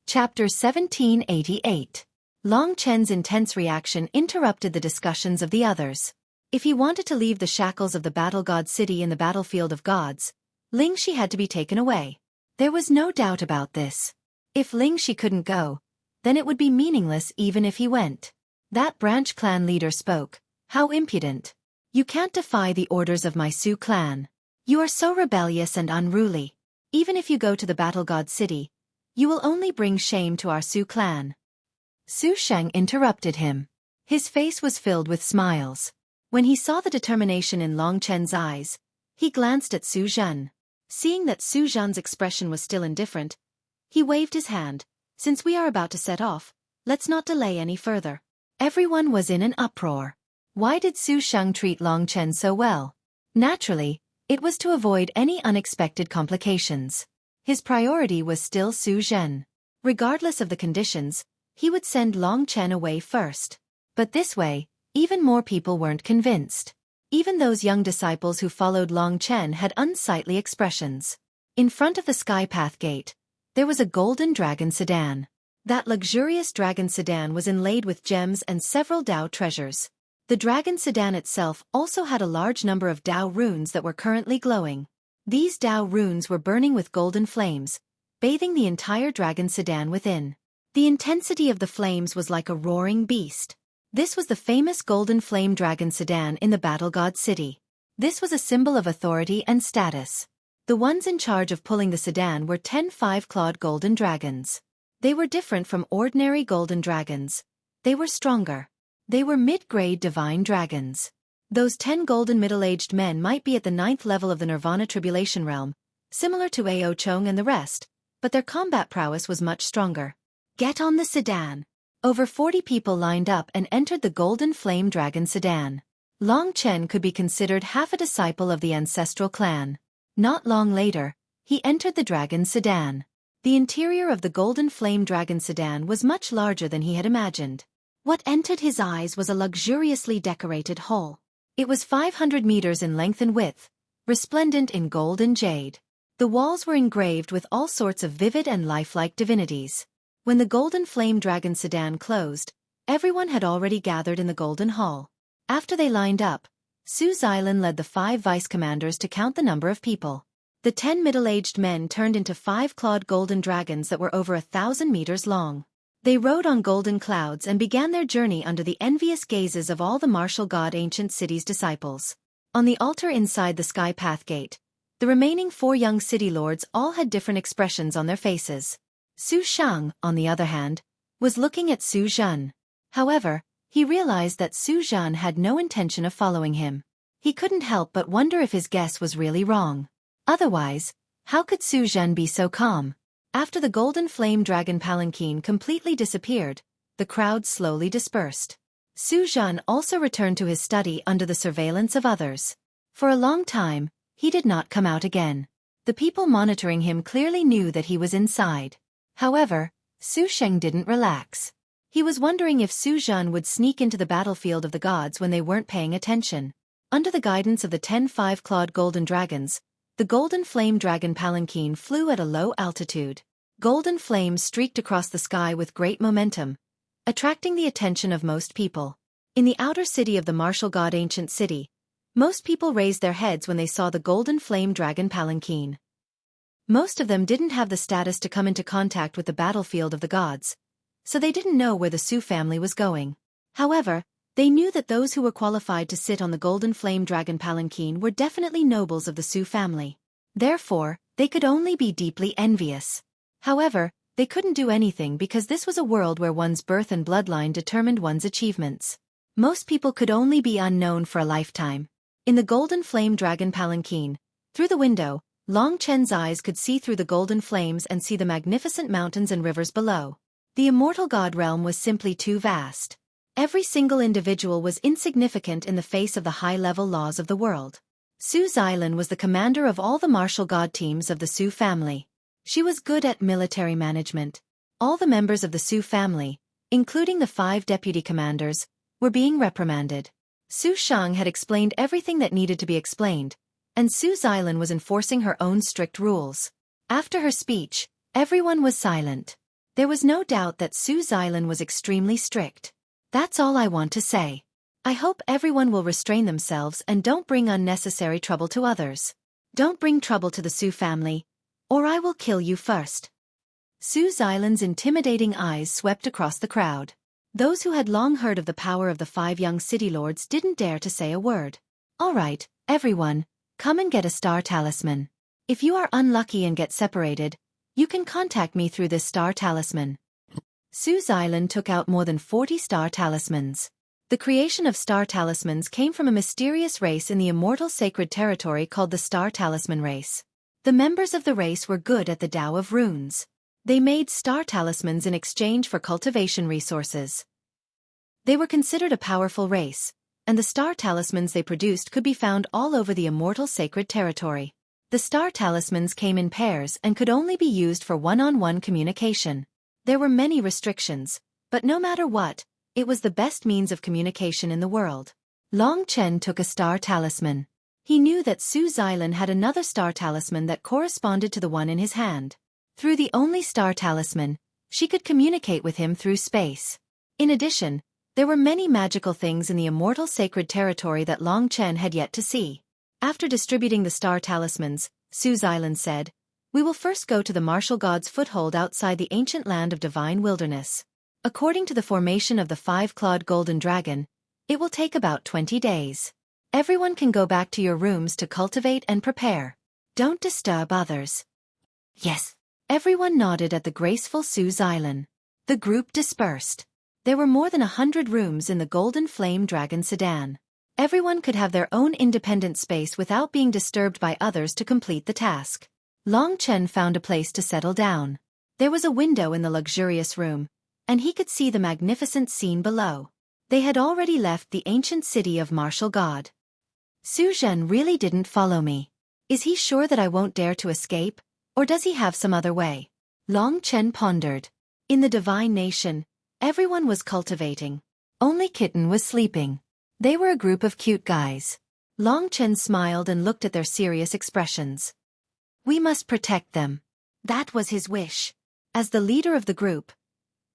Chapter 1788. Long Chen's intense reaction interrupted the discussions of the others. If he wanted to leave the shackles of the battle god city in the battlefield of gods, Lingxi had to be taken away. There was no doubt about this. If Lingxi couldn't go, then it would be meaningless even if he went. That branch clan leader spoke. How impudent. You can't defy the orders of my Su clan. You are so rebellious and unruly. Even if you go to the battle god city, you will only bring shame to our Su clan. Su Sheng interrupted him. His face was filled with smiles. When he saw the determination in Long Chen's eyes, he glanced at Su Zhen. Seeing that Su Zhen's expression was still indifferent, he waved his hand. Since we are about to set off, let's not delay any further. Everyone was in an uproar. Why did Su Sheng treat Long Chen so well? Naturally, it was to avoid any unexpected complications. His priority was still Su Zhen. Regardless of the conditions, he would send Long Chen away first. But this way, even more people weren't convinced. Even those young disciples who followed Long Chen had unsightly expressions. In front of the Sky Path Gate, there was a golden dragon sedan. That luxurious dragon sedan was inlaid with gems and several Dao treasures. The dragon sedan itself also had a large number of Dao runes that were currently glowing. These Dao runes were burning with golden flames, bathing the entire dragon sedan within. The intensity of the flames was like a roaring beast. This was the famous golden flame dragon sedan in the battle god city. This was a symbol of authority and status. The ones in charge of pulling the sedan were 10 5-clawed golden dragons. They were different from ordinary golden dragons. They were stronger. They were mid-grade divine dragons. Those 10 golden middle-aged men might be at the 9th level of the Nirvana Tribulation Realm, similar to Ao Chong and the rest, but their combat prowess was much stronger. Get on the sedan. Over 40 people lined up and entered the Golden Flame Dragon sedan. Long Chen could be considered half a disciple of the ancestral clan. Not long later, he entered the dragon sedan. The interior of the Golden Flame Dragon sedan was much larger than he had imagined. What entered his eyes was a luxuriously decorated hall. It was 500 meters in length and width, resplendent in gold and jade. The walls were engraved with all sorts of vivid and lifelike divinities. When the Golden Flame Dragon sedan closed, everyone had already gathered in the Golden Hall. After they lined up, Su Xilan led the 5 vice-commanders to count the number of people. The 10 middle-aged men turned into 5-clawed golden dragons that were over 1,000 meters long. They rode on golden clouds and began their journey under the envious gazes of all the martial god ancient city's disciples. On the altar inside the Sky Path Gate, the remaining 4 young city lords all had different expressions on their faces. Su Shang, on the other hand, was looking at Su Zhen. However, he realized that Su Zhen had no intention of following him. He couldn't help but wonder if his guess was really wrong. Otherwise, how could Su Zhen be so calm? After the Golden Flame Dragon palanquin completely disappeared, the crowd slowly dispersed. Su Zhen also returned to his study under the surveillance of others. For a long time, he did not come out again. The people monitoring him clearly knew that he was inside. However, Su Sheng didn't relax. He was wondering if Su Zhen would sneak into the battlefield of the gods when they weren't paying attention. Under the guidance of the 10 5-clawed golden dragons, the Golden Flame Dragon palanquin flew at a low altitude. Golden flames streaked across the sky with great momentum, attracting the attention of most people. In the outer city of the martial god ancient city, most people raised their heads when they saw the Golden Flame Dragon palanquin. Most of them didn't have the status to come into contact with the battlefield of the gods, so they didn't know where the Su family was going. However, they knew that those who were qualified to sit on the Golden Flame Dragon palanquin were definitely nobles of the Su family. Therefore, they could only be deeply envious. However, they couldn't do anything because this was a world where one's birth and bloodline determined one's achievements. Most people could only be unknown for a lifetime. In the Golden Flame Dragon palanquin, through the window, Long Chen's eyes could see through the golden flames and see the magnificent mountains and rivers below. The immortal god realm was simply too vast. Every single individual was insignificant in the face of the high-level laws of the world. Su Xilan was the commander of all the martial god teams of the Su family. She was good at military management. All the members of the Su family, including the 5 deputy commanders, were being reprimanded. Su Shang had explained everything that needed to be explained, and Su Xilan was enforcing her own strict rules. After her speech, everyone was silent. There was no doubt that Su Xilan was extremely strict. That's all I want to say. I hope everyone will restrain themselves and don't bring unnecessary trouble to others. Don't bring trouble to the Su family, or I will kill you first. Su Xilan's intimidating eyes swept across the crowd. Those who had long heard of the power of the 5 young city lords didn't dare to say a word. All right, everyone, come and get a star talisman. If you are unlucky and get separated, you can contact me through this star talisman. Su Xilan took out more than 40 star talismans. The creation of star talismans came from a mysterious race in the immortal sacred territory called the Star Talisman race. The members of the race were good at the Tao of runes. They made star talismans in exchange for cultivation resources. They were considered a powerful race, and the star talismans they produced could be found all over the immortal sacred territory. The star talismans came in pairs and could only be used for one-on-one communication. There were many restrictions, but no matter what, it was the best means of communication in the world. Long Chen took a star talisman. He knew that Su Xilan had another star talisman that corresponded to the one in his hand. Through the only star talisman, she could communicate with him through space. In addition, there were many magical things in the immortal sacred territory that Long Chen had yet to see. After distributing the star talismans, Su Xilan said, "We will first go to the martial god's foothold outside the ancient land of divine wilderness. According to the formation of the 5-clawed golden dragon, it will take about 20 days. Everyone can go back to your rooms to cultivate and prepare. Don't disturb others." Yes. Everyone nodded at the graceful Su Xilan. The group dispersed. There were more than 100 rooms in the Golden Flame Dragon sedan. Everyone could have their own independent space without being disturbed by others to complete the task. Long Chen found a place to settle down. There was a window in the luxurious room, and he could see the magnificent scene below. They had already left the ancient city of Martial God. Su Zhen really didn't follow me. Is he sure that I won't dare to escape? Or does he have some other way? Long Chen pondered. In the divine nation, everyone was cultivating. Only Kitten was sleeping. They were a group of cute guys. Long Chen smiled and looked at their serious expressions. We must protect them. That was his wish. As the leader of the group,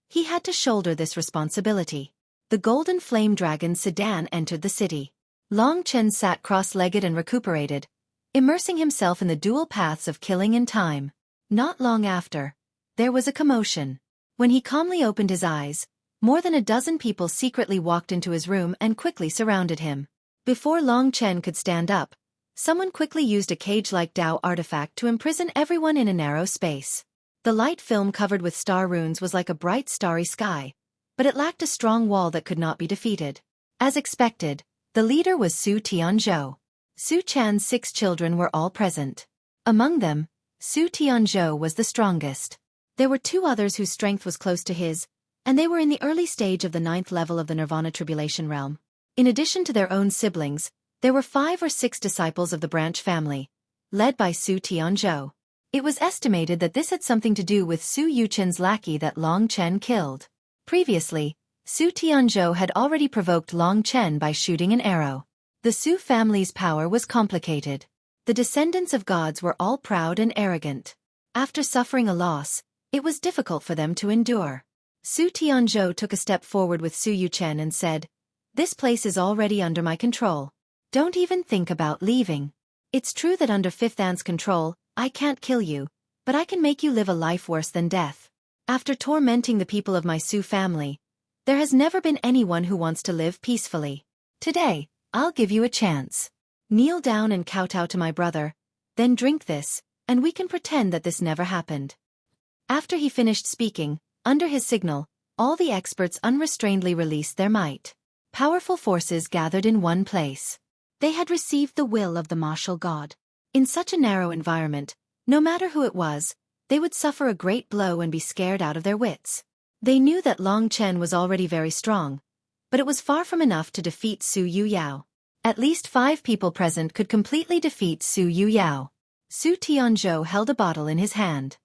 he had to shoulder this responsibility. The Golden Flame Dragon sedan entered the city. Long Chen sat cross-legged and recuperated, immersing himself in the dual paths of killing and time. Not long after, there was a commotion. When he calmly opened his eyes, more than a dozen people secretly walked into his room and quickly surrounded him. Before Long Chen could stand up, someone quickly used a cage-like Tao artifact to imprison everyone in a narrow space. The light film covered with star runes was like a bright starry sky, but it lacked a strong wall that could not be defeated. As expected, the leader was Su Tianzhou. Su Chan's 6 children were all present. Among them, Su Tianzhou was the strongest. There were 2 others whose strength was close to his, and they were in the early stage of the 9th level of the Nirvana Tribulation realm. In addition to their own siblings, there were 5 or 6 disciples of the branch family, led by Su Tianzhou. It was estimated that this had something to do with Su Yuchen's lackey that Long Chen killed. Previously, Su Tianzhou had already provoked Long Chen by shooting an arrow. The Su family's power was complicated. The descendants of gods were all proud and arrogant. After suffering a loss, it was difficult for them to endure. Su Tianzhou took a step forward with Su Yuchen and said, "This place is already under my control. Don't even think about leaving. It's true that under 5th Ant's control, I can't kill you, but I can make you live a life worse than death. After tormenting the people of my Su family, there has never been anyone who wants to live peacefully. Today, I'll give you a chance. Kneel down and kowtow to my brother, then drink this, and we can pretend that this never happened." After he finished speaking, under his signal, all the experts unrestrainedly released their might. Powerful forces gathered in one place. They had received the will of the martial god. In such a narrow environment, no matter who it was, they would suffer a great blow and be scared out of their wits. They knew that Long Chen was already very strong, but it was far from enough to defeat Su Yuyao. At least 5 people present could completely defeat Su Yuyao. Su Tianzhou held a bottle in his hand.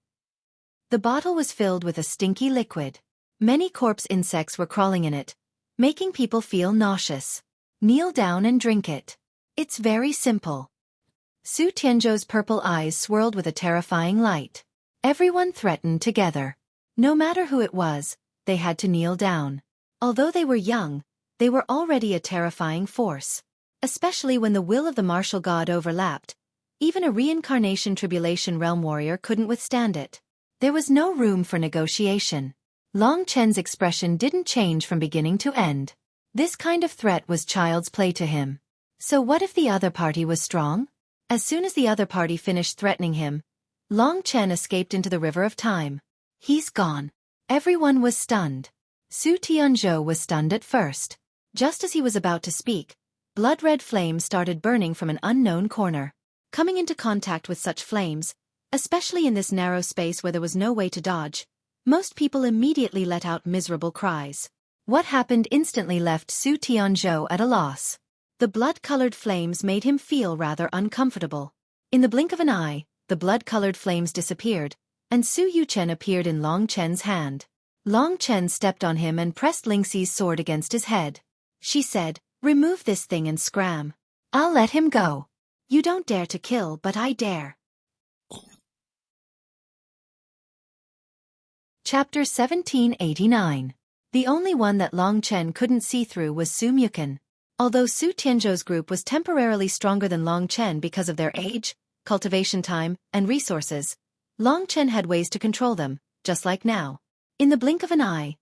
The bottle was filled with a stinky liquid. Many corpse insects were crawling in it, making people feel nauseous. Kneel down and drink it. It's very simple. Su Tianzhou's purple eyes swirled with a terrifying light. Everyone threatened together. No matter who it was, they had to kneel down. Although they were young, they were already a terrifying force. Especially when the will of the martial god overlapped, even a reincarnation tribulation realm warrior couldn't withstand it. There was no room for negotiation. Long Chen's expression didn't change from beginning to end. This kind of threat was child's play to him. So what if the other party was strong? As soon as the other party finished threatening him, Long Chen escaped into the river of time. He's gone. Everyone was stunned. Su Tianzhou was stunned at first. Just as he was about to speak, blood-red flames started burning from an unknown corner. Coming into contact with such flames, especially in this narrow space where there was no way to dodge, most people immediately let out miserable cries. What happened instantly left Su Tianzhou at a loss. The blood-colored flames made him feel rather uncomfortable. In the blink of an eye, the blood-colored flames disappeared, and Su Yuchen appeared in Long Chen's hand. Long Chen stepped on him and pressed Lingxi's sword against his head. She said, "Remove this thing and scram. I'll let him go. You don't dare to kill, but I dare." Chapter 1789. The only one that Long Chen couldn't see through was Su Muken. Although Su Tianzhou's group was temporarily stronger than Long Chen because of their age, cultivation time, and resources, Long Chen had ways to control them, just like now. In the blink of an eye,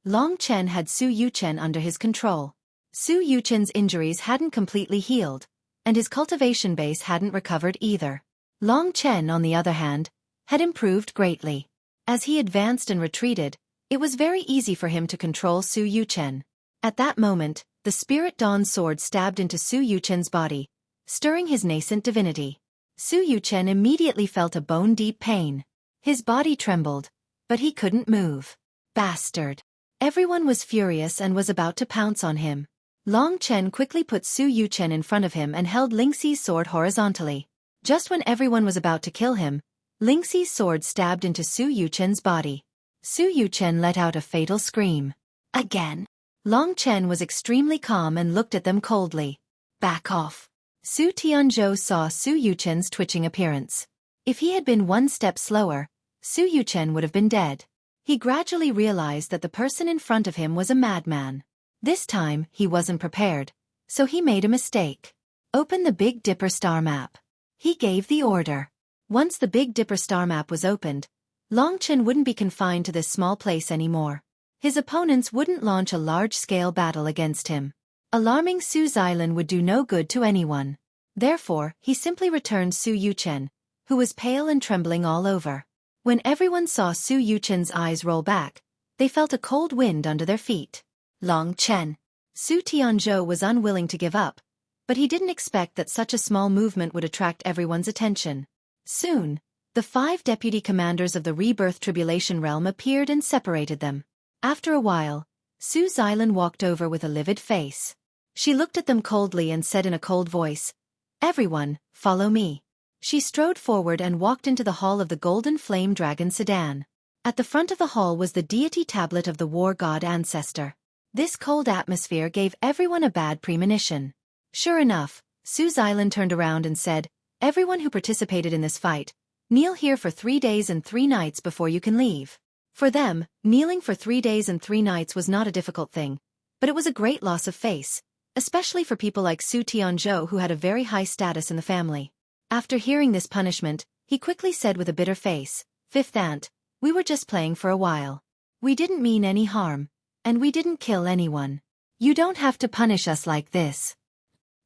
Long Chen had Su Yuchen under his control. Su Yuchen's injuries hadn't completely healed, and his cultivation base hadn't recovered either. Long Chen, on the other hand, had improved greatly. As he advanced and retreated, it was very easy for him to control Su Yuchen. At that moment, the Spirit Dawn sword stabbed into Su Yuchen's body, stirring his nascent divinity. Su Yuchen immediately felt a bone-deep pain. His body trembled, but he couldn't move. Bastard! Everyone was furious and was about to pounce on him. Long Chen quickly put Su Yuchen in front of him and held Lingxi's sword horizontally. Just when everyone was about to kill him, Lingxi's sword stabbed into Su Yuchen's body. Su Yuchen let out a fatal scream. Again. Long Chen was extremely calm and looked at them coldly. Back off. Su Tianzhou saw Su Yuchen's twitching appearance. If he had been one step slower, Su Yuchen would have been dead. He gradually realized that the person in front of him was a madman. This time, he wasn't prepared, so he made a mistake. Open the Big Dipper star map. He gave the order. Once the Big Dipper star map was opened, Long Chen wouldn't be confined to this small place anymore. His opponents wouldn't launch a large-scale battle against him. Alarming Su's island would do no good to anyone. Therefore, he simply returned Su Yuchen, who was pale and trembling all over. When everyone saw Su Yuchen's eyes roll back, they felt a cold wind under their feet. Long Chen. Su Tianzhou was unwilling to give up, but he didn't expect that such a small movement would attract everyone's attention. Soon, the 5 deputy commanders of the Rebirth Tribulation Realm appeared and separated them. After a while, Su Xilan walked over with a livid face. She looked at them coldly and said in a cold voice, "Everyone, follow me." She strode forward and walked into the hall of the Golden Flame Dragon Sedan. At the front of the hall was the deity tablet of the war god ancestor. This cold atmosphere gave everyone a bad premonition. Sure enough, Su Xilan turned around and said, "Everyone who participated in this fight, kneel here for 3 days and 3 nights before you can leave." For them, kneeling for 3 days and 3 nights was not a difficult thing, but it was a great loss of face, especially for people like Su Tianzhou who had a very high status in the family. After hearing this punishment, he quickly said with a bitter face, "Fifth Aunt, we were just playing for a while. We didn't mean any harm, and we didn't kill anyone. You don't have to punish us like this."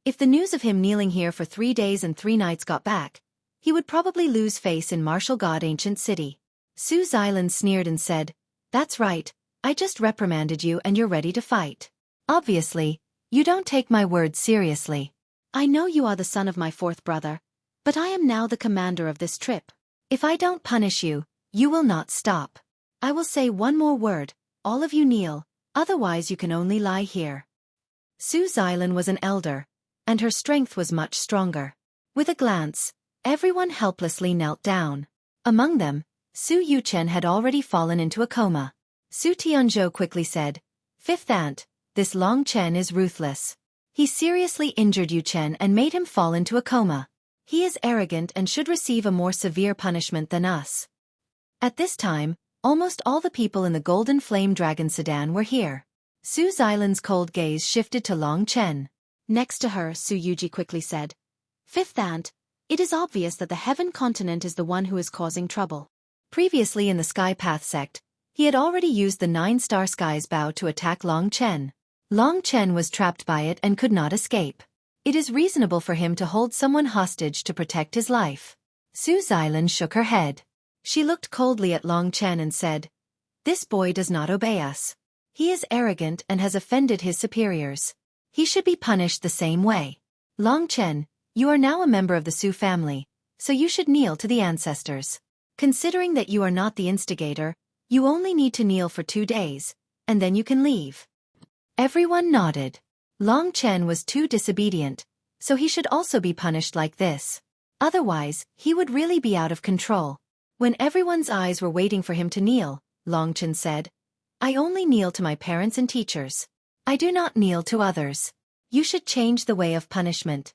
If the news of him kneeling here for 3 days and 3 nights got back, he would probably lose face in Martial God Ancient City. Su Xilan sneered and said, "That's right, I just reprimanded you and you're ready to fight. Obviously, you don't take my words seriously. I know you are the son of my 4th brother, but I am now the commander of this trip. If I don't punish you, you will not stop. I will say one more word, all of you kneel, otherwise you can only lie here." Su Xilan was an elder, and her strength was much stronger. With a glance, everyone helplessly knelt down. Among them, Su Yuchen had already fallen into a coma. Su Tianzhou quickly said, "Fifth Aunt, this Long Chen is ruthless. He seriously injured Yuchen and made him fall into a coma. He is arrogant and should receive a more severe punishment than us." At this time, Almost all the people in the Golden Flame Dragon sedan were here. Su Xilan's cold gaze shifted to Long Chen. Next to her, Xueqi quickly said, "Fifth Aunt, it is obvious that the Heaven Continent is the one who is causing trouble." Previously in the Sky Path sect, he had already used the 9-star Sky's Bow to attack Long Chen. Long Chen was trapped by it and could not escape. It is reasonable for him to hold someone hostage to protect his life. Su Xilan shook her head. She looked coldly at Long Chen and said, "This boy does not obey us. He is arrogant and has offended his superiors. He should be punished the same way. Long Chen, you are now a member of the Su family, so you should kneel to the ancestors. Considering that you are not the instigator, you only need to kneel for 2 days, and then you can leave." Everyone nodded. Long Chen was too disobedient, so he should also be punished like this. Otherwise, he would really be out of control. When everyone's eyes were waiting for him to kneel, Long Chen said, "I only kneel to my parents and teachers. I do not kneel to others. You should change the way of punishment."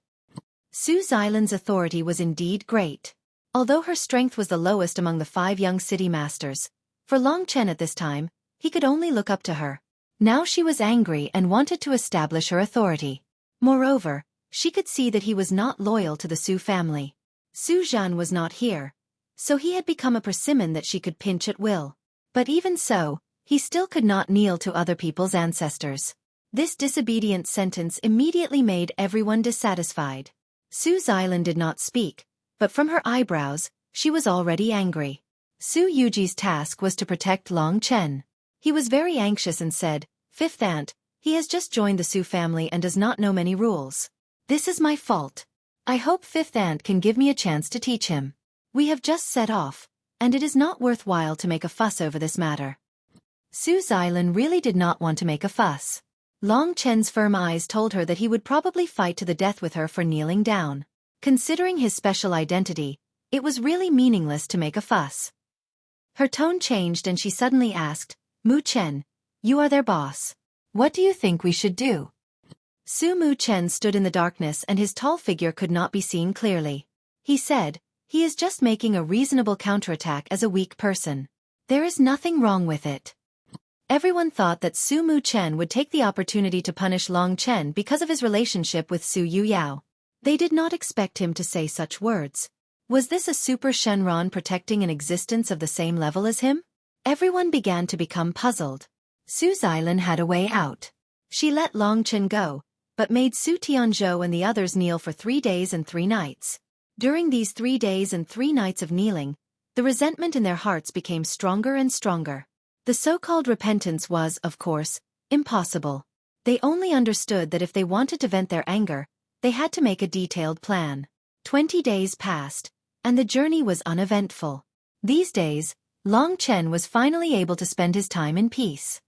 Su Xilan's authority was indeed great. Although her strength was the lowest among the 5 young city masters, for Long Chen at this time, he could only look up to her. Now she was angry and wanted to establish her authority. Moreover, she could see that he was not loyal to the Su family. Su Zhan was not here, so he had become a persimmon that she could pinch at will. But even so, he still could not kneel to other people's ancestors. This disobedient sentence immediately made everyone dissatisfied. Su Xilan did not speak, but from her eyebrows, she was already angry. Su Yuji's task was to protect Long Chen. He was very anxious and said, "Fifth Aunt, he has just joined the Su family and does not know many rules. This is my fault. I hope Fifth Aunt can give me a chance to teach him. We have just set off, and it is not worthwhile to make a fuss over this matter." Su Xilan really did not want to make a fuss. Long Chen's firm eyes told her that he would probably fight to the death with her for kneeling down. Considering his special identity, it was really meaningless to make a fuss. Her tone changed and she suddenly asked, "Mu Chen, you are their boss. What do you think we should do?" Su Mu Chen stood in the darkness and his tall figure could not be seen clearly. He said, "He is just making a reasonable counterattack as a weak person. There is nothing wrong with it." Everyone thought that Su Mu Chen would take the opportunity to punish Long Chen because of his relationship with Su Yu Yao. They did not expect him to say such words. Was this a super Shenron protecting an existence of the same level as him? Everyone began to become puzzled. Su Xilan had a way out. She let Long Chen go, but made Su Tianzhou and the others kneel for 3 days and 3 nights. During these 3 days and 3 nights of kneeling, the resentment in their hearts became stronger and stronger. The so-called repentance was, of course, impossible. They only understood that if they wanted to vent their anger, they had to make a detailed plan. 20 days passed, and the journey was uneventful. These days, Long Chen was finally able to spend his time in peace.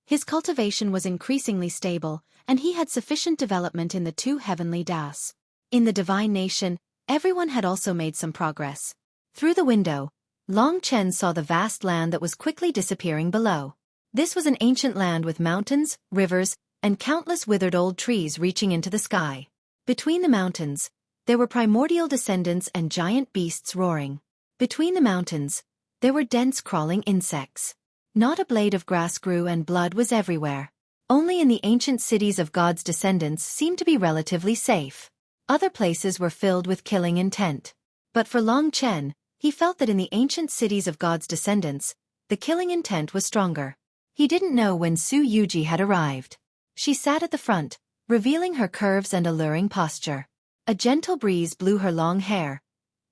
His cultivation was increasingly stable, and he had sufficient development in the 2 heavenly das. In the divine nation, everyone had also made some progress. Through the window, Long Chen saw the vast land that was quickly disappearing below. This was an ancient land with mountains, rivers, and countless withered old trees reaching into the sky. Between the mountains, there were primordial descendants and giant beasts roaring. Between the mountains, there were dense crawling insects. Not a blade of grass grew and blood was everywhere. Only in the ancient cities of God's descendants seemed to be relatively safe. Other places were filled with killing intent. But for Long Chen, he felt that in the ancient cities of God's descendants, the killing intent was stronger. He didn't know when Su Yuji had arrived. She sat at the front, revealing her curves and alluring posture. A gentle breeze blew her long hair,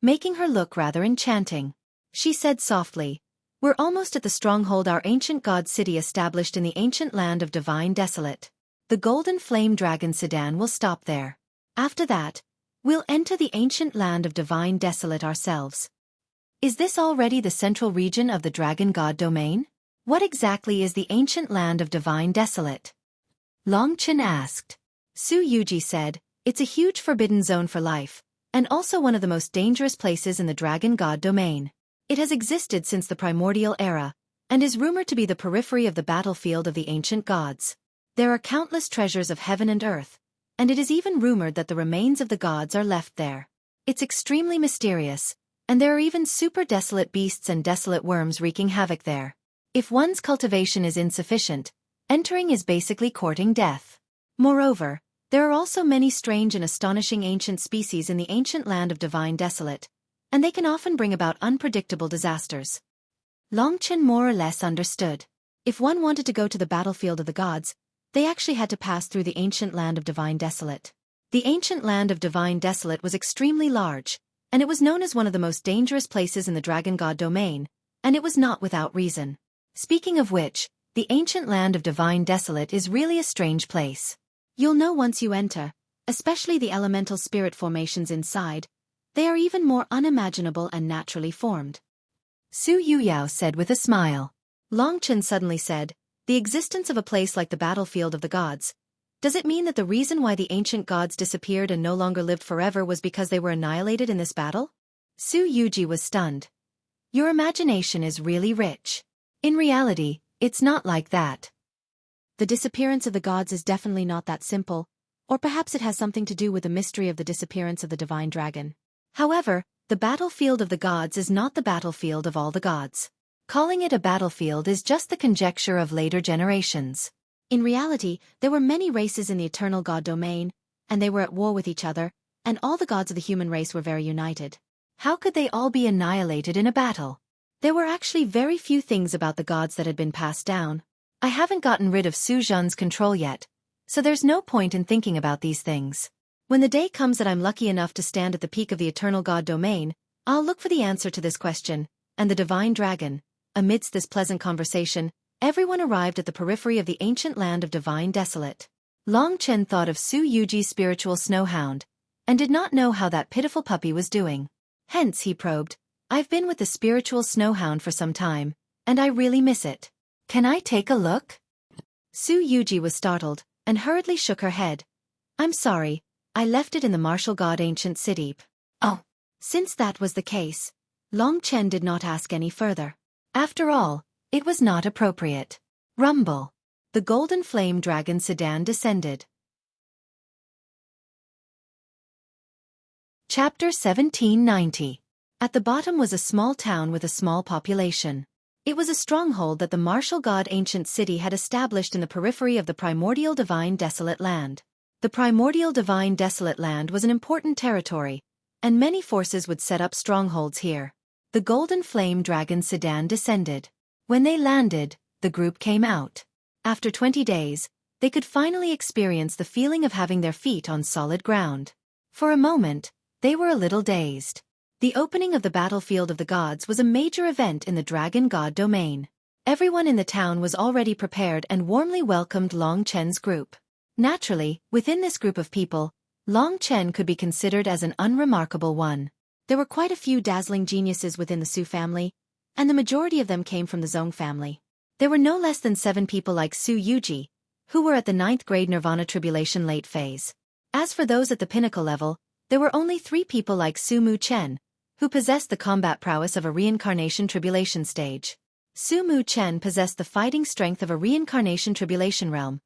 making her look rather enchanting. She said softly, "We're almost at the stronghold our ancient god city established in the ancient land of Divine Desolate. The Golden Flame Dragon sedan will stop there. After that, we'll enter the ancient land of Divine Desolate ourselves." Is this already the central region of the Dragon God domain? What exactly is the ancient land of Divine Desolate? Long Chen asked. Su Yuji said, "It's a huge forbidden zone for life, and also one of the most dangerous places in the Dragon God domain. It has existed since the primordial era, and is rumored to be the periphery of the battlefield of the ancient gods. There are countless treasures of heaven and earth, and it is even rumored that the remains of the gods are left there. It's extremely mysterious, And there are even super desolate beasts and desolate worms wreaking havoc there. If one's cultivation is insufficient, entering is basically courting death. Moreover, there are also many strange and astonishing ancient species in the ancient land of Divine Desolate, and they can often bring about unpredictable disasters. Longchen more or less understood. If one wanted to go to the battlefield of the gods, they actually had to pass through the ancient land of Divine Desolate. The ancient land of Divine Desolate was extremely large, and it was known as one of the most dangerous places in the Dragon God domain, and it was not without reason. Speaking of which, the ancient land of Divine Desolate is really a strange place. You'll know once you enter, especially the elemental spirit formations inside. They are even more unimaginable and naturally formed. Su Yuyao said with a smile. Longchen suddenly said, the existence of a place like the battlefield of the gods. Does it mean that the reason why the ancient gods disappeared and no longer lived forever was because they were annihilated in this battle? Su Yuji was stunned. Your imagination is really rich. In reality, it's not like that. The disappearance of the gods is definitely not that simple, or perhaps it has something to do with the mystery of the disappearance of the divine dragon. However, the battlefield of the gods is not the battlefield of all the gods. Calling it a battlefield is just the conjecture of later generations. In reality, there were many races in the eternal god domain, and they were at war with each other, and all the gods of the human race were very united. How could they all be annihilated in a battle? There were actually very few things about the gods that had been passed down. I haven't gotten rid of Su Zhan's control yet, so there's no point in thinking about these things. When the day comes that I'm lucky enough to stand at the peak of the eternal god domain, I'll look for the answer to this question, and the divine dragon. Amidst this pleasant conversation, everyone arrived at the periphery of the ancient land of Divine Desolate. Longchen thought of Su Yuji's spiritual snowhound, and did not know how that pitiful puppy was doing. Hence he probed, I've been with the spiritual snowhound for some time, and I really miss it. Can I take a look? Su Yuji was startled, and hurriedly shook her head. I'm sorry, I left it in the martial god ancient city. Oh. Since that was the case, Longchen did not ask any further. After all, it was not appropriate. Rumble. The golden flame dragon sedan descended. Chapter 1790. At the bottom was a small town with a small population. It was a stronghold that the martial god ancient city had established in the periphery of the primordial divine desolate land. The primordial divine desolate land was an important territory, and many forces would set up strongholds here. The golden flame dragon sedan descended. When they landed, the group came out. After 20 days, they could finally experience the feeling of having their feet on solid ground. For a moment, they were a little dazed. The opening of the battlefield of the gods was a major event in the Dragon God domain. Everyone in the town was already prepared and warmly welcomed Longchen's group. Naturally, within this group of people, Longchen could be considered as an unremarkable one. There were quite a few dazzling geniuses within the Su family, and the majority of them came from the Zong family. There were no less than 7 people like Su Yuji, who were at the 9th grade Nirvana Tribulation late phase. As for those at the pinnacle level, there were only 3 people like Su Mu Chen, who possessed the combat prowess of a reincarnation tribulation stage. Su Mu Chen possessed the fighting strength of a reincarnation tribulation realm,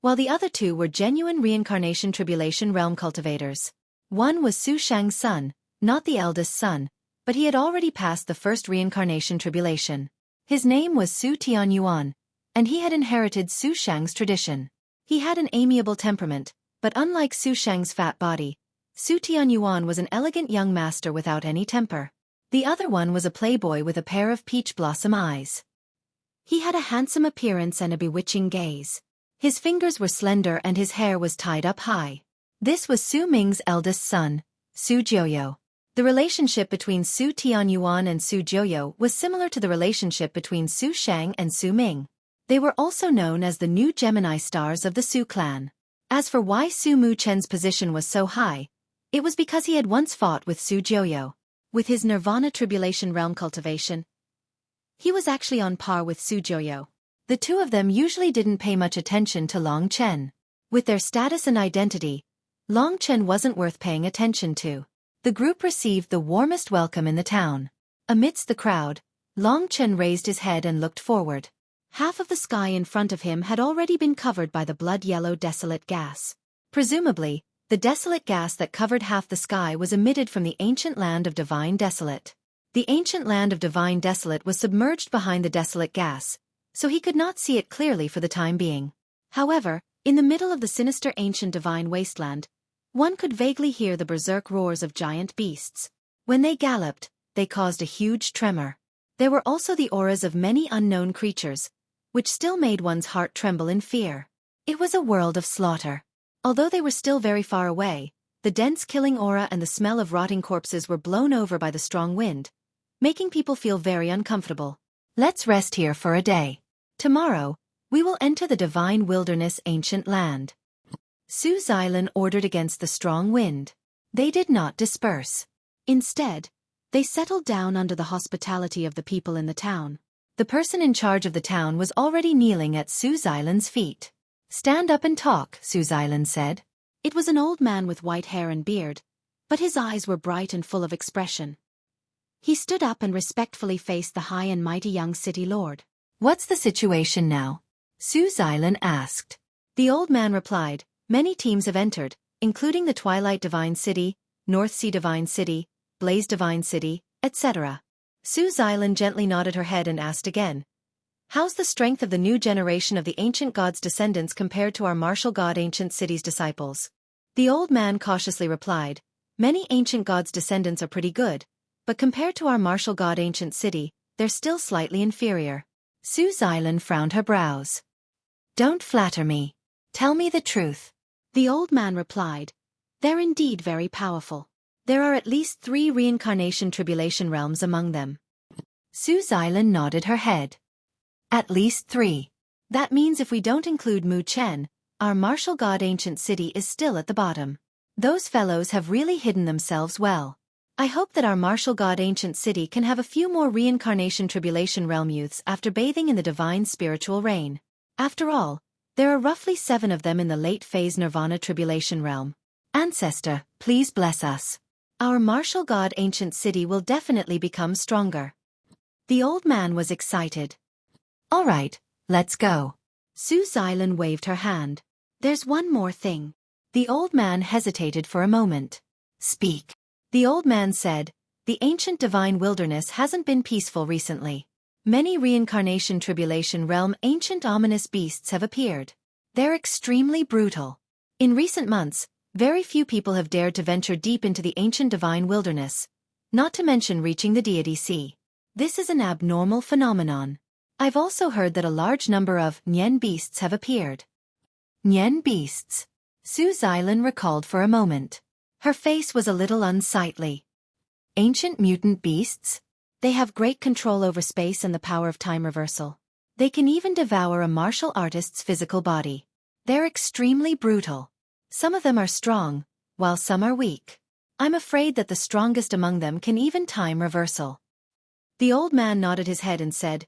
while the other 2 were genuine reincarnation tribulation realm cultivators. One was Su Shang's son, not the eldest son, but he had already passed the first reincarnation tribulation. His name was Su Tianyuan, and he had inherited Su Shang's tradition. He had an amiable temperament, but unlike Su Shang's fat body, Su Tianyuan was an elegant young master without any temper. The other one was a playboy with a pair of peach blossom eyes. He had a handsome appearance and a bewitching gaze. His fingers were slender and his hair was tied up high. This was Su Ming's eldest son, Su Jiuyo. The relationship between Su Tianyuan and Su Jiuyo was similar to the relationship between Su Shang and Su Ming. They were also known as the new Gemini stars of the Su clan. As for why Su Mu Chen's position was so high, it was because he had once fought with Su Jiuyo. With his Nirvana Tribulation realm cultivation, he was actually on par with Su Jiuyo. The 2 of them usually didn't pay much attention to Long Chen. With their status and identity, Long Chen wasn't worth paying attention to. The group received the warmest welcome in the town. Amidst the crowd, Long Chen raised his head and looked forward. Half of the sky in front of him had already been covered by the blood-yellow desolate gas. Presumably, the desolate gas that covered half the sky was emitted from the ancient land of Divine Desolate. The ancient land of Divine Desolate was submerged behind the desolate gas, so he could not see it clearly for the time being. However, in the middle of the sinister ancient divine wasteland, one could vaguely hear the berserk roars of giant beasts. When they galloped, they caused a huge tremor. There were also the auras of many unknown creatures, which still made one's heart tremble in fear. It was a world of slaughter. Although they were still very far away, the dense killing aura and the smell of rotting corpses were blown over by the strong wind, making people feel very uncomfortable. Let's rest here for a day. Tomorrow, we will enter the divine wilderness ancient land. Xueqi ordered against the strong wind. They did not disperse. Instead, they settled down under the hospitality of the people in the town. The person in charge of the town was already kneeling at Xueqi's feet. "Stand up and talk," Xueqi said. It was an old man with white hair and beard, but his eyes were bright and full of expression. He stood up and respectfully faced the high and mighty young city lord. "What's the situation now?" Xueqi asked. The old man replied, "Many teams have entered, including the Twilight Divine City, North Sea Divine City, Blaze Divine City, etc. Xueqi gently nodded her head and asked again, "How's the strength of the new generation of the ancient god's descendants compared to our martial god ancient city's disciples?" The old man cautiously replied, "Many ancient god's descendants are pretty good, but compared to our martial god ancient city, they're still slightly inferior." Xueqi frowned her brows. "Don't flatter me. Tell me the truth." The old man replied, "They're indeed very powerful. There are at least 3 reincarnation tribulation realms among them." Xueqi nodded her head. "At least 3. That means if we don't include Mu Chen, our martial god ancient city is still at the bottom. Those fellows have really hidden themselves well. I hope that our martial god ancient city can have a few more reincarnation tribulation realm youths after bathing in the divine spiritual rain. After all, there are roughly 7 of them in the late phase nirvana tribulation realm. Ancestor, please bless us. Our martial god ancient city will definitely become stronger." The old man was excited. "All right, let's go." Xueqi waved her hand. "There's one more thing." The old man hesitated for a moment. "Speak." The old man said, "The ancient divine wilderness hasn't been peaceful recently. Many reincarnation tribulation realm ancient ominous beasts have appeared. They're extremely brutal. In recent months, very few people have dared to venture deep into the ancient divine wilderness, not to mention reaching the deity sea. This is an abnormal phenomenon. I've also heard that a large number of Nian beasts have appeared." Nian beasts? Xueqi recalled for a moment. Her face was a little unsightly. "Ancient mutant beasts? They have great control over space and the power of time reversal. They can even devour a martial artist's physical body. They're extremely brutal. Some of them are strong, while some are weak. I'm afraid that the strongest among them can even time reversal." The old man nodded his head and said,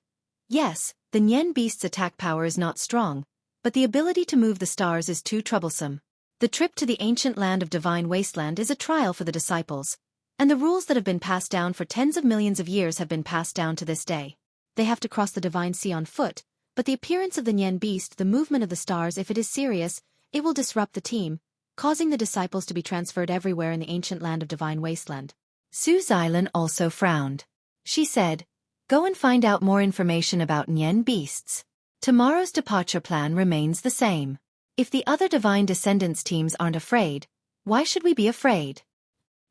"Yes, the Nian beast's attack power is not strong, but the ability to move the stars is too troublesome. The trip to the ancient land of divine wasteland is a trial for the disciples, and the rules that have been passed down for tens of millions of years have been passed down to this day. They have to cross the divine sea on foot, but the appearance of the Nian beast, the movement of the stars, if it is serious, it will disrupt the team, causing the disciples to be transferred everywhere in the ancient land of divine wasteland." Xueqi also frowned. She said, "Go and find out more information about Nian beasts. Tomorrow's departure plan remains the same. If the other divine descendants teams aren't afraid, why should we be afraid?"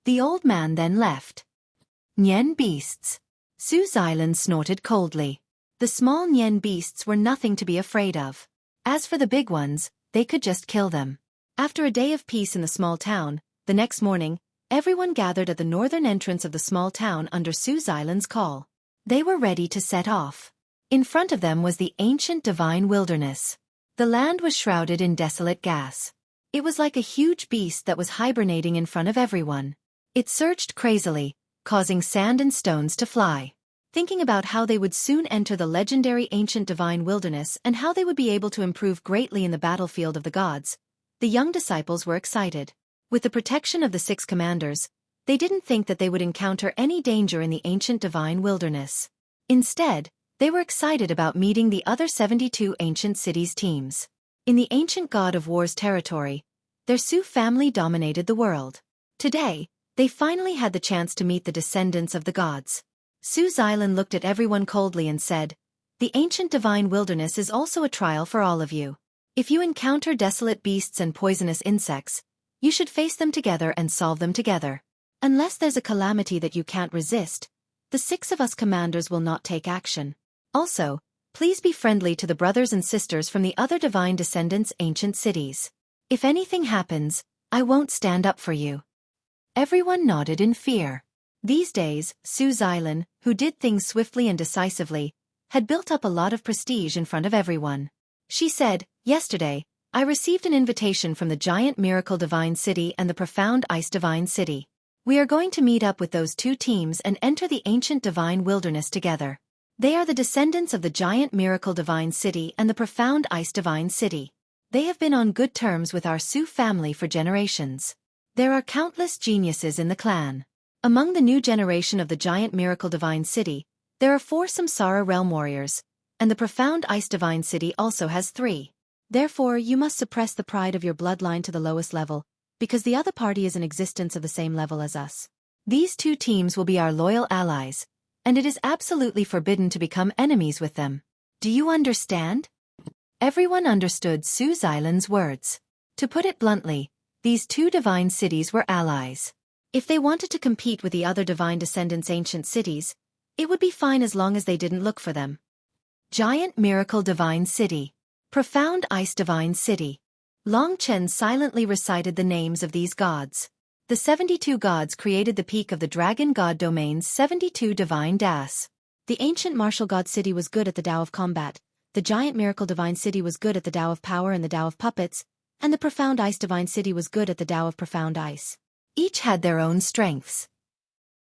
The old man then left. Nian beasts. Xueqi snorted coldly. The small Nian beasts were nothing to be afraid of. As for the big ones, they could just kill them. After a day of peace in the small town, the next morning, everyone gathered at the northern entrance of the small town under Xueqi's call. They were ready to set off. In front of them was the ancient divine wilderness. The land was shrouded in desolate gas. It was like a huge beast that was hibernating in front of everyone. It surged crazily, causing sand and stones to fly. Thinking about how they would soon enter the legendary ancient divine wilderness and how they would be able to improve greatly in the battlefield of the gods, the young disciples were excited. With the protection of the 6 commanders, they didn't think that they would encounter any danger in the ancient divine wilderness. Instead, they were excited about meeting the other 72 ancient cities teams. In the ancient god of war's territory, their Sioux family dominated the world. Today, they finally had the chance to meet the descendants of the gods. Su Xilan looked at everyone coldly and said, "The ancient divine wilderness is also a trial for all of you. If you encounter desolate beasts and poisonous insects, you should face them together and solve them together. Unless there's a calamity that you can't resist, the 6 of us commanders will not take action. Also, please be friendly to the brothers and sisters from the other divine descendants' ancient cities. If anything happens, I won't stand up for you." Everyone nodded in fear. These days, Su Xilan, who did things swiftly and decisively, had built up a lot of prestige in front of everyone. She said, "Yesterday, I received an invitation from the Giant Miracle Divine City and the Profound Ice Divine City. We are going to meet up with those 2 teams and enter the ancient divine wilderness together. They are the descendants of the Giant Miracle Divine City and the Profound Ice Divine City. They have been on good terms with our Su family for generations. There are countless geniuses in the clan. Among the new generation of the Giant Miracle Divine City, there are 4 Samsara Realm Warriors, and the Profound Ice Divine City also has 3. Therefore, you must suppress the pride of your bloodline to the lowest level, because the other party is in existence of the same level as us. These 2 teams will be our loyal allies, and it is absolutely forbidden to become enemies with them. Do you understand?" Everyone understood Su Xilan's words. To put it bluntly, these 2 divine cities were allies. If they wanted to compete with the other divine descendants' ancient cities, it would be fine as long as they didn't look for them. Giant Miracle Divine City. Profound Ice Divine City. Long Chen silently recited the names of these gods. The 72 gods created the peak of the Dragon God Domain's 72 divine das. The ancient martial god city was good at the Tao of combat, the Giant Miracle Divine City was good at the Tao of power and the Tao of puppets, and the Profound Ice Divine City was good at the Tao of profound ice. Each had their own strengths.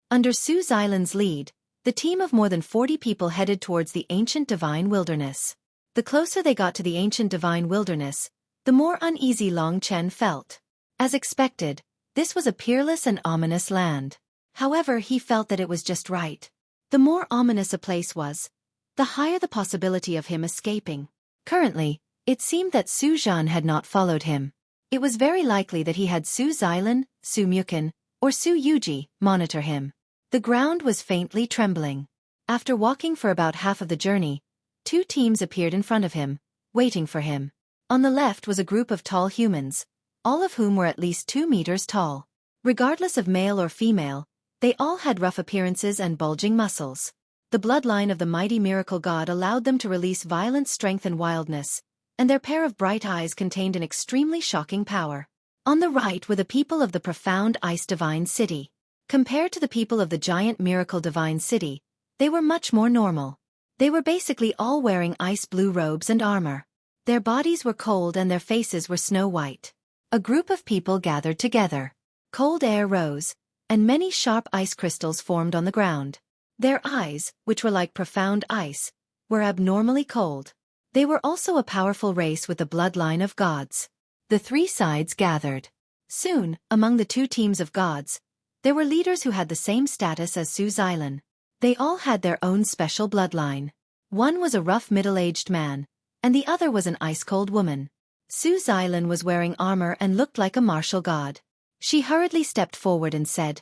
Under Su Xilan's lead, the team of more than 40 people headed towards the ancient divine wilderness. The closer they got to the ancient divine wilderness, the more uneasy Long Chen felt. As expected, this was a peerless and ominous land. However, he felt that it was just right. The more ominous a place was, the higher the possibility of him escaping. Currently, it seemed that Su Zhan had not followed him. It was very likely that he had Su Xilan, Su Mukin, or Su Yuji monitor him. The ground was faintly trembling. After walking for about half of the journey, 2 teams appeared in front of him, waiting for him. On the left was a group of tall humans, all of whom were at least 2 meters tall. Regardless of male or female, they all had rough appearances and bulging muscles. The bloodline of the mighty miracle god allowed them to release violent strength and wildness, and their pair of bright eyes contained an extremely shocking power. On the right were the people of the Profound Ice Divine City. Compared to the people of the Giant Miracle Divine City, they were much more normal. They were basically all wearing ice blue robes and armor. Their bodies were cold and their faces were snow white. A group of people gathered together. Cold air rose, and many sharp ice crystals formed on the ground. Their eyes, which were like profound ice, were abnormally cold. They were also a powerful race with the bloodline of gods. The 3 sides gathered. Soon, among the 2 teams of gods, there were leaders who had the same status as Su Xilan. They all had their own special bloodline. One was a rough middle-aged man, and the other was an ice-cold woman. Su Xilan was wearing armor and looked like a martial god. She hurriedly stepped forward and said,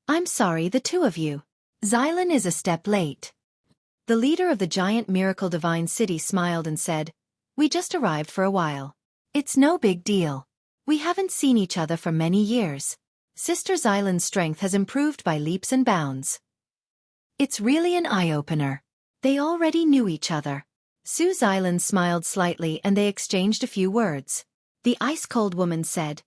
"I'm sorry, the 2 of you. Xilan is a step late." The leader of the Giant Miracle Divine City smiled and said, "We just arrived for a while. It's no big deal. We haven't seen each other for many years. Sister Xilan's strength has improved by leaps and bounds." It's really an eye-opener. They already knew each other. Su Xilan smiled slightly and they exchanged a few words. The ice-cold woman said,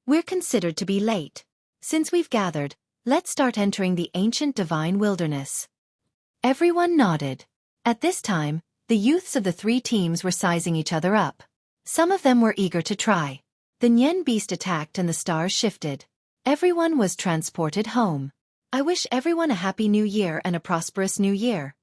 "We're considered to be late. Since we've gathered, let's start entering the ancient divine wilderness." Everyone nodded. At this time, the youths of the 3 teams were sizing each other up. Some of them were eager to try. The Nian beast attacked and the stars shifted. Everyone was transported home. I wish everyone a happy new year and a prosperous new year.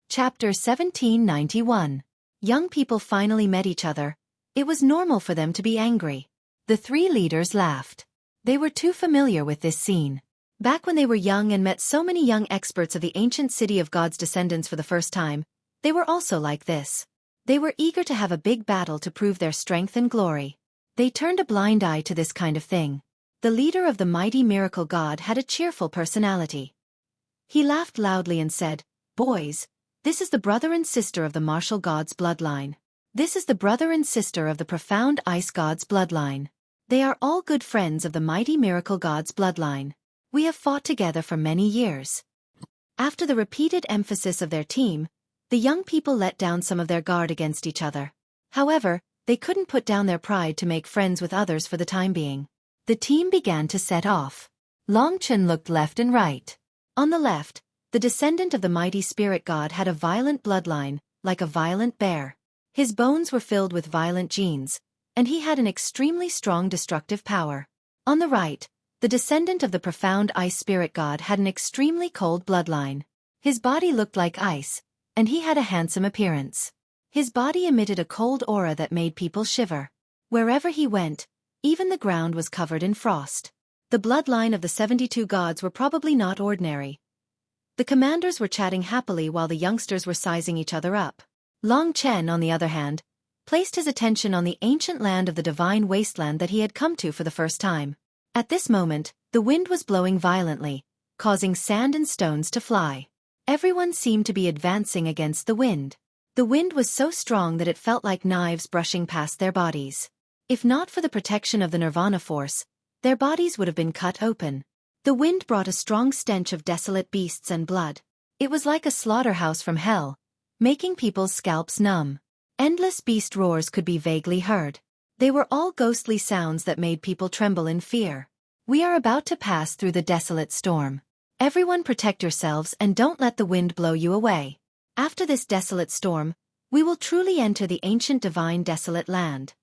Chapter 1791. Young people finally met each other. It was normal for them to be angry. The 3 leaders laughed. They were too familiar with this scene. Back when they were young and met so many young experts of the ancient city of God's descendants for the first time, they were also like this. They were eager to have a big battle to prove their strength and glory. They turned a blind eye to this kind of thing. The leader of the mighty miracle god had a cheerful personality. He laughed loudly and said, "Boys, this is the brother and sister of the martial god's bloodline. This is the brother and sister of the profound ice god's bloodline. They are all good friends of the mighty miracle god's bloodline. We have fought together for many years." After the repeated emphasis of their team, the young people let down some of their guard against each other. However, they couldn't put down their pride to make friends with others for the time being. The team began to set off. Long Chen looked left and right. On the left, the descendant of the mighty spirit god had a violent bloodline, like a violent bear. His bones were filled with violent genes, and he had an extremely strong destructive power. On the right, the descendant of the profound ice spirit god had an extremely cold bloodline. His body looked like ice, and he had a handsome appearance. His body emitted a cold aura that made people shiver. Wherever he went, even the ground was covered in frost. The bloodline of the 72 gods were probably not ordinary. The commanders were chatting happily while the youngsters were sizing each other up. Long Chen, on the other hand, placed his attention on the ancient land of the divine wasteland that he had come to for the first time. At this moment, the wind was blowing violently, causing sand and stones to fly. Everyone seemed to be advancing against the wind. The wind was so strong that it felt like knives brushing past their bodies. If not for the protection of the Nirvana force, their bodies would have been cut open. The wind brought a strong stench of desolate beasts and blood. It was like a slaughterhouse from hell, making people's scalps numb. Endless beast roars could be vaguely heard. They were all ghostly sounds that made people tremble in fear. "We are about to pass through the desolate storm. Everyone protect yourselves and don't let the wind blow you away. After this desolate storm, we will truly enter the ancient divine desolate land."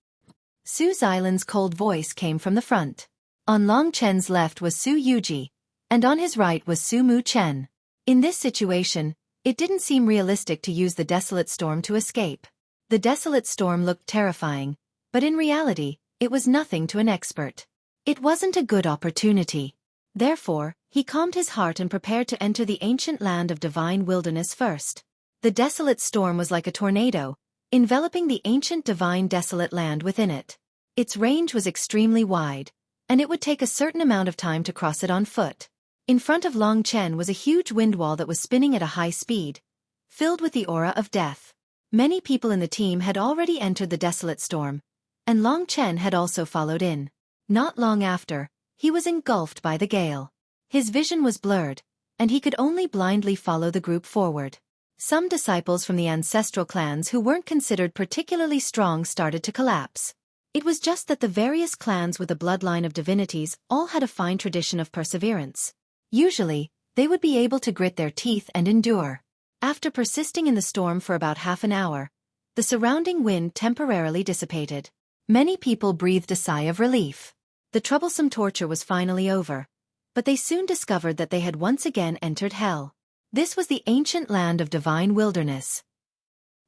Su Xilan's cold voice came from the front. On Long Chen's left was Su Yuji, and on his right was Su Mu Chen. In this situation, it didn't seem realistic to use the desolate storm to escape. The desolate storm looked terrifying, but in reality, it was nothing to an expert. It wasn't a good opportunity. Therefore, he calmed his heart and prepared to enter the ancient land of divine wilderness first. The desolate storm was like a tornado, enveloping the ancient divine desolate land within it. Its range was extremely wide, and it would take a certain amount of time to cross it on foot. In front of Long Chen was a huge wind wall that was spinning at a high speed, filled with the aura of death. Many people in the team had already entered the desolate storm, and Long Chen had also followed in. Not long after, he was engulfed by the gale. His vision was blurred, and he could only blindly follow the group forward. Some disciples from the ancestral clans who weren't considered particularly strong started to collapse. It was just that the various clans with a bloodline of divinities all had a fine tradition of perseverance. Usually, they would be able to grit their teeth and endure. After persisting in the storm for about half an hour, the surrounding wind temporarily dissipated. Many people breathed a sigh of relief. The troublesome torture was finally over, but they soon discovered that they had once again entered hell. This was the ancient land of divine wilderness.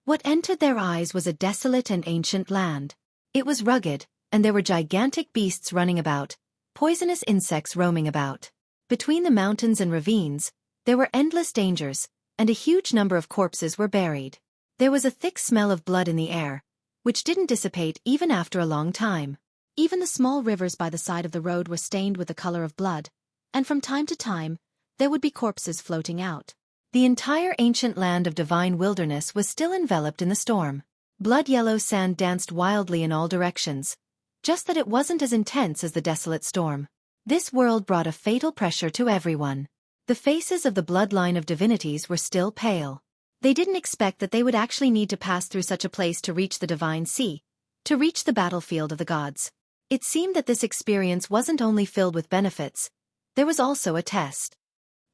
What entered their eyes was a desolate and ancient land. It was rugged, and there were gigantic beasts running about, poisonous insects roaming about. Between the mountains and ravines, there were endless dangers, and a huge number of corpses were buried. There was a thick smell of blood in the air, which didn't dissipate even after a long time. Even the small rivers by the side of the road were stained with the color of blood, and from time to time, there would be corpses floating out. The entire ancient land of divine wilderness was still enveloped in the storm. Blood-yellow sand danced wildly in all directions, just that it wasn't as intense as the desolate storm. This world brought a fatal pressure to everyone. The faces of the bloodline of divinities were still pale. They didn't expect that they would actually need to pass through such a place to reach the divine sea, to reach the battlefield of the gods. It seemed that this experience wasn't only filled with benefits, there was also a test.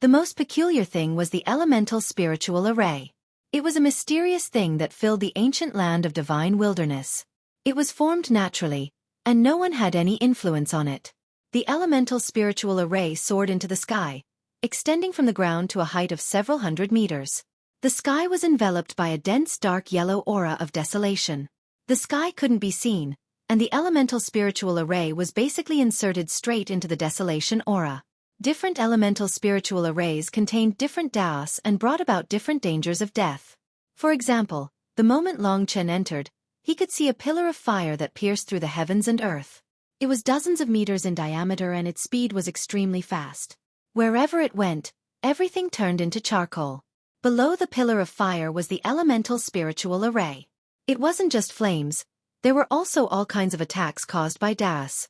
The most peculiar thing was the elemental spiritual array. It was a mysterious thing that filled the ancient land of divine wilderness. It was formed naturally, and no one had any influence on it. The elemental spiritual array soared into the sky, extending from the ground to a height of several hundred meters. The sky was enveloped by a dense dark yellow aura of desolation. The sky couldn't be seen, and the elemental spiritual array was basically inserted straight into the desolation aura. Different elemental spiritual arrays contained different daos and brought about different dangers of death. For example, the moment Long Chen entered, he could see a pillar of fire that pierced through the heavens and earth. It was dozens of meters in diameter and its speed was extremely fast. Wherever it went, everything turned into charcoal. Below the pillar of fire was the elemental spiritual array. It wasn't just flames, there were also all kinds of attacks caused by Daos.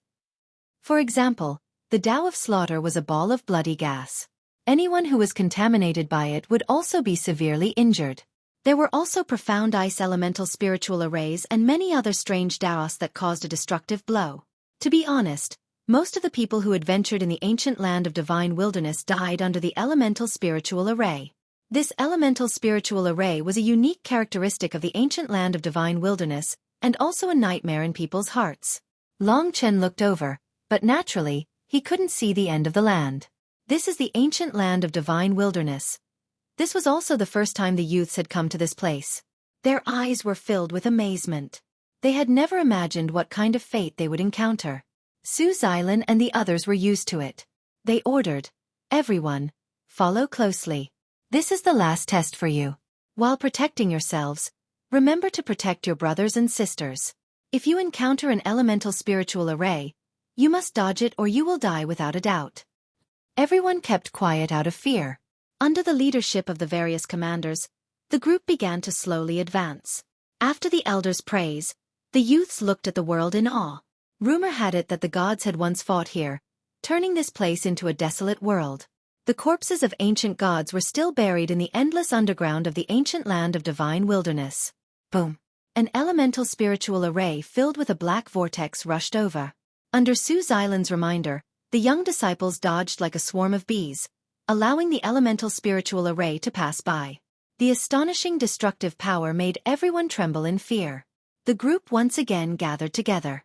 For example, the Tao of Slaughter was a ball of bloody gas. Anyone who was contaminated by it would also be severely injured. There were also profound ice elemental spiritual arrays and many other strange Daos that caused a destructive blow. To be honest, most of the people who adventured in the ancient land of divine wilderness died under the elemental spiritual array. This elemental spiritual array was a unique characteristic of the ancient land of divine wilderness, and also a nightmare in people's hearts. Long Chen looked over, but naturally, he couldn't see the end of the land. This is the ancient land of divine wilderness. This was also the first time the youths had come to this place. Their eyes were filled with amazement. They had never imagined what kind of fate they would encounter. Xueqi and the others were used to it. They ordered, "Everyone, follow closely. This is the last test for you. While protecting yourselves, remember to protect your brothers and sisters. If you encounter an elemental spiritual array, you must dodge it or you will die without a doubt." Everyone kept quiet out of fear. Under the leadership of the various commanders, the group began to slowly advance. After the elders' praise, the youths looked at the world in awe. Rumor had it that the gods had once fought here, turning this place into a desolate world. The corpses of ancient gods were still buried in the endless underground of the ancient land of divine wilderness. Boom! An elemental spiritual array filled with a black vortex rushed over. Under Xueqi's reminder, the young disciples dodged like a swarm of bees, allowing the elemental spiritual array to pass by. The astonishing destructive power made everyone tremble in fear. The group once again gathered together.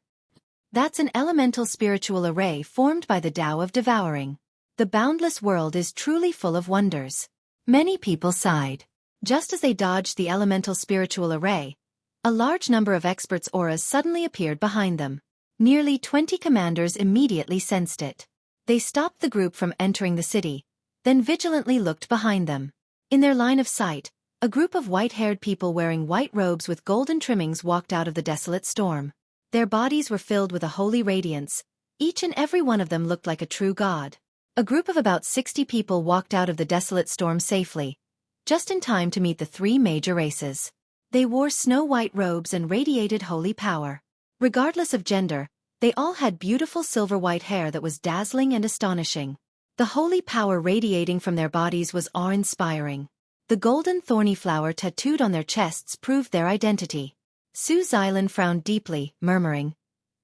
That's an elemental spiritual array formed by the Tao of Devouring. The boundless world is truly full of wonders. Many people sighed. Just as they dodged the elemental spiritual array, a large number of experts' auras suddenly appeared behind them. Nearly 20 commanders immediately sensed it. They stopped the group from entering the city, then vigilantly looked behind them. In their line of sight, a group of white-haired people wearing white robes with golden trimmings walked out of the desolate storm. Their bodies were filled with a holy radiance. Each and every one of them looked like a true god. A group of about 60 people walked out of the desolate storm safely, just in time to meet the three major races. They wore snow-white robes and radiated holy power. Regardless of gender, they all had beautiful silver-white hair that was dazzling and astonishing. The holy power radiating from their bodies was awe-inspiring. The golden thorny flower tattooed on their chests proved their identity. Xueqi frowned deeply, murmuring,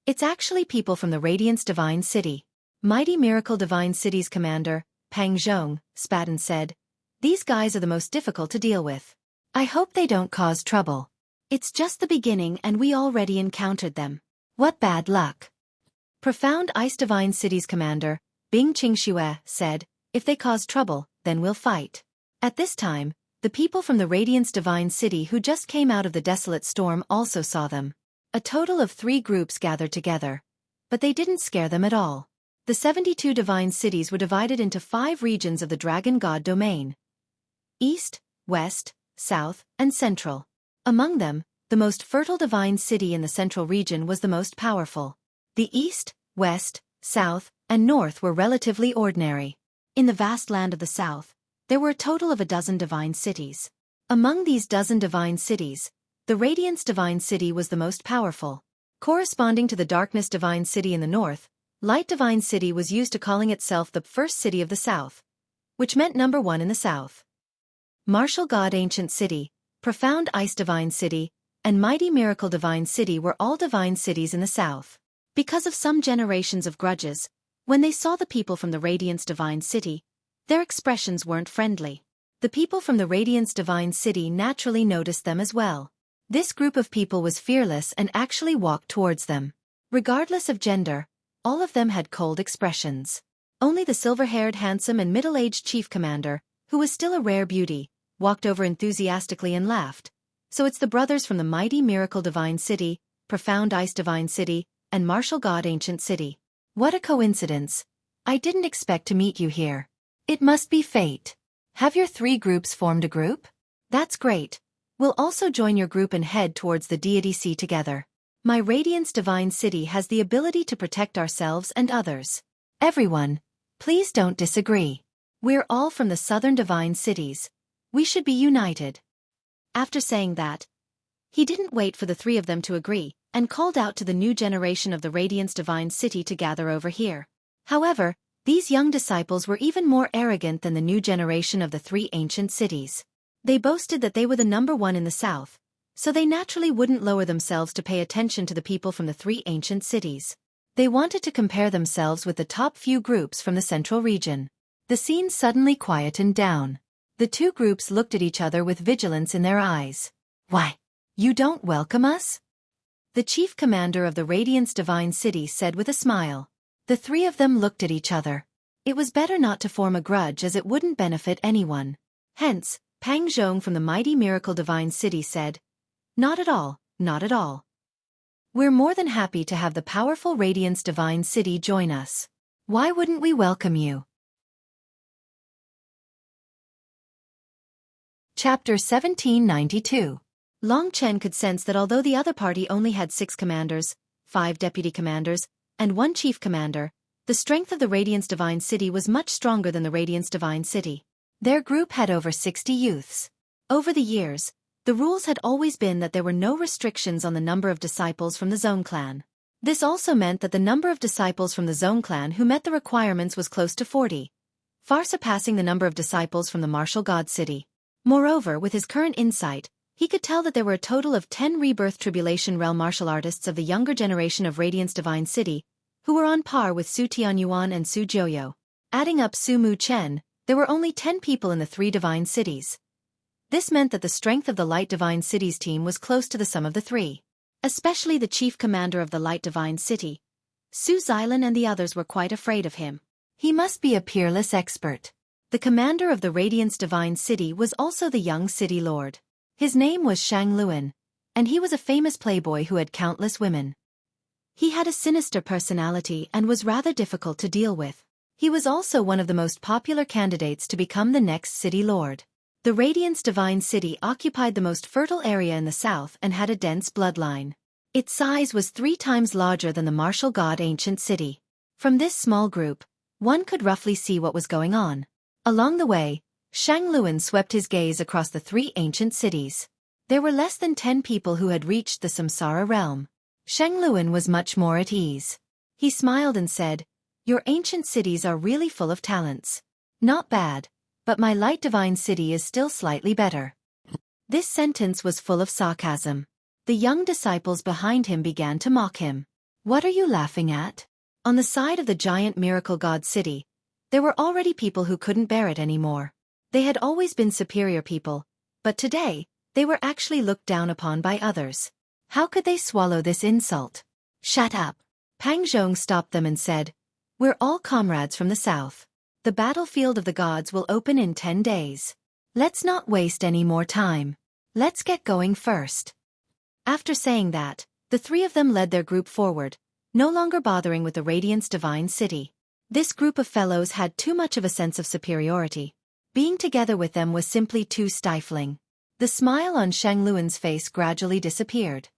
"It's actually people from the Radiance Divine City." Mighty Miracle Divine City's commander, Pang Zhong, spat and said, "These guys are the most difficult to deal with. I hope they don't cause trouble. It's just the beginning and we already encountered them. What bad luck." Profound Ice Divine City's commander, Bing Qingxue, said, "If they cause trouble, then we'll fight." At this time, the people from the Radiance Divine City who just came out of the desolate storm also saw them. A total of 3 groups gathered together, but they didn't scare them at all. The 72 divine cities were divided into 5 regions of the Dragon God domain: East, West, South, and Central. Among them, the most fertile divine city in the Central region was the most powerful. The East, West, South, and North were relatively ordinary. In the vast land of the South, there were a total of a dozen divine cities. Among these dozen divine cities, the Radiance Divine City was the most powerful. Corresponding to the Darkness Divine City in the North, Light Divine City was used to calling itself the first city of the South, which meant number 1 in the South. Martial God Ancient City, Profound Ice Divine City, and Mighty Miracle Divine City were all divine cities in the South. Because of some generations of grudges, when they saw the people from the Radiance Divine City, their expressions weren't friendly. The people from the Radiance Divine City naturally noticed them as well. This group of people was fearless and actually walked towards them. Regardless of gender, all of them had cold expressions. Only the silver-haired handsome and middle-aged chief commander, who was still a rare beauty, walked over enthusiastically and laughed. "So it's the brothers from the Mighty Miracle Divine City, Profound Ice Divine City, and Martial God Ancient City. What a coincidence. I didn't expect to meet you here. It must be fate. Have your 3 groups formed a group? That's great. We'll also join your group and head towards the deity sea together." My Radiance Divine City has the ability to protect ourselves and others. Everyone, please don't disagree. We're all from the southern divine cities. We should be united. After saying that, he didn't wait for the three of them to agree, and called out to the new generation of the Radiance Divine City to gather over here. However, these young disciples were even more arrogant than the new generation of the three ancient cities. They boasted that they were the number one in the south, so they naturally wouldn't lower themselves to pay attention to the people from the three ancient cities. They wanted to compare themselves with the top few groups from the central region. The scene suddenly quietened down. The two groups looked at each other with vigilance in their eyes. Why? You don't welcome us? The chief commander of the Radiance Divine City said with a smile. The three of them looked at each other. It was better not to form a grudge as it wouldn't benefit anyone. Hence, Pang Zhong from the mighty Miracle Divine City said, Not at all, not at all. We're more than happy to have the powerful Radiance Divine City join us. Why wouldn't we welcome you? Chapter 1792. Long Chen could sense that although the other party only had 6 commanders, 5 deputy commanders, and 1 chief commander, the strength of the Radiance Divine City was much stronger than the Radiance Divine City. Their group had over 60 youths. Over the years, the rules had always been that there were no restrictions on the number of disciples from the Zone clan. This also meant that the number of disciples from the Zone clan who met the requirements was close to 40, far surpassing the number of disciples from the Martial God City. Moreover, with his current insight, he could tell that there were a total of 10 Rebirth Tribulation Realm martial artists of the younger generation of Radiance Divine City, who were on par with Su Tianyuan and Su Jiuyo. Adding up Su Mu Chen, there were only 10 people in the 3 divine cities. This meant that the strength of the Light Divine Cities team was close to the sum of the 3. Especially the chief commander of the Light Divine City. Su Xilan and the others were quite afraid of him. He must be a peerless expert. The commander of the Radiance Divine City was also the young city lord. His name was Shang Luan, and he was a famous playboy who had countless women. He had a sinister personality and was rather difficult to deal with. He was also one of the most popular candidates to become the next city lord. The Radiance Divine City occupied the most fertile area in the south and had a dense bloodline. Its size was 3 times larger than the Martial God Ancient City. From this small group, one could roughly see what was going on. Along the way, Shang Luan swept his gaze across the 3 ancient cities. There were less than 10 people who had reached the Samsara realm. Shang Luan was much more at ease. He smiled and said, Your ancient cities are really full of talents. Not bad, but my Light Divine City is still slightly better. This sentence was full of sarcasm. The young disciples behind him began to mock him. What are you laughing at? On the side of the giant Miracle God City, there were already people who couldn't bear it anymore. They had always been superior people, but today, they were actually looked down upon by others. How could they swallow this insult? Shut up. Pang Zhong stopped them and said, We're all comrades from the south. The battlefield of the gods will open in 10 days. Let's not waste any more time. Let's get going first. After saying that, the 3 of them led their group forward, no longer bothering with the Radiance Divine City. This group of fellows had too much of a sense of superiority. Being together with them was simply too stifling. The smile on Shang Luan's face gradually disappeared.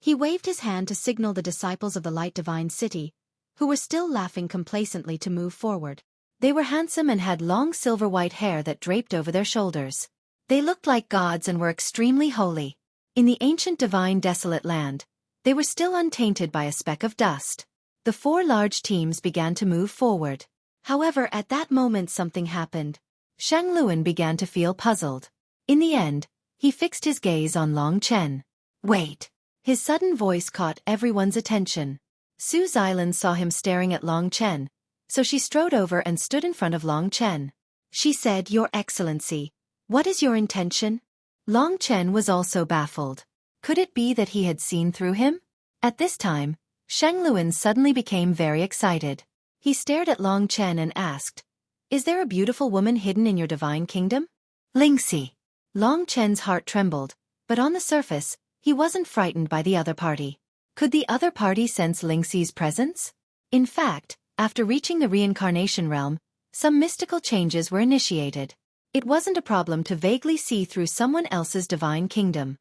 He waved his hand to signal the disciples of the Light Divine City, who were still laughing complacently, to move forward. They were handsome and had long silver-white hair that draped over their shoulders. They looked like gods and were extremely holy. In the ancient divine desolate land, they were still untainted by a speck of dust. The 4 large teams began to move forward. However, at that moment something happened. Shang Luan began to feel puzzled. In the end, he fixed his gaze on Long Chen. Wait! His sudden voice caught everyone's attention. Su Xilan saw him staring at Long Chen, so she strode over and stood in front of Long Chen. She said, Your Excellency, what is your intention? Long Chen was also baffled. Could it be that he had seen through him? At this time, Shang Luan suddenly became very excited. He stared at Long Chen and asked, Is there a beautiful woman hidden in your divine kingdom? Lingxi. Long Chen's heart trembled, but on the surface, he wasn't frightened by the other party. Could the other party sense Lingxi's presence? In fact, after reaching the reincarnation realm, some mystical changes were initiated. It wasn't a problem to vaguely see through someone else's divine kingdom.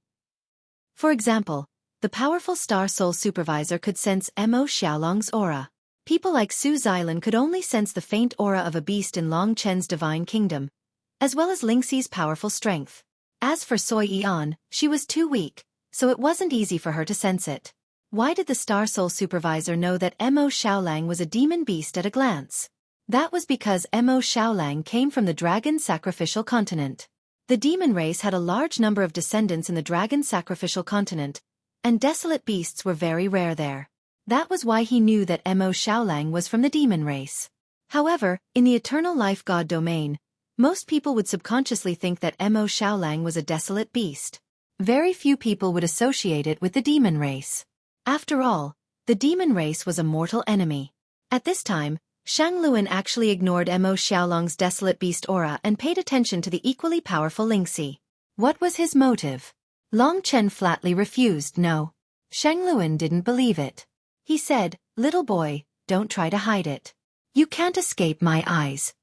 For example, the powerful Star Soul Supervisor could sense Mo Xiaolong's aura. People like Su Xilan could only sense the faint aura of a beast in Long Chen's divine kingdom, as well as Lingxi's powerful strength. As for Xueqi, she was too weak, so it wasn't easy for her to sense it. Why did the Star Soul Supervisor know that Mo Xiaolang was a demon beast at a glance? That was because Mo Xiaolang came from the dragon sacrificial continent. The demon race had a large number of descendants in the dragon sacrificial continent, and desolate beasts were very rare there. That was why he knew that Mo Xiaolang was from the demon race. However, in the eternal life god domain, most people would subconsciously think that Mo Xiaolang was a desolate beast. Very few people would associate it with the demon race. After all, the demon race was a mortal enemy. At this time, Shang Luan actually ignored Mo Xiaolong's desolate beast aura and paid attention to the equally powerful Lingxi. What was his motive? Long Chen flatly refused no. Shang Luan didn't believe it. He said, "Little boy, don't try to hide it. You can't escape my eyes."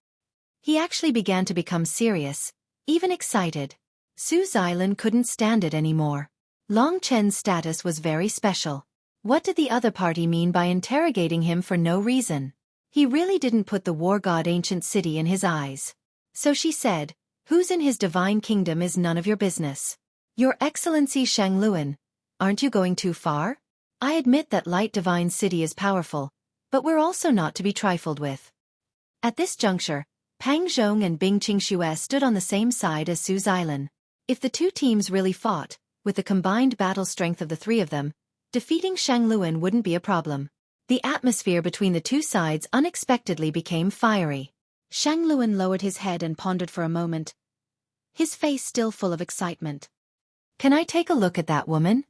He actually began to become serious, even excited. Su Xilan couldn't stand it anymore. Long Chen's status was very special. What did the other party mean by interrogating him for no reason? He really didn't put the war god ancient city in his eyes. So she said, "Who's in his divine kingdom is none of your business." "Your Excellency Shang Luan, aren't you going too far? I admit that Light Divine City is powerful, but we're also not to be trifled with." At this juncture, Pang Zhong and Bing Qingxue stood on the same side as Su Xilan. If the two teams really fought, with the combined battle strength of the three of them, defeating Shang Luan wouldn't be a problem. The atmosphere between the two sides unexpectedly became fiery. Shang Luan lowered his head and pondered for a moment, his face still full of excitement. "Can I take a look at that woman?"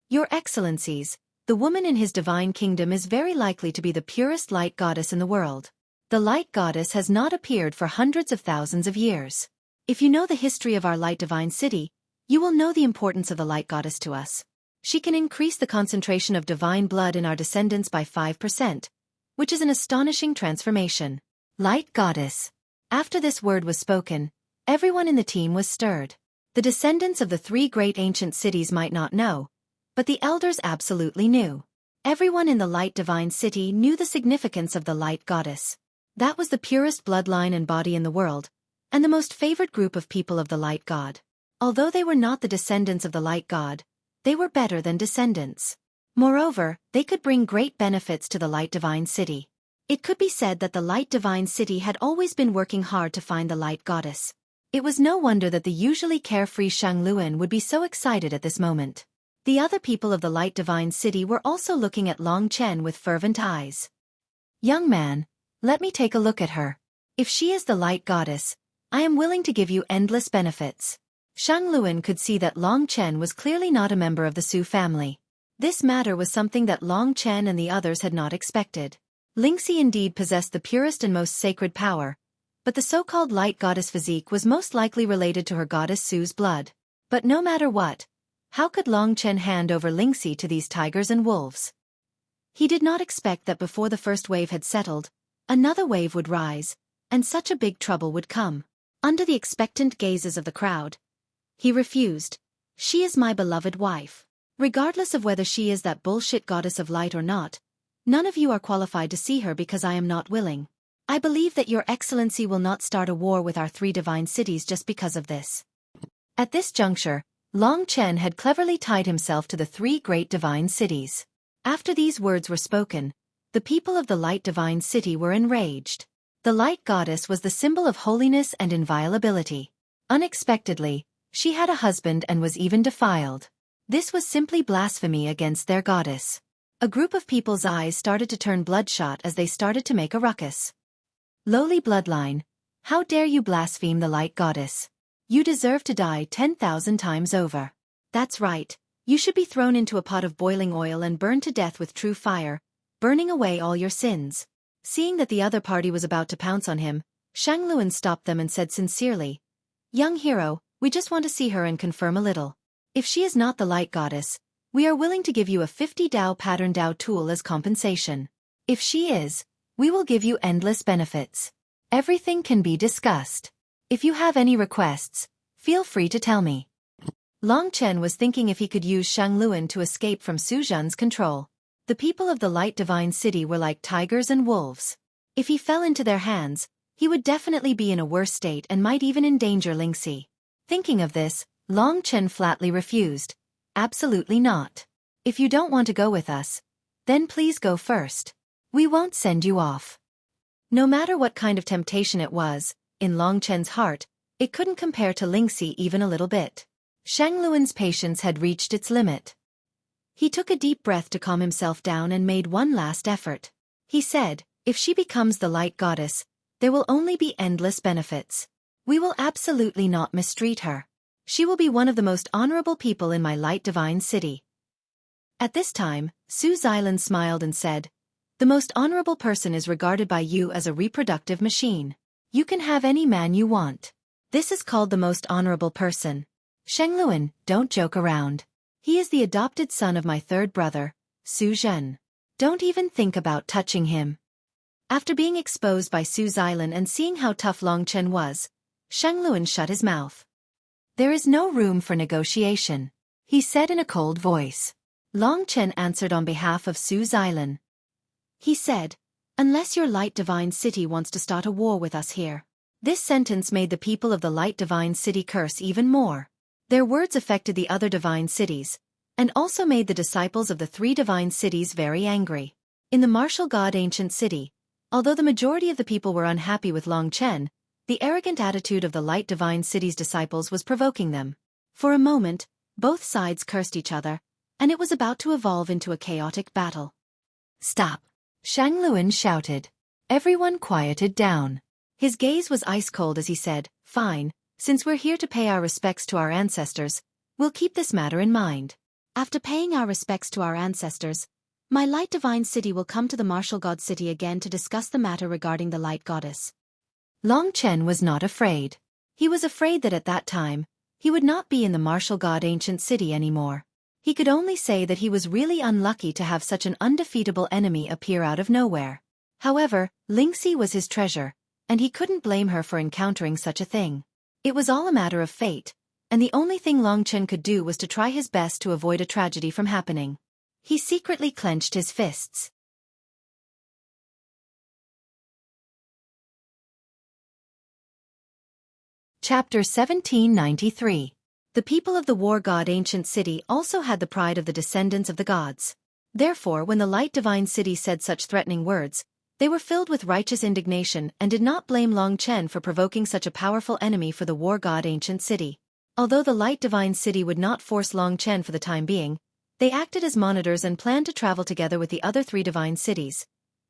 "Your Excellencies, the woman in his divine kingdom is very likely to be the purest light goddess in the world. The light goddess has not appeared for hundreds of thousands of years. If you know the history of our light divine city, you will know the importance of the light goddess to us. She can increase the concentration of divine blood in our descendants by 5%, which is an astonishing transformation." Light goddess. After this word was spoken, everyone in the team was stirred. The descendants of the three great ancient cities might not know, but the elders absolutely knew. Everyone in the light divine city knew the significance of the light goddess. That was the purest bloodline and body in the world, and the most favored group of people of the light god. Although they were not the descendants of the light god, they were better than descendants. Moreover, they could bring great benefits to the light divine city. It could be said that the light divine city had always been working hard to find the light goddess. It was no wonder that the usually carefree Shang Luan would be so excited at this moment. The other people of the light divine city were also looking at Long Chen with fervent eyes. "Young man, let me take a look at her. If she is the light goddess, I am willing to give you endless benefits." Shang Luan could see that Long Chen was clearly not a member of the Su family. This matter was something that Long Chen and the others had not expected. Lingxi indeed possessed the purest and most sacred power, but the so-called light goddess physique was most likely related to her goddess Su's blood. But no matter what, how could Long Chen hand over Lingxi to these tigers and wolves? He did not expect that before the first wave had settled, another wave would rise, and such a big trouble would come. Under the expectant gazes of the crowd, he refused. "She is my beloved wife. Regardless of whether she is that bullshit goddess of light or not, none of you are qualified to see her because I am not willing. I believe that your Excellency will not start a war with our three divine cities just because of this." At this juncture, Long Chen had cleverly tied himself to the three great divine cities. After these words were spoken, the people of the light divine city were enraged. The light goddess was the symbol of holiness and inviolability. Unexpectedly, she had a husband and was even defiled. This was simply blasphemy against their goddess. A group of people's eyes started to turn bloodshot as they started to make a ruckus. "Lowly bloodline, how dare you blaspheme the light goddess? You deserve to die 10,000 times over. That's right, you should be thrown into a pot of boiling oil and burned to death with true fire, burning away all your sins." Seeing that the other party was about to pounce on him, Shang Luan stopped them and said sincerely, "Young hero, we just want to see her and confirm a little. If she is not the light goddess, we are willing to give you a 50 Dao pattern Dao tool as compensation. If she is, we will give you endless benefits. Everything can be discussed. If you have any requests, feel free to tell me." Long Chen was thinking if he could use Shangluan to escape from Su Zhen's control. The people of the Light Divine City were like tigers and wolves. If he fell into their hands, he would definitely be in a worse state and might even endanger Lingxi. Thinking of this, Long Chen flatly refused. Absolutely not. If you don't want to go with us, then please go first. We won't send you off. No matter what kind of temptation it was, in Long Chen's heart, it couldn't compare to Lingxi even a little bit. Shangluan's patience had reached its limit. He took a deep breath to calm himself down and made one last effort. He said, if she becomes the light goddess, there will only be endless benefits. We will absolutely not mistreat her. She will be one of the most honorable people in my Light Divine City. At this time, Su Xilan smiled and said, the most honorable person is regarded by you as a reproductive machine. You can have any man you want. This is called the most honorable person. Shangluan, don't joke around. He is the adopted son of my third brother, Su Zhen. Don't even think about touching him. After being exposed by Su Xilan and seeing how tough Long Chen was, Shangluan shut his mouth. There is no room for negotiation, he said in a cold voice. Long Chen answered on behalf of Su Xilan. He said, unless your Light Divine City wants to start a war with us here. This sentence made the people of the Light Divine City curse even more. Their words affected the other divine cities, and also made the disciples of the three divine cities very angry. In the martial god ancient city, although the majority of the people were unhappy with Long Chen, the arrogant attitude of the Light Divine City's disciples was provoking them. For a moment, both sides cursed each other, and it was about to evolve into a chaotic battle. Stop! Shangluan shouted. Everyone quieted down. His gaze was ice-cold as he said, fine, since we're here to pay our respects to our ancestors, we'll keep this matter in mind. After paying our respects to our ancestors, my Light Divine City will come to the Martial God City again to discuss the matter regarding the Light Goddess. Long Chen was not afraid. He was afraid that at that time, he would not be in the Martial God Ancient City anymore. He could only say that he was really unlucky to have such an undefeatable enemy appear out of nowhere. However, Lingxi was his treasure, and he couldn't blame her for encountering such a thing. It was all a matter of fate, and the only thing Long Chen could do was to try his best to avoid a tragedy from happening. He secretly clenched his fists. Chapter 1793. The people of the war god ancient city also had the pride of the descendants of the gods. Therefore, when the Light Divine City said such threatening words, they were filled with righteous indignation and did not blame Long Chen for provoking such a powerful enemy for the war god ancient city. Although the Light Divine City would not force Long Chen for the time being, they acted as monitors and planned to travel together with the other three divine cities,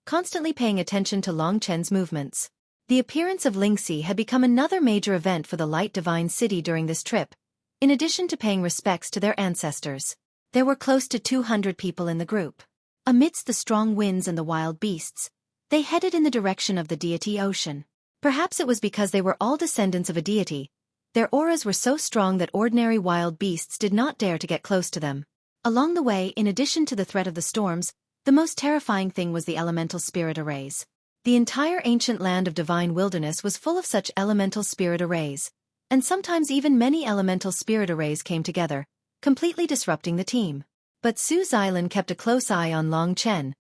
constantly paying attention to Long Chen's movements. The appearance of Lingxi had become another major event for the Light Divine City during this trip, in addition to paying respects to their ancestors. There were close to 200 people in the group. Amidst the strong winds and the wild beasts, they headed in the direction of the deity ocean. Perhaps it was because they were all descendants of a deity. Their auras were so strong that ordinary wild beasts did not dare to get close to them. Along the way, in addition to the threat of the storms, the most terrifying thing was the elemental spirit arrays. The entire ancient land of divine wilderness was full of such elemental spirit arrays, and sometimes even many elemental spirit arrays came together, completely disrupting the team. But Su Xilan kept a close eye on Long Chen,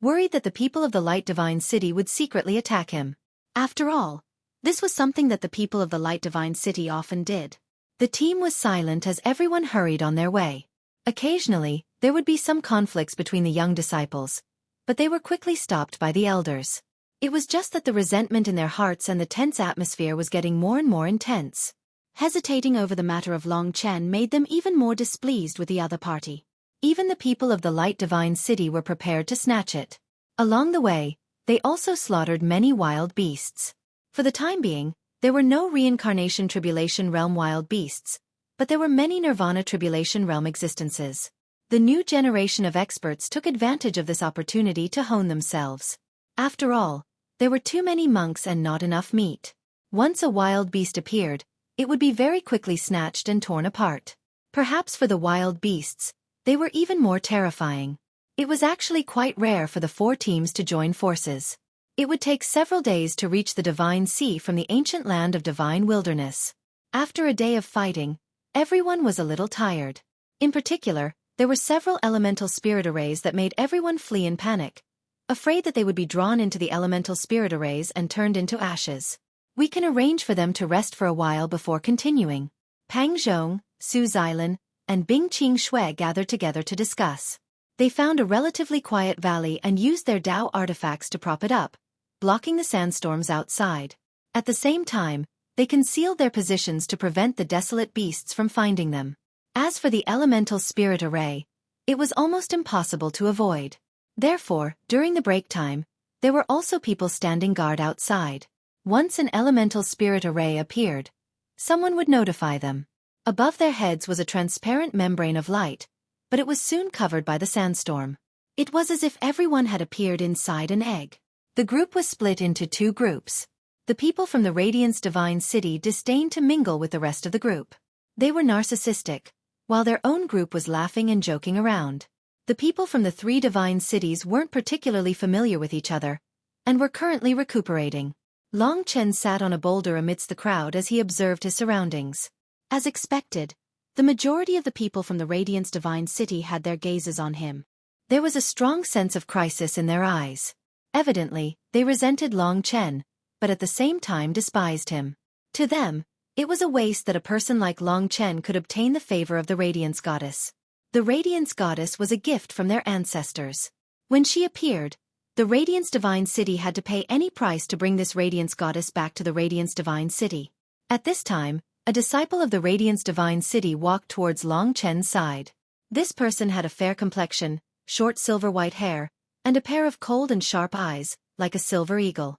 worried that the people of the Light Divine City would secretly attack him. After all, this was something that the people of the Light Divine City often did. The team was silent as everyone hurried on their way. Occasionally, there would be some conflicts between the young disciples, but they were quickly stopped by the elders. It was just that the resentment in their hearts and the tense atmosphere was getting more and more intense. Hesitating over the matter of Long Chen made them even more displeased with the other party. Even the people of the Light Divine City were prepared to snatch it. Along the way, they also slaughtered many wild beasts. For the time being, there were no reincarnation tribulation realm wild beasts, but there were many nirvana tribulation realm existences. The new generation of experts took advantage of this opportunity to hone themselves. After all, there were too many monks and not enough meat. Once a wild beast appeared, it would be very quickly snatched and torn apart. Perhaps for the wild beasts, they were even more terrifying. It was actually quite rare for the four teams to join forces. It would take several days to reach the Divine Sea from the ancient land of divine wilderness. After a day of fighting, everyone was a little tired. In particular, there were several elemental spirit arrays that made everyone flee in panic, afraid that they would be drawn into the elemental spirit arrays and turned into ashes. We can arrange for them to rest for a while before continuing. Pang Zhong, Su Xilan, and Bingqing Xue gathered together to discuss. They found a relatively quiet valley and used their Dao artifacts to prop it up, blocking the sandstorms outside. At the same time, they concealed their positions to prevent the desolate beasts from finding them. As for the elemental spirit array, it was almost impossible to avoid. Therefore, during the break time, there were also people standing guard outside. Once an elemental spirit array appeared, someone would notify them. Above their heads was a transparent membrane of light, but it was soon covered by the sandstorm. It was as if everyone had appeared inside an egg. The group was split into two groups. The people from the Radiance Divine City disdained to mingle with the rest of the group. They were narcissistic, while their own group was laughing and joking around. The people from the three divine cities weren't particularly familiar with each other, and were currently recuperating. Long Chen sat on a boulder amidst the crowd as he observed his surroundings. As expected, the majority of the people from the Radiance Divine City had their gazes on him. There was a strong sense of crisis in their eyes. Evidently, they resented Long Chen, but at the same time despised him. To them, it was a waste that a person like Long Chen could obtain the favor of the Radiance Goddess. The Radiance Goddess was a gift from their ancestors. When she appeared, the Radiance Divine City had to pay any price to bring this Radiance Goddess back to the Radiance Divine City. At this time, a disciple of the Radiance Divine City walked towards Long Chen's side. This person had a fair complexion, short silver-white hair, and a pair of cold and sharp eyes, like a silver eagle.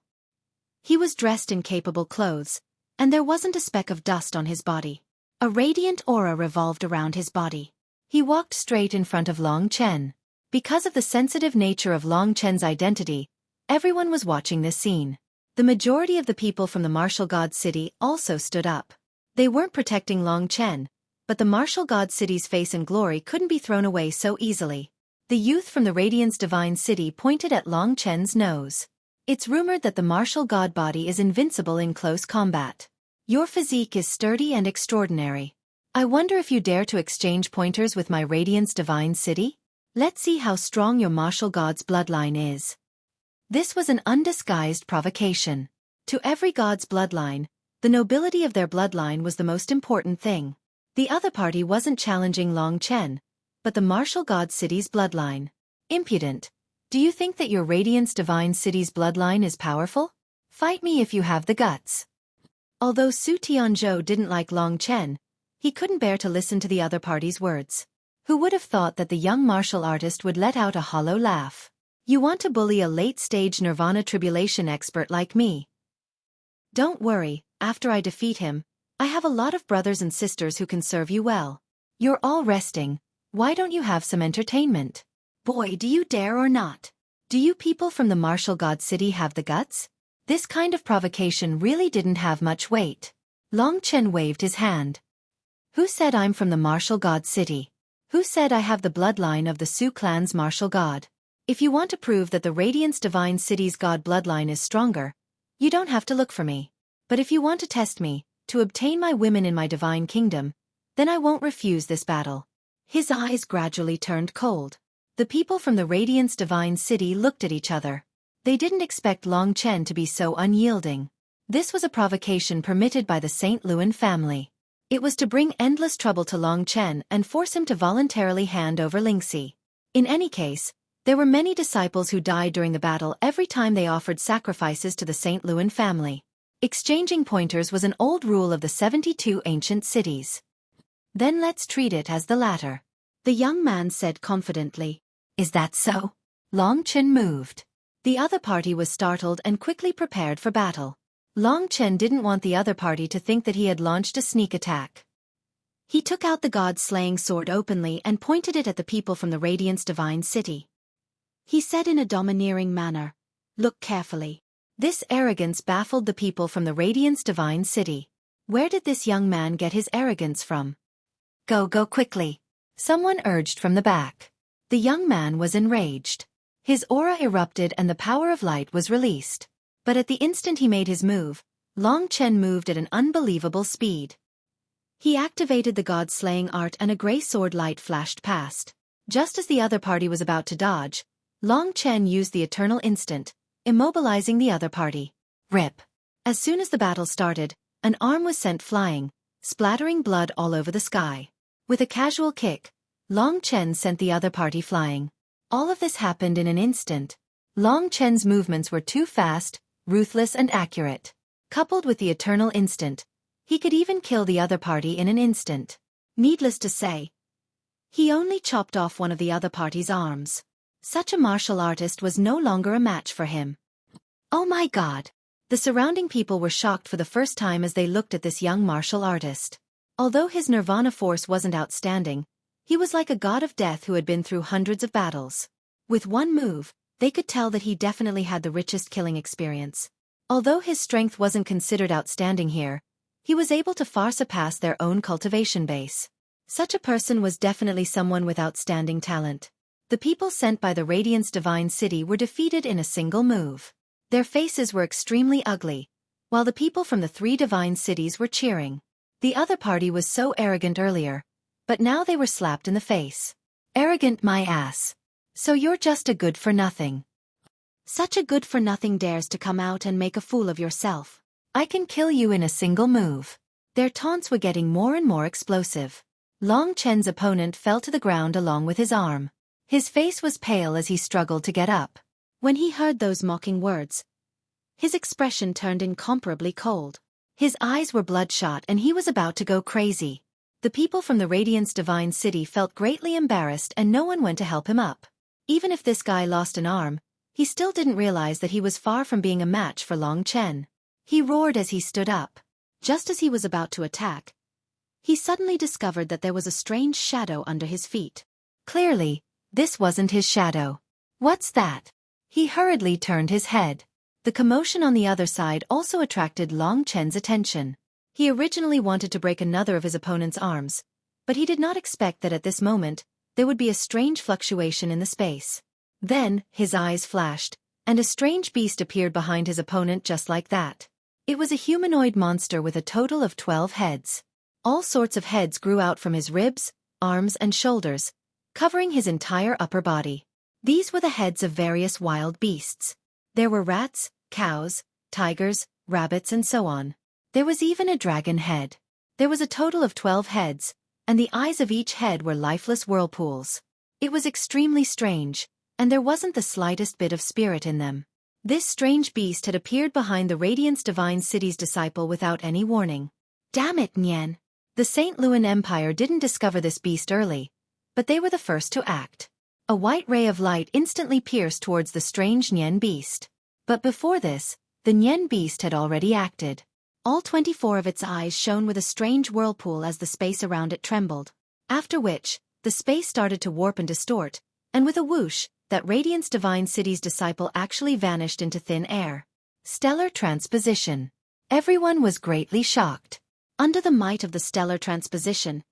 He was dressed in capable clothes, and there wasn't a speck of dust on his body. A radiant aura revolved around his body. He walked straight in front of Long Chen. Because of the sensitive nature of Long Chen's identity, everyone was watching this scene. The majority of the people from the Martial God City also stood up. They weren't protecting Long Chen, but the Martial God City's face and glory couldn't be thrown away so easily. The youth from the Radiance Divine City pointed at Long Chen's nose. It's rumored that the Martial God body is invincible in close combat. Your physique is sturdy and extraordinary. I wonder if you dare to exchange pointers with my Radiance Divine City? Let's see how strong your Martial God's bloodline is. This was an undisguised provocation. To every god's bloodline, the nobility of their bloodline was the most important thing. The other party wasn't challenging Long Chen, but the Martial God City's bloodline. Impudent. Do you think that your Radiance Divine City's bloodline is powerful? Fight me if you have the guts. Although Su Tianzhou didn't like Long Chen, he couldn't bear to listen to the other party's words. Who would have thought that the young martial artist would let out a hollow laugh? You want to bully a late-stage Nirvana tribulation expert like me? Don't worry, after I defeat him, I have a lot of brothers and sisters who can serve you well. You're all resting, why don't you have some entertainment? Boy, do you dare or not? Do you people from the Martial God City have the guts? This kind of provocation really didn't have much weight. Long Chen waved his hand. Who said I'm from the Martial God City? Who said I have the bloodline of the Su clan's martial god? If you want to prove that the Radiance Divine City's god bloodline is stronger, you don't have to look for me. But if you want to test me, to obtain my women in my divine kingdom, then I won't refuse this battle. His eyes gradually turned cold. The people from the Radiance Divine City looked at each other. They didn't expect Long Chen to be so unyielding. This was a provocation permitted by the St. Luan family. It was to bring endless trouble to Long Chen and force him to voluntarily hand over Lingxi. In any case, there were many disciples who died during the battle every time they offered sacrifices to the St. Luan family. Exchanging pointers was an old rule of the 72 ancient cities. Then let's treat it as the latter. The young man said confidently. Is that so? Long Chen moved. The other party was startled and quickly prepared for battle. Long Chen didn't want the other party to think that he had launched a sneak attack. He took out the god-slaying sword openly and pointed it at the people from the Radiance Divine City. He said in a domineering manner, "Look carefully." This arrogance baffled the people from the Radiance Divine City. Where did this young man get his arrogance from? Go quickly. Someone urged from the back. The young man was enraged. His aura erupted and the power of light was released. But at the instant he made his move, Long Chen moved at an unbelievable speed. He activated the god-slaying art and a grey sword light flashed past. Just as the other party was about to dodge, Long Chen used the Eternal Instant, immobilizing the other party. Rip. As soon as the battle started, an arm was sent flying, splattering blood all over the sky. With a casual kick, Long Chen sent the other party flying. All of this happened in an instant. Long Chen's movements were too fast, ruthless and accurate. Coupled with the Eternal Instant, he could even kill the other party in an instant. Needless to say, he only chopped off one of the other party's arms. Such a martial artist was no longer a match for him. Oh my God! The surrounding people were shocked for the first time as they looked at this young martial artist. Although his nirvana force wasn't outstanding, he was like a god of death who had been through hundreds of battles. With one move, they could tell that he definitely had the richest killing experience. Although his strength wasn't considered outstanding here, he was able to far surpass their own cultivation base. Such a person was definitely someone with outstanding talent. The people sent by the Radiance Divine City were defeated in a single move. Their faces were extremely ugly, while the people from the 3 divine cities were cheering. The other party was so arrogant earlier, but now they were slapped in the face. Arrogant my ass. So you're just a good-for-nothing. Such a good-for-nothing dares to come out and make a fool of yourself. I can kill you in a single move. Their taunts were getting more and more explosive. Long Chen's opponent fell to the ground along with his arm. His face was pale as he struggled to get up. When he heard those mocking words, his expression turned incomparably cold. His eyes were bloodshot and he was about to go crazy. The people from the Radiance Divine City felt greatly embarrassed and no one went to help him up. Even if this guy lost an arm, he still didn't realize that he was far from being a match for Long Chen. He roared as he stood up. Just as he was about to attack, he suddenly discovered that there was a strange shadow under his feet. Clearly, this wasn't his shadow. What's that? He hurriedly turned his head. The commotion on the other side also attracted Long Chen's attention. He originally wanted to break another of his opponent's arms, but he did not expect that at this moment, there would be a strange fluctuation in the space. Then, his eyes flashed, and a strange beast appeared behind his opponent just like that. It was a humanoid monster with a total of 12 heads. All sorts of heads grew out from his ribs, arms and shoulders, covering his entire upper body. These were the heads of various wild beasts. There were rats, cows, tigers, rabbits and so on. There was even a dragon head. There was a total of 12 heads, and the eyes of each head were lifeless whirlpools. It was extremely strange, and there wasn't the slightest bit of spirit in them. This strange beast had appeared behind the Radiance Divine City's disciple without any warning. Damn it, Nian! The St. Luan Empire didn't discover this beast early, but they were the first to act. A white ray of light instantly pierced towards the strange Nian beast. But before this, the Nian beast had already acted. All 24 of its eyes shone with a strange whirlpool as the space around it trembled. After which, the space started to warp and distort, and with a whoosh, that Radiance Divine City's disciple actually vanished into thin air. Stellar transposition. Everyone was greatly shocked. Under the might of the stellar transposition,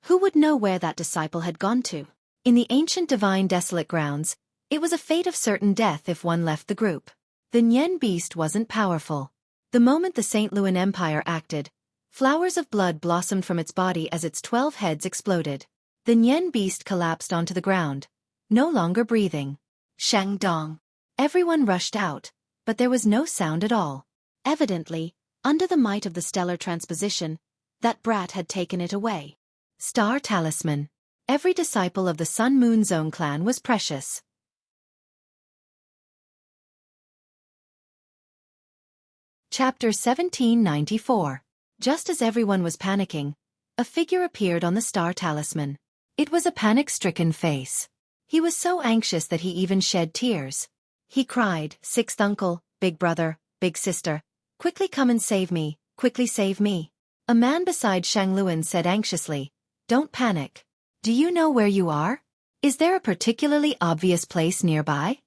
who would know where that disciple had gone to? In the ancient divine desolate grounds, it was a fate of certain death if one left the group. The Nian beast wasn't powerful. The moment the St. Luan Empire acted, flowers of blood blossomed from its body as its 12 heads exploded. The Nian beast collapsed onto the ground, no longer breathing. Shang Dong. Everyone rushed out, but there was no sound at all. Evidently, under the might of the stellar transposition, that brat had taken it away. Star Talisman. Every disciple of the Sun Moon Zone clan was precious. Chapter 1794. Just as everyone was panicking, a figure appeared on the Star Talisman. It was a panic-stricken face. He was so anxious that he even shed tears. He cried, "Sixth uncle, big brother, big sister, quickly come and save me, quickly save me." A man beside Shang Luan said anxiously, "Don't panic. Do you know where you are? Is there a particularly obvious place nearby?"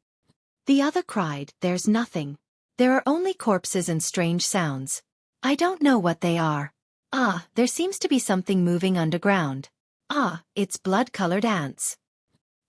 The other cried, "There's nothing. There are only corpses and strange sounds. I don't know what they are. Ah, there seems to be something moving underground. Ah, it's blood-colored ants."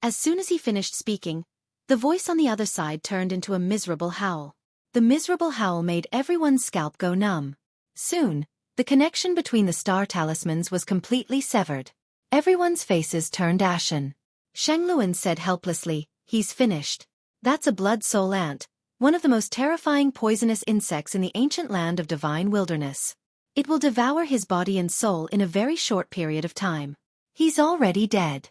As soon as he finished speaking, the voice on the other side turned into a miserable howl. The miserable howl made everyone's scalp go numb. Soon, The connection between the star talismans was completely severed. Everyone's faces turned ashen. Shangluan said helplessly, "He's finished. That's a blood soul ant, one of the most terrifying poisonous insects in the ancient land of divine wilderness. It will devour his body and soul in a very short period of time. He's already dead."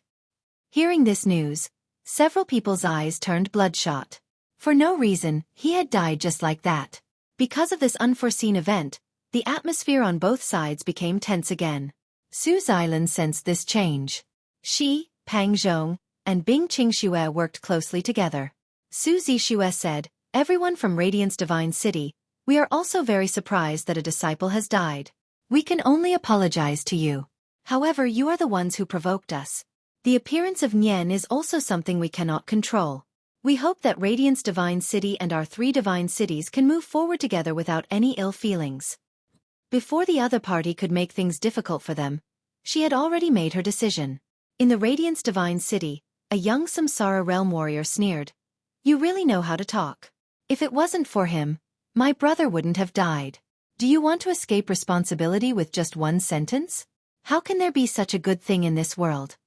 Hearing this news, several people's eyes turned bloodshot. For no reason, he had died just like that. Because of this unforeseen event, the atmosphere on both sides became tense again. Su's island sensed this change. She, Pang Zhong, and Bing Qingxue worked closely together. Su Zixue said, "Everyone from Radiant's Divine City, we are also very surprised that a disciple has died. We can only apologize to you. However, you are the ones who provoked us. The appearance of Nian is also something we cannot control. We hope that Radiant's Divine City and our 3 divine cities can move forward together without any ill feelings." Before the other party could make things difficult for them, she had already made her decision. In the Radiant's Divine City, a young Samsara realm warrior sneered, "You really know how to talk. If it wasn't for him, my brother wouldn't have died. Do you want to escape responsibility with just one sentence? How can there be such a good thing in this world?"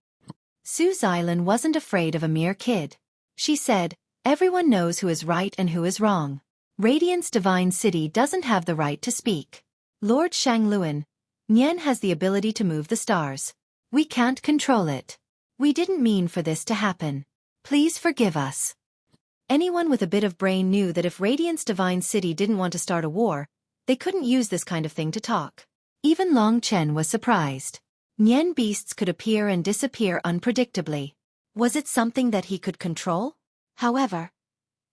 Su Xilan wasn't afraid of a mere kid. She said, "Everyone knows who is right and who is wrong. Radiant's Divine City doesn't have the right to speak. Lord Shangluan, Nian has the ability to move the stars. We can't control it. We didn't mean for this to happen. Please forgive us." Anyone with a bit of brain knew that if Radiant's Divine City didn't want to start a war, they couldn't use this kind of thing to talk. Even Long Chen was surprised. Nian beasts could appear and disappear unpredictably. Was it something that he could control? However,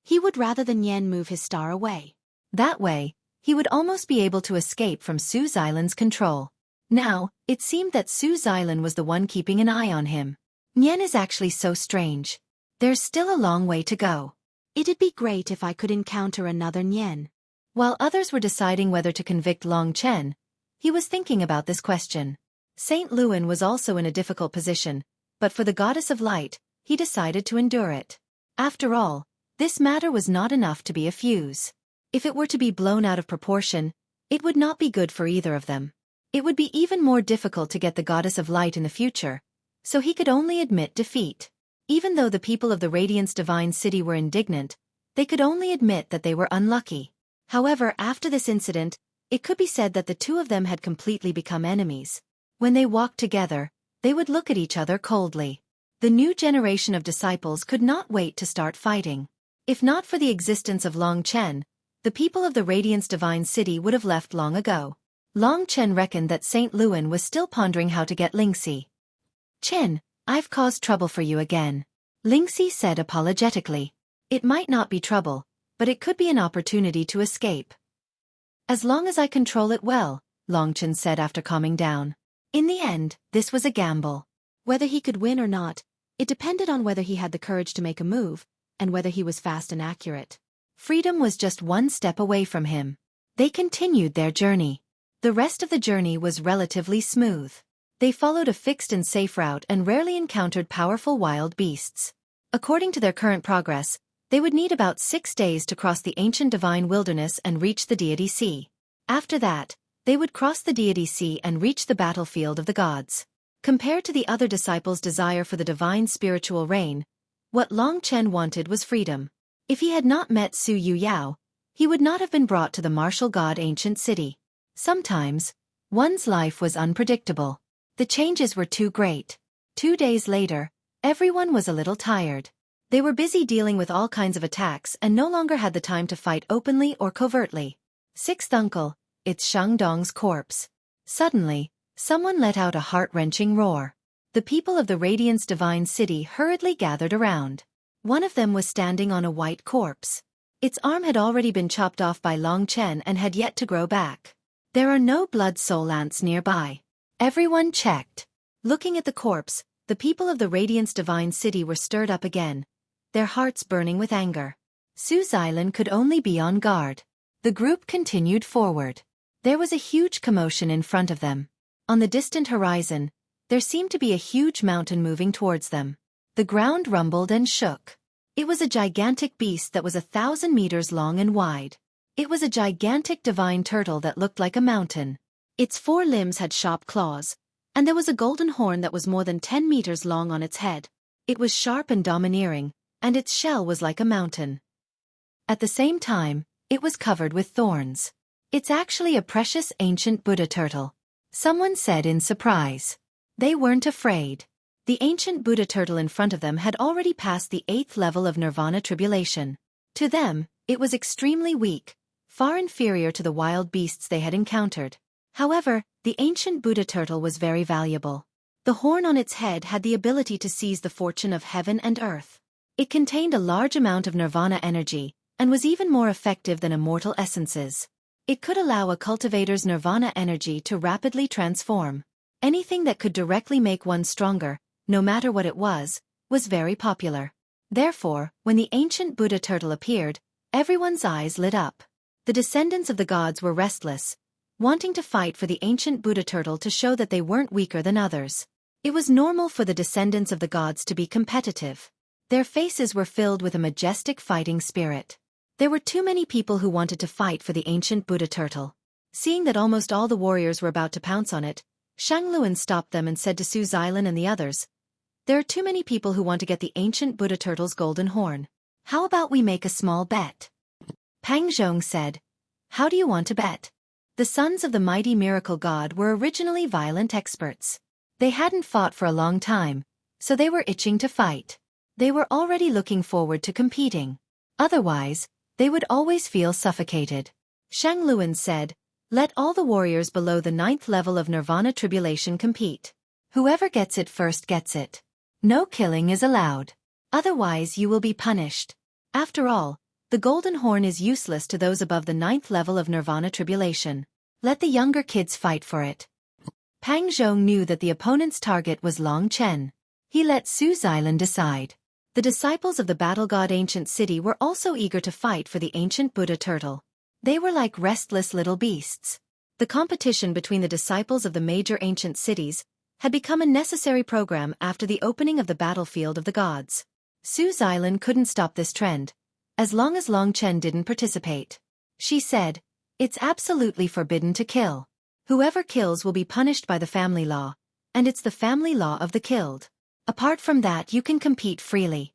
he would rather the Nian move his star away. That way, he would almost be able to escape from Su Xilan's control. Now, it seemed that Su Xilan was the one keeping an eye on him. Nian is actually so strange. There's still a long way to go. It'd be great if I could encounter another Nian. While others were deciding whether to convict Long Chen, he was thinking about this question. Saint Luan was also in a difficult position, but for the goddess of light, he decided to endure it. After all, this matter was not enough to be a fuse. If it were to be blown out of proportion, it would not be good for either of them. It would be even more difficult to get the goddess of light in the future, so he could only admit defeat. Even though the people of the Radiant's Divine City were indignant, they could only admit that they were unlucky. However, after this incident, it could be said that the two of them had completely become enemies. When they walked together, they would look at each other coldly. The new generation of disciples could not wait to start fighting. If not for the existence of Long Chen, the people of the Radiant's Divine City would have left long ago. Long Chen reckoned that Saint Luan was still pondering how to get Lingxi. "Chen, I've caused trouble for you again," Lingxi said apologetically. "It might not be trouble, but it could be an opportunity to escape." "As long as I control it well," Longchen said after calming down. In the end, this was a gamble. Whether he could win or not, it depended on whether he had the courage to make a move, and whether he was fast and accurate. Freedom was just one step away from him. They continued their journey. The rest of the journey was relatively smooth. They followed a fixed and safe route and rarely encountered powerful wild beasts. According to their current progress, they would need about 6 days to cross the ancient divine wilderness and reach the deity sea. After that, they would cross the deity sea and reach the battlefield of the gods. Compared to the other disciples' desire for the divine spiritual reign, what Long Chen wanted was freedom. If he had not met Su Yuyao, he would not have been brought to the martial god ancient city. Sometimes, one's life was unpredictable. The changes were too great. 2 days later, everyone was a little tired. They were busy dealing with all kinds of attacks and no longer had the time to fight openly or covertly. Sixth uncle, it's Shang Dong's corpse. Suddenly, someone let out a heart-wrenching roar. The people of the Radiant's Divine City hurriedly gathered around. One of them was standing on a white corpse. Its arm had already been chopped off by Long Chen and had yet to grow back. There are no blood soul ants nearby. Everyone checked. Looking at the corpse, the people of the Radiant's Divine City were stirred up again, their hearts burning with anger. Su Xilan could only be on guard. The group continued forward. There was a huge commotion in front of them. On the distant horizon, there seemed to be a huge mountain moving towards them. The ground rumbled and shook. It was a gigantic beast that was 1,000 meters long and wide. It was a gigantic divine turtle that looked like a mountain. Its 4 limbs had sharp claws, and there was a golden horn that was more than 10 meters long on its head. It was sharp and domineering, and its shell was like a mountain. At the same time, it was covered with thorns. It's actually a precious ancient Buddha turtle, someone said in surprise. They weren't afraid. The ancient Buddha turtle in front of them had already passed the 8th level of nirvana tribulation. To them, it was extremely weak, far inferior to the wild beasts they had encountered. However, the ancient Buddha turtle was very valuable. The horn on its head had the ability to seize the fortune of heaven and earth. It contained a large amount of nirvana energy, and was even more effective than immortal essences. It could allow a cultivator's nirvana energy to rapidly transform. Anything that could directly make one stronger, no matter what it was very popular. Therefore, when the ancient Buddha turtle appeared, everyone's eyes lit up. The descendants of the gods were restless, wanting to fight for the ancient Buddha turtle to show that they weren't weaker than others. It was normal for the descendants of the gods to be competitive. Their faces were filled with a majestic fighting spirit. There were too many people who wanted to fight for the ancient Buddha turtle. Seeing that almost all the warriors were about to pounce on it, Shangluan stopped them and said to Su Xilan and the others, "There are too many people who want to get the ancient Buddha turtle's golden horn. How about we make a small bet?" Pang Zhong said, "How do you want to bet?" The sons of the mighty miracle god were originally violent experts. They hadn't fought for a long time, so they were itching to fight. They were already looking forward to competing. Otherwise, they would always feel suffocated. Shangluan said, "Let all the warriors below the 9th level of nirvana tribulation compete. Whoever gets it first gets it. No killing is allowed. Otherwise you will be punished. After all, the golden horn is useless to those above the 9th level of nirvana tribulation. Let the younger kids fight for it." Pang Zhong knew that the opponent's target was Long Chen. He let Su Xilan decide. The disciples of the battle god ancient city were also eager to fight for the ancient Buddha turtle. They were like restless little beasts. The competition between the disciples of the major ancient cities had become a necessary program after the opening of the battlefield of the gods. Su Xilan couldn't stop this trend, as long as Long Chen didn't participate. She said, "It's absolutely forbidden to kill. Whoever kills will be punished by the family law, and it's the family law of the killed. Apart from that, you can compete freely."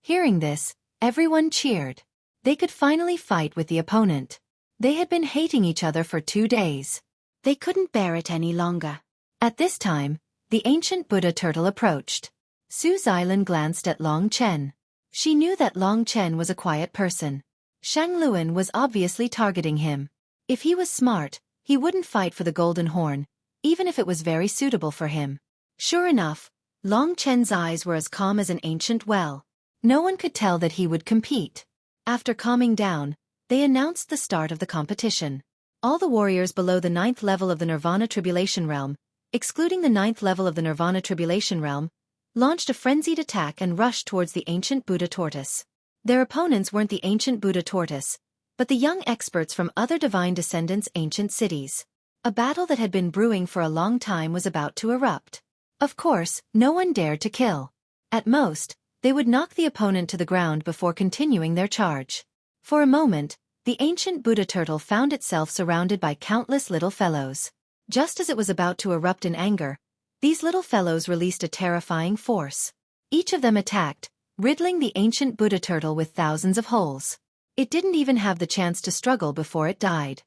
Hearing this, everyone cheered. They could finally fight with the opponent. They had been hating each other for 2 days. They couldn't bear it any longer. At this time, the ancient Buddha turtle approached. Su Xilan glanced at Long Chen. She knew that Long Chen was a quiet person. Shangluan was obviously targeting him. If he was smart, he wouldn't fight for the golden horn, even if it was very suitable for him. Sure enough, Long Chen's eyes were as calm as an ancient well. No one could tell that he would compete. After calming down, they announced the start of the competition. All the warriors below the 9th level of the Nirvana Tribulation Realm, excluding the 9th level of the Nirvana Tribulation Realm, launched a frenzied attack and rushed towards the ancient Buddha tortoise. Their opponents weren't the ancient Buddha tortoise, but the young experts from other divine descendants' ancient cities. A battle that had been brewing for a long time was about to erupt. Of course, no one dared to kill. At most, they would knock the opponent to the ground before continuing their charge. For a moment, the ancient Buddha turtle found itself surrounded by countless little fellows. Just as it was about to erupt in anger, these little fellows released a terrifying force. Each of them attacked, riddling the ancient Buddha turtle with thousands of holes. It didn't even have the chance to struggle before it died.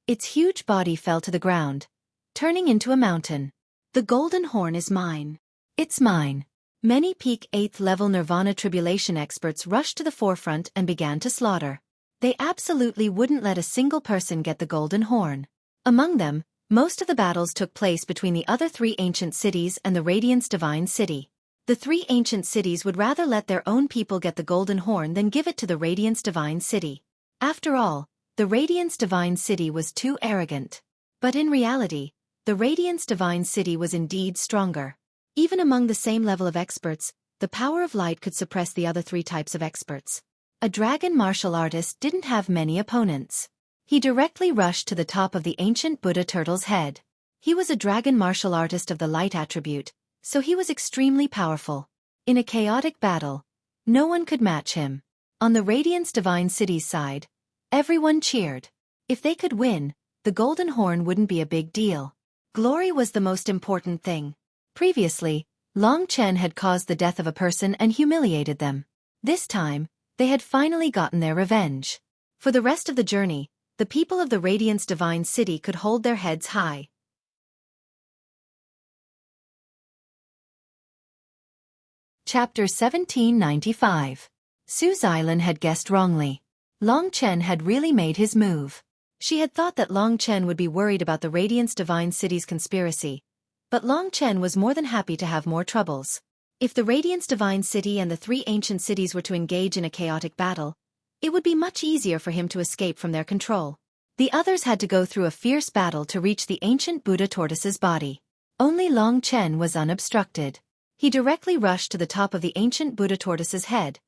Its huge body fell to the ground, turning into a mountain. "The golden horn is mine. It's mine." Many peak 8th level Nirvana Tribulation experts rushed to the forefront and began to slaughter. They absolutely wouldn't let a single person get the golden horn. Among them, most of the battles took place between the other 3 ancient cities and the Radiance Divine City. The 3 ancient cities would rather let their own people get the golden horn than give it to the Radiance Divine City. After all, the Radiance Divine City was too arrogant. But in reality, the Radiance Divine City was indeed stronger. Even among the same level of experts, the power of light could suppress the other 3 types of experts. A dragon martial artist didn't have many opponents. He directly rushed to the top of the ancient Buddha turtle's head. He was a dragon martial artist of the light attribute, so he was extremely powerful. In a chaotic battle, no one could match him. On the Radiance Divine City's side, everyone cheered. If they could win, the golden horn wouldn't be a big deal. Glory was the most important thing. Previously, Long Chen had caused the death of a person and humiliated them. This time, they had finally gotten their revenge. For the rest of the journey, the people of the Radiance Divine City could hold their heads high. Chapter 1795. Su Xilan had guessed wrongly. Long Chen had really made his move. She had thought that Long Chen would be worried about the Radiance Divine City's conspiracy, but Long Chen was more than happy to have more troubles. If the Radiance Divine City and the three ancient cities were to engage in a chaotic battle, it would be much easier for him to escape from their control. The others had to go through a fierce battle to reach the ancient Buddha tortoise's body. Only Long Chen was unobstructed. He directly rushed to the top of the ancient Buddha tortoise's head,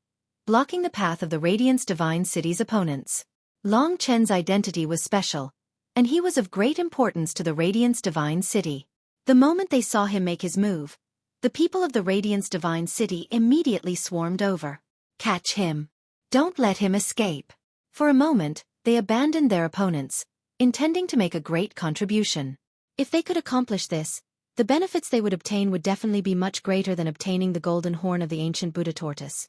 blocking the path of the Radiance Divine City's opponents. Long Chen's identity was special, and he was of great importance to the Radiance Divine City. The moment they saw him make his move, the people of the Radiance Divine City immediately swarmed over. Catch him. Don't let him escape. For a moment, they abandoned their opponents, intending to make a great contribution. If they could accomplish this, the benefits they would obtain would definitely be much greater than obtaining the golden horn of the ancient Buddha tortoise.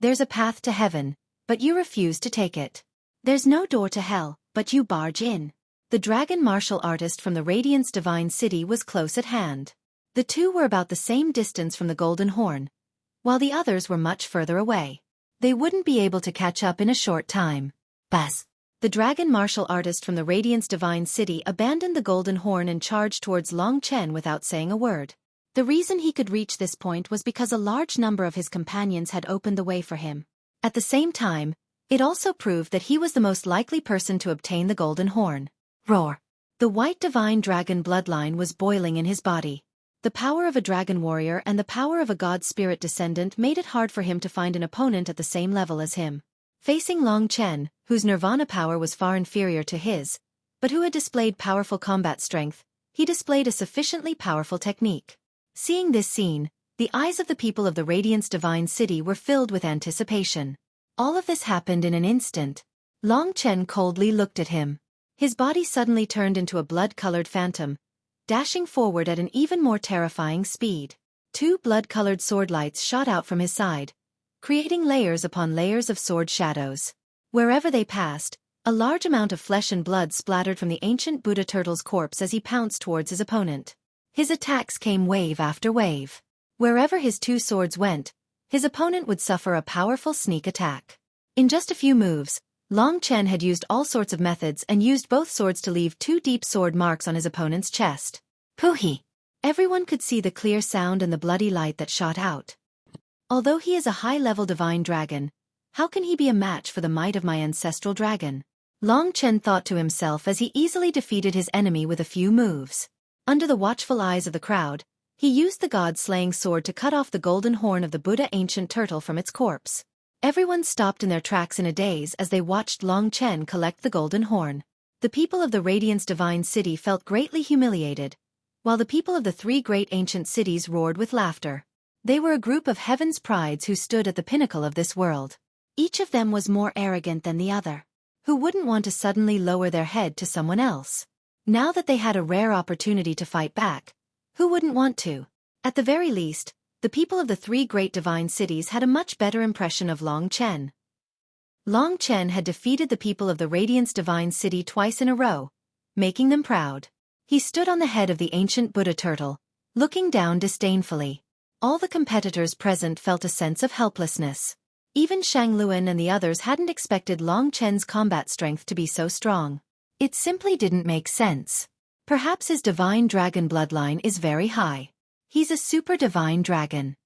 There's a path to heaven, but you refuse to take it. There's no door to hell, but you barge in. The dragon martial artist from the Radiance Divine City was close at hand. The two were about the same distance from the golden horn, while the others were much further away. They wouldn't be able to catch up in a short time. Buzz! The dragon martial artist from the Radiance Divine City abandoned the golden horn and charged towards Long Chen without saying a word. The reason he could reach this point was because a large number of his companions had opened the way for him. At the same time, it also proved that he was the most likely person to obtain the golden horn. Roar! The white divine dragon bloodline was boiling in his body. The power of a dragon warrior and the power of a god spirit descendant made it hard for him to find an opponent at the same level as him. Facing Long Chen, whose nirvana power was far inferior to his, but who had displayed powerful combat strength, he displayed a sufficiently powerful technique. Seeing this scene, the eyes of the people of the Radiance Divine City were filled with anticipation. All of this happened in an instant. Long Chen coldly looked at him. His body suddenly turned into a blood-colored phantom, dashing forward at an even more terrifying speed. Two blood-colored sword lights shot out from his side, creating layers upon layers of sword shadows. Wherever they passed, a large amount of flesh and blood splattered from the ancient Buddha turtle's corpse as he pounced towards his opponent. His attacks came wave after wave. Wherever his two swords went, his opponent would suffer a powerful sneak attack. In just a few moves, Long Chen had used all sorts of methods and used both swords to leave two deep sword marks on his opponent's chest. Poohee! Everyone could see the clear sound and the bloody light that shot out. Although he is a high-level divine dragon, how can he be a match for the might of my ancestral dragon? Long Chen thought to himself as he easily defeated his enemy with a few moves. Under the watchful eyes of the crowd, he used the god-slaying sword to cut off the golden horn of the Buddha ancient turtle from its corpse. Everyone stopped in their tracks in a daze as they watched Long Chen collect the golden horn. The people of the Radiance Divine City felt greatly humiliated, while the people of the three great ancient cities roared with laughter. They were a group of heaven's prides who stood at the pinnacle of this world. Each of them was more arrogant than the other. Who wouldn't want to suddenly lower their head to someone else? Now that they had a rare opportunity to fight back, who wouldn't want to? At the very least, the people of the three great divine cities had a much better impression of Long Chen. Long Chen had defeated the people of the Radiance Divine City twice in a row, making them proud. He stood on the head of the ancient Buddha turtle, looking down disdainfully. All the competitors present felt a sense of helplessness. Even Shangluan and the others hadn't expected Long Chen's combat strength to be so strong. It simply didn't make sense. Perhaps his divine dragon bloodline is very high. He's a super divine dragon.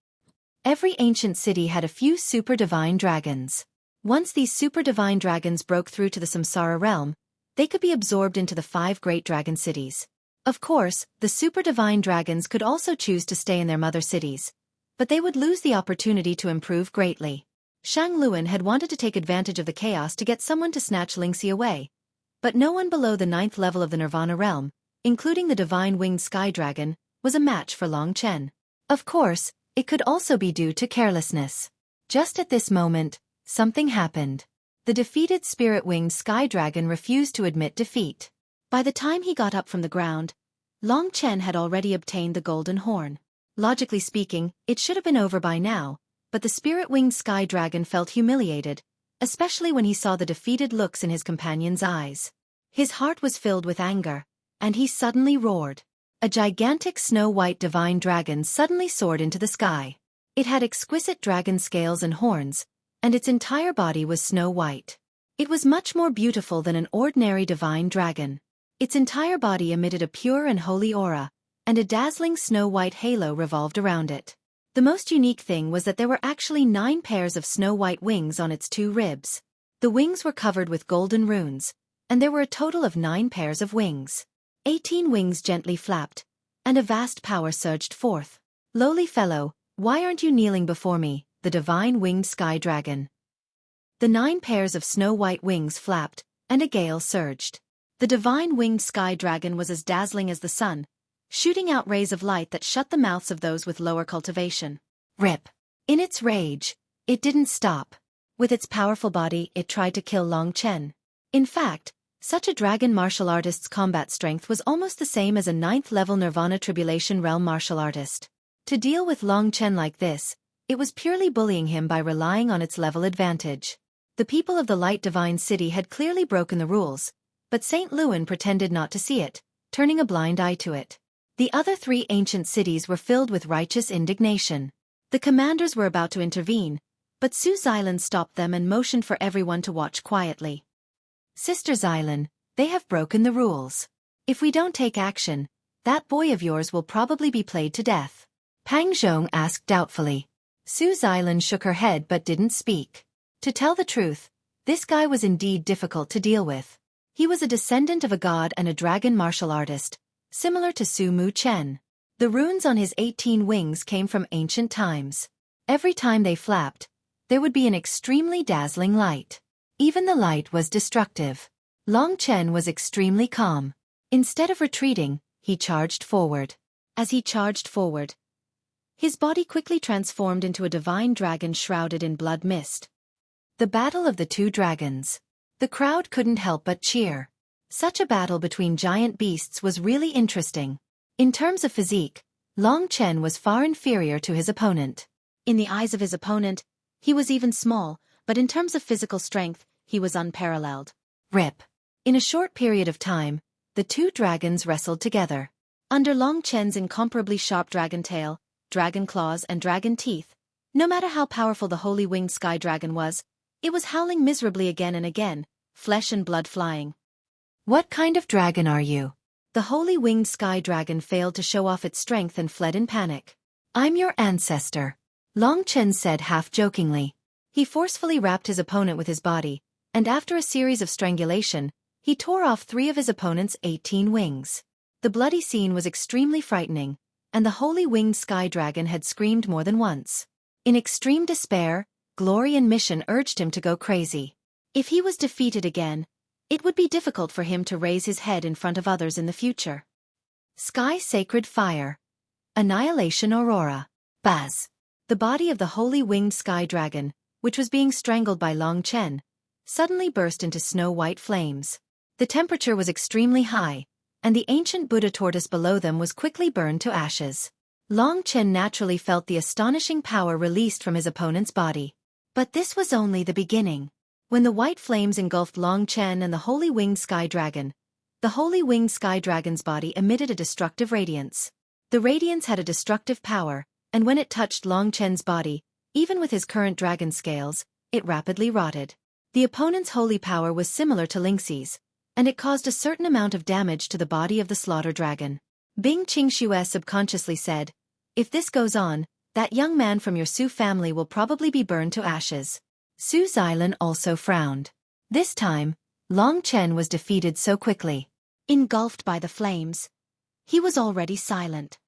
Every ancient city had a few super divine dragons. Once these super divine dragons broke through to the Samsara realm, they could be absorbed into the 5 great dragon cities. Of course, the super divine dragons could also choose to stay in their mother cities, but they would lose the opportunity to improve greatly. Shangluan had wanted to take advantage of the chaos to get someone to snatch Lingxi away, but no one below the 9th level of the Nirvana realm, including the divine winged sky dragon, was a match for Long Chen. Of course, it could also be due to carelessness. Just at this moment, something happened. The defeated spirit-winged sky dragon refused to admit defeat. By the time he got up from the ground, Long Chen had already obtained the golden horn. Logically speaking, it should have been over by now, but the spirit-winged sky dragon felt humiliated, especially when he saw the defeated looks in his companion's eyes. His heart was filled with anger, and he suddenly roared. A gigantic snow-white divine dragon suddenly soared into the sky. It had exquisite dragon scales and horns, and its entire body was snow-white. It was much more beautiful than an ordinary divine dragon. Its entire body emitted a pure and holy aura, and a dazzling snow-white halo revolved around it. The most unique thing was that there were actually 9 pairs of snow-white wings on its 2 ribs. The wings were covered with golden runes, and there were a total of 9 pairs of wings. 18 wings gently flapped, and a vast power surged forth. "Lowly fellow, why aren't you kneeling before me, the divine winged sky dragon?" The 9 pairs of snow-white wings flapped, and a gale surged. The divine winged sky dragon was as dazzling as the sun, shooting out rays of light that shut the mouths of those with lower cultivation. Rip! In its rage, it didn't stop. With its powerful body, it tried to kill Long Chen. In fact, such a dragon martial artist's combat strength was almost the same as a 9th-level Nirvana Tribulation Realm martial artist. To deal with Long Chen like this, it was purely bullying him by relying on its level advantage. The people of the Light Divine City had clearly broken the rules, but St. Luan pretended not to see it, turning a blind eye to it. The other 3 ancient cities were filled with righteous indignation. The commanders were about to intervene, but Su Xilan stopped them and motioned for everyone to watch quietly. "Sister Xilan, they have broken the rules. If we don't take action, that boy of yours will probably be played to death." Pang Zhong asked doubtfully. Su Xilan shook her head but didn't speak. To tell the truth, this guy was indeed difficult to deal with. He was a descendant of a god and a dragon martial artist, similar to Su Mu Chen. The runes on his 18 wings came from ancient times. Every time they flapped, there would be an extremely dazzling light. Even the light was destructive. Long Chen was extremely calm. Instead of retreating, he charged forward. As he charged forward, his body quickly transformed into a divine dragon shrouded in blood mist. The Battle of the 2 Dragons. The crowd couldn't help but cheer. Such a battle between giant beasts was really interesting. In terms of physique, Long Chen was far inferior to his opponent. In the eyes of his opponent, he was even small, but in terms of physical strength, he was unparalleled. Rip! In a short period of time, the 2 dragons wrestled together. Under Long Chen's incomparably sharp dragon tail, dragon claws and dragon teeth, no matter how powerful the holy winged sky dragon was, it was howling miserably again and again, flesh and blood flying. "What kind of dragon are you?" The holy winged sky dragon failed to show off its strength and fled in panic. "I'm your ancestor," Long Chen said half-jokingly. He forcefully wrapped his opponent with his body, and after a series of strangulation, he tore off 3 of his opponent's 18 wings. The bloody scene was extremely frightening, and the holy winged sky dragon had screamed more than once. In extreme despair, glory and mission urged him to go crazy. If he was defeated again, it would be difficult for him to raise his head in front of others in the future. Sky Sacred Fire. Annihilation Aurora. Buzz. The body of the holy winged sky dragon, which was being strangled by Long Chen, suddenly burst into snow-white flames. The temperature was extremely high, and the ancient Buddha tortoise below them was quickly burned to ashes. Long Chen naturally felt the astonishing power released from his opponent's body. But this was only the beginning. When the white flames engulfed Long Chen and the holy winged sky dragon, the holy winged sky dragon's body emitted a destructive radiance. The radiance had a destructive power, and when it touched Long Chen's body, even with his current dragon scales, it rapidly rotted. The opponent's holy power was similar to Lingxi's, and it caused a certain amount of damage to the body of the slaughter dragon. Bing Qingxue subconsciously said, "If this goes on, that young man from your Su family will probably be burned to ashes." Su Xilan also frowned. This time, Long Chen was defeated so quickly. Engulfed by the flames, he was already silent.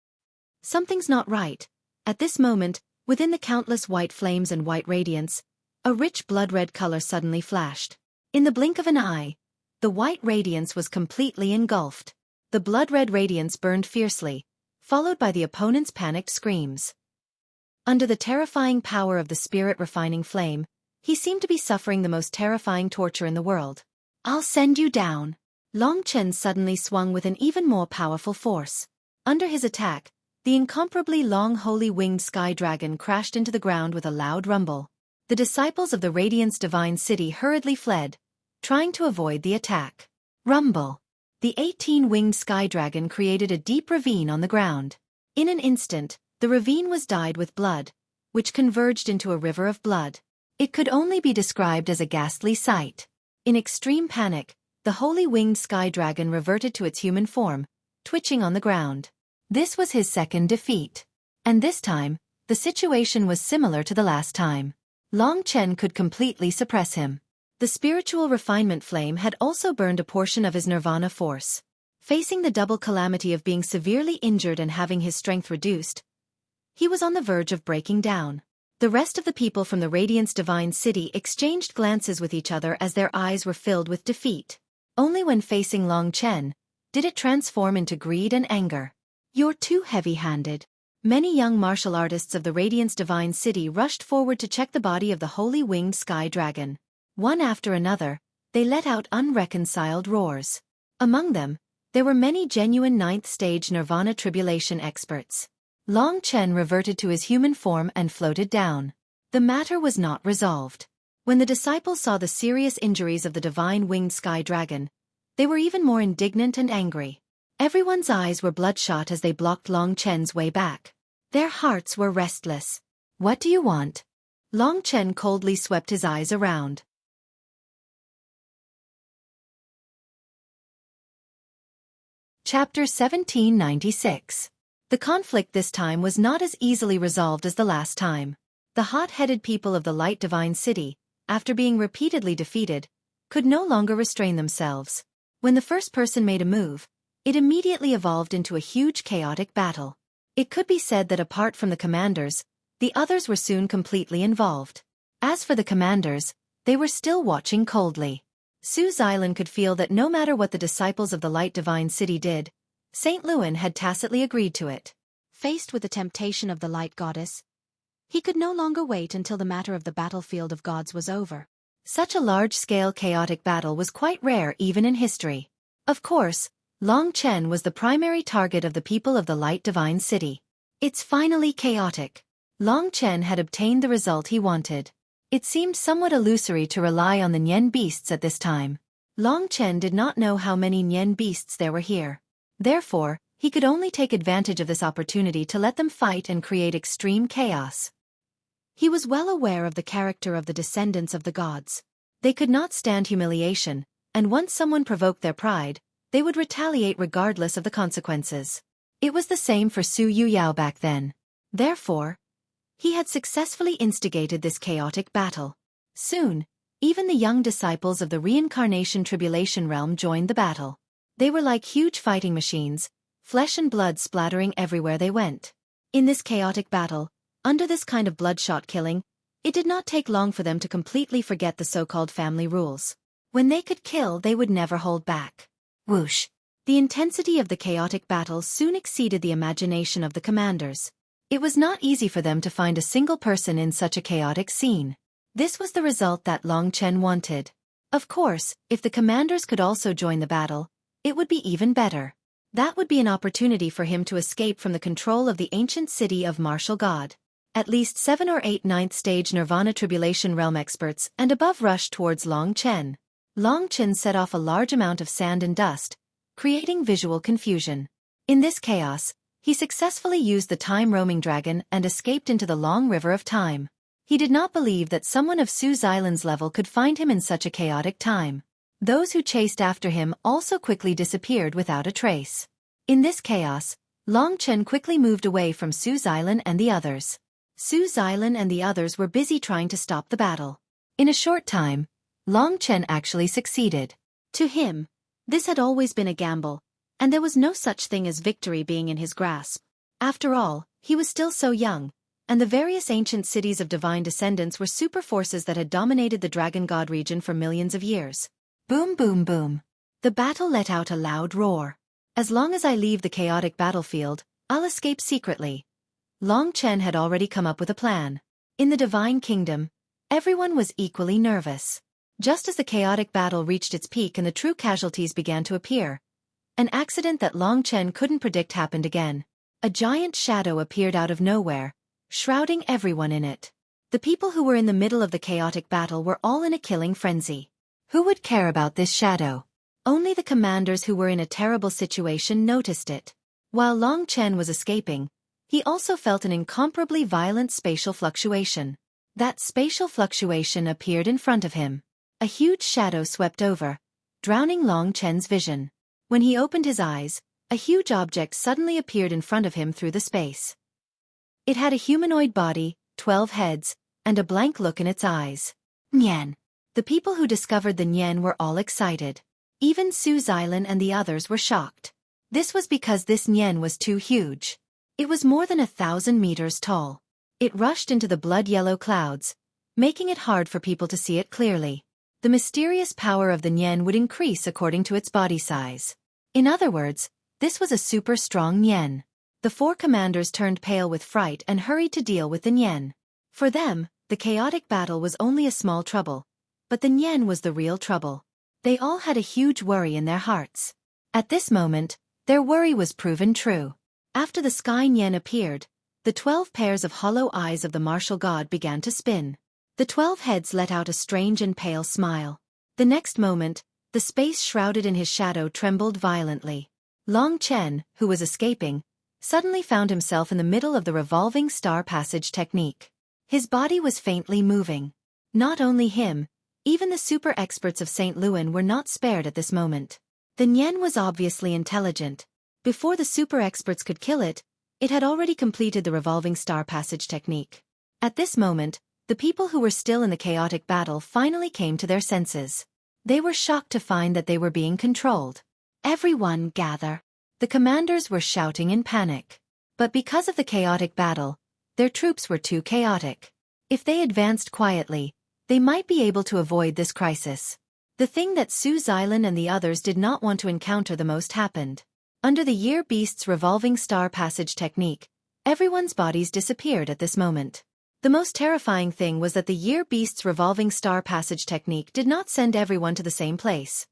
Something's not right. At this moment, within the countless white flames and white radiance, a rich blood-red color suddenly flashed. In the blink of an eye, the white radiance was completely engulfed. The blood-red radiance burned fiercely, followed by the opponent's panicked screams. Under the terrifying power of the spirit-refining flame, he seemed to be suffering the most terrifying torture in the world. "I'll send you down," Long Chen suddenly swung with an even more powerful force. Under his attack, the incomparably long holy winged sky dragon crashed into the ground with a loud rumble. The disciples of the Radiance Divine City hurriedly fled, trying to avoid the attack. Rumble. The 18-winged sky dragon created a deep ravine on the ground. In an instant, the ravine was dyed with blood, which converged into a river of blood. It could only be described as a ghastly sight. In extreme panic, the holy winged sky dragon reverted to its human form, twitching on the ground. This was his second defeat. And this time, the situation was similar to the last time. Long Chen could completely suppress him. The spiritual refinement flame had also burned a portion of his nirvana force. Facing the double calamity of being severely injured and having his strength reduced, he was on the verge of breaking down. The rest of the people from the Radiance Divine City exchanged glances with each other as their eyes were filled with defeat. Only when facing Long Chen did it transform into greed and anger. "You're too heavy-handed." Many young martial artists of the Radiance Divine City rushed forward to check the body of the holy winged sky dragon. One after another, they let out unreconciled roars. Among them, there were many genuine ninth-stage nirvana tribulation experts. Long Chen reverted to his human form and floated down. The matter was not resolved. When the disciples saw the serious injuries of the divine winged sky dragon, they were even more indignant and angry. Everyone's eyes were bloodshot as they blocked Long Chen's way back. Their hearts were restless. "What do you want?" Long Chen coldly swept his eyes around. Chapter 1796. The conflict this time was not as easily resolved as the last time. The hot-headed people of the Light Divine City, after being repeatedly defeated, could no longer restrain themselves. When the first person made a move, it immediately evolved into a huge chaotic battle. It could be said that apart from the commanders, the others were soon completely involved. As for the commanders, they were still watching coldly. Su Xilan could feel that no matter what the disciples of the Light Divine City did, Saint Luan had tacitly agreed to it. Faced with the temptation of the Light Goddess, he could no longer wait until the matter of the battlefield of gods was over. Such a large-scale chaotic battle was quite rare even in history. Of course, Long Chen was the primary target of the people of the Light Divine City. It's finally chaotic. Long Chen had obtained the result he wanted. It seemed somewhat illusory to rely on the Nian beasts at this time. Long Chen did not know how many Nian beasts there were here. Therefore, he could only take advantage of this opportunity to let them fight and create extreme chaos. He was well aware of the character of the descendants of the gods. They could not stand humiliation, and once someone provoked their pride, they would retaliate regardless of the consequences. It was the same for Su Yuyao back then. Therefore, he had successfully instigated this chaotic battle. Soon, even the young disciples of the Reincarnation Tribulation Realm joined the battle. They were like huge fighting machines, flesh and blood splattering everywhere they went. In this chaotic battle, under this kind of bloodshot killing, it did not take long for them to completely forget the so-called family rules. When they could kill, they would never hold back. Whoosh! The intensity of the chaotic battle soon exceeded the imagination of the commanders. It was not easy for them to find a single person in such a chaotic scene. This was the result that Long Chen wanted. Of course, if the commanders could also join the battle, it would be even better. That would be an opportunity for him to escape from the control of the ancient city of Martial God. At least 7 or 8 ninth-stage Nirvana Tribulation Realm experts and above rushed towards Long Chen. Long Chen set off a large amount of sand and dust, creating visual confusion. In this chaos, he successfully used the time-roaming dragon and escaped into the long river of time. He did not believe that someone of Su Xilan's level could find him in such a chaotic time. Those who chased after him also quickly disappeared without a trace. In this chaos, Long Chen quickly moved away from Su Xilan and the others. Su Xilan and the others were busy trying to stop the battle. In a short time, Long Chen actually succeeded. To him, this had always been a gamble, and there was no such thing as victory being in his grasp. After all, he was still so young, and the various ancient cities of divine descendants were super forces that had dominated the Dragon God region for millions of years. Boom boom boom. The battle let out a loud roar. As long as I leave the chaotic battlefield, I'll escape secretly. Long Chen had already come up with a plan. In the Divine Kingdom, everyone was equally nervous. Just as the chaotic battle reached its peak and the true casualties began to appear, an accident that Long Chen couldn't predict happened again. A giant shadow appeared out of nowhere, shrouding everyone in it. The people who were in the middle of the chaotic battle were all in a killing frenzy. Who would care about this shadow? Only the commanders who were in a terrible situation noticed it. While Long Chen was escaping, he also felt an incomparably violent spatial fluctuation. That spatial fluctuation appeared in front of him. A huge shadow swept over, drowning Long Chen's vision. When he opened his eyes, a huge object suddenly appeared in front of him through the space. It had a humanoid body, 12 heads, and a blank look in its eyes. Nian. The people who discovered the Nian were all excited. Even Su Xilan and the others were shocked. This was because this Nian was too huge. It was more than 1,000 meters tall. It rushed into the blood-yellow clouds, making it hard for people to see it clearly. The mysterious power of the Nian would increase according to its body size. In other words, this was a super strong Nian. The 4 commanders turned pale with fright and hurried to deal with the Nian. For them, the chaotic battle was only a small trouble, but the Nian was the real trouble. They all had a huge worry in their hearts. At this moment, their worry was proven true. After the sky Nian appeared, the 12 pairs of hollow eyes of the martial god began to spin. The 12 heads let out a strange and pale smile. The next moment, the space shrouded in his shadow trembled violently. Long Chen, who was escaping, suddenly found himself in the middle of the revolving star passage technique. His body was faintly moving. Not only him, even the super experts of St. Luan were not spared at this moment. The Nian was obviously intelligent. Before the super experts could kill it, it had already completed the revolving star passage technique. At this moment, the people who were still in the chaotic battle finally came to their senses. They were shocked to find that they were being controlled. Everyone gather. The commanders were shouting in panic. But because of the chaotic battle, their troops were too chaotic. If they advanced quietly, they might be able to avoid this crisis. The thing that Su Xilan and the others did not want to encounter the most happened. Under the Year Beast's revolving star passage technique, everyone's bodies disappeared at this moment. The most terrifying thing was that the Year Beast's revolving star passage technique did not send everyone to the same place.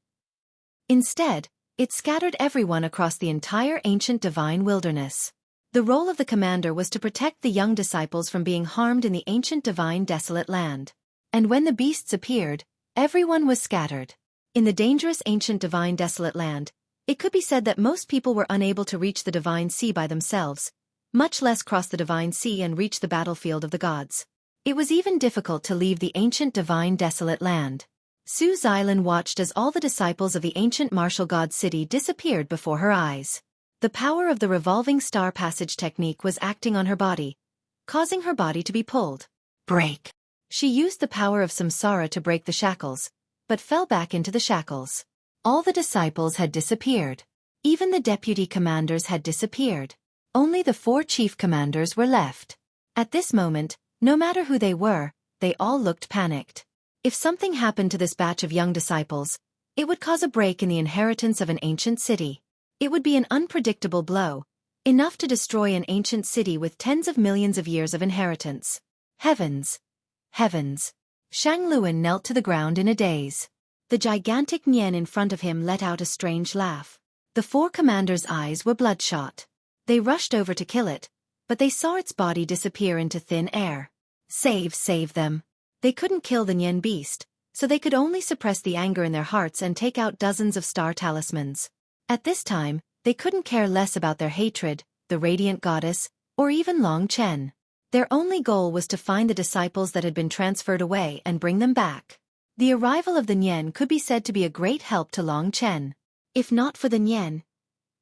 Instead, it scattered everyone across the entire ancient divine wilderness. The role of the commander was to protect the young disciples from being harmed in the ancient divine desolate land. And when the beasts appeared, everyone was scattered. In the dangerous ancient divine desolate land, it could be said that most people were unable to reach the divine sea by themselves, much less cross the divine sea and reach the battlefield of the gods. It was even difficult to leave the ancient divine desolate land. Su Xilan watched as all the disciples of the ancient martial god city disappeared before her eyes. The power of the revolving star passage technique was acting on her body, causing her body to be pulled. Break. She used the power of samsara to break the shackles, but fell back into the shackles. All the disciples had disappeared. Even the deputy commanders had disappeared. Only the 4 chief commanders were left. At this moment, no matter who they were, they all looked panicked. If something happened to this batch of young disciples, it would cause a break in the inheritance of an ancient city. It would be an unpredictable blow, enough to destroy an ancient city with tens of millions of years of inheritance. Heavens! Heavens! Shang Luan knelt to the ground in a daze. The gigantic Nian in front of him let out a strange laugh. The 4 commanders' eyes were bloodshot. They rushed over to kill it, but they saw its body disappear into thin air. Save them. They couldn't kill the Nian beast, so they could only suppress the anger in their hearts and take out dozens of star talismans. At this time, they couldn't care less about their hatred, the radiant goddess, or even Long Chen. Their only goal was to find the disciples that had been transferred away and bring them back. The arrival of the Nian could be said to be a great help to Long Chen. If not for the Nian,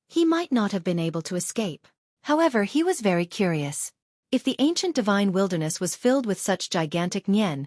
he might not have been able to escape. However, he was very curious. If the ancient divine wilderness was filled with such gigantic Nian,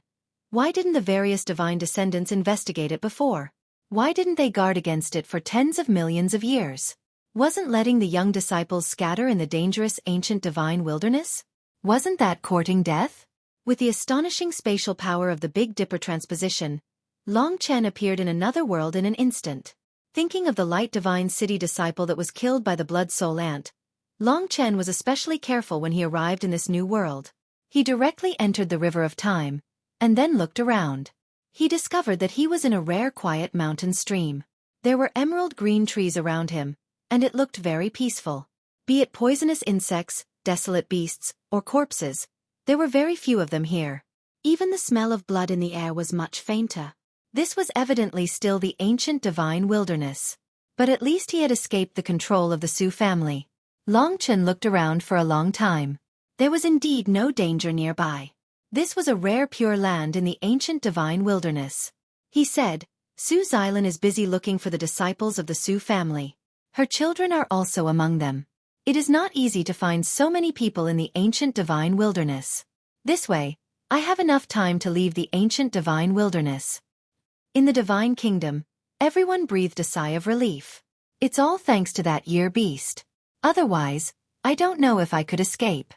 why didn't the various divine descendants investigate it before? Why didn't they guard against it for tens of millions of years? Wasn't letting the young disciples scatter in the dangerous ancient divine wilderness? Wasn't that courting death? With the astonishing spatial power of the Big Dipper transposition, Long Chen appeared in another world in an instant. Thinking of the light divine city disciple that was killed by the blood soul ant, Long Chen was especially careful when he arrived in this new world. He directly entered the river of time, and then looked around. he discovered that he was in a rare quiet mountain stream. There were emerald green trees around him, and it looked very peaceful. Be it poisonous insects, desolate beasts, or corpses, there were very few of them here. Even the smell of blood in the air was much fainter. This was evidently still the ancient divine wilderness. But at least he had escaped the control of the Sioux family. Long Chen looked around for a long time. There was indeed no danger nearby. This was a rare pure land in the ancient divine wilderness. He said, Sue's island is busy looking for the disciples of the Sioux family. Her children are also among them. It is not easy to find so many people in the ancient divine wilderness. This way, I have enough time to leave the ancient divine wilderness. In the divine kingdom, everyone breathed a sigh of relief. It's all thanks to that year beast. Otherwise, I don't know if I could escape.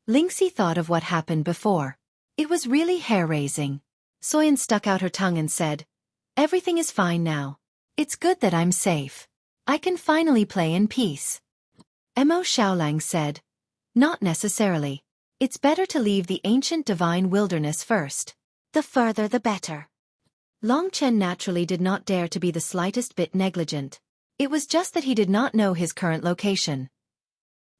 Lingxi thought of what happened before. It was really hair-raising. Soyan stuck out her tongue and said, Everything is fine now. It's good that I'm safe. I can finally play in peace. Mo Xiaolang said, Not necessarily. It's better to leave the ancient divine wilderness first. The further the better. Long Chen naturally did not dare to be the slightest bit negligent. It was just that he did not know his current location.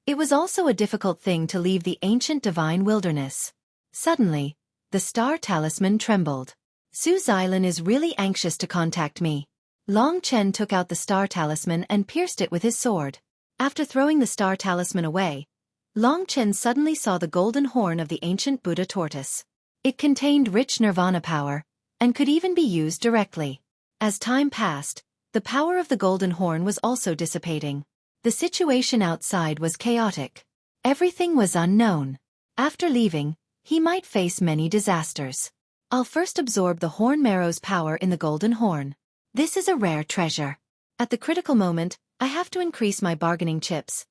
It was also a difficult thing to leave the ancient divine wilderness. Suddenly, the star talisman trembled. Sue's island is really anxious to contact me. Long Chen took out the star talisman and pierced it with his sword. After throwing the star talisman away, Long Chen suddenly saw the golden horn of the ancient Buddha tortoise. It contained rich nirvana power, and could even be used directly. As time passed, the power of the golden horn was also dissipating. The situation outside was chaotic. Everything was unknown. After leaving, he might face many disasters. I'll first absorb the horn marrow's power in the golden horn. This is a rare treasure. At the critical moment, I have to increase my bargaining chips.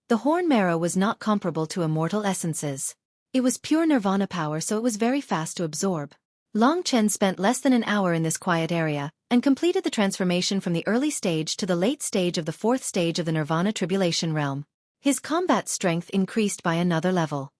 The horn marrow was not comparable to immortal essences. It was pure nirvana power, so it was very fast to absorb. Long Chen spent less than an hour in this quiet area, and completed the transformation from the early stage to the late stage of the fourth stage of the Nirvana Tribulation Realm. His combat strength increased by another level.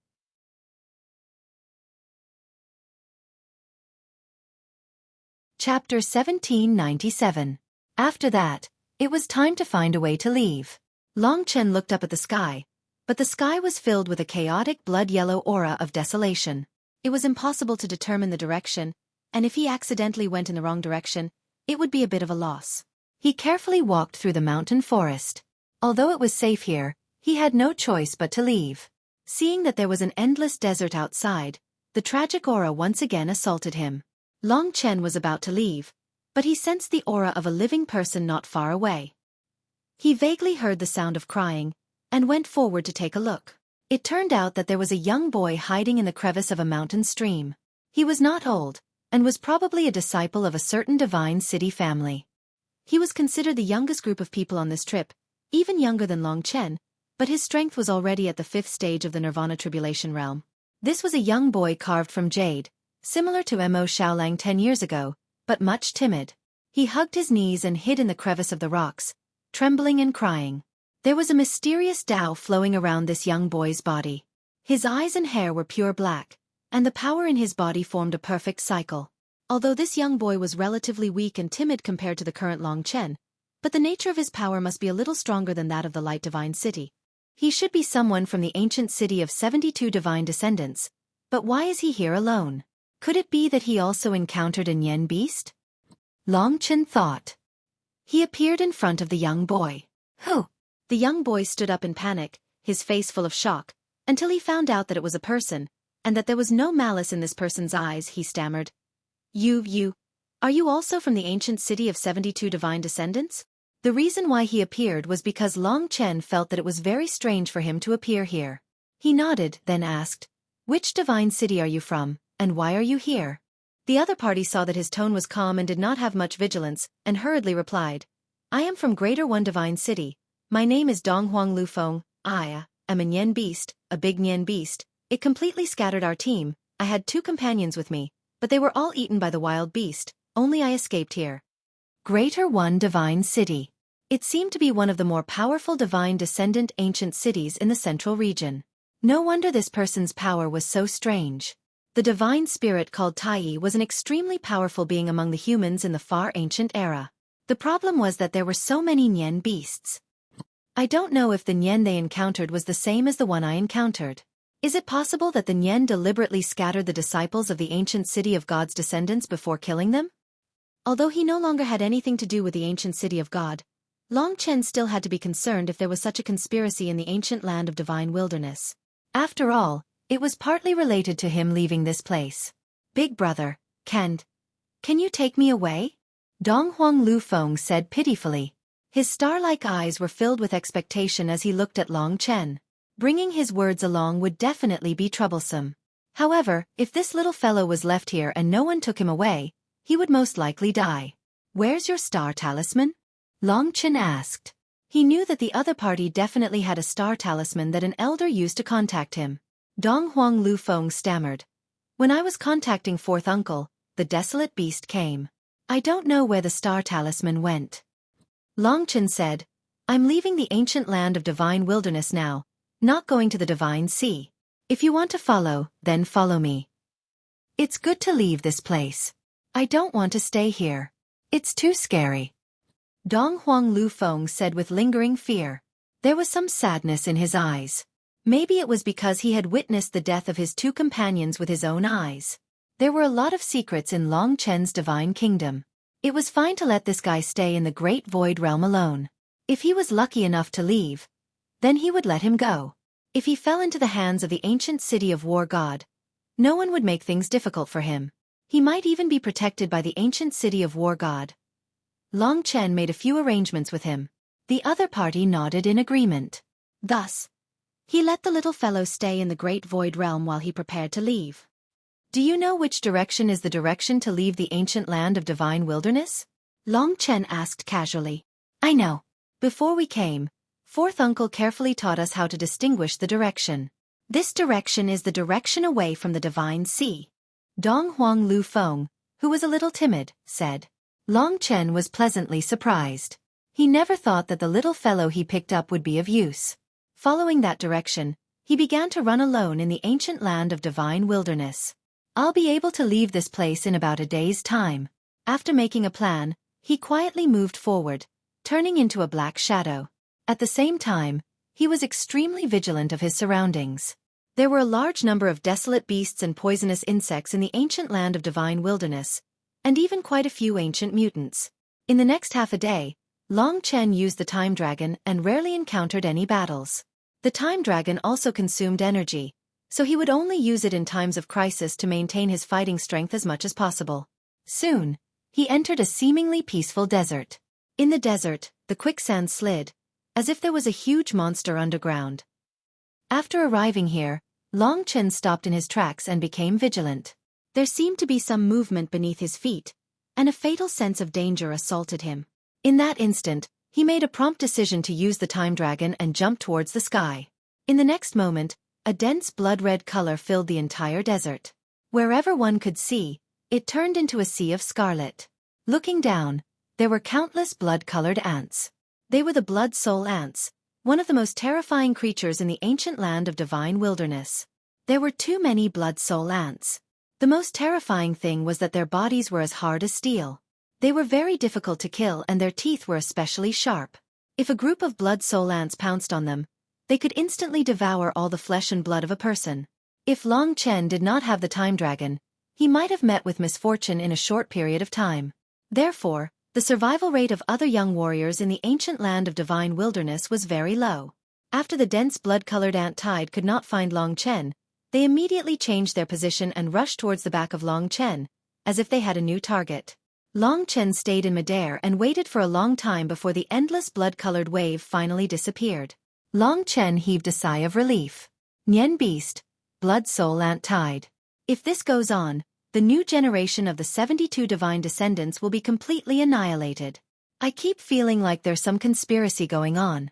Chapter 1797. After that, it was time to find a way to leave. Long Chen looked up at the sky, but the sky was filled with a chaotic blood-yellow aura of desolation. It was impossible to determine the direction, and if he accidentally went in the wrong direction, it would be a bit of a loss. He carefully walked through the mountain forest. Although it was safe here, he had no choice but to leave. Seeing that there was an endless desert outside, the tragic aura once again assaulted him. Long Chen was about to leave, but he sensed the aura of a living person not far away. He vaguely heard the sound of crying, and went forward to take a look. It turned out that there was a young boy hiding in the crevice of a mountain stream. He was not old, and was probably a disciple of a certain divine city family. He was considered the youngest group of people on this trip, even younger than Long Chen, but his strength was already at the fifth stage of the Nirvana Tribulation Realm. This was a young boy carved from jade, similar to Mo Xiaolang 10 years ago, but much timid. He hugged his knees and hid in the crevice of the rocks, trembling and crying. There was a mysterious Tao flowing around this young boy's body. His eyes and hair were pure black, and the power in his body formed a perfect cycle. Although this young boy was relatively weak and timid compared to the current Long Chen, but the nature of his power must be a little stronger than that of the Light Divine City. He should be someone from the ancient city of 72 divine descendants, but why is he here alone? Could it be that he also encountered a Nian beast? Long Chen thought. He appeared in front of the young boy. Who? The young boy stood up in panic, his face full of shock, until he found out that it was a person, and that there was no malice in this person's eyes. He stammered. Are you also from the ancient city of 72 divine descendants? The reason why he appeared was because Long Chen felt that it was very strange for him to appear here. He nodded, then asked, Which divine city are you from, and why are you here? The other party saw that his tone was calm and did not have much vigilance, and hurriedly replied, I am from Greater One Divine City. My name is Donghuang Lufeng. I am a Nian beast, a big Nian beast. It completely scattered our team. I had 2 companions with me, but they were all eaten by the wild beast. Only I escaped here. Greater One Divine City. It seemed to be one of the more powerful divine descendant ancient cities in the central region. No wonder this person's power was so strange. The divine spirit called Tai was an extremely powerful being among the humans in the far ancient era. The problem was that there were so many Nian beasts. I don't know if the Nian they encountered was the same as the one I encountered. Is it possible that the Nian deliberately scattered the disciples of the ancient city of God's descendants before killing them? Although he no longer had anything to do with the ancient city of God, Long Chen still had to be concerned if there was such a conspiracy in the ancient land of divine wilderness. After all, it was partly related to him leaving this place. Big brother, can you take me away? Dong Huang Lu Feng said pitifully. His star-like eyes were filled with expectation as he looked at Long Chen. Bringing his words along would definitely be troublesome. However, if this little fellow was left here and no one took him away, he would most likely die. Where's your star talisman? Long Chen asked. He knew that the other party definitely had a star talisman that an elder used to contact him. Dong Huang Lu Feng stammered. When I was contacting fourth uncle, the desolate beast came. I don't know where the star talisman went. Long Chen said, I'm leaving the ancient land of divine wilderness now, not going to the divine sea. If you want to follow, then follow me. It's good to leave this place. I don't want to stay here. It's too scary. Dong Huang Lu Feng said with lingering fear. There was some sadness in his eyes. Maybe it was because he had witnessed the death of his two companions with his own eyes. There were a lot of secrets in Long Chen's divine kingdom. It was fine to let this guy stay in the great void realm alone. If he was lucky enough to leave, then he would let him go. If he fell into the hands of the ancient city of War God, no one would make things difficult for him. He might even be protected by the ancient city of War God. Long Chen made a few arrangements with him. The other party nodded in agreement. Thus, he let the little fellow stay in the great void realm while he prepared to leave. Do you know which direction is the direction to leave the ancient land of divine wilderness? Long Chen asked casually. I know. Before we came, fourth uncle carefully taught us how to distinguish the direction. This direction is the direction away from the divine sea. Dong Huang Lu Feng, who was a little timid, said. Long Chen was pleasantly surprised. He never thought that the little fellow he picked up would be of use. Following that direction, he began to run alone in the ancient land of divine wilderness. I'll be able to leave this place in about a day's time. After making a plan, he quietly moved forward, turning into a black shadow. At the same time, he was extremely vigilant of his surroundings. There were a large number of desolate beasts and poisonous insects in the ancient land of divine wilderness, and even quite a few ancient mutants. In the next half a day, Long Chen used the time dragon and rarely encountered any battles. The time dragon also consumed energy, so he would only use it in times of crisis to maintain his fighting strength as much as possible. Soon, he entered a seemingly peaceful desert. In the desert, the quicksand slid, as if there was a huge monster underground. After arriving here, Long Chen stopped in his tracks and became vigilant. There seemed to be some movement beneath his feet, and a fatal sense of danger assaulted him. In that instant, he made a prompt decision to use the time dragon and jump towards the sky. In the next moment, a dense blood-red color filled the entire desert. Wherever one could see, it turned into a sea of scarlet. Looking down, there were countless blood-colored ants. They were the blood soul ants, one of the most terrifying creatures in the ancient land of divine wilderness. There were too many blood soul ants. The most terrifying thing was that their bodies were as hard as steel. They were very difficult to kill and their teeth were especially sharp. If a group of blood soul ants pounced on them, they could instantly devour all the flesh and blood of a person. If Long Chen did not have the time dragon, he might have met with misfortune in a short period of time. Therefore, the survival rate of other young warriors in the ancient land of divine wilderness was very low. After the dense blood-colored ant tide could not find Long Chen, they immediately changed their position and rushed towards the back of Long Chen, as if they had a new target. Long Chen stayed in midair and waited for a long time before the endless blood-colored wave finally disappeared. Long Chen heaved a sigh of relief. Nian Beast, Blood Soul Ant Tide. If this goes on, the new generation of the 72 divine descendants will be completely annihilated. I keep feeling like there's some conspiracy going on.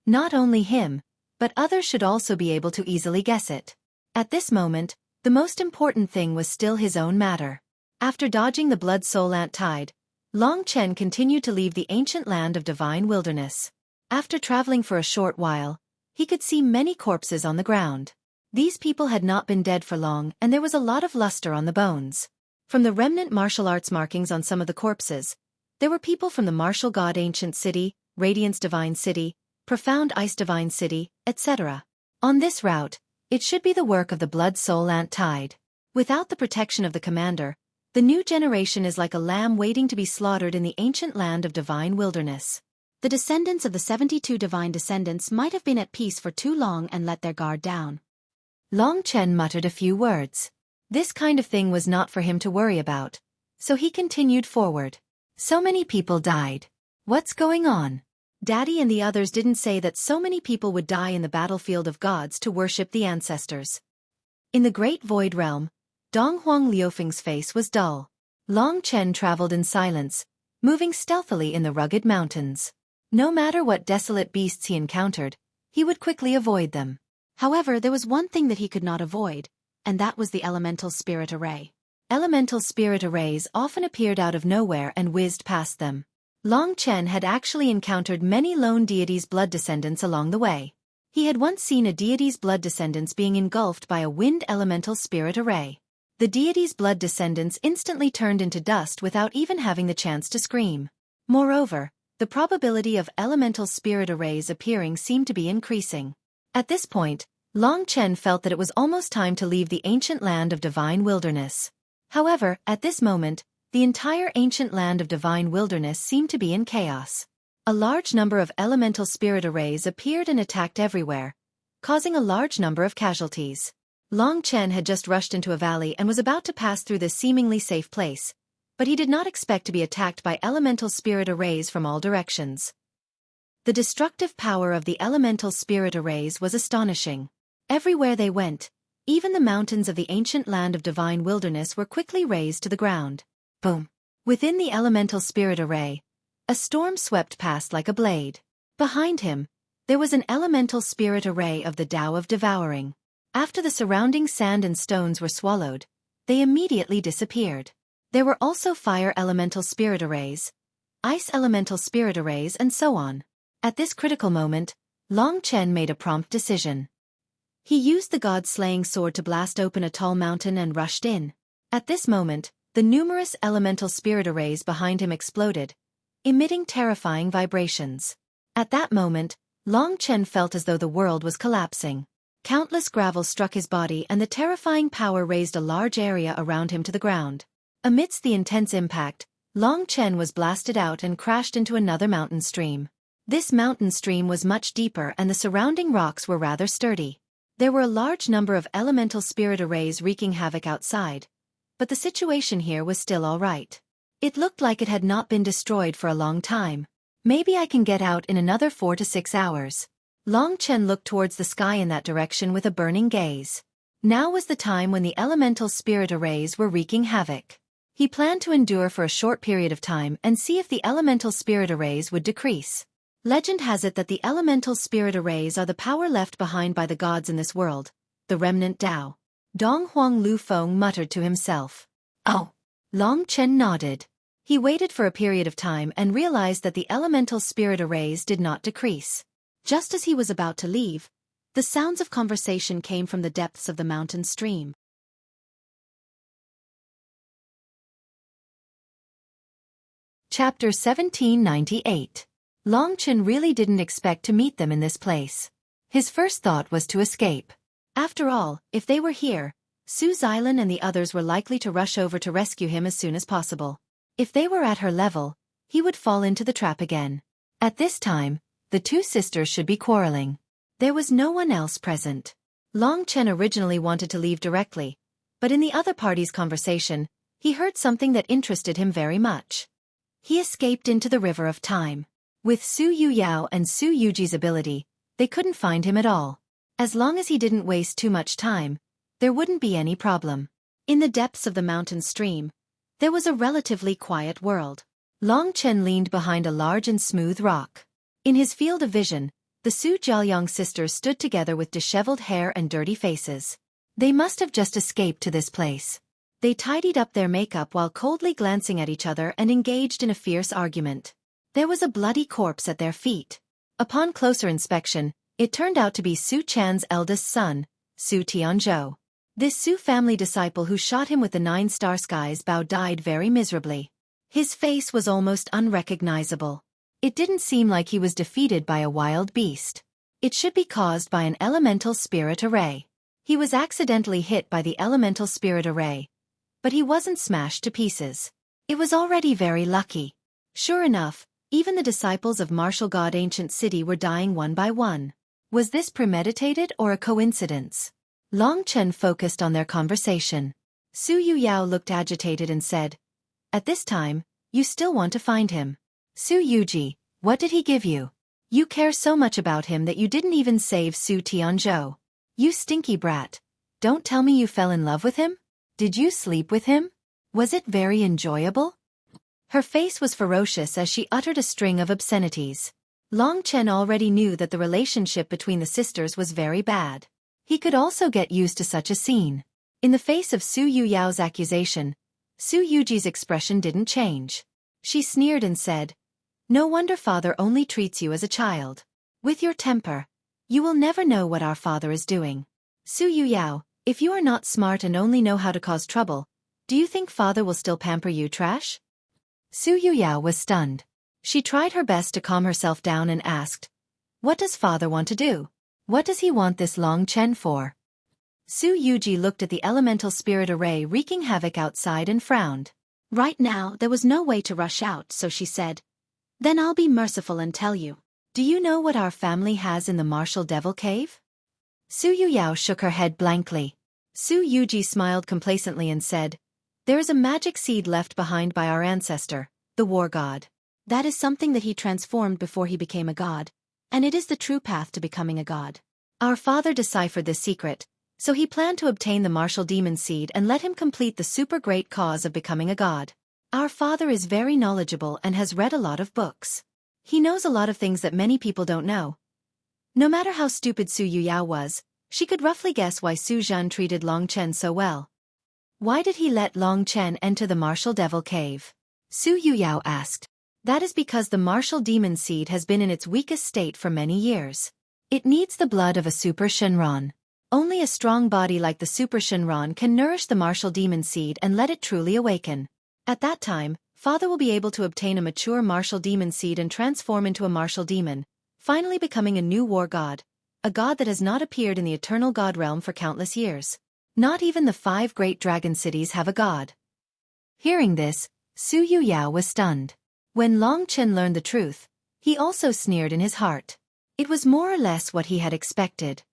Not only him, but others should also be able to easily guess it. At this moment, the most important thing was still his own matter. After dodging the blood soul ant tide, Long Chen continued to leave the ancient land of divine wilderness. After traveling for a short while, he could see many corpses on the ground. These people had not been dead for long, and there was a lot of luster on the bones. From the remnant martial arts markings on some of the corpses, there were people from the martial god Ancient City, Radiance Divine City, Profound Ice Divine City, etc. On this route, it should be the work of the Blood Soul Ant Tide. Without the protection of the commander, the new generation is like a lamb waiting to be slaughtered in the ancient land of divine wilderness. The descendants of the 72 divine descendants might have been at peace for too long and let their guard down. Long Chen muttered a few words. This kind of thing was not for him to worry about, so he continued forward. So many people died. What's going on? Daddy and the others didn't say that so many people would die in the battlefield of gods to worship the ancestors. In the Great Void Realm, Dong Huang Liufeng's face was dull. Long Chen traveled in silence, moving stealthily in the rugged mountains. No matter what desolate beasts he encountered, he would quickly avoid them. However, there was one thing that he could not avoid, and that was the elemental spirit array. Elemental spirit arrays often appeared out of nowhere and whizzed past them. Long Chen had actually encountered many lone deities' blood descendants along the way. He had once seen a deity's blood descendants being engulfed by a wind elemental spirit array. The deity's blood descendants instantly turned into dust without even having the chance to scream. Moreover, the probability of elemental spirit arrays appearing seemed to be increasing. At this point, Long Chen felt that it was almost time to leave the ancient land of divine wilderness. However, at this moment, the entire ancient land of divine wilderness seemed to be in chaos. A large number of elemental spirit arrays appeared and attacked everywhere, causing a large number of casualties. Long Chen had just rushed into a valley and was about to pass through this seemingly safe place, but he did not expect to be attacked by elemental spirit arrays from all directions. The destructive power of the elemental spirit arrays was astonishing. Everywhere they went, even the mountains of the ancient land of divine wilderness were quickly razed to the ground. Boom! Within the elemental spirit array, a storm swept past like a blade. Behind him, there was an elemental spirit array of the Tao of Devouring. After the surrounding sand and stones were swallowed, they immediately disappeared. There were also fire elemental spirit arrays, ice elemental spirit arrays, and so on. At this critical moment, Long Chen made a prompt decision. He used the god-slaying sword to blast open a tall mountain and rushed in. At this moment, the numerous elemental spirit arrays behind him exploded, emitting terrifying vibrations. At that moment, Long Chen felt as though the world was collapsing. Countless gravel struck his body and the terrifying power raised a large area around him to the ground. Amidst the intense impact, Long Chen was blasted out and crashed into another mountain stream. This mountain stream was much deeper and the surrounding rocks were rather sturdy. There were a large number of elemental spirit arrays wreaking havoc outside, but the situation here was still all right. It looked like it had not been destroyed for a long time. Maybe I can get out in another 4 to 6 hours. Long Chen looked towards the sky in that direction with a burning gaze. Now was the time when the elemental spirit arrays were wreaking havoc. He planned to endure for a short period of time and see if the elemental spirit arrays would decrease. Legend has it that the elemental spirit arrays are the power left behind by the gods in this world, the remnant Tao. Dong Huang Lu Feng muttered to himself. Oh! Long Chen nodded. He waited for a period of time and realized that the elemental spirit arrays did not decrease. Just as he was about to leave, the sounds of conversation came from the depths of the mountain stream. Chapter 1798. Long Chen really didn't expect to meet them in this place. His first thought was to escape. After all, if they were here, Su Xilan and the others were likely to rush over to rescue him as soon as possible. If they were at her level, he would fall into the trap again. At this time, the two sisters should be quarreling. There was no one else present. Long Chen originally wanted to leave directly, but in the other party's conversation, he heard something that interested him very much. He escaped into the river of time. With Su Yuyao and Su Yuji's ability, they couldn't find him at all. As long as he didn't waste too much time, there wouldn't be any problem. In the depths of the mountain stream, there was a relatively quiet world. Long Chen leaned behind a large and smooth rock. In his field of vision, the Su Jiaoyang sisters stood together with disheveled hair and dirty faces. They must have just escaped to this place. They tidied up their makeup while coldly glancing at each other and engaged in a fierce argument. There was a bloody corpse at their feet. Upon closer inspection, it turned out to be Su Chan's eldest son, Su Tianzhou. This Su family disciple who shot him with the 9-star skies bow died very miserably. His face was almost unrecognizable. It didn't seem like he was defeated by a wild beast. It should be caused by an elemental spirit array. He was accidentally hit by the elemental spirit array, but he wasn't smashed to pieces. It was already very lucky. Sure enough, even the disciples of martial god ancient city were dying one by one. Was this premeditated or a coincidence? Long Chen focused on their conversation. Su Yuyao looked agitated and said, "At this time, you still want to find him. Su Yuji, what did he give you? You care so much about him that you didn't even save Su Tianzhou. You stinky brat. Don't tell me you fell in love with him? Did you sleep with him? Was it very enjoyable?" Her face was ferocious as she uttered a string of obscenities. Long Chen already knew that the relationship between the sisters was very bad. He could also get used to such a scene. In the face of Su Yuyao's accusation, Su Yuji's expression didn't change. She sneered and said, "No wonder father only treats you as a child. With your temper, you will never know what our father is doing. Su Yuyao, if you are not smart and only know how to cause trouble, do you think father will still pamper you, trash?" Su Yuyao was stunned. She tried her best to calm herself down and asked, "What does father want to do? What does he want this Long Chen for?" Su Yuji looked at the elemental spirit array wreaking havoc outside and frowned. Right now there was no way to rush out, so she said, "Then I'll be merciful and tell you. Do you know what our family has in the martial devil cave?" Su Yuyao shook her head blankly. Su Yuji smiled complacently and said, "There is a magic seed left behind by our ancestor, the war god. That is something that he transformed before he became a god, and it is the true path to becoming a god. Our father deciphered this secret, so he planned to obtain the martial demon seed and let him complete the super great cause of becoming a god. Our father is very knowledgeable and has read a lot of books. He knows a lot of things that many people don't know." No matter how stupid Su Yuyao was, she could roughly guess why Su Zhan treated Long Chen so well. "Why did he let Long Chen enter the martial devil cave?" Su Yuyao asked. "That is because the martial demon seed has been in its weakest state for many years. It needs the blood of a super Shenron. Only a strong body like the super Shenron can nourish the martial demon seed and let it truly awaken. At that time, father will be able to obtain a mature martial demon seed and transform into a martial demon, finally becoming a new war god, a god that has not appeared in the eternal god realm for countless years. Not even the 5 great dragon cities have a god." Hearing this, Su Yuyao was stunned. When Long Chen learned the truth, he also sneered in his heart. It was more or less what he had expected.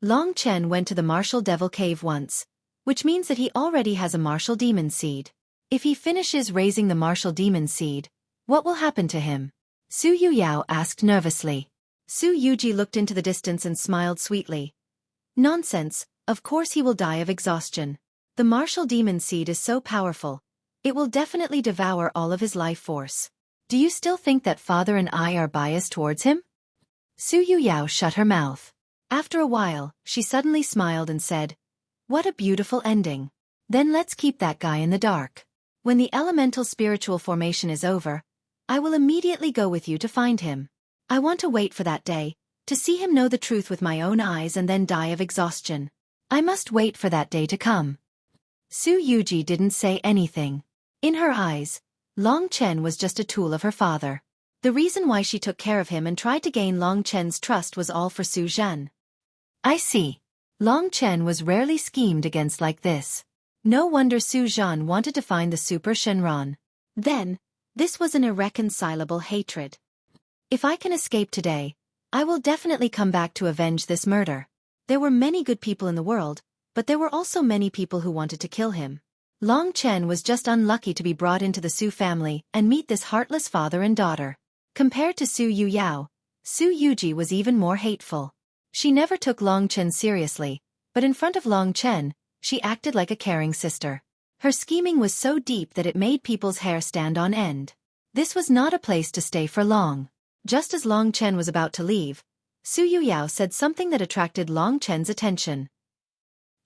Long Chen went to the martial devil cave once, which means that he already has a martial demon seed. If he finishes raising the martial demon seed, what will happen to him? Su Yuyao asked nervously. Su Yuji looked into the distance and smiled sweetly. "Nonsense, of course he will die of exhaustion. The martial demon seed is so powerful. It will definitely devour all of his life force. Do you still think that father and I are biased towards him?" Su Yuyao shut her mouth. After a while, she suddenly smiled and said, "What a beautiful ending. Then let's keep that guy in the dark. When the elemental spiritual formation is over, I will immediately go with you to find him. I want to wait for that day, to see him know the truth with my own eyes and then die of exhaustion. I must wait for that day to come." Su Yuji didn't say anything. In her eyes, Long Chen was just a tool of her father. The reason why she took care of him and tried to gain Long Chen's trust was all for Su Zhan. I see. Long Chen was rarely schemed against like this. No wonder Su Zhan wanted to find the Super Shenron. Then, this was an irreconcilable hatred. If I can escape today, I will definitely come back to avenge this murder. There were many good people in the world, but there were also many people who wanted to kill him. Long Chen was just unlucky to be brought into the Su family and meet this heartless father and daughter. Compared to Su Yuyao, Su Yuji was even more hateful. She never took Long Chen seriously, but in front of Long Chen, she acted like a caring sister. Her scheming was so deep that it made people's hair stand on end. This was not a place to stay for long. Just as Long Chen was about to leave, Su Yuyao said something that attracted Long Chen's attention.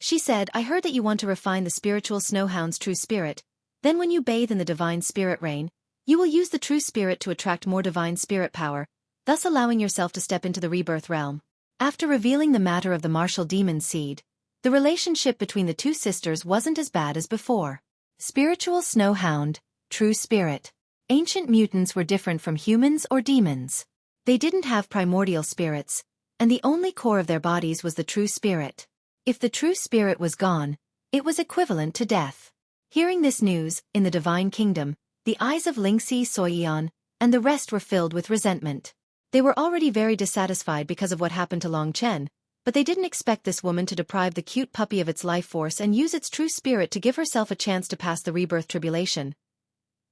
She said, "I heard that you want to refine the spiritual snowhound's true spirit. Then when you bathe in the divine spirit rain, you will use the true spirit to attract more divine spirit power, thus allowing yourself to step into the rebirth realm." After revealing the matter of the martial demon seed, The relationship between the two sisters wasn't as bad as before. Spiritual snow hound, true spirit. Ancient mutants were different from humans or demons. They didn't have primordial spirits, and the only core of their bodies was the true spirit. If the true spirit was gone, it was equivalent to death. Hearing this news, in the Divine Kingdom, the eyes of Xueqi and the rest were filled with resentment. They were already very dissatisfied because of what happened to Long Chen, but they didn't expect this woman to deprive the cute puppy of its life force and use its true spirit to give herself a chance to pass the rebirth tribulation.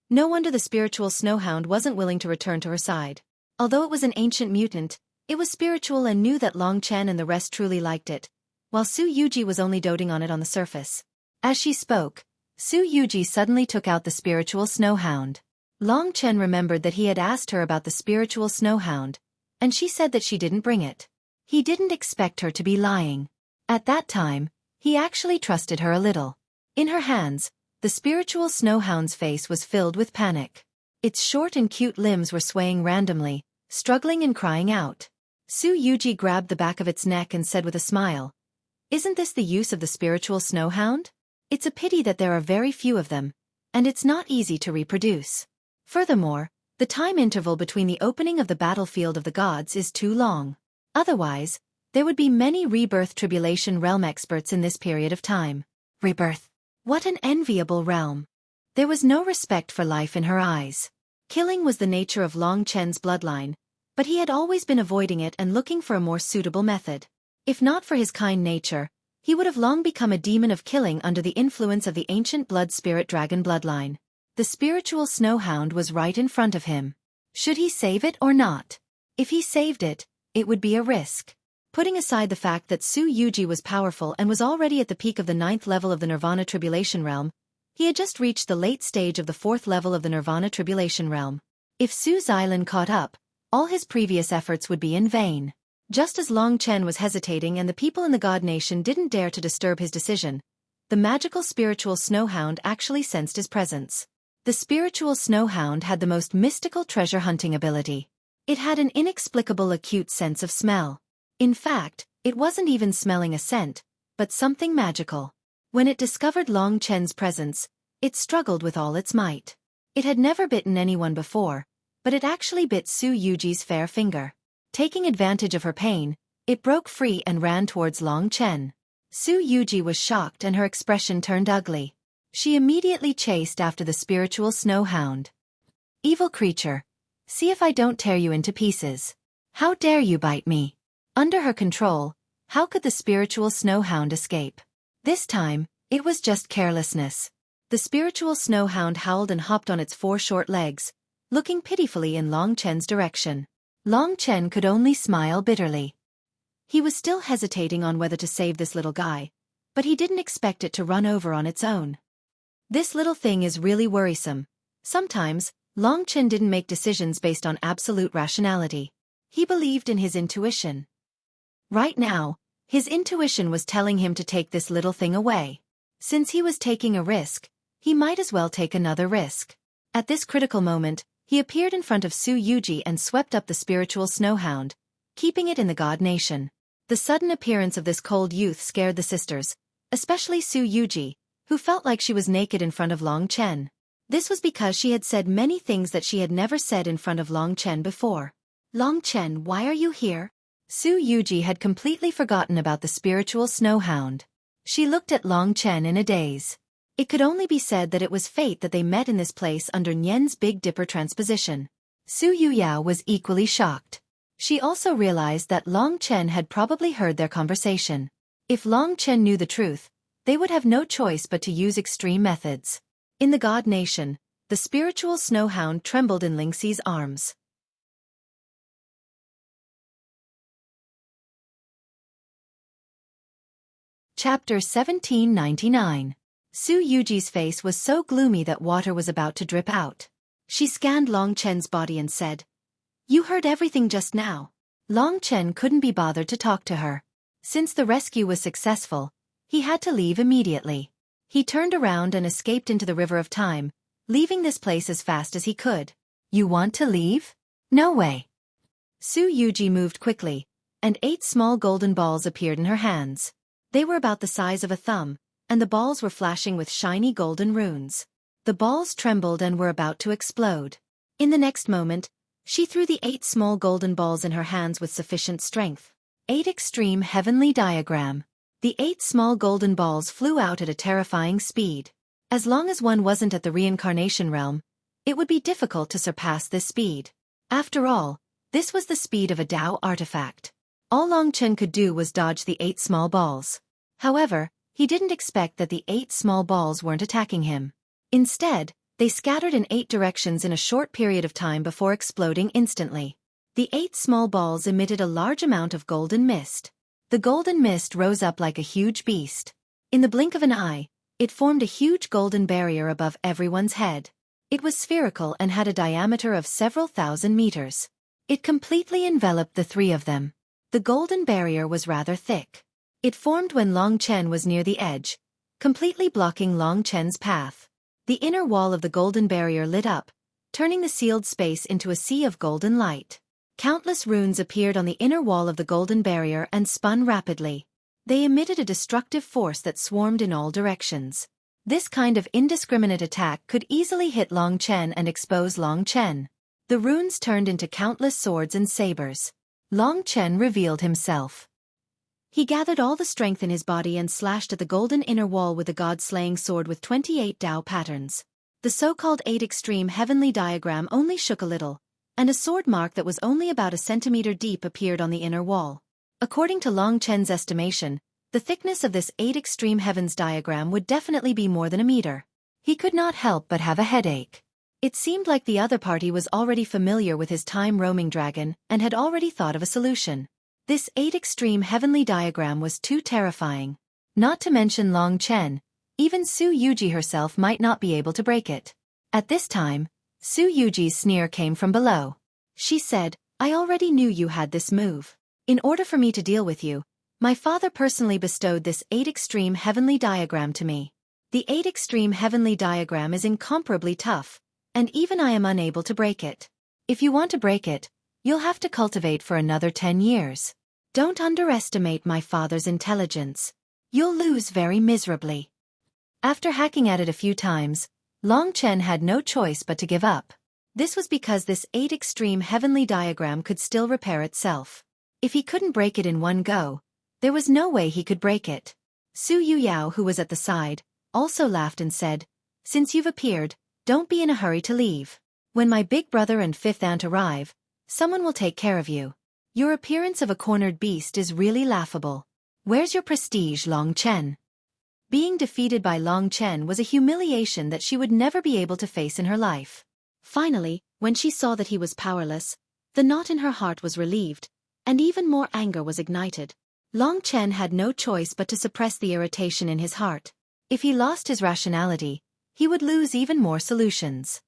No wonder the spiritual snowhound wasn't willing to return to her side. Although it was an ancient mutant, it was spiritual and knew that Long Chen and the rest truly liked it, while Xueqi was only doting on it on the surface. As she spoke, Xueqi suddenly took out the spiritual snowhound. Long Chen remembered that he had asked her about the spiritual snowhound, and she said that she didn't bring it. He didn't expect her to be lying. At that time, he actually trusted her a little. In her hands, the spiritual snowhound's face was filled with panic. Its short and cute limbs were swaying randomly, struggling and crying out. Xueqi grabbed the back of its neck and said with a smile, "Isn't this the use of the spiritual snowhound? It's a pity that there are very few of them, and it's not easy to reproduce. Furthermore, the time interval between the opening of the battlefield of the gods is too long. Otherwise, there would be many rebirth tribulation realm experts in this period of time." Rebirth. What an enviable realm. There was no respect for life in her eyes. Killing was the nature of Long Chen's bloodline, but he had always been avoiding it and looking for a more suitable method. If not for his kind nature, he would have long become a demon of killing under the influence of the ancient blood spirit dragon bloodline. The spiritual snowhound was right in front of him. Should he save it or not? If he saved it, it would be a risk. Putting aside the fact that Xueqi was powerful and was already at the peak of the 9th level of the Nirvana Tribulation Realm, he had just reached the late stage of the 4th level of the Nirvana Tribulation Realm. If Su Xilan caught up, all his previous efforts would be in vain. Just as Long Chen was hesitating and the people in the God Nation didn't dare to disturb his decision, the magical spiritual snowhound actually sensed his presence. The spiritual snowhound had the most mystical treasure hunting ability. It had an inexplicable acute sense of smell. In fact, it wasn't even smelling a scent, but something magical. When it discovered Long Chen's presence, it struggled with all its might. It had never bitten anyone before, but it actually bit Xueqi's fair finger. Taking advantage of her pain, it broke free and ran towards Long Chen. Xueqi was shocked and her expression turned ugly. She immediately chased after the spiritual snowhound. "Evil creature! See if I don't tear you into pieces. How dare you bite me?" Under her control, how could the spiritual snowhound escape? This time, it was just carelessness. The spiritual snowhound howled and hopped on its 4 short legs, looking pitifully in Long Chen's direction. Long Chen could only smile bitterly. He was still hesitating on whether to save this little guy, but he didn't expect it to run over on its own. This little thing is really worrisome. Sometimes, Long Chen didn't make decisions based on absolute rationality. He believed in his intuition. Right now, his intuition was telling him to take this little thing away. Since he was taking a risk, he might as well take another risk. At this critical moment, he appeared in front of Xueqi and swept up the spiritual snowhound, keeping it in the God Nation. The sudden appearance of this cold youth scared the sisters, especially Xueqi, who felt like she was naked in front of Long Chen. This was because she had said many things that she had never said in front of Long Chen before. "Long Chen, why are you here?" Xueqi had completely forgotten about the spiritual snowhound. She looked at Long Chen in a daze. It could only be said that it was fate that they met in this place under Nian's Big Dipper transposition. Su Yuyao was equally shocked. She also realized that Long Chen had probably heard their conversation. If Long Chen knew the truth, they would have no choice but to use extreme methods. In the God Nation, the spiritual snowhound trembled in Lingxi's arms. Chapter 1799. Su Yuji's face was so gloomy that water was about to drip out. She scanned Long Chen's body and said, "You heard everything just now." Long Chen couldn't be bothered to talk to her. Since the rescue was successful, he had to leave immediately. He turned around and escaped into the river of time, leaving this place as fast as he could. "You want to leave? No way." Su Yuji moved quickly, and 8 small golden balls appeared in her hands. They were about the size of a thumb, and the balls were flashing with shiny golden runes. The balls trembled and were about to explode. In the next moment, she threw the 8 small golden balls in her hands with sufficient strength. 8 Extreme Heavenly Diagram. The 8 small golden balls flew out at a terrifying speed. As long as one wasn't at the reincarnation realm, it would be difficult to surpass this speed. After all, this was the speed of a Tao artifact. All Long Chen could do was dodge the 8 small balls. However, he didn't expect that the 8 small balls weren't attacking him. Instead, they scattered in 8 directions in a short period of time before exploding instantly. The 8 small balls emitted a large amount of golden mist. The golden mist rose up like a huge beast. In the blink of an eye, it formed a huge golden barrier above everyone's head. It was spherical and had a diameter of several thousand meters. It completely enveloped the 3 of them. The golden barrier was rather thick. It formed when Long Chen was near the edge, completely blocking Long Chen's path. The inner wall of the golden barrier lit up, turning the sealed space into a sea of golden light. Countless runes appeared on the inner wall of the golden barrier and spun rapidly. They emitted a destructive force that swarmed in all directions. This kind of indiscriminate attack could easily hit Long Chen and expose Long Chen. The runes turned into countless swords and sabers. Long Chen revealed himself. He gathered all the strength in his body and slashed at the golden inner wall with a god-slaying sword with 28 Tao patterns. The so-called 8 Extreme Heavenly Diagram only shook a little, and a sword mark that was only about a centimeter deep appeared on the inner wall. According to Long Chen's estimation, the thickness of this 8 Extreme Heavens diagram would definitely be more than a meter. He could not help but have a headache. It seemed like the other party was already familiar with his time-roaming dragon and had already thought of a solution. This 8 Extreme Heavenly Diagram was too terrifying. Not to mention Long Chen, even Xueqi herself might not be able to break it. At this time, Xueqi's sneer came from below. She said, "I already knew you had this move. In order for me to deal with you, my father personally bestowed this 8 Extreme Heavenly Diagram to me. The 8 Extreme Heavenly Diagram is incomparably tough, and even I am unable to break it. If you want to break it, you'll have to cultivate for another 10 years. Don't underestimate my father's intelligence. You'll lose very miserably." After hacking at it a few times, Long Chen had no choice but to give up. This was because this 8 Extreme Heavenly Diagram could still repair itself. If he couldn't break it in one go, there was no way he could break it. Su Yuyao, who was at the side, also laughed and said, "Since you've appeared, don't be in a hurry to leave. When my big brother and 5th aunt arrive, someone will take care of you. Your appearance of a cornered beast is really laughable. Where's your prestige, Long Chen?" Being defeated by Long Chen was a humiliation that she would never be able to face in her life. Finally, when she saw that he was powerless, the knot in her heart was relieved, and even more anger was ignited. Long Chen had no choice but to suppress the irritation in his heart. If he lost his rationality, he would lose even more solutions.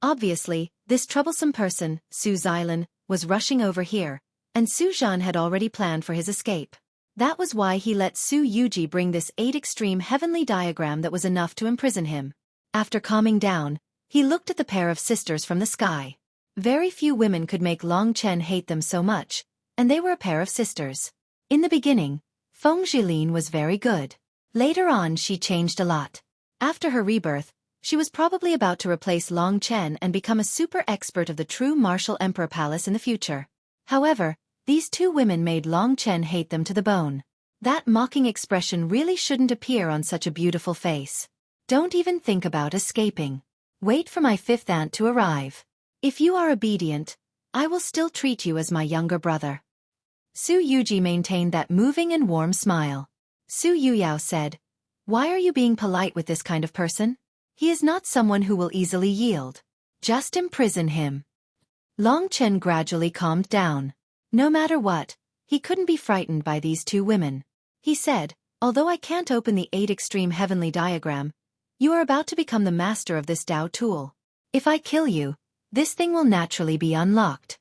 Obviously, this troublesome person, Su Xilan, was rushing over here, and Su Zhan had already planned for his escape. That was why he let Xueqi bring this 8 Extreme Heavenly Diagram that was enough to imprison him. After calming down, he looked at the pair of sisters from the sky. Very few women could make Long Chen hate them so much, and they were a pair of sisters. In the beginning, Feng Jilin was very good. Later on she changed a lot. After her rebirth, she was probably about to replace Long Chen and become a super expert of the true martial emperor palace in the future. However, these two women made Long Chen hate them to the bone. That mocking expression really shouldn't appear on such a beautiful face. Don't even think about escaping. Wait for my 5th aunt to arrive. If you are obedient, I will still treat you as my younger brother. Xueqi maintained that moving and warm smile. Su Yuyao said, "Why are you being polite with this kind of person? He is not someone who will easily yield. Just imprison him." Long Chen gradually calmed down. No matter what, he couldn't be frightened by these two women. He said, "Although I can't open the 8 Extreme Heavenly Diagram, you are about to become the master of this Tao tool. If I kill you, this thing will naturally be unlocked."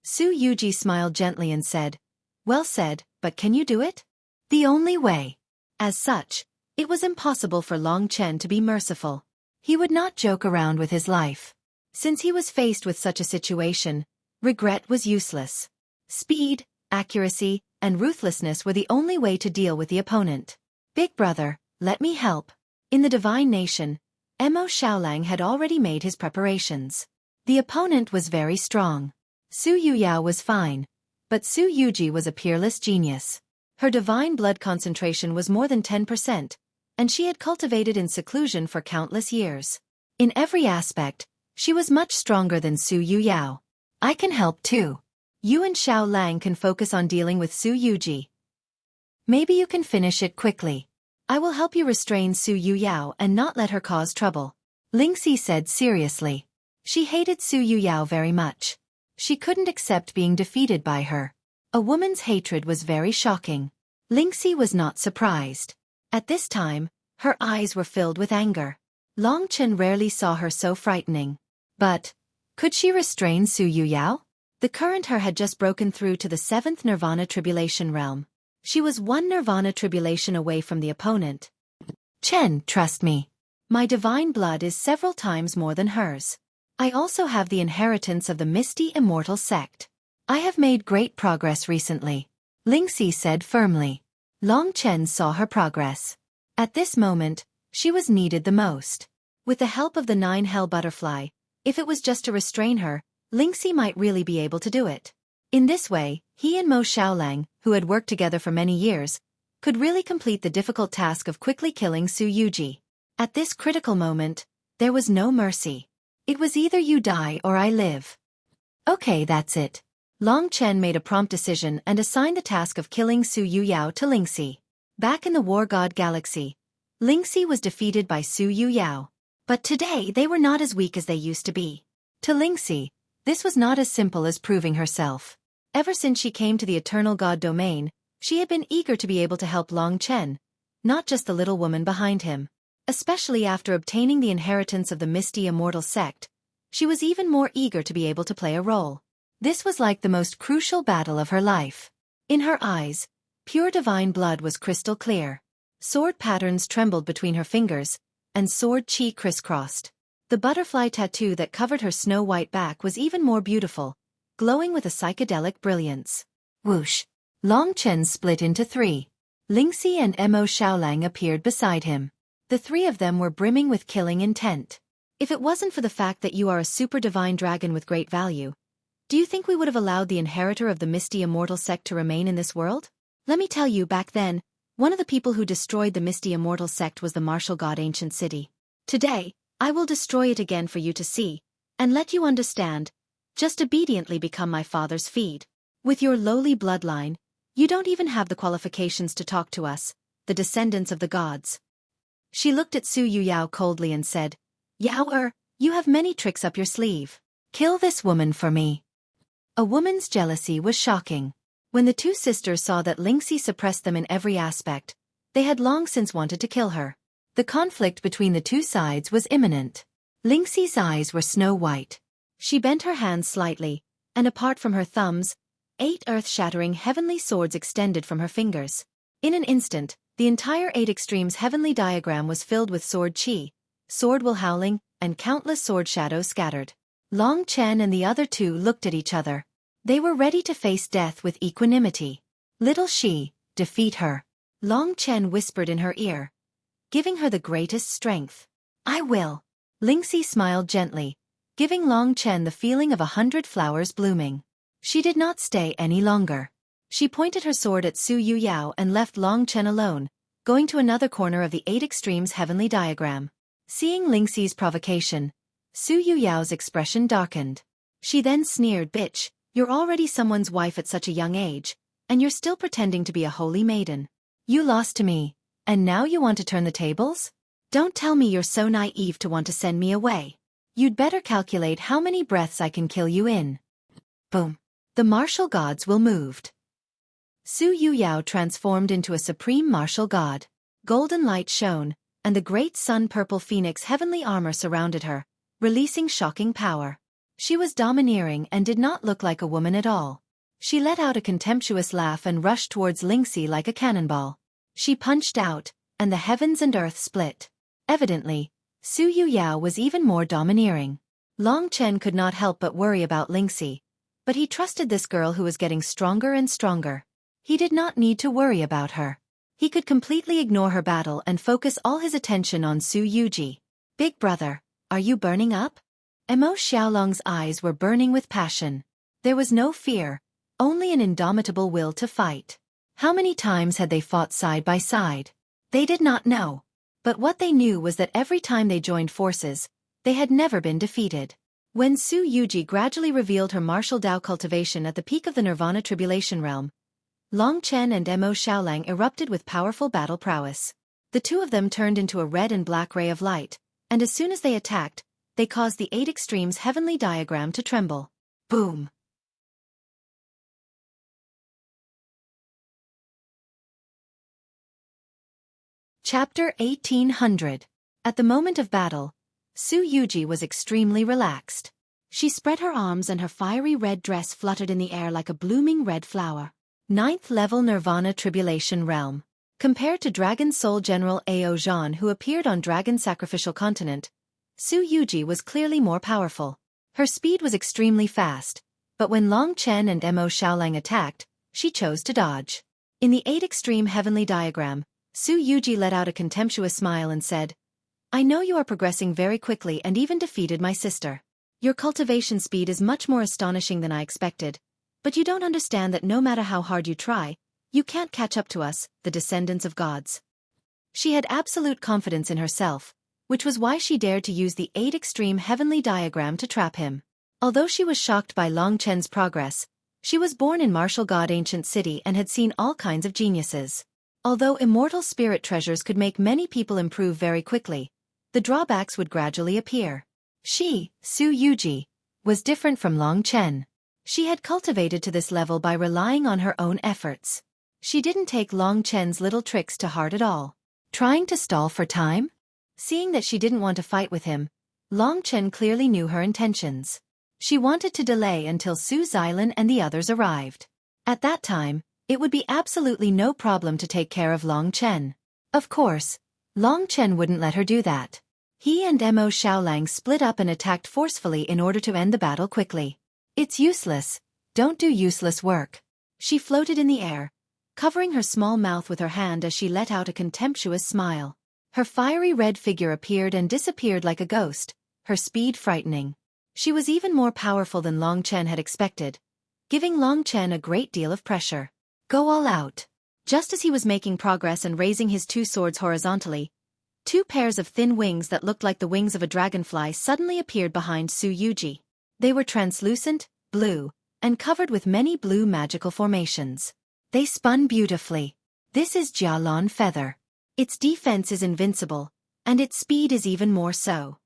Xueqi smiled gently and said, "Well said, but can you do it?" The only way. As such, it was impossible for Long Chen to be merciful. He would not joke around with his life. Since he was faced with such a situation, regret was useless. Speed, accuracy, and ruthlessness were the only way to deal with the opponent. Big brother, let me help. In the divine nation, Mo Xiaolang had already made his preparations. The opponent was very strong. Su Yuyao was fine, but Su Yuji was a peerless genius. Her divine blood concentration was more than 10%, and she had cultivated in seclusion for countless years. In every aspect, she was much stronger than Su Yuyao. I can help too. You and Xiao Lang can focus on dealing with Su Yuji. Maybe you can finish it quickly. I will help you restrain Su Yuyao and not let her cause trouble. Lingxi said seriously. She hated Su Yuyao very much. She couldn't accept being defeated by her. A woman's hatred was very shocking. Lingxi was not surprised. At this time, her eyes were filled with anger. Long Chen rarely saw her so frightening. But, could she restrain Su Yuyao? The current her had just broken through to the 7th Nirvana Tribulation realm. She was one Nirvana Tribulation away from the opponent. Chen, trust me. My divine blood is several times more than hers. I also have the inheritance of the Misty Immortal Sect. I have made great progress recently. Lingxi said firmly. Long Chen saw her progress. At this moment, she was needed the most. With the help of the 9 Hell Butterfly, if it was just to restrain her, Lingxi might really be able to do it. In this way, he and Mo Xiaolang, who had worked together for many years, could really complete the difficult task of quickly killing Su Yuji. At this critical moment, there was no mercy. It was either you die or I live. Okay, that's it. Long Chen made a prompt decision and assigned the task of killing Su Yuyao to Lingxi. Back in the War God Galaxy, Lingxi was defeated by Su Yuyao. But today they were not as weak as they used to be. To Lingxi, this was not as simple as proving herself. Ever since she came to the Eternal God domain, she had been eager to be able to help Long Chen, not just the little woman behind him. Especially after obtaining the inheritance of the Misty Immortal Sect, she was even more eager to be able to play a role. This was like the most crucial battle of her life. In her eyes, pure divine blood was crystal clear. Sword patterns trembled between her fingers, and sword chi crisscrossed. The butterfly tattoo that covered her snow-white back was even more beautiful, glowing with a psychedelic brilliance. Whoosh! Long Chen split into 3. Lingxi and Mo Xiaolang appeared beside him. The 3 of them were brimming with killing intent. If it wasn't for the fact that you are a super divine dragon with great value, do you think we would have allowed the inheritor of the Misty Immortal Sect to remain in this world? Let me tell you, back then, one of the people who destroyed the Misty Immortal Sect was the martial god Ancient City. Today, I will destroy it again for you to see, and let you understand. Just obediently become my father's feed. With your lowly bloodline, you don't even have the qualifications to talk to us, the descendants of the gods. She looked at Su Yuyao coldly and said, Yao, you have many tricks up your sleeve. Kill this woman for me. A woman's jealousy was shocking. When the 2 sisters saw that Lingxi suppressed them in every aspect, they had long since wanted to kill her. The conflict between the 2 sides was imminent. Lingxi's eyes were snow-white. She bent her hands slightly, and apart from her thumbs, 8 earth-shattering heavenly swords extended from her fingers. In an instant, the entire 8 extremes heavenly diagram was filled with sword chi, sword will howling, and countless sword shadows scattered. Long Chen and the other 2 looked at each other. They were ready to face death with equanimity. Little she, defeat her. Long Chen whispered in her ear, giving her the greatest strength. I will. Lingxi smiled gently, giving Long Chen the feeling of 100 flowers blooming. She did not stay any longer. She pointed her sword at Su Yuyao and left Long Chen alone, going to another corner of the 8 extremes heavenly diagram. Seeing Lingxi's provocation, Su Yuyao's expression darkened. She then sneered, bitch, you're already someone's wife at such a young age, and you're still pretending to be a holy maiden. You lost to me, and now you want to turn the tables? Don't tell me you're so naive to want to send me away. You'd better calculate how many breaths I can kill you in. Boom. The martial gods will moved. Su Yuyao transformed into a supreme martial god. Golden light shone, and the great sun-purple phoenix heavenly armor surrounded her, releasing shocking power. She was domineering and did not look like a woman at all. She let out a contemptuous laugh and rushed towards Lingxi like a cannonball. She punched out, and the heavens and earth split. Evidently, Su Yuyao was even more domineering. Long Chen could not help but worry about Lingxi, But he trusted this girl who was getting stronger and stronger. He did not need to worry about her. He could completely ignore her battle and focus all his attention on Xueqi. Big brother, are you burning up? Mo Xiaolong's eyes were burning with passion. There was no fear, only an indomitable will to fight. How many times had they fought side by side? They did not know. But what they knew was that every time they joined forces, they had never been defeated. When Xueqi gradually revealed her martial Dao cultivation at the peak of the Nirvana Tribulation Realm, Long Chen and Mo Xiaolang erupted with powerful battle prowess. The two of them turned into a red and black ray of light, and as soon as they attacked, they caused the 8 Extremes heavenly diagram to tremble. Boom! Chapter 1800. At the moment of battle, Xueqi was extremely relaxed. She spread her arms and her fiery red dress fluttered in the air like a blooming red flower. 9th level Nirvana Tribulation Realm. Compared to Dragon Soul General Ao Zhan who appeared on Dragon Sacrificial Continent, Xueqi was clearly more powerful. Her speed was extremely fast, but when Long Chen and Mo Xiaolang attacked, she chose to dodge. In the 8 Extreme Heavenly Diagram, Xueqi let out a contemptuous smile and said, I know you are progressing very quickly and even defeated my sister. Your cultivation speed is much more astonishing than I expected, but you don't understand that no matter how hard you try, you can't catch up to us, the descendants of gods. She had absolute confidence in herself, which was why she dared to use the 8 Extreme Heavenly Diagram to trap him. Although she was shocked by Long Chen's progress, she was born in Martial God Ancient City and had seen all kinds of geniuses. Although immortal spirit treasures could make many people improve very quickly, the drawbacks would gradually appear. She, Xueqi, was different from Long Chen. She had cultivated to this level by relying on her own efforts. She didn't take Long Chen's little tricks to heart at all. Trying to stall for time? Seeing that she didn't want to fight with him, Long Chen clearly knew her intentions. She wanted to delay until Su Xilan and the others arrived. At that time, it would be absolutely no problem to take care of Long Chen. Of course, Long Chen wouldn't let her do that. He and Mo Xiaolang split up and attacked forcefully in order to end the battle quickly. It's useless. Don't do useless work. She floated in the air, covering her small mouth with her hand as she let out a contemptuous smile. Her fiery red figure appeared and disappeared like a ghost, her speed frightening. She was even more powerful than Long Chen had expected, giving Long Chen a great deal of pressure. Go all out. Just as he was making progress and raising his 2 swords horizontally, 2 pairs of thin wings that looked like the wings of a dragonfly suddenly appeared behind Xueqi. They were translucent, blue, and covered with many blue magical formations. They spun beautifully. This is Jialon Feather. Its defense is invincible, and its speed is even more so.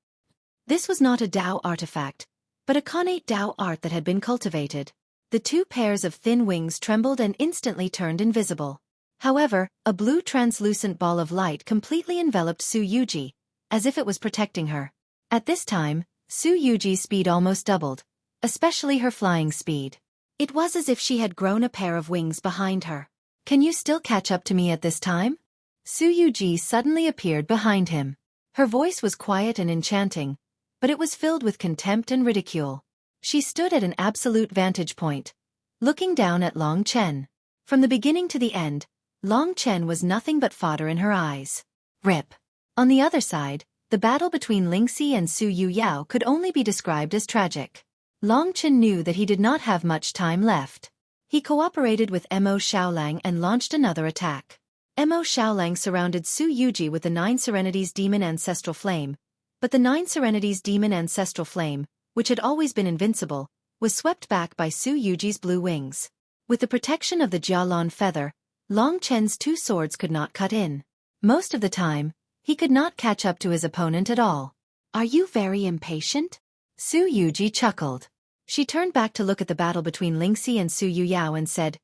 This was not a Dao artifact, but a connate Dao art that had been cultivated. The 2 pairs of thin wings trembled and instantly turned invisible. However, a blue translucent ball of light completely enveloped Xueqi, as if it was protecting her. At this time, Xueqi's speed almost doubled, especially her flying speed. It was as if she had grown a pair of wings behind her. Can you still catch up to me at this time? Xueqi suddenly appeared behind him. Her voice was quiet and enchanting, but it was filled with contempt and ridicule. She stood at an absolute vantage point, looking down at Long Chen. From the beginning to the end, Long Chen was nothing but fodder in her eyes. Rip. On the other side, the battle between Lingxi and Su Yuyao could only be described as tragic. Long Chen knew that he did not have much time left. He cooperated with Mo Xiaolang and launched another attack. Mo Xiaolang surrounded Xueqi with the 9 Serenities Demon Ancestral Flame, but the 9 Serenities Demon Ancestral Flame, which had always been invincible, was swept back by Xueqi's blue wings. With the protection of the Jialon Feather, Long Chen's 2 swords could not cut in. Most of the time, he could not catch up to his opponent at all. Are you very impatient? Xueqi chuckled. She turned back to look at the battle between Lingxi and Su Yuyao and said,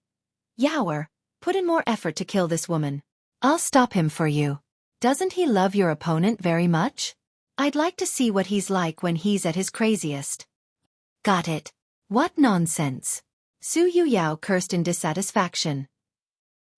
Yaoer, put in more effort to kill this woman. I'll stop him for you. Doesn't he love your opponent very much? I'd like to see what he's like when he's at his craziest. Got it. What nonsense. Su Yuyao cursed in dissatisfaction.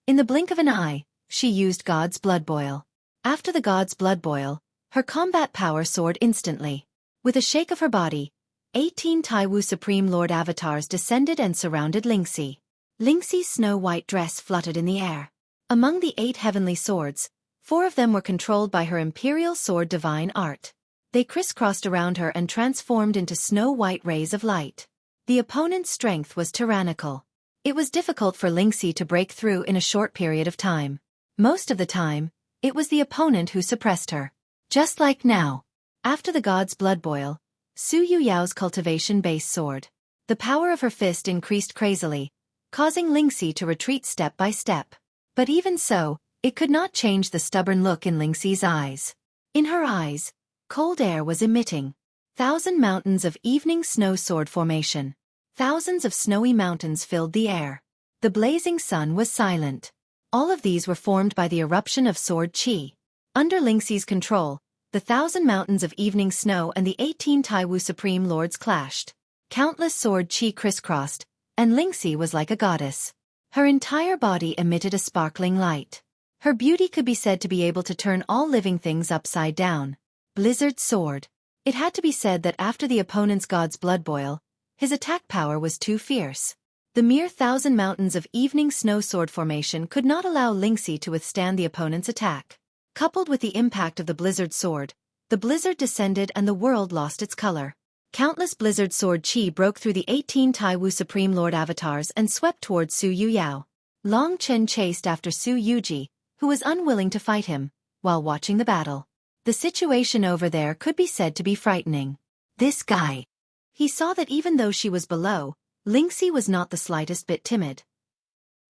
In the blink of an eye, she used God's Blood Boil. After the God's Blood Boil, her combat power soared instantly. With a shake of her body, 18 Taiwu Supreme Lord Avatars descended and surrounded Lingxi. Lingxi's snow-white dress fluttered in the air. Among the 8 heavenly swords, 4 of them were controlled by her imperial sword divine art. They crisscrossed around her and transformed into snow-white rays of light. The opponent's strength was tyrannical. It was difficult for Lingxi to break through in a short period of time. Most of the time, it was the opponent who suppressed her. Just like now. After the god's blood boil, Su Yuyao's cultivation-based sword. The power of her fist increased crazily, causing Lingxi to retreat step by step. But even so, it could not change the stubborn look in Lingxi's eyes. In her eyes, cold air was emitting. 1,000 mountains of evening snow sword formation. Thousands of snowy mountains filled the air. The blazing sun was silent. All of these were formed by the eruption of sword qi. Under Lingxi's control, the 1,000 mountains of evening snow and the 18 Taiwu Supreme Lords clashed. Countless sword qi crisscrossed, and Lingxi was like a goddess. Her entire body emitted a sparkling light. Her beauty could be said to be able to turn all living things upside down. Blizzard sword. It had to be said that after the opponent's god's blood boil, his attack power was too fierce. The mere 1,000 mountains of evening snow sword formation could not allow Lingxi to withstand the opponent's attack. Coupled with the impact of the blizzard sword, the blizzard descended and the world lost its color. Countless blizzard sword qi broke through the 18 Taiwu Supreme Lord avatars and swept towards Su Yuyao. Long Chen chased after Su Yuji, who was unwilling to fight him, while watching the battle. The situation over there could be said to be frightening. This guy. He saw that even though she was below, Lingxi was not the slightest bit timid.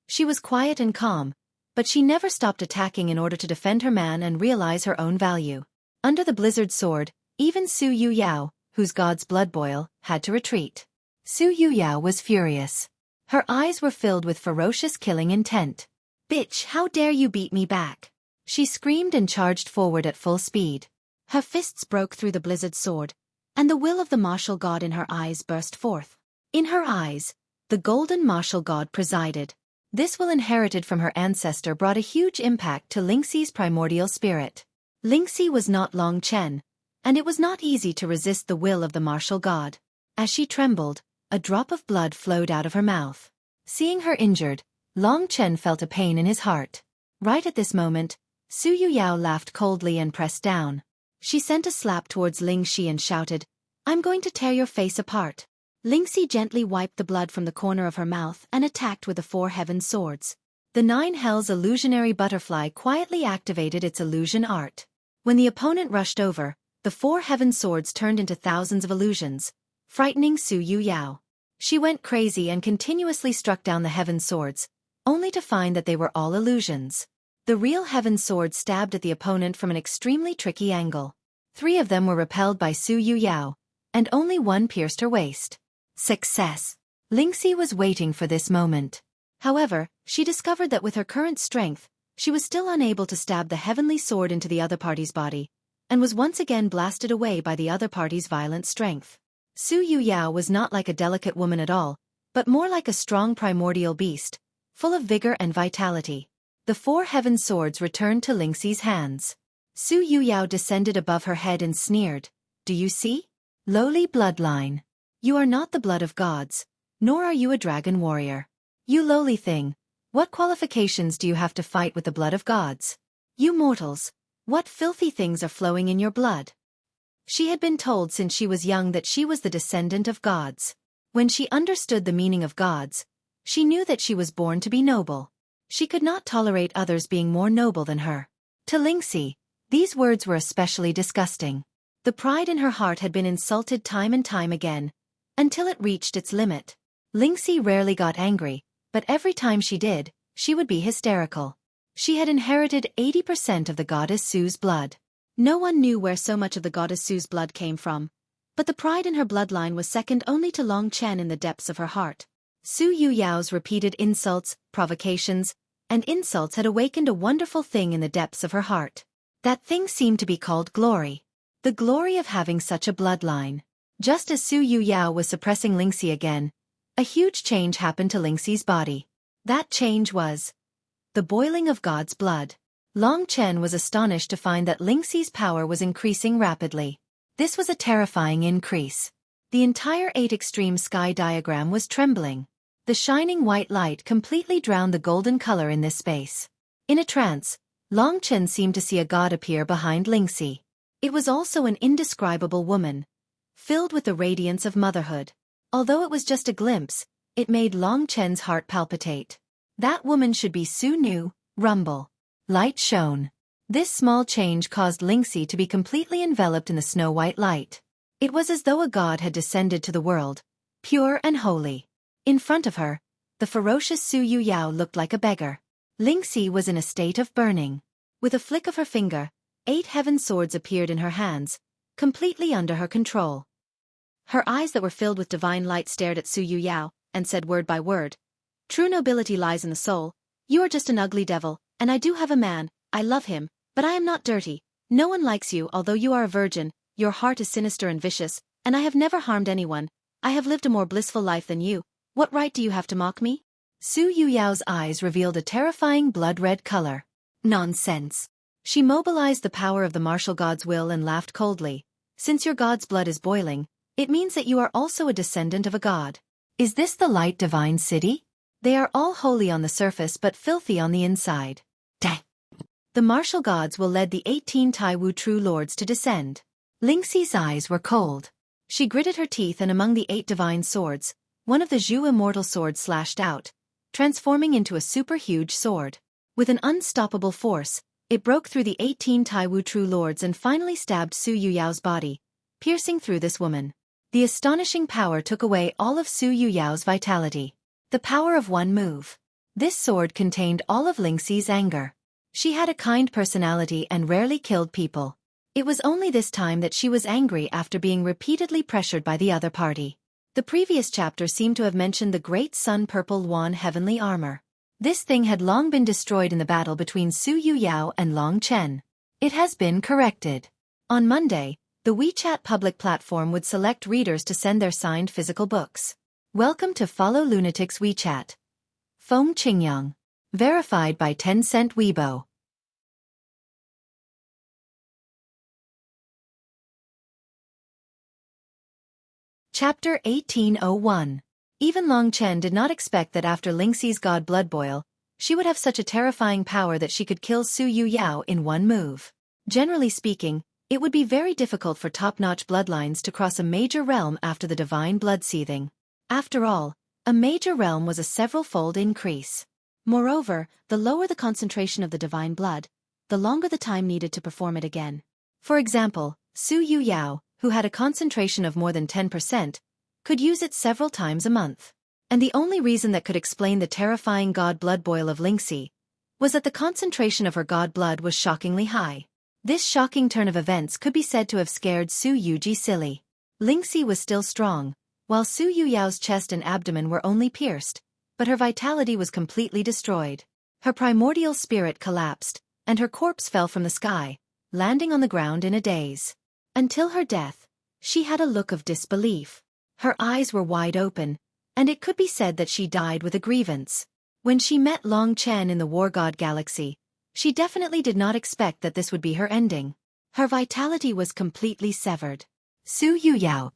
She was quiet and calm, but she never stopped attacking in order to defend her man and realize her own value. Under the blizzard sword, even Su Yuyao, whose god's blood boil, had to retreat. Su Yuyao was furious. Her eyes were filled with ferocious killing intent. "Bitch, how dare you beat me back?" She screamed and charged forward at full speed. Her fists broke through the blizzard sword, and the will of the martial god in her eyes burst forth. In her eyes, the golden martial god presided. This will inherited from her ancestor brought a huge impact to Lingxi's primordial spirit. Lingxi was not Long Chen, and it was not easy to resist the will of the martial god. As she trembled, a drop of blood flowed out of her mouth. Seeing her injured, Long Chen felt a pain in his heart. Right at this moment, Su Yuyao laughed coldly and pressed down. She sent a slap towards Lingxi and shouted, "I'm going to tear your face apart." Lingxi gently wiped the blood from the corner of her mouth and attacked with the 4 heaven swords. The 9 hells illusionary butterfly quietly activated its illusion art. When the opponent rushed over, the 4 heaven swords turned into thousands of illusions, frightening Su Yuyao. She went crazy and continuously struck down the heaven swords, only to find that they were all illusions. The real heaven sword stabbed at the opponent from an extremely tricky angle. 3 of them were repelled by Su Yuyao, and only 1 pierced her waist. Success! Lingxi was waiting for this moment. However, she discovered that with her current strength, she was still unable to stab the heavenly sword into the other party's body, and was once again blasted away by the other party's violent strength. Su Yuyao was not like a delicate woman at all, but more like a strong primordial beast, full of vigor and vitality. The 4 heaven swords returned to Lingxi's hands. Su Yuyao descended above her head and sneered, "Do you see? Lowly bloodline. You are not the blood of gods, nor are you a dragon warrior. You lowly thing, what qualifications do you have to fight with the blood of gods? You mortals, what filthy things are flowing in your blood?" She had been told since she was young that she was the descendant of gods. When she understood the meaning of gods, she knew that she was born to be noble. She could not tolerate others being more noble than her. To Lingxi, these words were especially disgusting. The pride in her heart had been insulted time and time again, until it reached its limit. Lingxi rarely got angry, but every time she did, she would be hysterical. She had inherited 80% of the goddess Su's blood. No one knew where so much of the goddess Su's blood came from, but the pride in her bloodline was second only to Long Chen in the depths of her heart. Su Yuyao's repeated insults, provocations, and insults had awakened a wonderful thing in the depths of her heart. That thing seemed to be called glory. The glory of having such a bloodline. Just as Su Yuyao was suppressing Lingxi again, a huge change happened to Lingxi's body. That change was the boiling of God's blood. Long Chen was astonished to find that Lingxi's power was increasing rapidly. This was a terrifying increase. The entire 8 extreme sky diagram was trembling. The shining white light completely drowned the golden color in this space. In a trance, Long Chen seemed to see a god appear behind Lingxi. It was also an indescribable woman, filled with the radiance of motherhood. Although it was just a glimpse, it made Long Chen's heart palpitate. That woman should be Su Nu, rumble. Light shone. This small change caused Lingxi to be completely enveloped in the snow-white light. It was as though a god had descended to the world, pure and holy. In front of her, the ferocious Su Yuyao looked like a beggar. Lingxi was in a state of burning. With a flick of her finger, 8 heaven swords appeared in her hands, completely under her control. Her eyes that were filled with divine light stared at Su Yuyao, and said word by word, "True nobility lies in the soul. You are just an ugly devil, and I do have a man, I love him, but I am not dirty. No one likes you although you are a virgin, your heart is sinister and vicious, and I have never harmed anyone. I have lived a more blissful life than you. What right do you have to mock me?" Su Yuyao's eyes revealed a terrifying blood-red color. Nonsense. She mobilized the power of the martial god's will and laughed coldly. "Since your god's blood is boiling, it means that you are also a descendant of a god. Is this the light divine city? They are all holy on the surface but filthy on the inside. Dang. The martial gods will lead the 18 Taiwu true lords to descend." Lingxi's eyes were cold. She gritted her teeth, and among the 8 divine swords, one of the Zhu immortal swords slashed out, transforming into a super-huge sword. With an unstoppable force, it broke through the 18 Taiwu true lords and finally stabbed Su Yuyao's body, piercing through this woman. The astonishing power took away all of Su Yuyao's vitality. The power of one move. This sword contained all of Lingxi's anger. She had a kind personality and rarely killed people. It was only this time that she was angry after being repeatedly pressured by the other party. The previous chapter seemed to have mentioned the great sun purple Yuan heavenly armor. This thing had long been destroyed in the battle between Su Yuyao and Long Chen. It has been corrected. On Monday, the WeChat public platform would select readers to send their signed physical books. Welcome to Follow Lunatics WeChat. Feng Qingyang. Verified by Tencent Weibo. Chapter 1801. Even Long Chen did not expect that after Lingxi's god blood boil, she would have such a terrifying power that she could kill Su Yuyao in one move. Generally speaking, it would be very difficult for top-notch bloodlines to cross a major realm after the divine blood seething. After all, a major realm was a several-fold increase. Moreover, the lower the concentration of the divine blood, the longer the time needed to perform it again. For example, Su Yuyao, who had a concentration of more than 10%, could use it several times a month. And the only reason that could explain the terrifying god blood boil of Lingxi was that the concentration of her god blood was shockingly high. This shocking turn of events could be said to have scared Su Yuji silly. Lingxi was still strong, while Su Yuyao's chest and abdomen were only pierced, but her vitality was completely destroyed. Her primordial spirit collapsed, and her corpse fell from the sky, landing on the ground in a daze. Until her death, she had a look of disbelief. Her eyes were wide open, and it could be said that she died with a grievance. When she met Long Chen in the War God Galaxy, she definitely did not expect that this would be her ending. Her vitality was completely severed. Su Yuyao.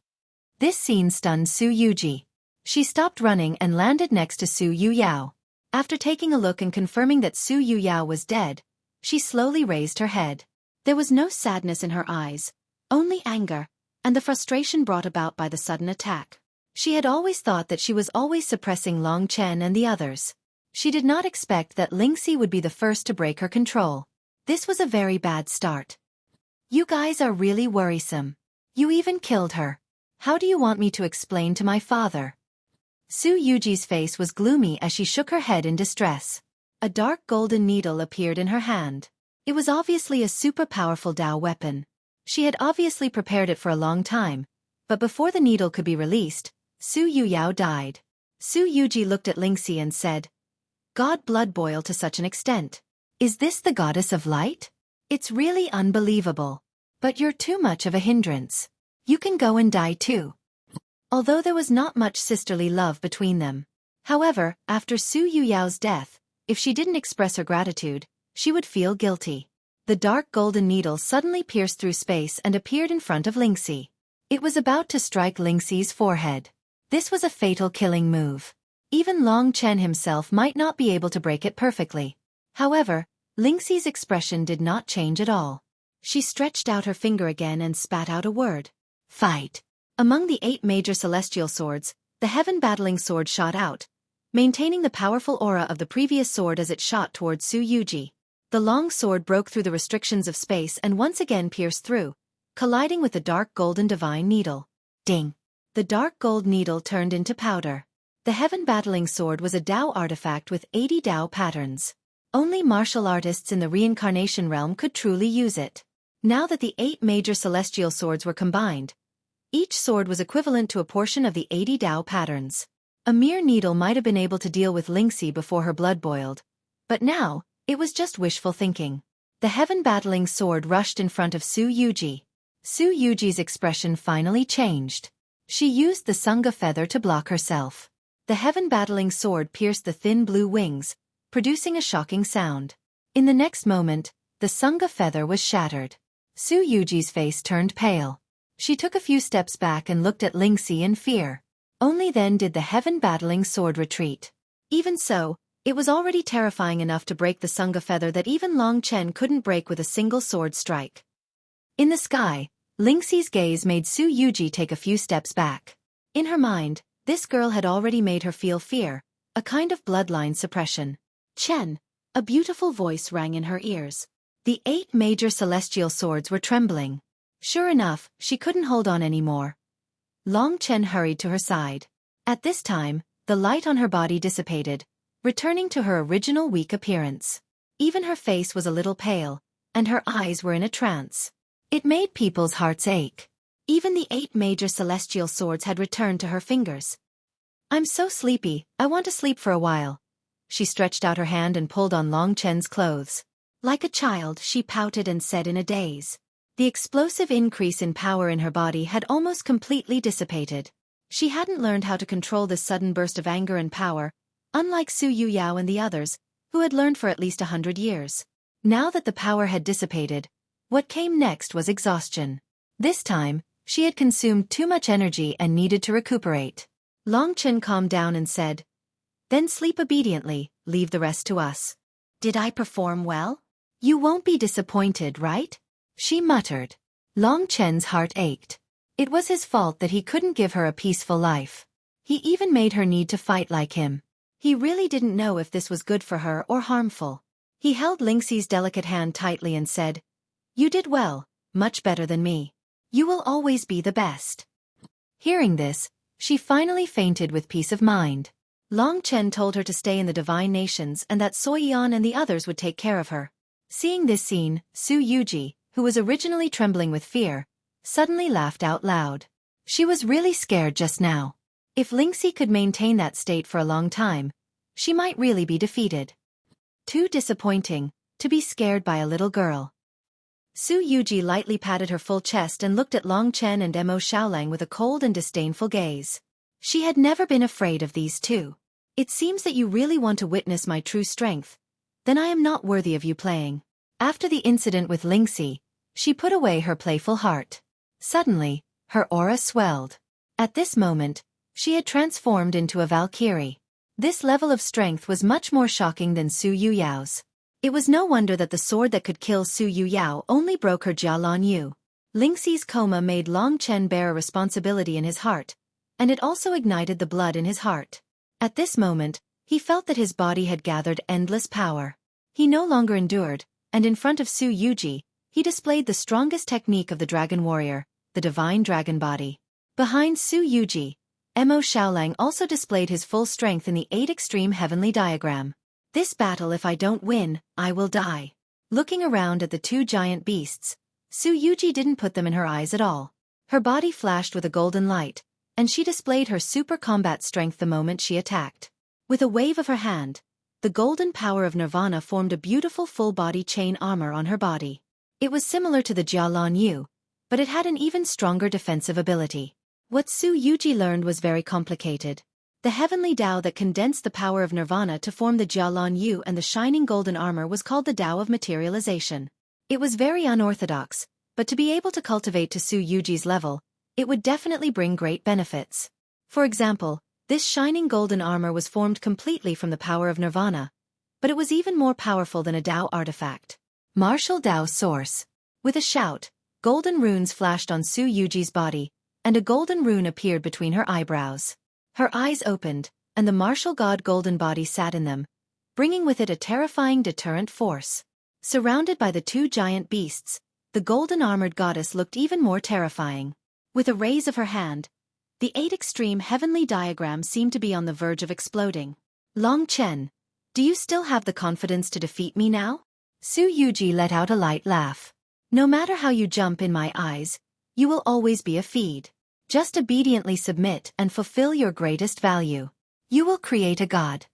This scene stunned Su Yuji. She stopped running and landed next to Su Yuyao. After taking a look and confirming that Su Yuyao was dead, she slowly raised her head. There was no sadness in her eyes, only anger, and the frustration brought about by the sudden attack. She had always thought that she was always suppressing Long Chen and the others. She did not expect that Lingxi would be the first to break her control. This was a very bad start. "You guys are really worrisome. You even killed her. How do you want me to explain to my father?" Su Yuji's face was gloomy as she shook her head in distress. A dark golden needle appeared in her hand. It was obviously a super powerful Dao weapon. She had obviously prepared it for a long time, but before the needle could be released, Su Yuyao died. Su Yuji looked at Lingxi and said, "God blood boil to such an extent. Is this the goddess of light? It's really unbelievable. But you're too much of a hindrance. You can go and die too." Although there was not much sisterly love between them. However, after Su Yuyao's death, if she didn't express her gratitude, she would feel guilty. The dark golden needle suddenly pierced through space and appeared in front of Lingxi. It was about to strike Lingxi's forehead. This was a fatal killing move. Even Long Chen himself might not be able to break it perfectly. However, Lingxi's expression did not change at all. She stretched out her finger again and spat out a word. Fight. Among the 8 major celestial swords, the heaven battling sword shot out, maintaining the powerful aura of the previous sword as it shot towards Xueqi. The long sword broke through the restrictions of space and once again pierced through, colliding with the dark golden divine needle. Ding! The dark gold needle turned into powder. The heaven battling sword was a Dao artifact with 80 Dao patterns. Only martial artists in the reincarnation realm could truly use it. Now that the 8 major celestial swords were combined, each sword was equivalent to a portion of the 80 Dao patterns. A mere needle might have been able to deal with Lingxi before her blood boiled. But now, it was just wishful thinking. The heaven battling sword rushed in front of Xueqi. Xueqi's expression finally changed. She used the Saga feather to block herself. The heaven battling sword pierced the thin blue wings, producing a shocking sound. In the next moment, the Saga feather was shattered. Xueqi's face turned pale. She took a few steps back and looked at Lingxi in fear. Only then did the heaven battling sword retreat. Even so, it was already terrifying enough to break the Saga feather that even Long Chen couldn't break with a single sword strike. In the sky, Lingxi's gaze made Xueqi take a few steps back. In her mind, this girl had already made her feel fear, a kind of bloodline suppression. Chen, a beautiful voice rang in her ears. The 8 major celestial swords were trembling. Sure enough, she couldn't hold on anymore. Long Chen hurried to her side. At this time, the light on her body dissipated, returning to her original weak appearance. Even her face was a little pale, and her eyes were in a trance. It made people's hearts ache. Even the 8 major celestial swords had returned to her fingers. I'm so sleepy, I want to sleep for a while. She stretched out her hand and pulled on Long Chen's clothes. Like a child, she pouted and said in a daze. The explosive increase in power in her body had almost completely dissipated. She hadn't learned how to control this sudden burst of anger and power, unlike Su Yuyao and the others, who had learned for at least 100 years. Now that the power had dissipated, what came next was exhaustion. This time, she had consumed too much energy and needed to recuperate. Long Chen calmed down and said, Then sleep obediently, leave the rest to us. Did I perform well? You won't be disappointed, right? She muttered. Long Chen's heart ached. It was his fault that he couldn't give her a peaceful life. He even made her need to fight like him. He really didn't know if this was good for her or harmful. He held Lingxi's delicate hand tightly and said, You did well, much better than me. You will always be the best. Hearing this, she finally fainted with peace of mind. Long Chen told her to stay in the Divine Nations and that Soyan and the others would take care of her. Seeing this scene, Xueqi, who was originally trembling with fear, suddenly laughed out loud. She was really scared just now. If Lingxi could maintain that state for a long time, she might really be defeated. Too disappointing, to be scared by a little girl. Xueqi lightly patted her full chest and looked at Long Chen and Mo Xiaolang with a cold and disdainful gaze. She had never been afraid of these two. It seems that you really want to witness my true strength. Then I am not worthy of you playing. After the incident with Lingxi, she put away her playful heart. Suddenly, her aura swelled. At this moment, she had transformed into a Valkyrie. This level of strength was much more shocking than Su Yuyao's. It was no wonder that the sword that could kill Su Yuyao only broke her Jialan Yu. Lingxi's coma made Long Chen bear a responsibility in his heart, and it also ignited the blood in his heart. At this moment, he felt that his body had gathered endless power. He no longer endured, and in front of Xueqi, he displayed the strongest technique of the Dragon Warrior, the Divine Dragon Body. Behind Xueqi, Mo Xiaolang also displayed his full strength in the 8 extreme heavenly diagram. This battle, if I don't win, I will die. Looking around at the 2 giant beasts, Xueqi didn't put them in her eyes at all. Her body flashed with a golden light, and she displayed her super combat strength the moment she attacked. With a wave of her hand, the golden power of Nirvana formed a beautiful full-body chain armor on her body. It was similar to the Jialan Yu, but it had an even stronger defensive ability. What Xueqi learned was very complicated. The heavenly Tao that condensed the power of Nirvana to form the Jialan Yu and the shining golden armor was called the Tao of materialization. It was very unorthodox, but to be able to cultivate to Xueqi's level, it would definitely bring great benefits. For example, this shining golden armor was formed completely from the power of nirvana, but it was even more powerful than a Tao artifact. Martial Tao source. With a shout, golden runes flashed on Xueqi's body, and a golden rune appeared between her eyebrows. Her eyes opened, and the martial god golden body sat in them, bringing with it a terrifying deterrent force. Surrounded by the two giant beasts, the golden armored goddess looked even more terrifying. With a raise of her hand, the 8 extreme heavenly diagram seemed to be on the verge of exploding. Long Chen, do you still have the confidence to defeat me now? Xueqi let out a light laugh. No matter how you jump in my eyes, you will always be a feed. Just obediently submit and fulfill your greatest value. You will create a god.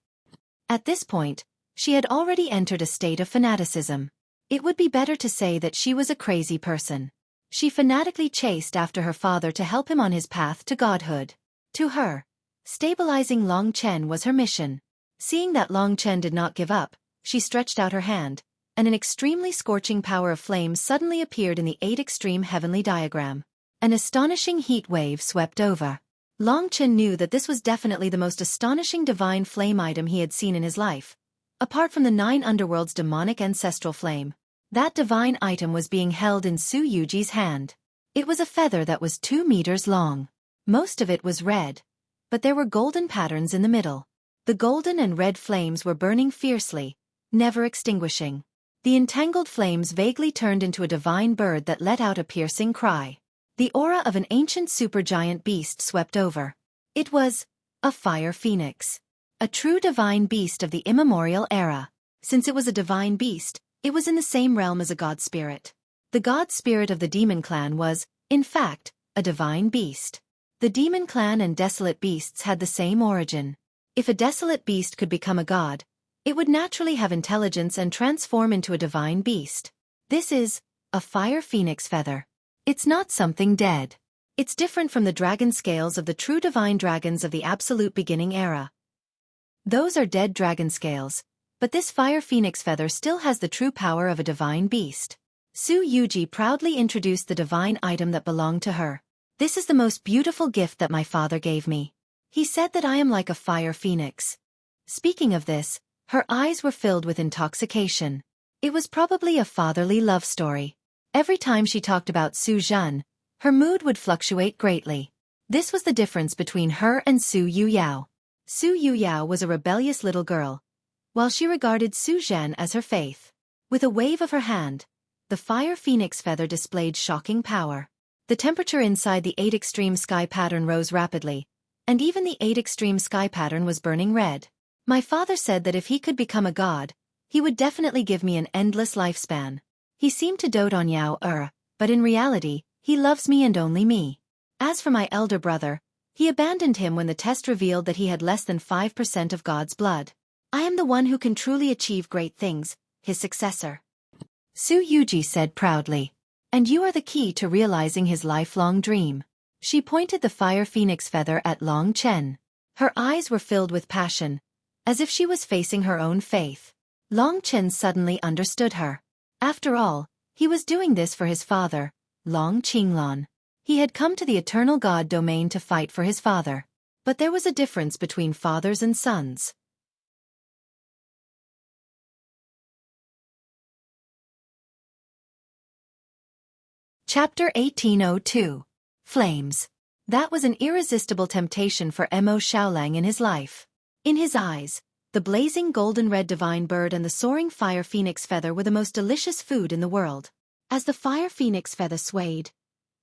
At this point, she had already entered a state of fanaticism. It would be better to say that she was a crazy person. She fanatically chased after her father to help him on his path to godhood. To her, stabilizing Long Chen was her mission. Seeing that Long Chen did not give up, she stretched out her hand, and an extremely scorching power of flame suddenly appeared in the 8 extreme heavenly diagram. An astonishing heat wave swept over. Long Chen knew that this was definitely the most astonishing divine flame item he had seen in his life, apart from the 9 underworlds' demonic ancestral flame. That divine item was being held in Xueqi's hand. It was a feather that was 2 meters long. Most of it was red, but there were golden patterns in the middle. The golden and red flames were burning fiercely, never extinguishing. The entangled flames vaguely turned into a divine bird that let out a piercing cry. The aura of an ancient supergiant beast swept over. It was a fire phoenix. A true divine beast of the immemorial era. Since it was a divine beast, it was in the same realm as a god spirit. The god spirit of the demon clan was, in fact, a divine beast. The demon clan and desolate beasts had the same origin. If a desolate beast could become a god, it would naturally have intelligence and transform into a divine beast. This is a fire phoenix feather. It's not something dead. It's different from the dragon scales of the true divine dragons of the absolute beginning era. Those are dead dragon scales, but this fire phoenix feather still has the true power of a divine beast. Xueqi proudly introduced the divine item that belonged to her. This is the most beautiful gift that my father gave me. He said that I am like a fire phoenix. Speaking of this, her eyes were filled with intoxication. It was probably a fatherly love story. Every time she talked about Su Zhen, her mood would fluctuate greatly. This was the difference between her and Su Yuyao. Su Yuyao was a rebellious little girl, while she regarded Su Zhen as her faith. With a wave of her hand, the fire phoenix feather displayed shocking power. The temperature inside the 8 extreme sky pattern rose rapidly, and even the 8 extreme sky pattern was burning red. My father said that if he could become a god, he would definitely give me an endless lifespan. He seemed to dote on Yao, but in reality, he loves me and only me. As for my elder brother, he abandoned him when the test revealed that he had less than 5% of God's blood. I am the one who can truly achieve great things, his successor. Xueqi said proudly. And you are the key to realizing his lifelong dream. She pointed the fire phoenix feather at Long Chen. Her eyes were filled with passion, as if she was facing her own faith. Long Chen suddenly understood her. After all, he was doing this for his father, Long Qinglan. He had come to the eternal god domain to fight for his father. But there was a difference between fathers and sons. Chapter 1802. Flames. That was an irresistible temptation for Mo Xiaolang in his life. In his eyes, the blazing golden red divine bird and the soaring fire phoenix feather were the most delicious food in the world. As the fire phoenix feather swayed,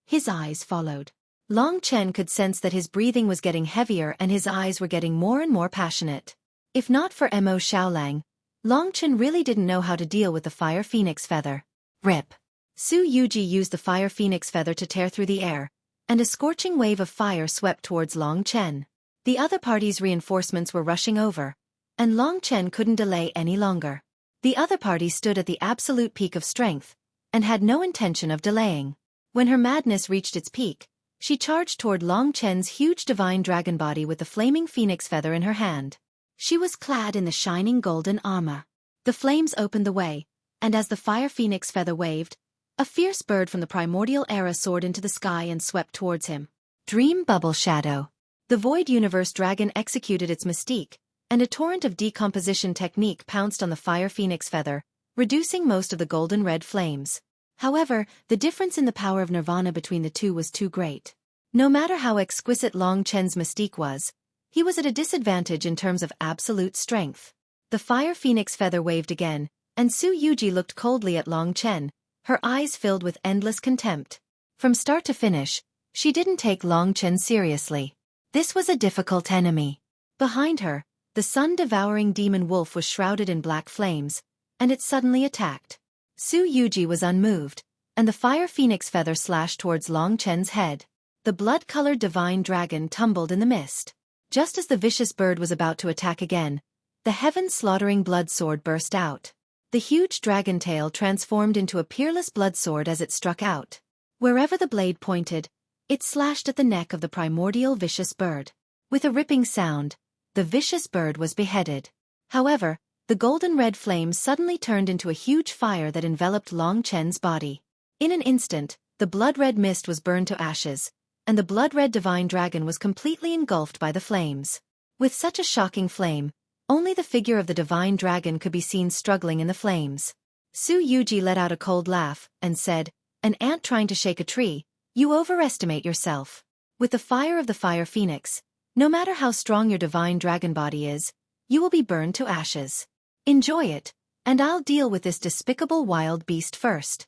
his eyes followed. Long Chen could sense that his breathing was getting heavier and his eyes were getting more and more passionate. If not for Mo Xiaolang, Long Chen really didn't know how to deal with the fire phoenix feather. Rip. Xueqi used the fire phoenix feather to tear through the air, and a scorching wave of fire swept towards Long Chen. The other party's reinforcements were rushing over, and Long Chen couldn't delay any longer. The other party stood at the absolute peak of strength, and had no intention of delaying. When her madness reached its peak, she charged toward Long Chen's huge divine dragon body with the flaming phoenix feather in her hand. She was clad in the shining golden armor. The flames opened the way, and as the fire phoenix feather waved, A fierce bird from the primordial era soared into the sky and swept towards him. Dream Bubble Shadow. The Void Universe Dragon executed its mystique, and a torrent of decomposition technique pounced on the Fire Phoenix feather, reducing most of the golden red flames. However, the difference in the power of Nirvana between the two was too great. No matter how exquisite Long Chen's mystique was, he was at a disadvantage in terms of absolute strength. The Fire Phoenix feather waved again, and Xueqi looked coldly at Long Chen, her eyes filled with endless contempt. From start to finish, she didn't take Long Chen seriously. This was a difficult enemy. Behind her, the sun-devouring demon wolf was shrouded in black flames, and it suddenly attacked. Xueqi was unmoved, and the Fire Phoenix feather slashed towards Long Chen's head. The blood-colored divine dragon tumbled in the mist. Just as the vicious bird was about to attack again, the heaven-slaughtering blood sword burst out. The huge dragon tail transformed into a peerless blood sword as it struck out. Wherever the blade pointed, it slashed at the neck of the primordial vicious bird. With a ripping sound, the vicious bird was beheaded. However, the golden red flame suddenly turned into a huge fire that enveloped Long Chen's body. In an instant, the blood-red mist was burned to ashes, and the blood-red divine dragon was completely engulfed by the flames. With such a shocking flame, only the figure of the divine dragon could be seen struggling in the flames. Xueqi let out a cold laugh, and said, "An ant trying to shake a tree, you overestimate yourself. With the fire of the Fire Phoenix, no matter how strong your divine dragon body is, you will be burned to ashes. Enjoy it, and I'll deal with this despicable wild beast first."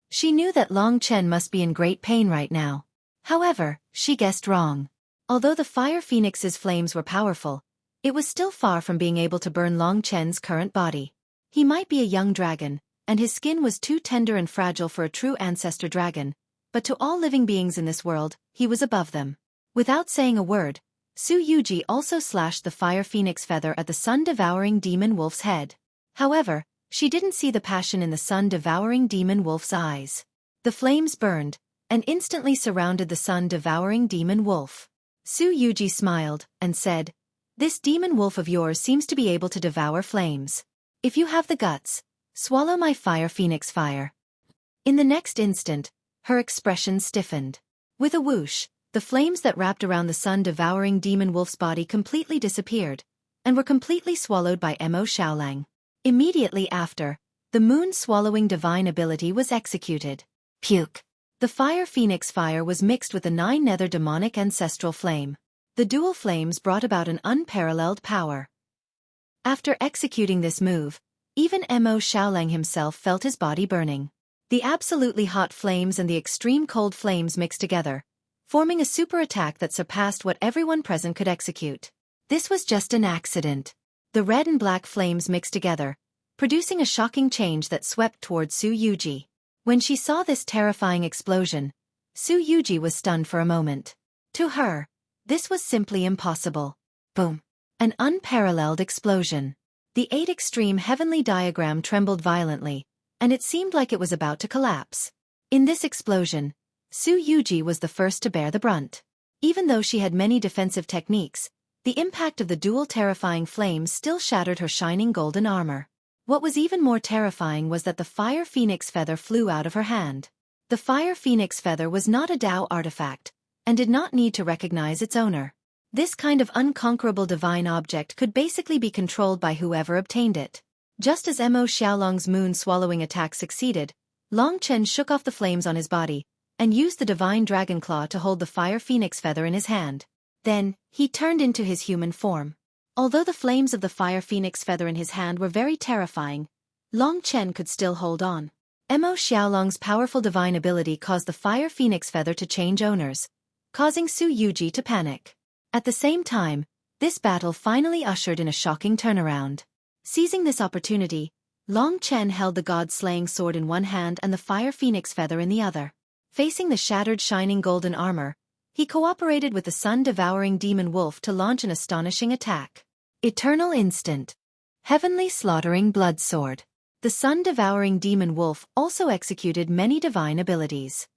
She knew that Long Chen must be in great pain right now. However, she guessed wrong. Although the Fire Phoenix's flames were powerful, it was still far from being able to burn Long Chen's current body. He might be a young dragon, and his skin was too tender and fragile for a true ancestor dragon, but to all living beings in this world, he was above them. Without saying a word, Xueqi also slashed the Fire Phoenix feather at the sun-devouring demon wolf's head. However, she didn't see the passion in the sun-devouring demon wolf's eyes. The flames burned, and instantly surrounded the sun-devouring demon wolf. Xueqi smiled, and said, "This demon wolf of yours seems to be able to devour flames. If you have the guts, swallow my Fire Phoenix fire." In the next instant, her expression stiffened. With a whoosh, the flames that wrapped around the sun-devouring demon wolf's body completely disappeared, and were completely swallowed by Mo Xiaolang. Immediately after, the moon-swallowing divine ability was executed. Puke. The Fire Phoenix fire was mixed with the 9 nether demonic ancestral flame. The dual flames brought about an unparalleled power. After executing this move, even Mo Xiaolang himself felt his body burning. The absolutely hot flames and the extreme cold flames mixed together, forming a super attack that surpassed what everyone present could execute. This was just an accident. The red and black flames mixed together, producing a shocking change that swept towards Xueqi. When she saw this terrifying explosion, Xueqi was stunned for a moment. To her, this was simply impossible. Boom! An unparalleled explosion. The 8 extreme heavenly diagram trembled violently, and it seemed like it was about to collapse. In this explosion, Xueqi was the first to bear the brunt. Even though she had many defensive techniques, the impact of the dual terrifying flames still shattered her shining golden armor. What was even more terrifying was that the Fire Phoenix feather flew out of her hand. The Fire Phoenix feather was not a Tao artifact, and did not need to recognize its owner. This kind of unconquerable divine object could basically be controlled by whoever obtained it. Just as Mo Xiaolang's moon-swallowing attack succeeded, Long Chen shook off the flames on his body, and used the divine dragon claw to hold the Fire Phoenix feather in his hand. Then, he turned into his human form. Although the flames of the Fire Phoenix feather in his hand were very terrifying, Long Chen could still hold on. Mo Xiaolang's powerful divine ability caused the Fire Phoenix feather to change owners, causing Xueqi to panic. At the same time, this battle finally ushered in a shocking turnaround. Seizing this opportunity, Long Chen held the god-slaying sword in one hand and the Fire Phoenix feather in the other. Facing the shattered shining golden armor, he cooperated with the sun-devouring demon wolf to launch an astonishing attack. Eternal Instant. Heavenly Slaughtering Blood Sword. The sun-devouring demon wolf also executed many divine abilities.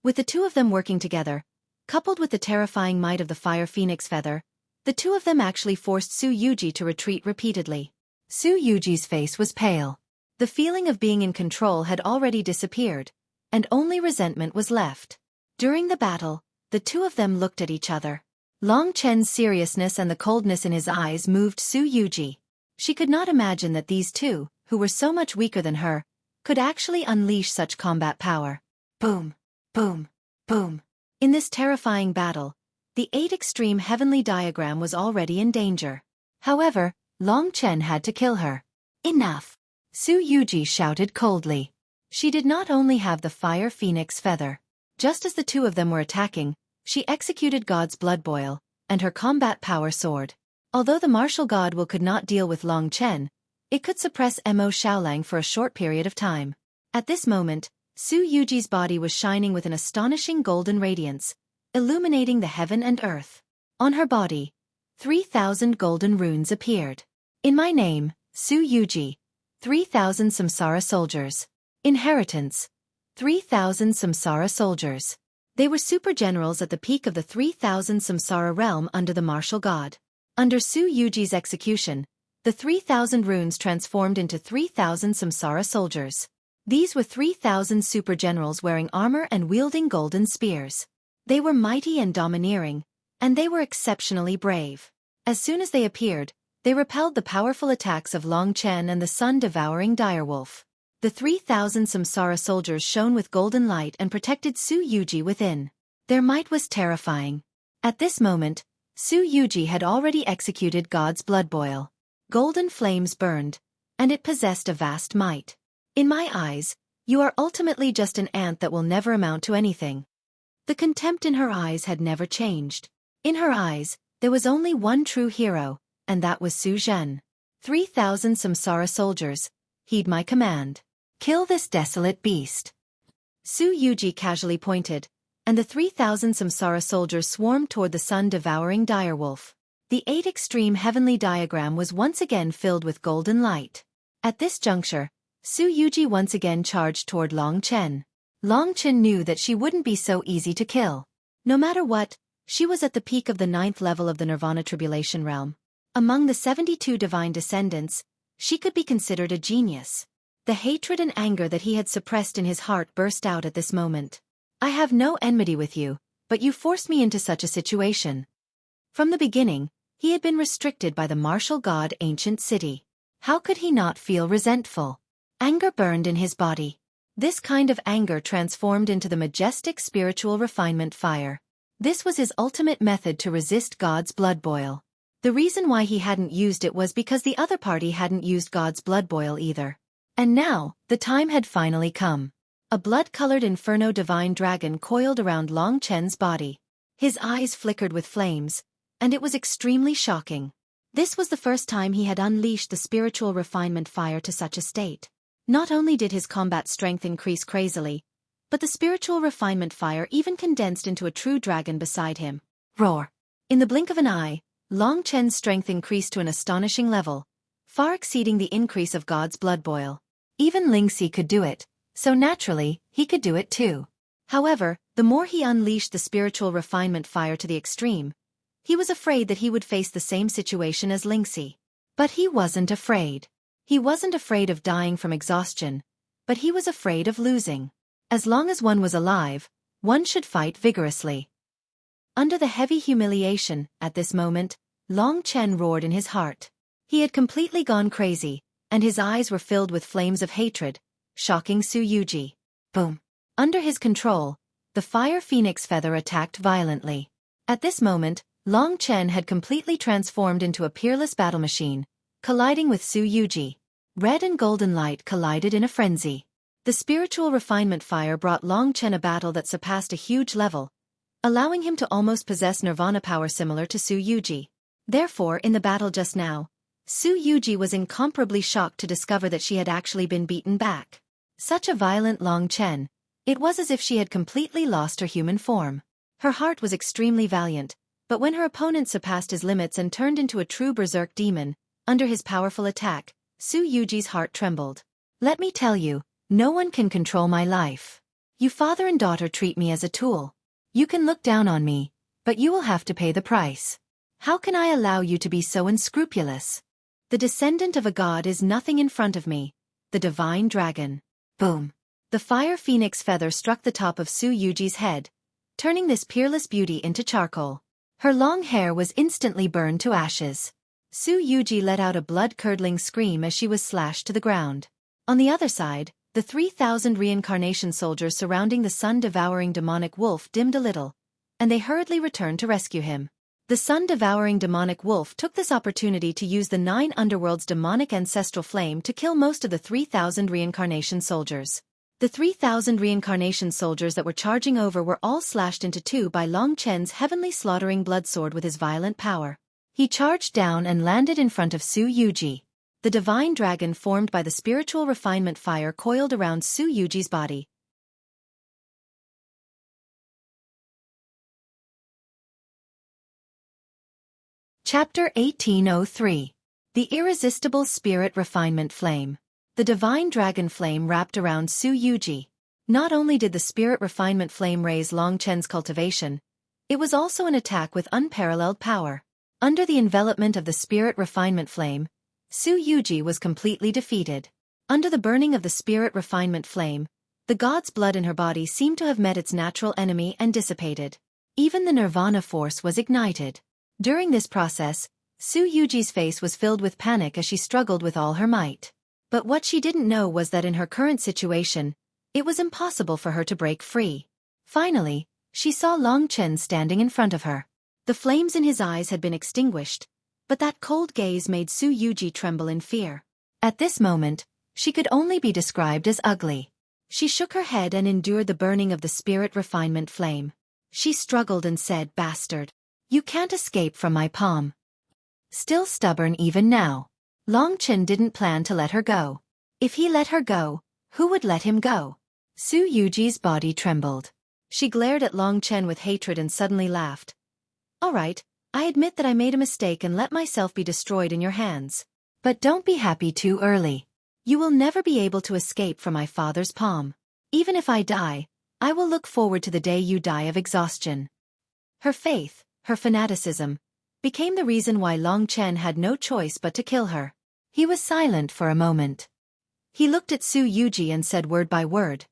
With the two of them working together, coupled with the terrifying might of the Fire Phoenix feather, the two of them actually forced Xueqi to retreat repeatedly. Xueqi's face was pale. The feeling of being in control had already disappeared, and only resentment was left. During the battle, the two of them looked at each other. Long Chen's seriousness and the coldness in his eyes moved Xueqi. She could not imagine that these two, who were so much weaker than her, could actually unleash such combat power. Boom, boom, boom. In this terrifying battle, the 8 extreme heavenly diagram was already in danger. However, Long Chen had to kill her. Enough! Xueqi shouted coldly. She did not only have the fire phoenix feather. Just as the two of them were attacking, she executed God's blood boil, and her combat power soared. Although the martial god will could not deal with Long Chen, it could suppress Mo Xiaolang for a short period of time. At this moment, Xueqi's body was shining with an astonishing golden radiance, illuminating the heaven and earth. On her body, 3,000 golden runes appeared. In my name, Xueqi, 3,000 samsara soldiers. Inheritance, 3,000 samsara soldiers. They were super generals at the peak of the 3,000 samsara realm under the martial god. Under Xueqi's execution, the 3,000 runes transformed into 3,000 samsara soldiers. These were 3,000 super generals wearing armor and wielding golden spears. They were mighty and domineering, and they were exceptionally brave. As soon as they appeared, they repelled the powerful attacks of Long Chen and the sun-devouring direwolf. The 3,000 samsara soldiers shone with golden light and protected Xueqi within. Their might was terrifying. At this moment, Xueqi had already executed God's blood boil. Golden flames burned, and it possessed a vast might. In my eyes, you are ultimately just an ant that will never amount to anything. The contempt in her eyes had never changed. In her eyes, there was only one true hero, and that was Su Zhen. 3,000 samsara soldiers, heed my command. Kill this desolate beast. Xueqi casually pointed, and the 3,000 samsara soldiers swarmed toward the sun-devouring direwolf. The 8 extreme heavenly diagram was once again filled with golden light. At this juncture, Xueqi once again charged toward Long Chen. Long Chen knew that she wouldn't be so easy to kill. No matter what, she was at the peak of the 9th level of the Nirvana Tribulation realm. Among the 72 divine descendants, she could be considered a genius. The hatred and anger that he had suppressed in his heart burst out at this moment. I have no enmity with you, but you forced me into such a situation. From the beginning, he had been restricted by the martial god Ancient City. How could he not feel resentful? Anger burned in his body. This kind of anger transformed into the majestic spiritual refinement fire. This was his ultimate method to resist God's blood boil. The reason why he hadn't used it was because the other party hadn't used God's blood boil either. And now, the time had finally come. A blood-colored inferno divine dragon coiled around Long Chen's body. His eyes flickered with flames, and it was extremely shocking. This was the first time he had unleashed the spiritual refinement fire to such a state. Not only did his combat strength increase crazily, but the spiritual refinement fire even condensed into a true dragon beside him. Roar! In the blink of an eye, Long Chen's strength increased to an astonishing level, far exceeding the increase of God's blood boil. Even Lingxi could do it, so naturally, he could do it too. However, the more he unleashed the spiritual refinement fire to the extreme, he was afraid that he would face the same situation as Lingxi. But he wasn't afraid. He wasn't afraid of dying from exhaustion, but he was afraid of losing. As long as one was alive, one should fight vigorously. Under the heavy humiliation, at this moment, Long Chen roared in his heart. He had completely gone crazy, and his eyes were filled with flames of hatred, shocking Xueqi. Boom! Under his control, the fire phoenix feather attacked violently. At this moment, Long Chen had completely transformed into a peerless battle machine, colliding with Xueqi. Red and golden light collided in a frenzy. The spiritual refinement fire brought Long Chen a battle that surpassed a huge level, allowing him to almost possess nirvana power similar to Xueqi. Therefore, in the battle just now, Xueqi was incomparably shocked to discover that she had actually been beaten back. Such a violent Long Chen, it was as if she had completely lost her human form. Her heart was extremely valiant, but when her opponent surpassed his limits and turned into a true berserk demon, under his powerful attack, Xueqi's heart trembled. Let me tell you, no one can control my life. You father and daughter treat me as a tool. You can look down on me, but you will have to pay the price. How can I allow you to be so unscrupulous? The descendant of a god is nothing in front of me, the divine dragon. Boom! The fire phoenix feather struck the top of Xueqi's head, turning this peerless beauty into charcoal. Her long hair was instantly burned to ashes. Xueqi let out a blood-curdling scream as she was slashed to the ground. On the other side, the 3,000 reincarnation soldiers surrounding the sun-devouring demonic wolf dimmed a little, and they hurriedly returned to rescue him. The sun-devouring demonic wolf took this opportunity to use the 9 underworld's demonic ancestral flame to kill most of the 3,000 reincarnation soldiers. The 3,000 reincarnation soldiers that were charging over were all slashed into two by Long Chen's heavenly slaughtering blood sword with his violent power. He charged down and landed in front of Xueqi. The divine dragon formed by the spiritual refinement fire coiled around Xueqi's body. Chapter 1803. The Irresistible Spirit Refinement Flame. The divine dragon flame wrapped around Xueqi. Not only did the spirit refinement flame raise Long Chen's cultivation, it was also an attack with unparalleled power. Under the envelopment of the spirit refinement flame, Xueqi was completely defeated. Under the burning of the spirit refinement flame, the god's blood in her body seemed to have met its natural enemy and dissipated. Even the nirvana force was ignited. During this process, Xueqi's face was filled with panic as she struggled with all her might. But what she didn't know was that in her current situation, it was impossible for her to break free. Finally, she saw Long Chen standing in front of her. The flames in his eyes had been extinguished, but that cold gaze made Xueqi tremble in fear. At this moment, she could only be described as ugly. She shook her head and endured the burning of the spirit refinement flame. She struggled and said, "Bastard. You can't escape from my palm." Still stubborn even now, Long Chen didn't plan to let her go. If he let her go, who would let him go? Xueqi's body trembled. She glared at Long Chen with hatred and suddenly laughed. "All right, I admit that I made a mistake and let myself be destroyed in your hands. But don't be happy too early. You will never be able to escape from my father's palm. Even if I die, I will look forward to the day you die of exhaustion." Her faith, her fanaticism, became the reason why Long Chen had no choice but to kill her. He was silent for a moment. He looked at Xueqi and said word by word,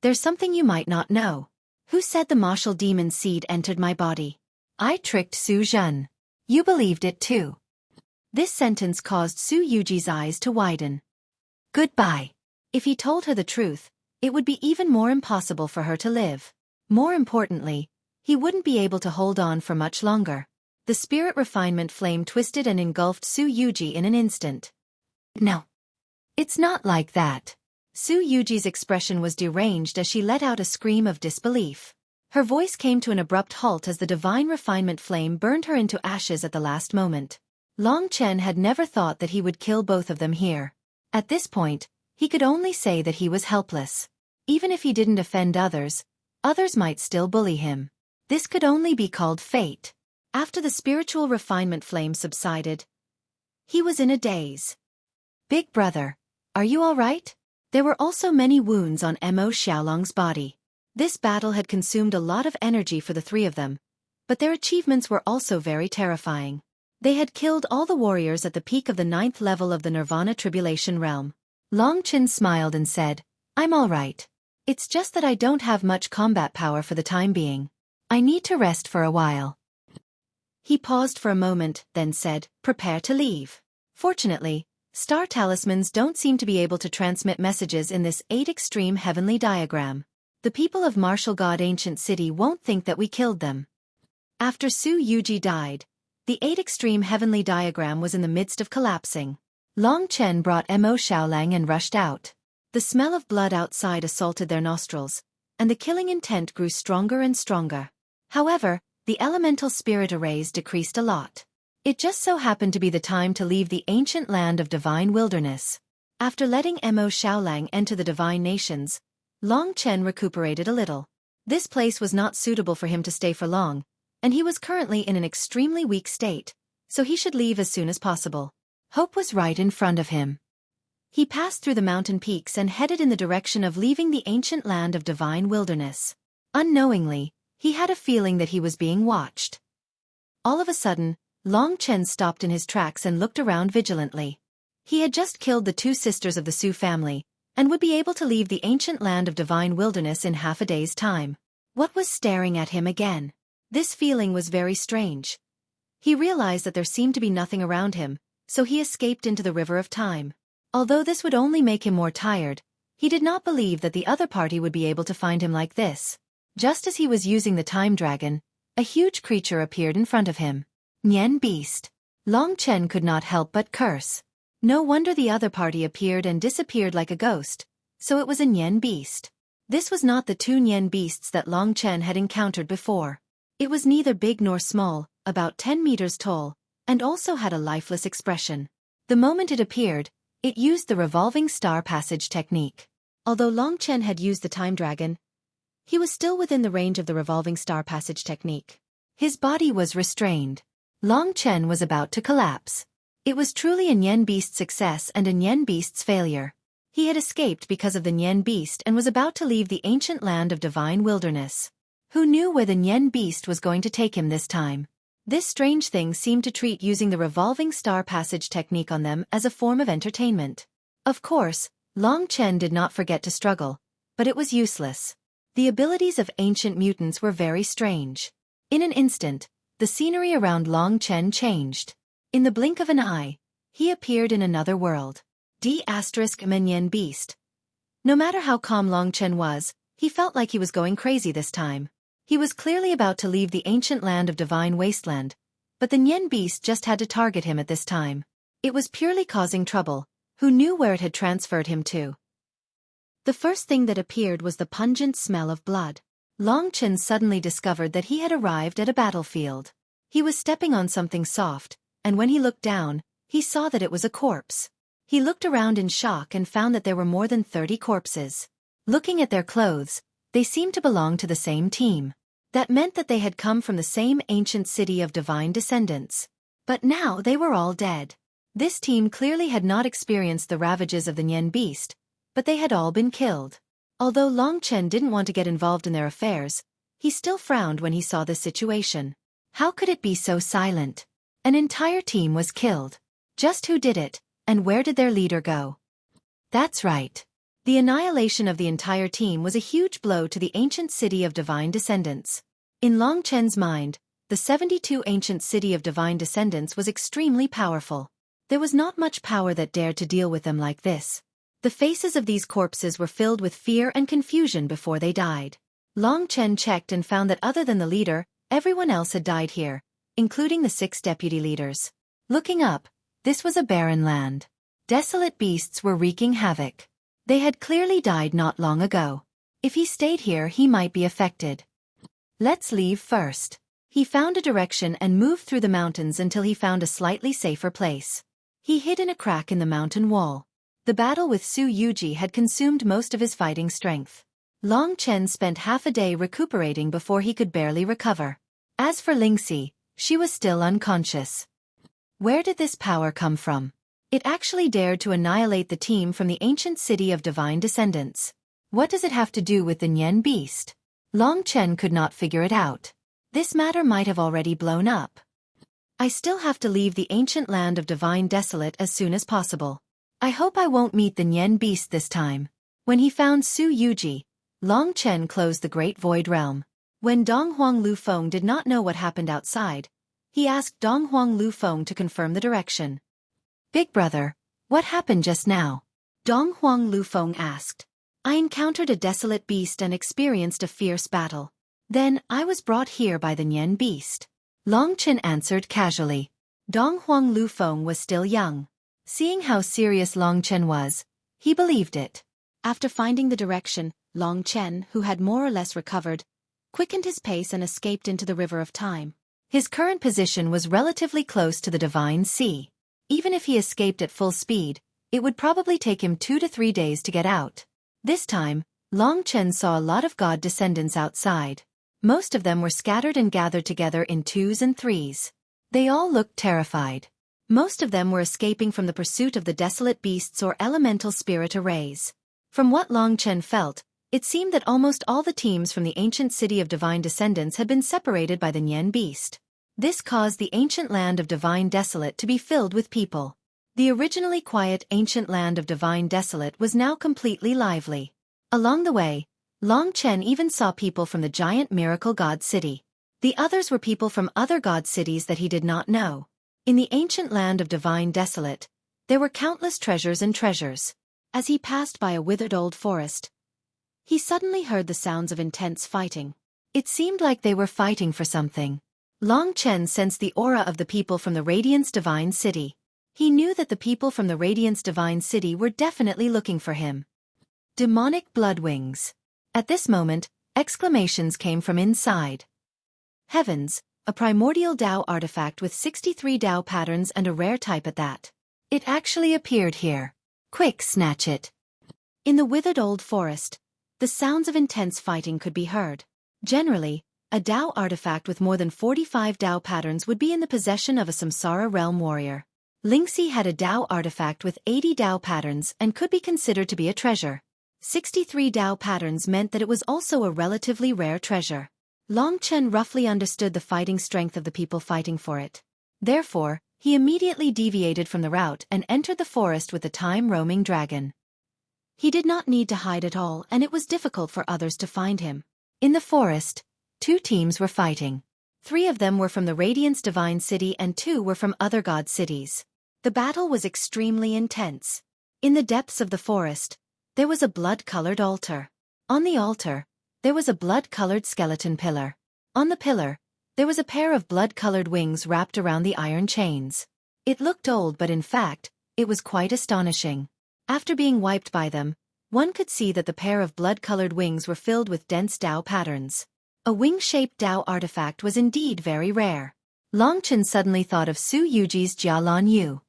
"There's something you might not know. Who said the martial demon seed entered my body? I tricked Su Zhen. You believed it too." This sentence caused Xueqi's eyes to widen. Goodbye. If he told her the truth, it would be even more impossible for her to live. More importantly, he wouldn't be able to hold on for much longer. The spirit refinement flame twisted and engulfed Xueqi in an instant. "No. It's not like that." Xueqi's expression was deranged as she let out a scream of disbelief. Her voice came to an abrupt halt as the divine refinement flame burned her into ashes at the last moment. Long Chen had never thought that he would kill both of them here. At this point, he could only say that he was helpless. Even if he didn't offend others, others might still bully him. This could only be called fate. After the spiritual refinement flame subsided, he was in a daze. "Big brother, are you all right?" There were also many wounds on Mo Xiaolong's body. This battle had consumed a lot of energy for the three of them, but their achievements were also very terrifying. They had killed all the warriors at the peak of the 9th level of the Nirvana Tribulation Realm. Long Chen smiled and said, "I'm all right. It's just that I don't have much combat power for the time being. I need to rest for a while." He paused for a moment, then said, "Prepare to leave." Fortunately, star talismans don't seem to be able to transmit messages in this 8 extreme heavenly diagram. The people of Martial God Ancient City won't think that we killed them. After Xueqi died, the 8 extreme heavenly diagram was in the midst of collapsing. Long Chen brought Mo Xiaolang and rushed out. The smell of blood outside assaulted their nostrils, and the killing intent grew stronger and stronger. However, the elemental spirit arrays decreased a lot. It just so happened to be the time to leave the ancient land of divine wilderness. After letting Mo Xiaolang enter the divine nations, Long Chen recuperated a little. This place was not suitable for him to stay for long, and he was currently in an extremely weak state, so he should leave as soon as possible. Hope was right in front of him. He passed through the mountain peaks and headed in the direction of leaving the ancient land of divine wilderness. Unknowingly, he had a feeling that he was being watched. All of a sudden, Long Chen stopped in his tracks and looked around vigilantly. He had just killed the two sisters of the Su family, and would be able to leave the ancient land of divine wilderness in half a day's time. What was staring at him again? This feeling was very strange. He realized that there seemed to be nothing around him, so he escaped into the river of time. Although this would only make him more tired, he did not believe that the other party would be able to find him like this. Just as he was using the time dragon, a huge creature appeared in front of him. Nian beast. Long Chen could not help but curse. No wonder the other party appeared and disappeared like a ghost, so it was a Nian beast. This was not the two Nian beasts that Long Chen had encountered before. It was neither big nor small, about 10 meters tall, and also had a lifeless expression. The moment it appeared, it used the revolving star passage technique. Although Long Chen had used the time dragon, he was still within the range of the revolving star passage technique. His body was restrained. Long Chen was about to collapse. It was truly a Nian beast's success and a Nian beast's failure. He had escaped because of the Nian beast and was about to leave the ancient land of divine wilderness. Who knew where the Nian beast was going to take him this time? This strange thing seemed to treat using the revolving star passage technique on them as a form of entertainment. Of course, Long Chen did not forget to struggle, but it was useless. The abilities of ancient mutants were very strange. In an instant, the scenery around Long Chen changed. In the blink of an eye, he appeared in another world. Nian beast. No matter how calm Long Chen was, he felt like he was going crazy this time. He was clearly about to leave the ancient land of divine wasteland, but the Nian beast just had to target him at this time. It was purely causing trouble. Who knew where it had transferred him to? The first thing that appeared was the pungent smell of blood. Long Chen suddenly discovered that he had arrived at a battlefield. He was stepping on something soft, and when he looked down, he saw that it was a corpse. He looked around in shock and found that there were more than 30 corpses. Looking at their clothes, they seemed to belong to the same team. That meant that they had come from the same ancient city of divine descendants. But now they were all dead. This team clearly had not experienced the ravages of the Nian beast, but they had all been killed. Although Long Chen didn't want to get involved in their affairs, he still frowned when he saw this situation. How could it be so silent? An entire team was killed. Just who did it, and where did their leader go? That's right. The annihilation of the entire team was a huge blow to the ancient city of divine descendants. In Long Chen's mind, the 72 ancient city of divine descendants was extremely powerful. There was not much power that dared to deal with them like this. The faces of these corpses were filled with fear and confusion before they died. Long Chen checked and found that other than the leader, everyone else had died here, including the 6 deputy leaders. Looking up, this was a barren land. Desolate beasts were wreaking havoc. They had clearly died not long ago. If he stayed here, he might be affected. Let's leave first. He found a direction and moved through the mountains until he found a slightly safer place. He hid in a crack in the mountain wall. The battle with Xueqi had consumed most of his fighting strength. Long Chen spent half a day recuperating before he could barely recover. As for Lingxi, she was still unconscious. Where did this power come from? It actually dared to annihilate the team from the ancient city of divine descendants. What does it have to do with the Nian beast? Long Chen could not figure it out. This matter might have already blown up. I still have to leave the ancient land of divine desolate as soon as possible. I hope I won't meet the Nian beast this time. When he found Xueqi, Long Chen closed the Great Void Realm. When Donghuang Lufeng did not know what happened outside, he asked Donghuang Lufeng to confirm the direction. Big brother, what happened just now? Donghuang Lufeng asked. I encountered a desolate beast and experienced a fierce battle. Then, I was brought here by the Nian beast. Long Chen answered casually. Donghuang Lufeng was still young. Seeing how serious Long Chen was, he believed it. After finding the direction, Long Chen, who had more or less recovered, quickened his pace and escaped into the river of time. His current position was relatively close to the divine sea. Even if he escaped at full speed, it would probably take him 2 to 3 days to get out. This time, Long Chen saw a lot of god descendants outside. Most of them were scattered and gathered together in 2s and 3s. They all looked terrified. Most of them were escaping from the pursuit of the desolate beasts or elemental spirit arrays. From what Long Chen felt, it seemed that almost all the teams from the ancient city of divine descendants had been separated by the Nian beast. This caused the ancient land of divine desolate to be filled with people. The originally quiet ancient land of Divine Desolate was now completely lively. Along the way, Long Chen even saw people from the giant miracle god city. The others were people from other god cities that he did not know. In the ancient land of Divine Desolate, there were countless treasures and treasures. As he passed by a withered old forest, he suddenly heard the sounds of intense fighting. It seemed like they were fighting for something. Long Chen sensed the aura of the people from the Radiance Divine City. He knew that the people from the Radiance Divine City were definitely looking for him. Demonic Bloodwings. At this moment, exclamations came from inside. Heavens, a primordial Dao artifact with 63 Dao patterns and a rare type at that. It actually appeared here. Quick, snatch it. In the withered old forest, the sounds of intense fighting could be heard. Generally, a Dao artifact with more than 45 Dao patterns would be in the possession of a Samsara realm warrior. Lingxi had a Dao artifact with 80 Dao patterns and could be considered to be a treasure. 63 Dao patterns meant that it was also a relatively rare treasure. Long Chen roughly understood the fighting strength of the people fighting for it. Therefore, he immediately deviated from the route and entered the forest with the time-roaming dragon. He did not need to hide at all, and it was difficult for others to find him. In the forest, 2 teams were fighting. 3 of them were from the Radiance Divine City and 2 were from other god cities. The battle was extremely intense. In the depths of the forest, there was a blood-colored altar. On the altar, there was a blood-colored skeleton pillar. On the pillar, there was a pair of blood-colored wings wrapped around the iron chains. It looked old, but in fact, it was quite astonishing. After being wiped by them, one could see that the pair of blood-colored wings were filled with dense Dao patterns. A wing-shaped Dao artifact was indeed very rare. Long Chen suddenly thought of Su Yuji's Jialan Yu.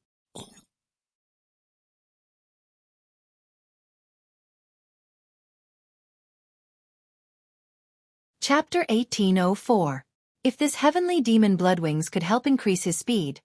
Chapter 1804. If this heavenly demon Bloodwings could help increase his speed,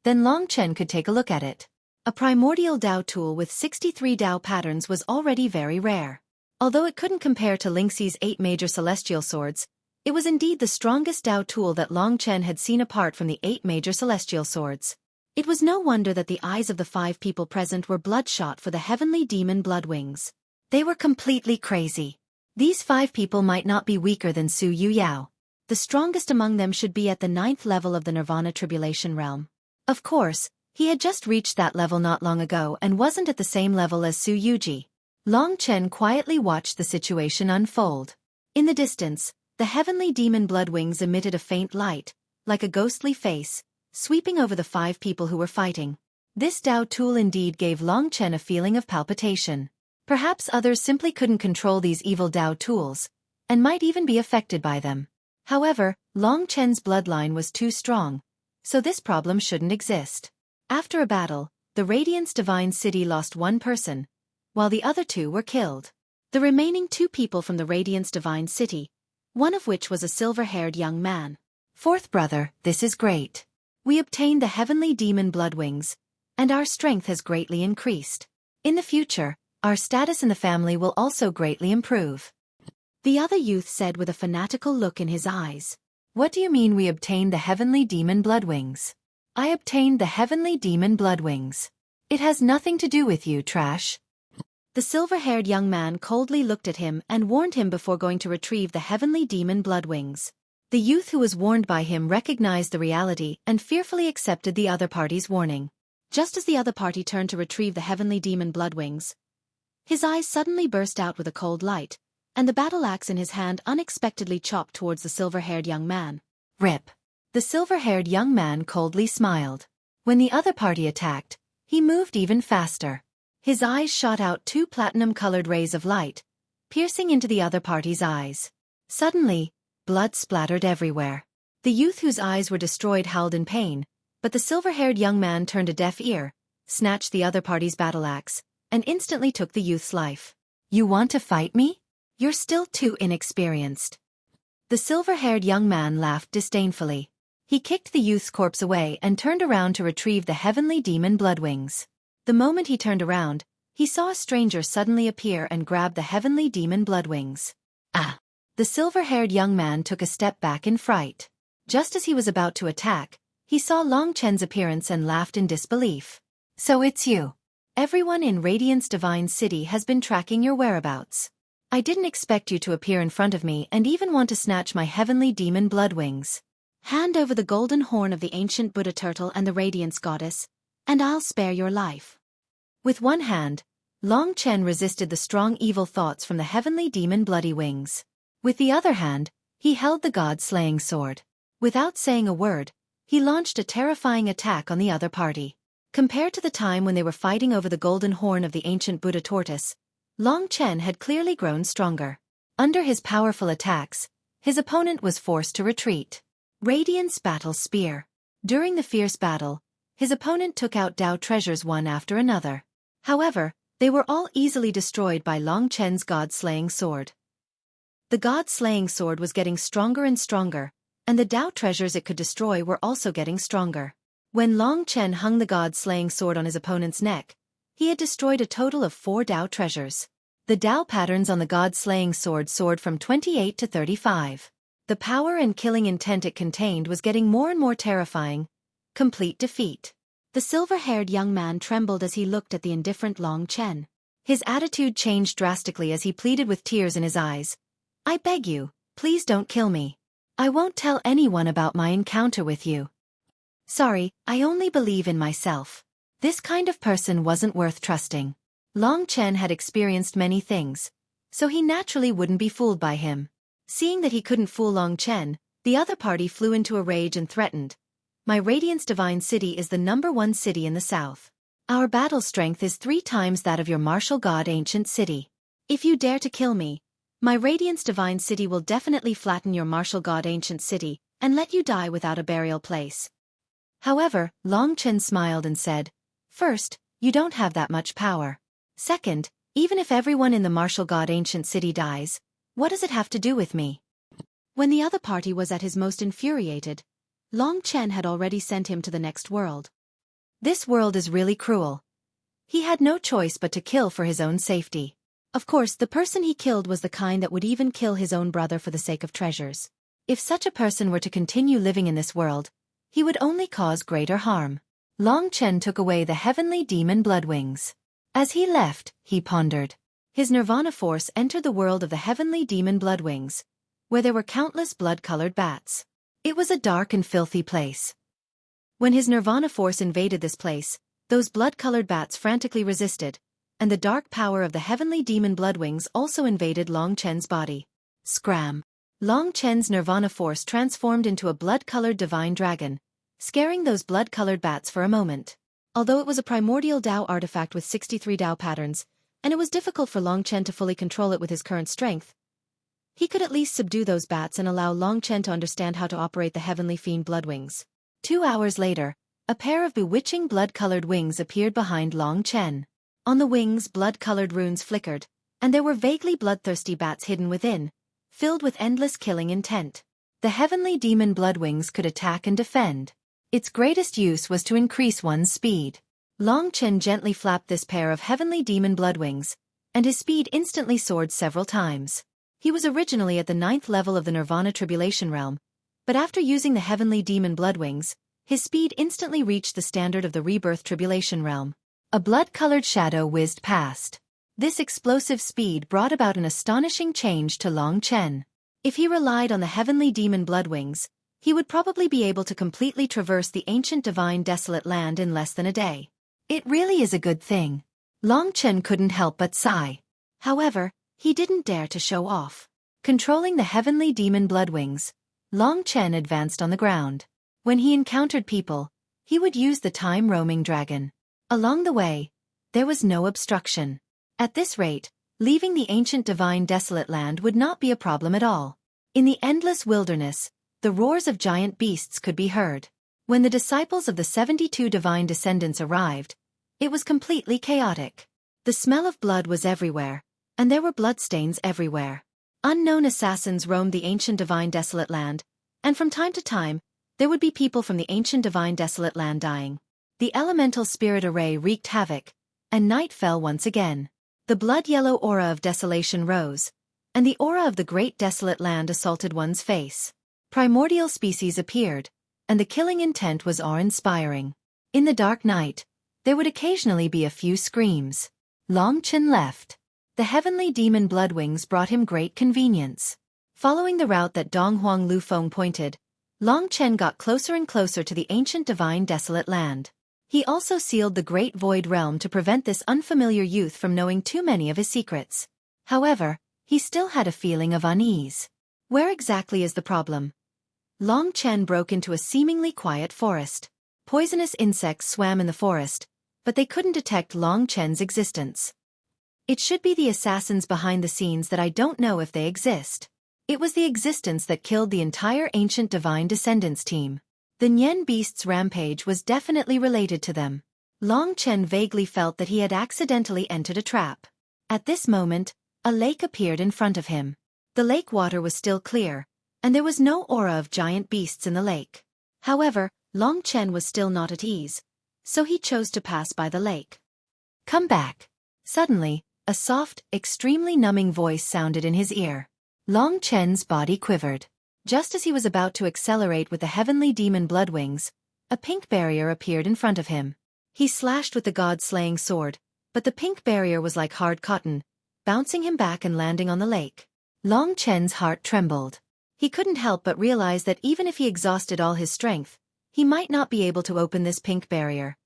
then Long Chen could take a look at it. A primordial Dao tool with 63 Dao patterns was already very rare. Although it couldn't compare to Lingxi's 8 major celestial swords, it was indeed the strongest Dao tool that Long Chen had seen apart from the 8 major celestial swords. It was no wonder that the eyes of the 5 people present were bloodshot for the heavenly demon Bloodwings. They were completely crazy. These 5 people might not be weaker than Su Yuyao. The strongest among them should be at the 9th level of the Nirvana Tribulation Realm. Of course, he had just reached that level not long ago and wasn't at the same level as Su Yuji. Long Chen quietly watched the situation unfold. In the distance, the heavenly demon Bloodwings emitted a faint light, like a ghostly face, sweeping over the 5 people who were fighting. This Dao tool indeed gave Long Chen a feeling of palpitation. Perhaps others simply couldn't control these evil Dao tools, and might even be affected by them. However, Long Chen's bloodline was too strong, so this problem shouldn't exist. After a battle, the Radiance Divine City lost 1 person, while the other 2 were killed. The remaining 2 people from the Radiance Divine City, one of which was a silver-haired young man. 4th brother, this is great. We obtained the heavenly demon Bloodwings, and our strength has greatly increased. In the future, our status in the family will also greatly improve. The other youth said with a fanatical look in his eyes. What do you mean we obtained the heavenly demon Bloodwings? I obtained the heavenly demon Bloodwings. It has nothing to do with you, trash. The silver-haired young man coldly looked at him and warned him before going to retrieve the heavenly demon Bloodwings. The youth who was warned by him recognized the reality and fearfully accepted the other party's warning. Just as the other party turned to retrieve the heavenly demon Bloodwings, his eyes suddenly burst out with a cold light, and the battle axe in his hand unexpectedly chopped towards the silver-haired young man. Rip. The silver-haired young man coldly smiled. When the other party attacked, he moved even faster. His eyes shot out 2 platinum-colored rays of light, piercing into the other party's eyes. Suddenly, blood splattered everywhere. The youth whose eyes were destroyed howled in pain, but the silver-haired young man turned a deaf ear, snatched the other party's battle axe, and instantly took the youth's life. You want to fight me? You're still too inexperienced. The silver-haired young man laughed disdainfully. He kicked the youth's corpse away and turned around to retrieve the heavenly demon Bloodwings. The moment he turned around, he saw a stranger suddenly appear and grab the heavenly demon Bloodwings. Ah! The silver-haired young man took a step back in fright. Just as he was about to attack, he saw Long Chen's appearance and laughed in disbelief. So it's you. Everyone in Radiant's Divine City has been tracking your whereabouts. I didn't expect you to appear in front of me and even want to snatch my heavenly demon blood wings. Hand over the golden horn of the ancient Buddha turtle and the Radiance Goddess, and I'll spare your life. With one hand, Long Chen resisted the strong evil thoughts from the heavenly demon bloody wings. With the other hand, he held the god-slaying sword. Without saying a word, he launched a terrifying attack on the other party. Compared to the time when they were fighting over the golden horn of the ancient Buddha tortoise, Long Chen had clearly grown stronger. Under his powerful attacks, his opponent was forced to retreat. Radiance Battle Spear. During the fierce battle, his opponent took out Dao treasures one after another. However, they were all easily destroyed by Long Chen's god-slaying sword. The god-slaying sword was getting stronger and stronger, and the Dao treasures it could destroy were also getting stronger. When Long Chen hung the god-slaying sword on his opponent's neck, he had destroyed a total of 4 Dao treasures. The Dao patterns on the god-slaying sword soared from 28 to 35. The power and killing intent it contained was getting more and more terrifying. Complete defeat. The silver-haired young man trembled as he looked at the indifferent Long Chen. His attitude changed drastically as he pleaded with tears in his eyes. I beg you, please don't kill me. I won't tell anyone about my encounter with you. Sorry, I only believe in myself. This kind of person wasn't worth trusting. Long Chen had experienced many things, so he naturally wouldn't be fooled by him. Seeing that he couldn't fool Long Chen, the other party flew into a rage and threatened. My Radiance Divine City is the #1 city in the south. Our battle strength is 3 times that of your martial god ancient city. If you dare to kill me, my Radiance Divine City will definitely flatten your martial god ancient city and let you die without a burial place. However, Long Chen smiled and said, First, you don't have that much power. Second, even if everyone in the martial god ancient city dies, what does it have to do with me? When the other party was at his most infuriated, Long Chen had already sent him to the next world. This world is really cruel. He had no choice but to kill for his own safety. Of course, the person he killed was the kind that would even kill his own brother for the sake of treasures. If such a person were to continue living in this world, he would only cause greater harm. Long Chen took away the heavenly demon blood wings. As he left, he pondered. His nirvana force entered the world of the heavenly demon blood wings, where there were countless blood-colored bats. It was a dark and filthy place. When his nirvana force invaded this place, those blood-colored bats frantically resisted, and the dark power of the heavenly demon blood wings also invaded Long Chen's body. Scram! Long Chen's nirvana force transformed into a blood-colored divine dragon, scaring those blood-colored bats for a moment. Although it was a primordial Dao artifact with 63 Dao patterns, and it was difficult for Long Chen to fully control it with his current strength, he could at least subdue those bats and allow Long Chen to understand how to operate the heavenly fiend blood wings. 2 hours later, a pair of bewitching blood-colored wings appeared behind Long Chen. On the wings, blood-colored runes flickered, and there were vaguely bloodthirsty bats hidden within, filled with endless killing intent. The heavenly demon blood wings could attack and defend. Its greatest use was to increase one's speed. Long Chen gently flapped this pair of heavenly demon blood wings, and his speed instantly soared several times. He was originally at the 9th level of the Nirvana Tribulation Realm, but after using the heavenly demon blood wings, his speed instantly reached the standard of the Rebirth Tribulation Realm. A blood-colored shadow whizzed past. This explosive speed brought about an astonishing change to Long Chen. If he relied on the heavenly demon blood wings, he would probably be able to completely traverse the ancient divine desolate land in less than a day. It really is a good thing. Long Chen couldn't help but sigh. However, he didn't dare to show off. Controlling the heavenly demon blood wings, Long Chen advanced on the ground. When he encountered people, he would use the time-roaming dragon. Along the way, there was no obstruction. At this rate, leaving the ancient divine desolate land would not be a problem at all. In the endless wilderness, the roars of giant beasts could be heard. When the disciples of the 72 divine descendants arrived, it was completely chaotic. The smell of blood was everywhere, and there were bloodstains everywhere. Unknown assassins roamed the ancient divine desolate land, and from time to time, there would be people from the ancient divine desolate land dying. The elemental spirit array wreaked havoc, and night fell once again. The blood-yellow aura of desolation rose, and the aura of the great desolate land assaulted one's face. Primordial species appeared, and the killing intent was awe-inspiring. In the dark night, There would occasionally be a few screams. Long Chen left. The heavenly demon Bloodwings brought him great convenience. Following the route that Donghuang Lufeng pointed, Long Chen got closer and closer to the ancient divine desolate land. He also sealed the great void realm to prevent this unfamiliar youth from knowing too many of his secrets. However, he still had a feeling of unease. Where exactly is the problem? Long Chen broke into a seemingly quiet forest. Poisonous insects swam in the forest, but they couldn't detect Long Chen's existence. It should be the assassins behind the scenes that I don't know if they exist. It was the existence that killed the entire ancient divine descendants team. The Nian beast's rampage was definitely related to them. Long Chen vaguely felt that he had accidentally entered a trap. At this moment, a lake appeared in front of him. The lake water was still clear, and there was no aura of giant beasts in the lake. However, Long Chen was still not at ease, so he chose to pass by the lake. Come back. Suddenly, a soft, extremely numbing voice sounded in his ear. Long Chen's body quivered. Just as he was about to accelerate with the heavenly demon Bloodwings, a pink barrier appeared in front of him. He slashed with the god-slaying sword, but the pink barrier was like hard cotton, bouncing him back and landing on the lake. Long Chen's heart trembled. He couldn't help but realize that even if he exhausted all his strength, he might not be able to open this pink barrier.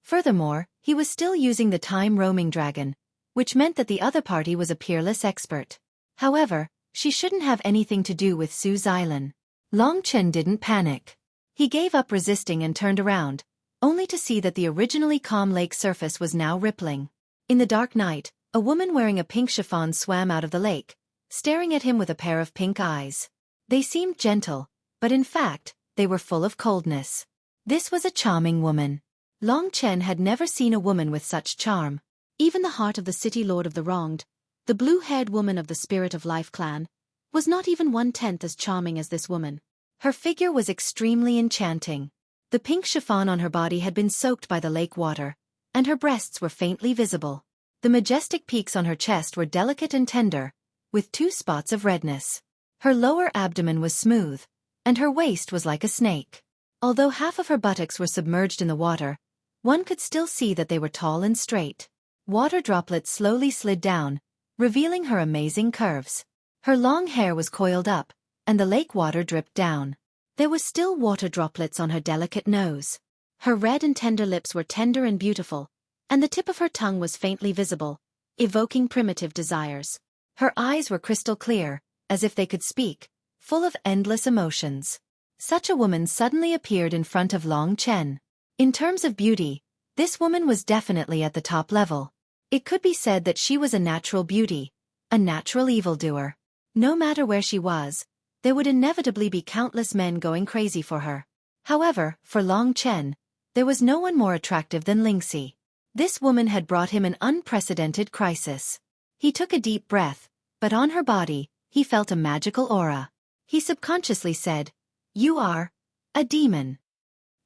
Furthermore, he was still using the time-roaming dragon, which meant that the other party was a peerless expert. However, she shouldn't have anything to do with Su Xilan. Long Chen didn't panic. He gave up resisting and turned around, only to see that the originally calm lake surface was now rippling. In the dark night, a woman wearing a pink chiffon swam out of the lake, staring at him with a pair of pink eyes. They seemed gentle, but in fact, they were full of coldness. This was a charming woman. Long Chen had never seen a woman with such charm. Even the heart of the city lord of the wronged, the blue-haired woman of the Spirit of Life clan, was not even 1/10 as charming as this woman. Her figure was extremely enchanting. The pink chiffon on her body had been soaked by the lake water, and her breasts were faintly visible. The majestic peaks on her chest were delicate and tender, with 2 spots of redness. Her lower abdomen was smooth, and her waist was like a snake. Although half of her buttocks were submerged in the water, one could still see that they were tall and straight. Water droplets slowly slid down, revealing her amazing curves. Her long hair was coiled up, and the lake water dripped down. There was still water droplets on her delicate nose. Her red and tender lips were tender and beautiful, and the tip of her tongue was faintly visible, evoking primitive desires. Her eyes were crystal clear, as if they could speak, full of endless emotions. Such a woman suddenly appeared in front of Long Chen. In terms of beauty, this woman was definitely at the top level. It could be said that she was a natural beauty, a natural evildoer. No matter where she was, there would inevitably be countless men going crazy for her. However, for Long Chen, there was no one more attractive than Lingxi. This woman had brought him an unprecedented crisis. He took a deep breath, but on her body, he felt a magical aura. He subconsciously said, "You are a demon."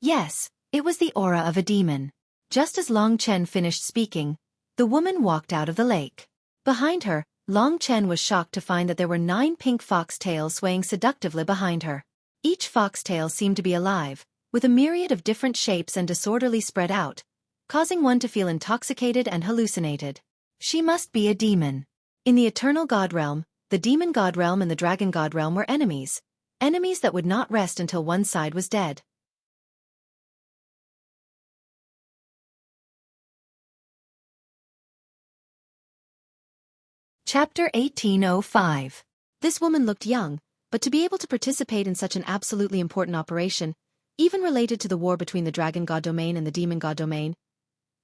Yes, it was the aura of a demon. Just as Long Chen finished speaking, the woman walked out of the lake. Behind her, Long Chen was shocked to find that there were 9 pink foxtails swaying seductively behind her. Each foxtail seemed to be alive, with a myriad of different shapes and disorderly spread out, causing one to feel intoxicated and hallucinated. She must be a demon. In the Eternal God Realm, the Demon God Realm and the Dragon God Realm were enemies that would not rest until one side was dead. Chapter 1805. This woman looked young, but to be able to participate in such an absolutely important operation, even related to the war between the Dragon God Domain and the Demon God Domain,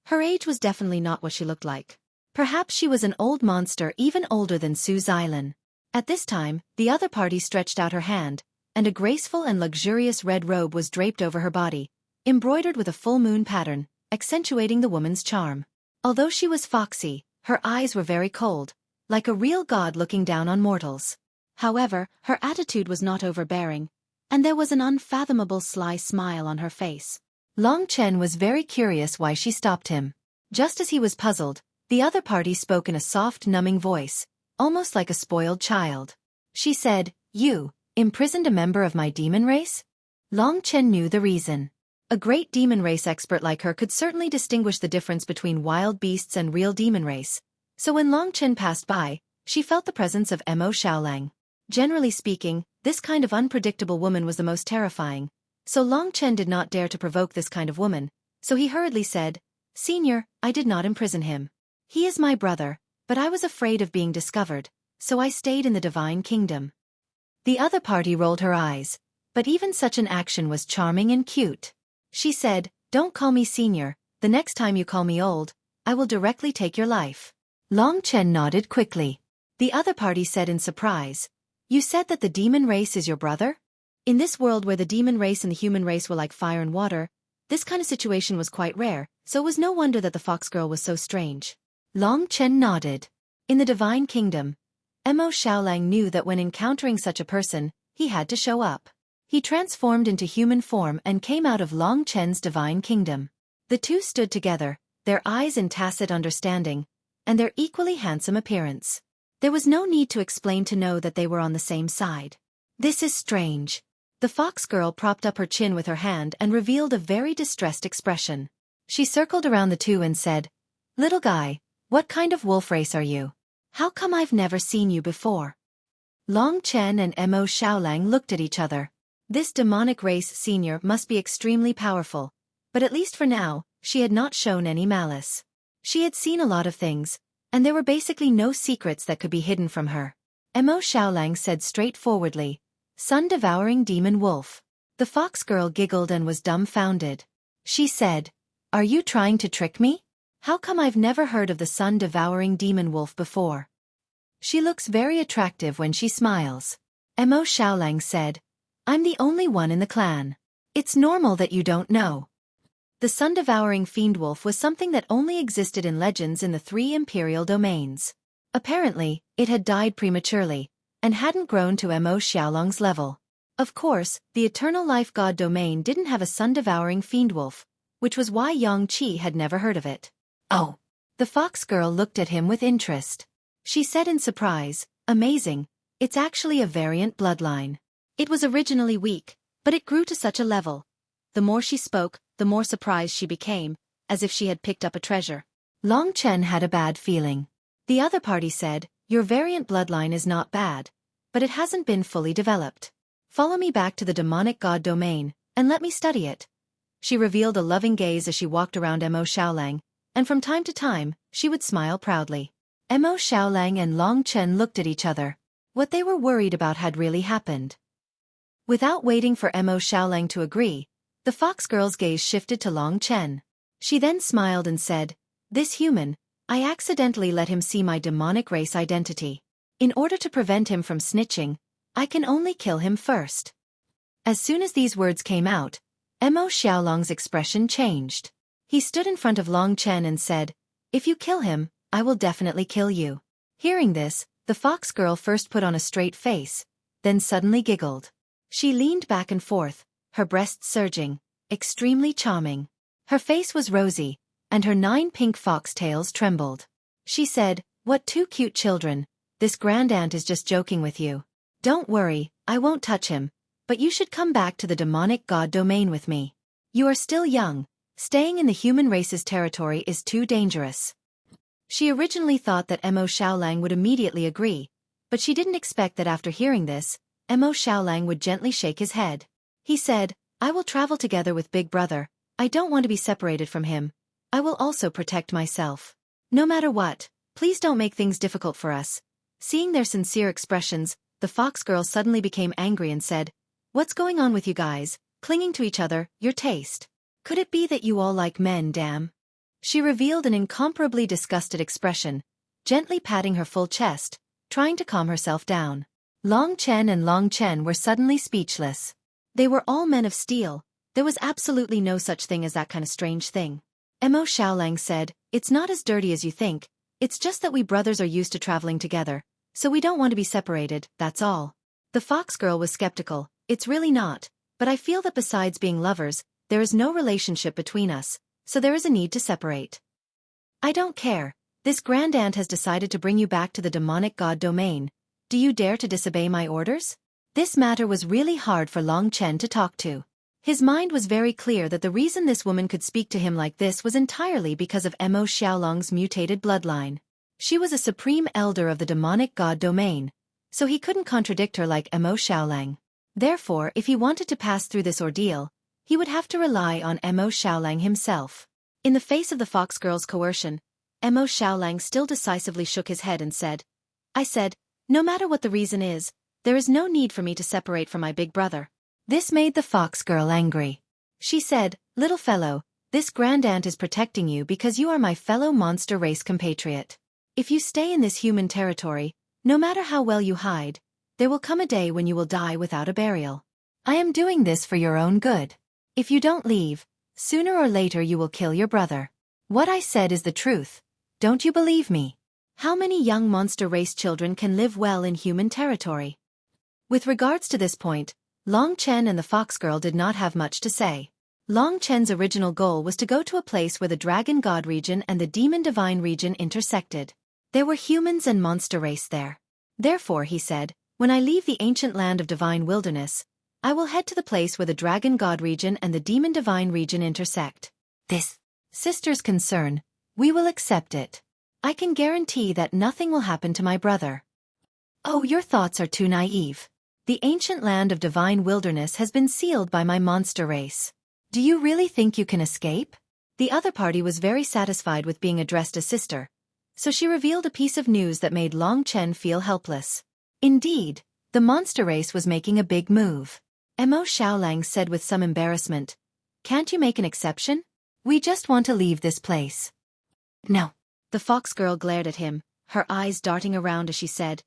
her age was definitely not what she looked like. Perhaps she was an old monster even older than Su Xilan. At this time, the other party stretched out her hand, and a graceful and luxurious red robe was draped over her body, embroidered with a full moon pattern, accentuating the woman's charm. Although she was foxy, her eyes were very cold, like a real god looking down on mortals. However, her attitude was not overbearing, and there was an unfathomable sly smile on her face. Long Chen was very curious why she stopped him. Just as he was puzzled, the other party spoke in a soft, numbing voice, almost like a spoiled child. She said, "You imprisoned a member of my demon race?" Long Chen knew the reason. A great demon race expert like her could certainly distinguish the difference between wild beasts and real demon race. So when Long Chen passed by, she felt the presence of Mo Xiaolang. Generally speaking, this kind of unpredictable woman was the most terrifying. So Long Chen did not dare to provoke this kind of woman, so he hurriedly said, "Senior, I did not imprison him. He is my brother, but I was afraid of being discovered, so I stayed in the divine kingdom." The other party rolled her eyes, but even such an action was charming and cute. She said, "Don't call me senior, the next time you call me old, I will directly take your life." Long Chen nodded quickly. The other party said in surprise, "You said that the demon race is your brother?" In this world where the demon race and the human race were like fire and water, this kind of situation was quite rare, so it was no wonder that the fox girl was so strange. Long Chen nodded. In the divine kingdom, Mo Xiaolang knew that when encountering such a person, he had to show up. He transformed into human form and came out of Long Chen's divine kingdom. The two stood together, their eyes in tacit understanding, and their equally handsome appearance. There was no need to explain to know that they were on the same side. "This is strange." The fox girl propped up her chin with her hand and revealed a very distressed expression. She circled around the two and said, "Little guy, what kind of wolf race are you? How come I've never seen you before?" Long Chen and Mo Xiaolang looked at each other. This demonic race senior must be extremely powerful, but at least for now, she had not shown any malice. She had seen a lot of things, and there were basically no secrets that could be hidden from her. Mo Xiaolang said straightforwardly, "Sun-devouring demon wolf." The fox girl giggled and was dumbfounded. She said, "Are you trying to trick me? How come I've never heard of the sun-devouring demon wolf before? She looks very attractive when she smiles." Mo Xiaolang said, "I'm the only one in the clan. It's normal that you don't know." The sun-devouring fiend wolf was something that only existed in legends in the 3 imperial domains. Apparently, it had died prematurely, and hadn't grown to Mo Xiaolang's level. Of course, the eternal life god domain didn't have a sun-devouring fiend wolf, which was why Yang Qi had never heard of it. "Oh." The fox girl looked at him with interest. She said in surprise, "Amazing, it's actually a variant bloodline. It was originally weak, but it grew to such a level." The more she spoke, the more surprised she became, as if she had picked up a treasure. Long Chen had a bad feeling. The other party said, "Your variant bloodline is not bad, but it hasn't been fully developed. Follow me back to the demonic god domain, and let me study it." She revealed a loving gaze as she walked around Mo Xiaolang, and from time to time, she would smile proudly. Mo Xiaolang and Long Chen looked at each other. What they were worried about had really happened. Without waiting for Mo Xiaolang to agree, the fox girl's gaze shifted to Long Chen. She then smiled and said, "This human, I accidentally let him see my demonic race identity. In order to prevent him from snitching, I can only kill him first." As soon as these words came out, Mo Xiaolang's expression changed. He stood in front of Long Chen and said, "If you kill him, I will definitely kill you." Hearing this, the fox girl first put on a straight face, then suddenly giggled. She leaned back and forth, her breasts surging, extremely charming. Her face was rosy, and her 9 pink foxtails trembled. She said, "What 2 cute children, this grandaunt is just joking with you. Don't worry, I won't touch him, but you should come back to the demonic god domain with me. You are still young, staying in the human race's territory is too dangerous." She originally thought that Mo Xiaolang would immediately agree, but she didn't expect that after hearing this, Mo Xiaolang would gently shake his head. He said, "I will travel together with Big Brother, I don't want to be separated from him. I will also protect myself. No matter what, please don't make things difficult for us." Seeing their sincere expressions, the fox girl suddenly became angry and said, "What's going on with you guys, clinging to each other, your taste? Could it be that you all like men, damn?" She revealed an incomparably disgusted expression, gently patting her full chest, trying to calm herself down. Long Chen and Long Chen were suddenly speechless. They were all men of steel. There was absolutely no such thing as that kind of strange thing. Mo Xiaolang said, "It's not as dirty as you think, it's just that we brothers are used to traveling together, so we don't want to be separated, that's all." The fox girl was skeptical. "It's really not, but I feel that besides being lovers, there is no relationship between us, so there is a need to separate." "I don't care. This grandaunt has decided to bring you back to the demonic god domain. Do you dare to disobey my orders?" This matter was really hard for Long Chen to talk to. His mind was very clear that the reason this woman could speak to him like this was entirely because of Mo Xiaolong's mutated bloodline. She was a supreme elder of the demonic god domain, so he couldn't contradict her like Mo Xiaolong. Therefore, if he wanted to pass through this ordeal, he would have to rely on Mo Xiaolong himself. In the face of the fox girl's coercion, Mo Xiaolong still decisively shook his head and said, "I said, no matter what the reason is, there is no need for me to separate from my big brother." This made the fox girl angry. She said, "Little fellow, this grand aunt is protecting you because you are my fellow monster race compatriot. If you stay in this human territory, no matter how well you hide, there will come a day when you will die without a burial. I am doing this for your own good. If you don't leave, sooner or later you will kill your brother. What I said is the truth. Don't you believe me? How many young monster race children can live well in human territory?" With regards to this point, Long Chen and the fox girl did not have much to say. Long Chen's original goal was to go to a place where the dragon god region and the demon divine region intersected. There were humans and monster race there. Therefore, he said, when I leave the ancient land of divine wilderness, I will head to the place where the dragon god region and the demon divine region intersect. This sister's concern, we will accept it. I can guarantee that nothing will happen to my brother. Oh, your thoughts are too naive. The ancient land of divine wilderness has been sealed by my monster race. Do you really think you can escape? The other party was very satisfied with being addressed as sister, so she revealed a piece of news that made Long Chen feel helpless. Indeed, the monster race was making a big move. Mo Xiaolong said with some embarrassment, "Can't you make an exception? We just want to leave this place." "No." The fox girl glared at him, her eyes darting around as she said,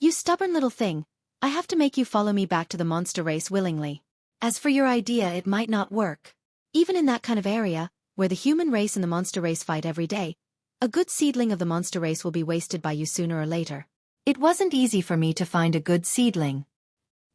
"You stubborn little thing, I have to make you follow me back to the monster race willingly. As for your idea, it might not work. Even in that kind of area, where the human race and the monster race fight every day, a good seedling of the monster race will be wasted by you sooner or later. It wasn't easy for me to find a good seedling."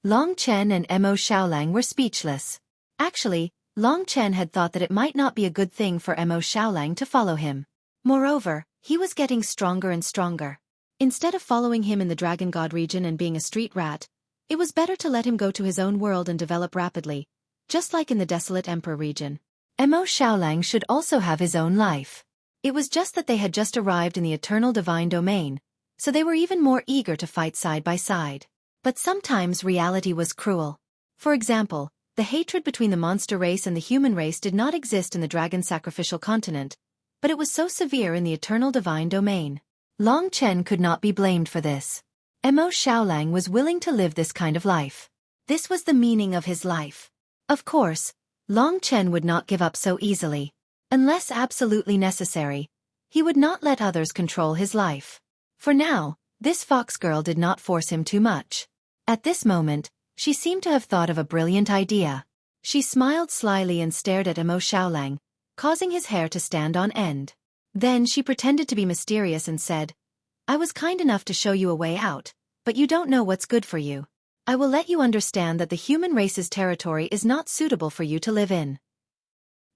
Long Chen and Mo Xiaolong were speechless. Actually, Long Chen had thought that it might not be a good thing for Mo Xiaolong to follow him. Moreover, he was getting stronger and stronger. Instead of following him in the Dragon God region and being a street rat, it was better to let him go to his own world and develop rapidly, just like in the Desolate Emperor region. Mo Xiaolong should also have his own life. It was just that they had just arrived in the eternal divine domain, so they were even more eager to fight side by side. But sometimes reality was cruel. For example, the hatred between the monster race and the human race did not exist in the dragon sacrificial continent, but it was so severe in the eternal divine domain. Long Chen could not be blamed for this. Mo Xiaolong was willing to live this kind of life. This was the meaning of his life. Of course, Long Chen would not give up so easily. Unless absolutely necessary, he would not let others control his life. For now, this fox girl did not force him too much. At this moment, she seemed to have thought of a brilliant idea. She smiled slyly and stared at Mo Xiaolong, causing his hair to stand on end. Then she pretended to be mysterious and said, "I was kind enough to show you a way out, but you don't know what's good for you. I will let you understand that the human race's territory is not suitable for you to live in.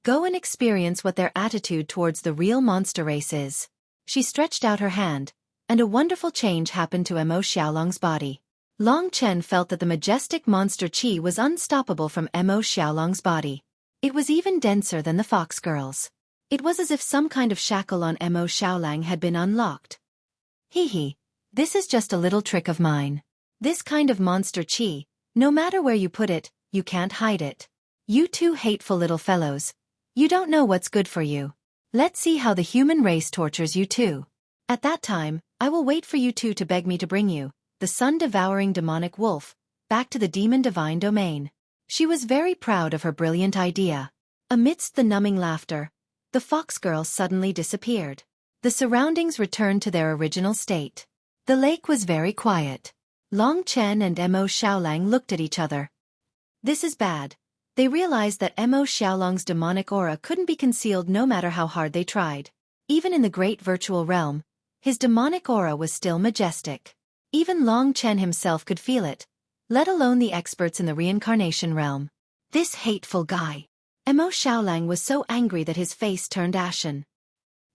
Go and experience what their attitude towards the real monster race is." She stretched out her hand, and a wonderful change happened to Mo Xiaolong's body. Long Chen felt that the majestic monster chi was unstoppable from Mo Xiaolong's body. It was even denser than the fox girl's. It was as if some kind of shackle on Mo Xiaolong had been unlocked. Hee, this is just a little trick of mine. This kind of monster chi, no matter where you put it, you can't hide it. You two hateful little fellows. You don't know what's good for you. Let's see how the human race tortures you too. At that time, I will wait for you two to beg me to bring you, the sun-devouring demonic wolf, back to the demon divine domain. She was very proud of her brilliant idea. Amidst the numbing laughter, the fox girl suddenly disappeared. The surroundings returned to their original state. The lake was very quiet. Long Chen and Mo Xiaolong looked at each other. This is bad. They realized that Mo Xiaolong's demonic aura couldn't be concealed no matter how hard they tried. Even in the great virtual realm, his demonic aura was still majestic. Even Long Chen himself could feel it, let alone the experts in the reincarnation realm. This hateful guy. Mo Xiaolong was so angry that his face turned ashen.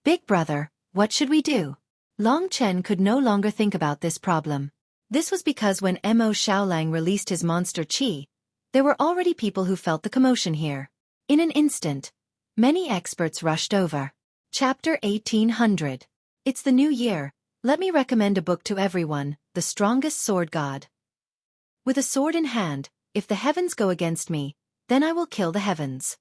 Big brother, what should we do? Long Chen could no longer think about this problem. This was because when Mo Xiaolong released his monster chi, There were already people who felt the commotion here. In an instant, many experts rushed over. Chapter 1800. It's the new year. Let me recommend a book to everyone, The Strongest Sword God. With a sword in hand, if the heavens go against me, then I will kill the heavens.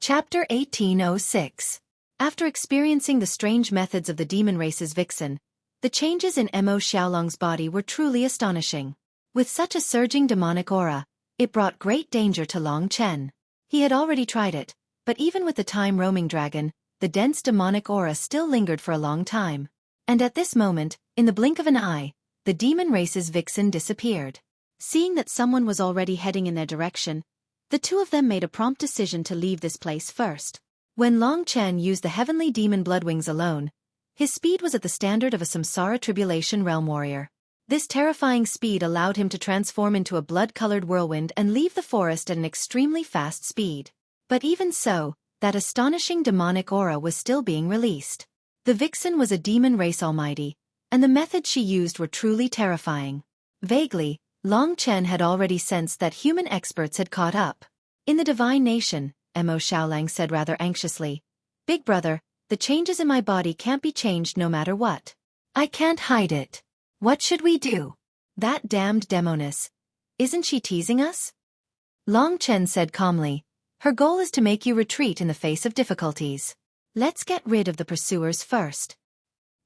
Chapter 1806. After experiencing the strange methods of the demon race's vixen, the changes in Mo Xiaolong's body were truly astonishing. With such a surging demonic aura, it brought great danger to Long Chen. He had already tried it, but even with the time-roaming dragon, the dense demonic aura still lingered for a long time. And at this moment, in the blink of an eye, the demon race's vixen disappeared. Seeing that someone was already heading in their direction, the two of them made a prompt decision to leave this place first. When Long Chen used the heavenly demon bloodwings alone, his speed was at the standard of a Samsara Tribulation realm warrior. This terrifying speed allowed him to transform into a blood-colored whirlwind and leave the forest at an extremely fast speed. But even so, that astonishing demonic aura was still being released. The vixen was a demon race almighty, and the methods she used were truly terrifying. Vaguely, Long Chen had already sensed that human experts had caught up. In the divine nation, Mo Xiaolang said rather anxiously, "Big brother, the changes in my body can't be changed no matter what. I can't hide it. What should we do?" "That damned demoness. Isn't she teasing us?" Long Chen said calmly, "Her goal is to make you retreat in the face of difficulties. Let's get rid of the pursuers first."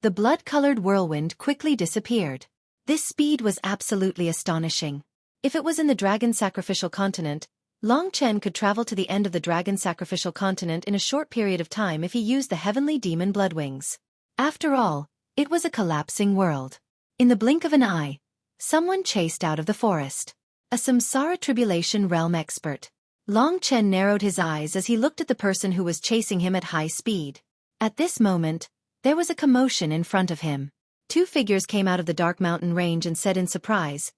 The blood-colored whirlwind quickly disappeared. This speed was absolutely astonishing. If it was in the dragon sacrificial continent, Long Chen could travel to the end of the dragon sacrificial continent in a short period of time if he used the heavenly demon bloodwings. After all, it was a collapsing world. In the blink of an eye, someone chased out of the forest. A Samsara Tribulation realm expert. Long Chen narrowed his eyes as he looked at the person who was chasing him at high speed. At this moment, there was a commotion in front of him. Two figures came out of the dark mountain range and said in surprise,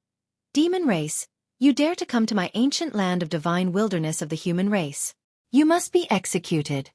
"Demon race, you dare to come to my ancient land of divine wilderness of the human race. You must be executed."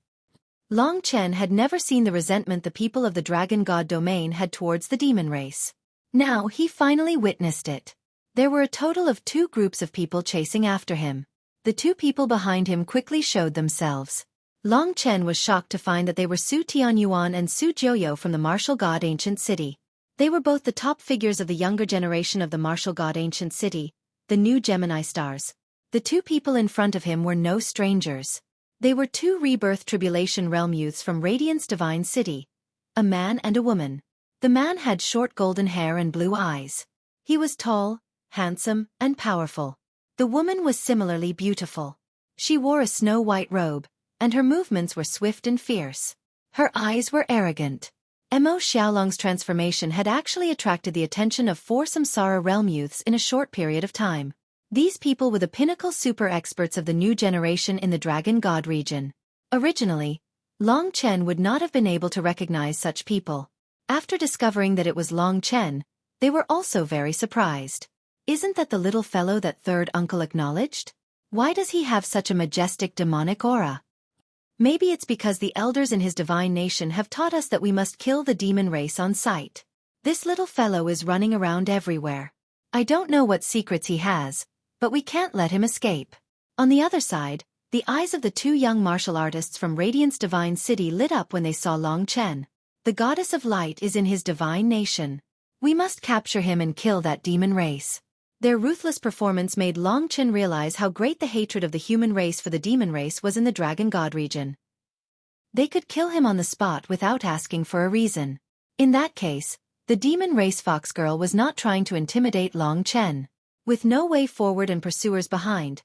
Long Chen had never seen the resentment the people of the dragon god domain had towards the demon race. Now he finally witnessed it. There were a total of 2 groups of people chasing after him. The 2 people behind him quickly showed themselves. Long Chen was shocked to find that they were Su Tianyuan and Su Jiuyo from the martial god ancient city. They were both the top figures of the younger generation of the martial god ancient city, the new Gemini stars. The 2 people in front of him were no strangers. They were 2 rebirth tribulation realm youths from Radiance Divine City, a man and a woman. The man had short golden hair and blue eyes. He was tall, handsome, and powerful. The woman was similarly beautiful. She wore a snow-white robe, and her movements were swift and fierce. Her eyes were arrogant. Mo Xiaolong's transformation had actually attracted the attention of 4 Samsara realm youths in a short period of time. These people were the pinnacle super experts of the new generation in the Dragon God region. Originally, Long Chen would not have been able to recognize such people. After discovering that it was Long Chen, they were also very surprised. "Isn't that the little fellow that third uncle acknowledged? Why does he have such a majestic demonic aura? Maybe it's because the elders in his divine nation have taught us that we must kill the demon race on sight. This little fellow is running around everywhere. I don't know what secrets he has, but we can't let him escape." On the other side, the eyes of the 2 young martial artists from Radiance Divine City lit up when they saw Long Chen. "The goddess of light is in his divine nation. We must capture him and kill that demon race." Their ruthless performance made Long Chen realize how great the hatred of the human race for the demon race was in the Dragon God region. They could kill him on the spot without asking for a reason. In that case, the demon race fox girl was not trying to intimidate Long Chen. With no way forward and pursuers behind,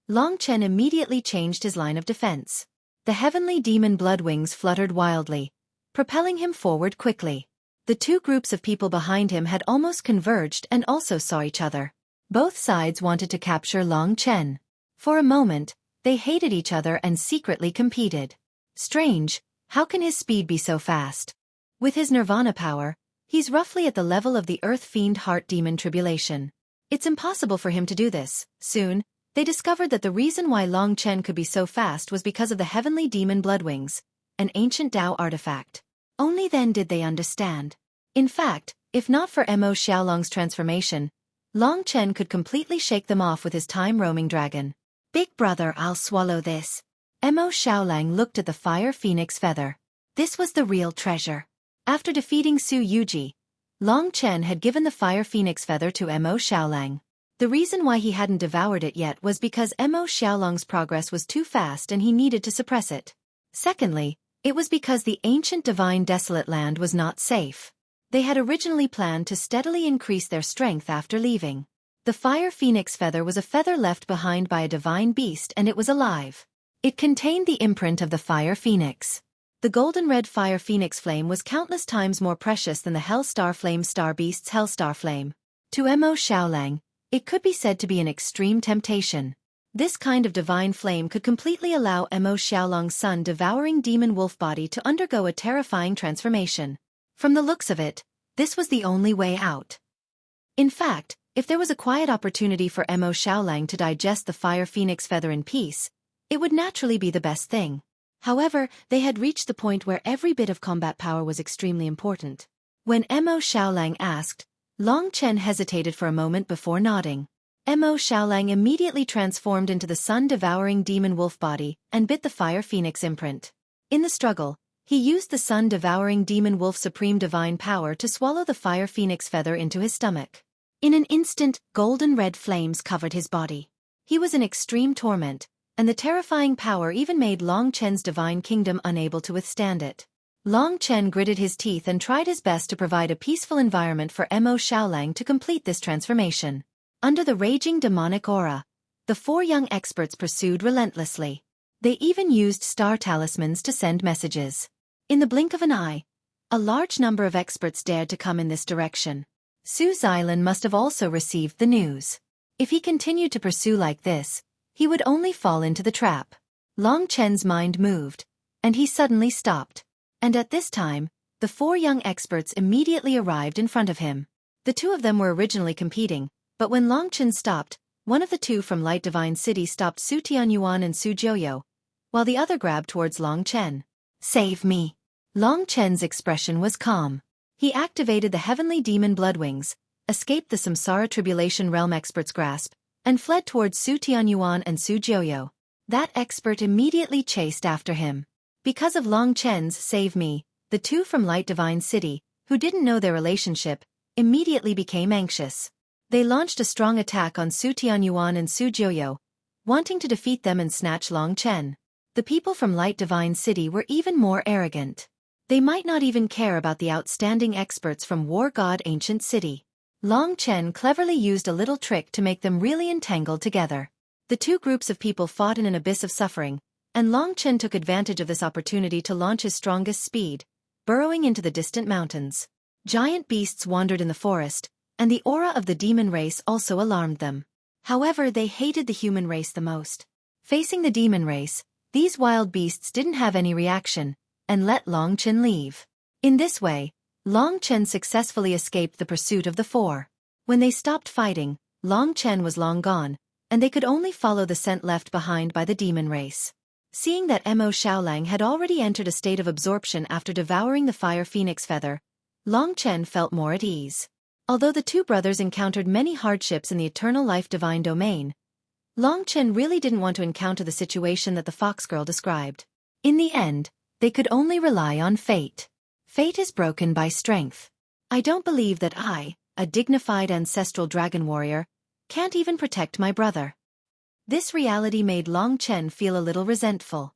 Long Chen immediately changed his line of defense. The heavenly demon bloodwings fluttered wildly, propelling him forward quickly. The 2 groups of people behind him had almost converged and also saw each other. Both sides wanted to capture Long Chen. For a moment, they hated each other and secretly competed. Strange, how can his speed be so fast? With his nirvana power, he's roughly at the level of the earth fiend heart demon tribulation. It's impossible for him to do this. Soon, they discovered that the reason why Long Chen could be so fast was because of the heavenly demon bloodwings, an ancient Tao artifact. Only then did they understand. In fact, if not for Mo Xiaolong's transformation, Long Chen could completely shake them off with his time-roaming dragon. Big brother, I'll swallow this. Mo Xiaolang looked at the fire phoenix feather. This was the real treasure. After defeating Su Yuji, Long Chen had given the fire phoenix feather to Mo Xiaolang. The reason why he hadn't devoured it yet was because Mo Xiaolong's progress was too fast and he needed to suppress it. Secondly, it was because the ancient divine desolate land was not safe. They had originally planned to steadily increase their strength after leaving. The fire phoenix feather was a feather left behind by a divine beast and it was alive. It contained the imprint of the fire phoenix. The golden-red fire phoenix flame was countless times more precious than the Hellstar Flame Star Beast's Hellstar Flame. To Mo Xiaolang, it could be said to be an extreme temptation. This kind of divine flame could completely allow Mo Xiaolong's sun-devouring demon wolf body to undergo a terrifying transformation. From the looks of it, this was the only way out. In fact, if there was a quiet opportunity for Mo Xiaolang to digest the fire phoenix feather in peace, it would naturally be the best thing. However, they had reached the point where every bit of combat power was extremely important. When Mo Xiaolang asked, Long Chen hesitated for a moment before nodding. Mo Xiaolang immediately transformed into the sun-devouring demon wolf body and bit the fire phoenix imprint. In the struggle, he used the sun-devouring demon wolf supreme divine power to swallow the fire phoenix feather into his stomach. In an instant, golden-red flames covered his body. He was in extreme torment, and the terrifying power even made Long Chen's divine kingdom unable to withstand it. Long Chen gritted his teeth and tried his best to provide a peaceful environment for Mo Xiaolang to complete this transformation. Under the raging demonic aura, the four young experts pursued relentlessly. They even used star talismans to send messages. In the blink of an eye, a large number of experts dared to come in this direction. Su Xilan must have also received the news. If he continued to pursue like this, he would only fall into the trap. Long Chen's mind moved, and he suddenly stopped. And at this time, the four young experts immediately arrived in front of him. The two of them were originally competing, but when Long Chen stopped, one of the two from Light Divine City stopped Su Tianyuan and Su Jiuyo, while the other grabbed towards Long Chen. Save me. Long Chen's expression was calm. He activated the heavenly demon blood wings, escaped the Samsara Tribulation Realm expert's grasp, and fled towards Su Tianyuan and Su Jiuyo. That expert immediately chased after him. Because of Long Chen's "save me," the two from Light Divine City, who didn't know their relationship, immediately became anxious. They launched a strong attack on Su Tianyuan and Su Jiuyo, wanting to defeat them and snatch Long Chen. The people from Light Divine City were even more arrogant. They might not even care about the outstanding experts from War God Ancient City. Long Chen cleverly used a little trick to make them really entangled together. The two groups of people fought in an abyss of suffering, and Long Chen took advantage of this opportunity to launch his strongest speed, burrowing into the distant mountains. Giant beasts wandered in the forest, and the aura of the demon race also alarmed them. However, they hated the human race the most. Facing the demon race, these wild beasts didn't have any reaction, and let Long Chen leave. In this way, Long Chen successfully escaped the pursuit of the four. When they stopped fighting, Long Chen was long gone, and they could only follow the scent left behind by the demon race. Seeing that Mo Xiaolang had already entered a state of absorption after devouring the fire phoenix feather, Long Chen felt more at ease. Although the two brothers encountered many hardships in the eternal life divine domain, Long Chen really didn't want to encounter the situation that the fox girl described. In the end, they could only rely on fate. Fate is broken by strength. I don't believe that I, a dignified ancestral dragon warrior, can't even protect my brother. This reality made Long Chen feel a little resentful.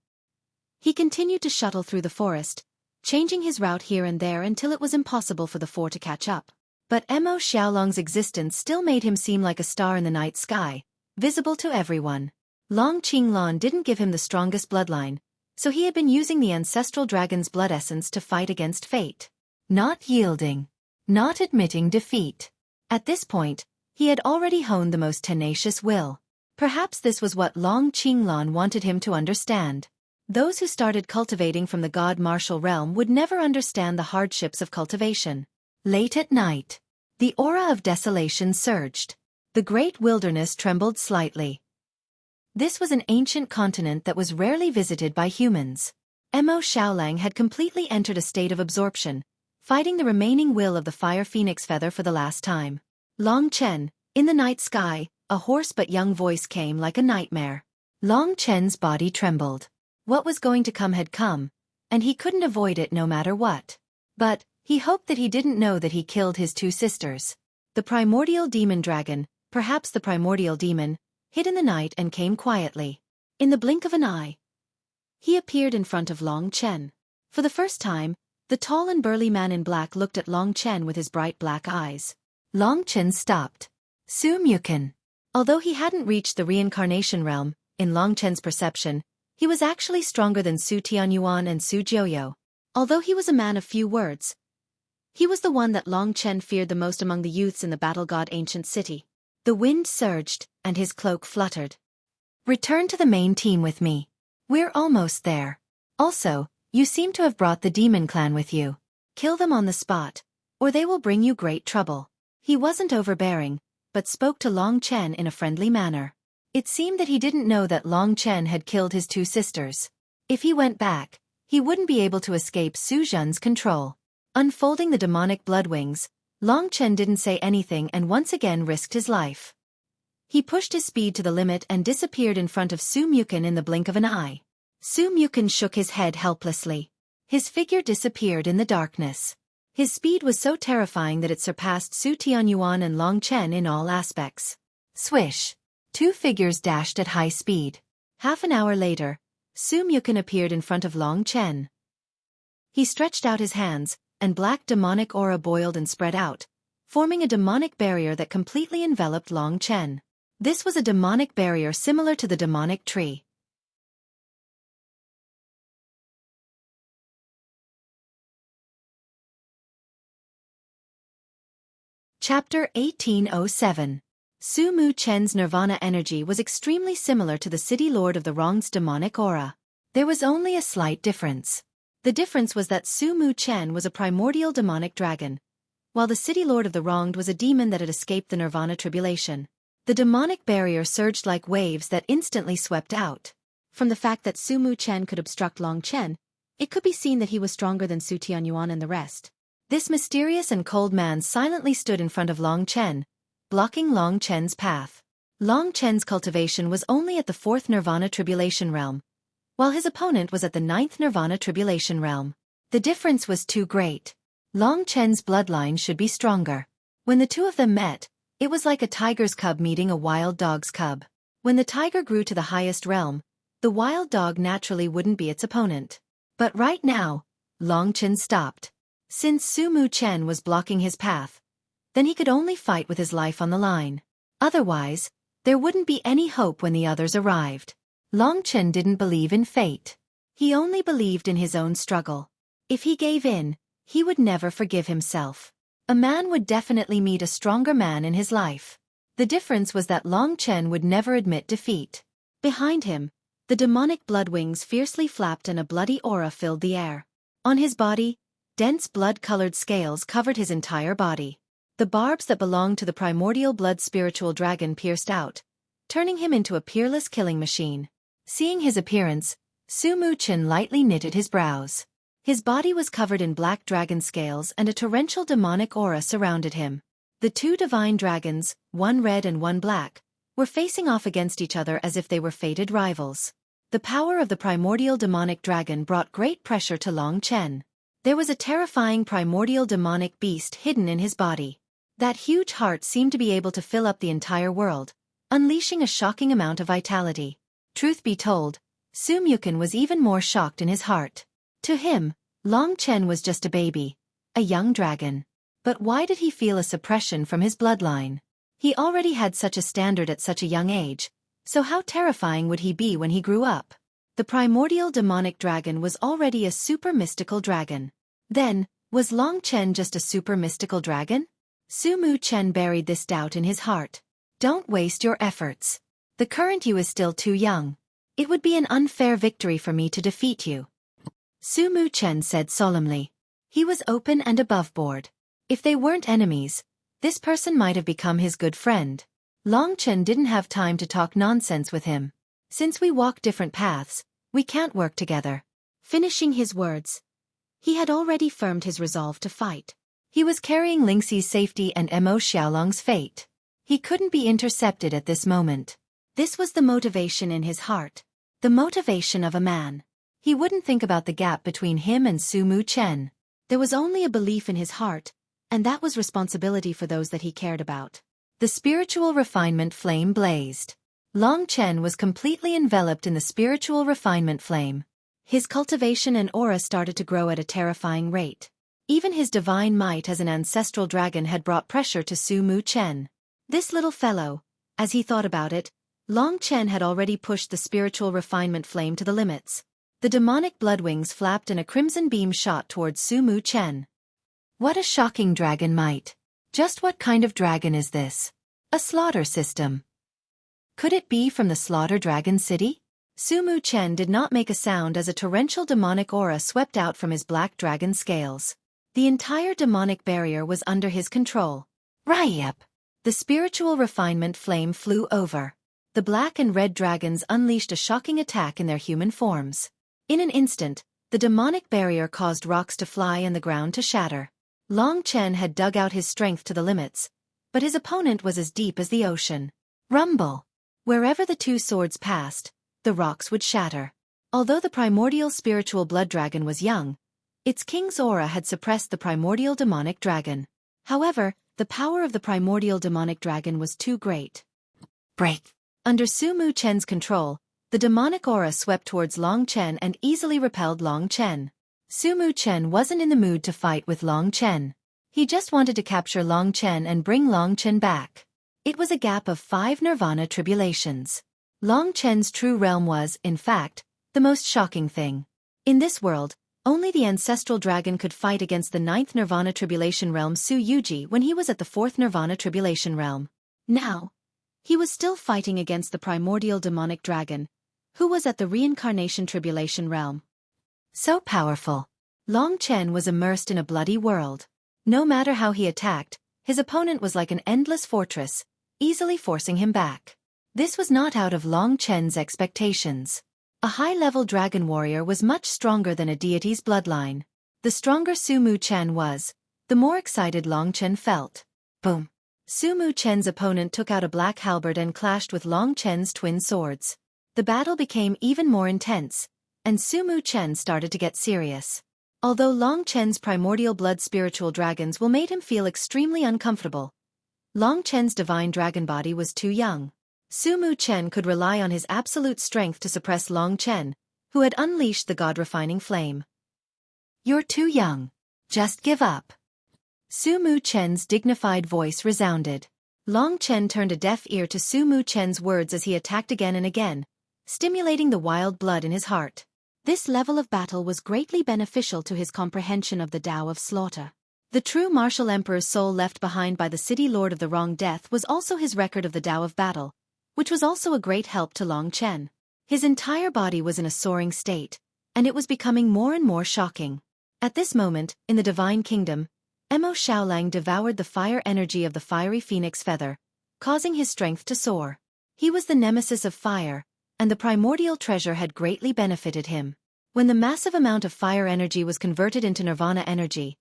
He continued to shuttle through the forest, changing his route here and there until it was impossible for the four to catch up. But Mo Xiaolong's existence still made him seem like a star in the night sky, visible to everyone. Long Qinglan didn't give him the strongest bloodline, so he had been using the ancestral dragon's blood essence to fight against fate. Not yielding. Not admitting defeat. At this point, he had already honed the most tenacious will. Perhaps this was what Long Qinglan wanted him to understand. Those who started cultivating from the god martial realm would never understand the hardships of cultivation. Late at night, the aura of desolation surged. The great wilderness trembled slightly. This was an ancient continent that was rarely visited by humans. Mo Xiaolang had completely entered a state of absorption, fighting the remaining will of the fire phoenix feather for the last time. Long Chen, in the night sky, a hoarse but young voice came like a nightmare. Long Chen's body trembled. What was going to come had come, and he couldn't avoid it no matter what. But he hoped that he didn't know that he killed his two sisters. The primordial demon dragon, perhaps the primordial demon, hid in the night and came quietly. In the blink of an eye, he appeared in front of Long Chen. For the first time, the tall and burly man in black looked at Long Chen with his bright black eyes. Long Chen stopped. Xueqi. Although he hadn't reached the reincarnation realm, in Long Chen's perception, he was actually stronger than Su Tianyuan and Su Jiuyo. Although he was a man of few words, he was the one that Long Chen feared the most among the youths in the battle god ancient city. The wind surged, and his cloak fluttered. Return to the main team with me. We're almost there. Also, you seem to have brought the demon clan with you. Kill them on the spot, or they will bring you great trouble. He wasn't overbearing, but spoke to Long Chen in a friendly manner. It seemed that he didn't know that Long Chen had killed his two sisters. If he went back, he wouldn't be able to escape Su Zhen's control. Unfolding the demonic blood wings, Long Chen didn't say anything and once again risked his life. He pushed his speed to the limit and disappeared in front of Xueqi in the blink of an eye. Xueqi shook his head helplessly. His figure disappeared in the darkness. His speed was so terrifying that it surpassed Su Tianyuan and Long Chen in all aspects. Swish! Two figures dashed at high speed. Half an hour later, Xueqi appeared in front of Long Chen. He stretched out his hands, and black demonic aura boiled and spread out, forming a demonic barrier that completely enveloped Long Chen. This was a demonic barrier similar to the demonic tree. Chapter 1807. Su Mu Chen's nirvana energy was extremely similar to the city lord of the Wrong's demonic aura. There was only a slight difference. The difference was that Su Mu Chen was a primordial demonic dragon, while the city lord of the Wronged was a demon that had escaped the nirvana tribulation. The demonic barrier surged like waves that instantly swept out. From the fact that Su Mu Chen could obstruct Long Chen, it could be seen that he was stronger than Su Tianyuan and the rest. This mysterious and cold man silently stood in front of Long Chen, blocking Long Chen's path. Long Chen's cultivation was only at the 4th Nirvana Tribulation Realm, while his opponent was at the 9th Nirvana Tribulation Realm. The difference was too great. Long Chen's bloodline should be stronger. When the two of them met, it was like a tiger's cub meeting a wild dog's cub. When the tiger grew to the highest realm, the wild dog naturally wouldn't be its opponent. But right now, Long Chen stopped. Since Su Mu Chen was blocking his path, then he could only fight with his life on the line. Otherwise, there wouldn't be any hope when the others arrived. Long Chen didn't believe in fate. He only believed in his own struggle. If he gave in, he would never forgive himself. A man would definitely meet a stronger man in his life. The difference was that Long Chen would never admit defeat. Behind him, the demonic blood wings fiercely flapped and a bloody aura filled the air. On his body, dense blood-colored scales covered his entire body. The barbs that belonged to the primordial blood spiritual dragon pierced out, turning him into a peerless killing machine. Seeing his appearance, Su Mu Chen lightly knitted his brows. His body was covered in black dragon scales and a torrential demonic aura surrounded him. The two divine dragons, one red and one black, were facing off against each other as if they were fated rivals. The power of the primordial demonic dragon brought great pressure to Long Chen. There was a terrifying primordial demonic beast hidden in his body. That huge heart seemed to be able to fill up the entire world, unleashing a shocking amount of vitality. Truth be told, Xueqi was even more shocked in his heart. To him, Long Chen was just a baby, a young dragon. But why did he feel a suppression from his bloodline? He already had such a standard at such a young age, so how terrifying would he be when he grew up? The primordial demonic dragon was already a super mystical dragon. Then, was Long Chen just a super mystical dragon? Su Mu Chen buried this doubt in his heart. Don't waste your efforts. The current you is still too young. It would be an unfair victory for me to defeat you. Su Mu Chen said solemnly. He was open and above board. If they weren't enemies, this person might have become his good friend. Long Chen didn't have time to talk nonsense with him. Since we walk different paths, we can't work together. Finishing his words, he had already firmed his resolve to fight. He was carrying Lingxi's safety and Mo Xiaolong's fate. He couldn't be intercepted at this moment. This was the motivation in his heart. The motivation of a man. He wouldn't think about the gap between him and Su Mu Chen. There was only a belief in his heart, and that was responsibility for those that he cared about. The spiritual refinement flame blazed. Long Chen was completely enveloped in the spiritual refinement flame. His cultivation and aura started to grow at a terrifying rate. Even his divine might as an ancestral dragon had brought pressure to Su Mu Chen. This little fellow, as he thought about it, Long Chen had already pushed the spiritual refinement flame to the limits. The demonic blood wings flapped and a crimson beam shot towards Su Mu Chen. What a shocking dragon might! Just what kind of dragon is this? A slaughter system. Could it be from the Slaughter Dragon City? Su Mu Chen did not make a sound as a torrential demonic aura swept out from his black dragon scales. The entire demonic barrier was under his control. Ryep! The spiritual refinement flame flew over. The black and red dragons unleashed a shocking attack in their human forms. In an instant, the demonic barrier caused rocks to fly and the ground to shatter. Long Chen had dug out his strength to the limits, but his opponent was as deep as the ocean. Rumble! Wherever the two swords passed, the rocks would shatter. Although the primordial spiritual blood dragon was young, its king's aura had suppressed the primordial demonic dragon. However, the power of the primordial demonic dragon was too great. Break! Under Su Mu Chen's control, the demonic aura swept towards Long Chen and easily repelled Long Chen. Su Mu Chen wasn't in the mood to fight with Long Chen. He just wanted to capture Long Chen and bring Long Chen back. It was a gap of 5 nirvana tribulations. Long Chen's true realm was, in fact, the most shocking thing. In this world, only the ancestral dragon could fight against the 9th nirvana tribulation realm Su Yuji when he was at the 4th nirvana tribulation realm. Now, he was still fighting against the primordial demonic dragon, who was at the reincarnation tribulation realm. So powerful. Long Chen was immersed in a bloody world. No matter how he attacked, his opponent was like an endless fortress, easily forcing him back. This was not out of Long Chen's expectations. A high-level dragon warrior was much stronger than a deity's bloodline. The stronger Su Mu Chen was, the more excited Long Chen felt. Boom! Su Mu Chen's opponent took out a black halberd and clashed with Long Chen's twin swords. The battle became even more intense, and Su Mu Chen started to get serious. Although Long Chen's primordial blood spiritual dragons will made him feel extremely uncomfortable, Long Chen's divine dragon body was too young. Su Mu Chen could rely on his absolute strength to suppress Long Chen, who had unleashed the god-refining flame. You're too young. Just give up. Su Mu Chen's dignified voice resounded. Long Chen turned a deaf ear to Su Mu Chen's words as he attacked again and again, stimulating the wild blood in his heart. This level of battle was greatly beneficial to his comprehension of the Tao of slaughter. The true martial emperor's soul left behind by the city lord of the wrong death was also his record of the Tao of battle, which was also a great help to Long Chen. His entire body was in a soaring state, and it was becoming more and more shocking. At this moment, in the divine kingdom, Mo Xiaolang devoured the fire energy of the fiery phoenix feather, causing his strength to soar. He was the nemesis of fire, and the primordial treasure had greatly benefited him. When the massive amount of fire energy was converted into nirvana energy,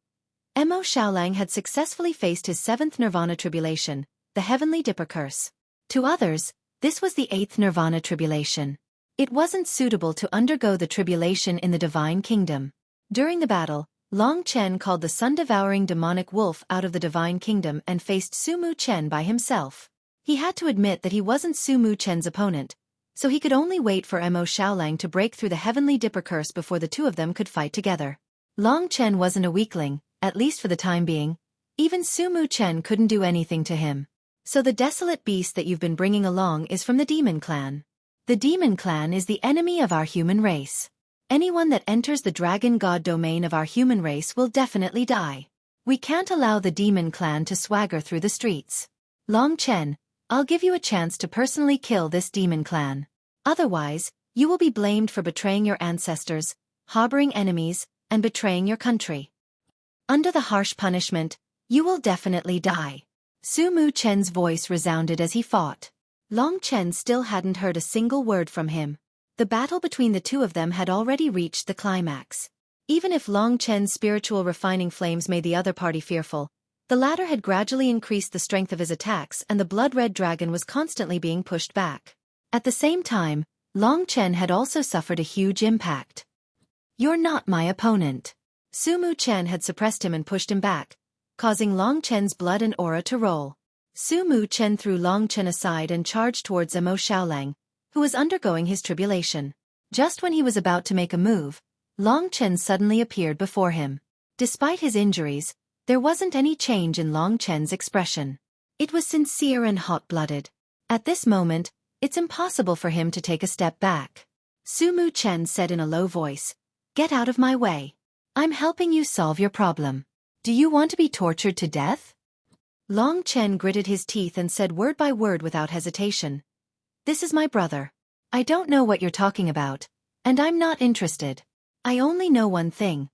Mo Xiaolang had successfully faced his 7th nirvana tribulation, the heavenly dipper curse. To others, this was the 8th nirvana tribulation. It wasn't suitable to undergo the tribulation in the divine kingdom. During the battle, Long Chen called the sun-devouring demonic wolf out of the divine kingdom and faced Su Mu Chen by himself. He had to admit that he wasn't Su Mu Chen's opponent, so he could only wait for Mo Xiaolang to break through the heavenly dipper curse before the two of them could fight together. Long Chen wasn't a weakling, at least for the time being. Even Su Mu Chen couldn't do anything to him. So the desolate beast that you've been bringing along is from the demon clan. The demon clan is the enemy of our human race. Anyone that enters the dragon god domain of our human race will definitely die. We can't allow the demon clan to swagger through the streets. Long Chen, I'll give you a chance to personally kill this demon clan. Otherwise, you will be blamed for betraying your ancestors, harboring enemies, and betraying your country. Under the harsh punishment, you will definitely die. Su Mu Chen's voice resounded as he fought. Long Chen still hadn't heard a single word from him. The battle between the two of them had already reached the climax. Even if Long Chen's spiritual refining flames made the other party fearful, the latter had gradually increased the strength of his attacks and the blood-red dragon was constantly being pushed back. At the same time, Long Chen had also suffered a huge impact. "You're not my opponent." Su Chen had suppressed him and pushed him back, causing Long Chen's blood and aura to roll. Su Chen threw Long Chen aside and charged towards Mo Xiaolang, who was undergoing his tribulation. Just when he was about to make a move, Long Chen suddenly appeared before him. Despite his injuries, there wasn't any change in Long Chen's expression. It was sincere and hot-blooded. At this moment, it's impossible for him to take a step back. Su Chen said in a low voice, "Get out of my way. I'm helping you solve your problem. Do you want to be tortured to death?" Long Chen gritted his teeth and said word by word without hesitation, "This is my brother. I don't know what you're talking about, and I'm not interested. I only know one thing.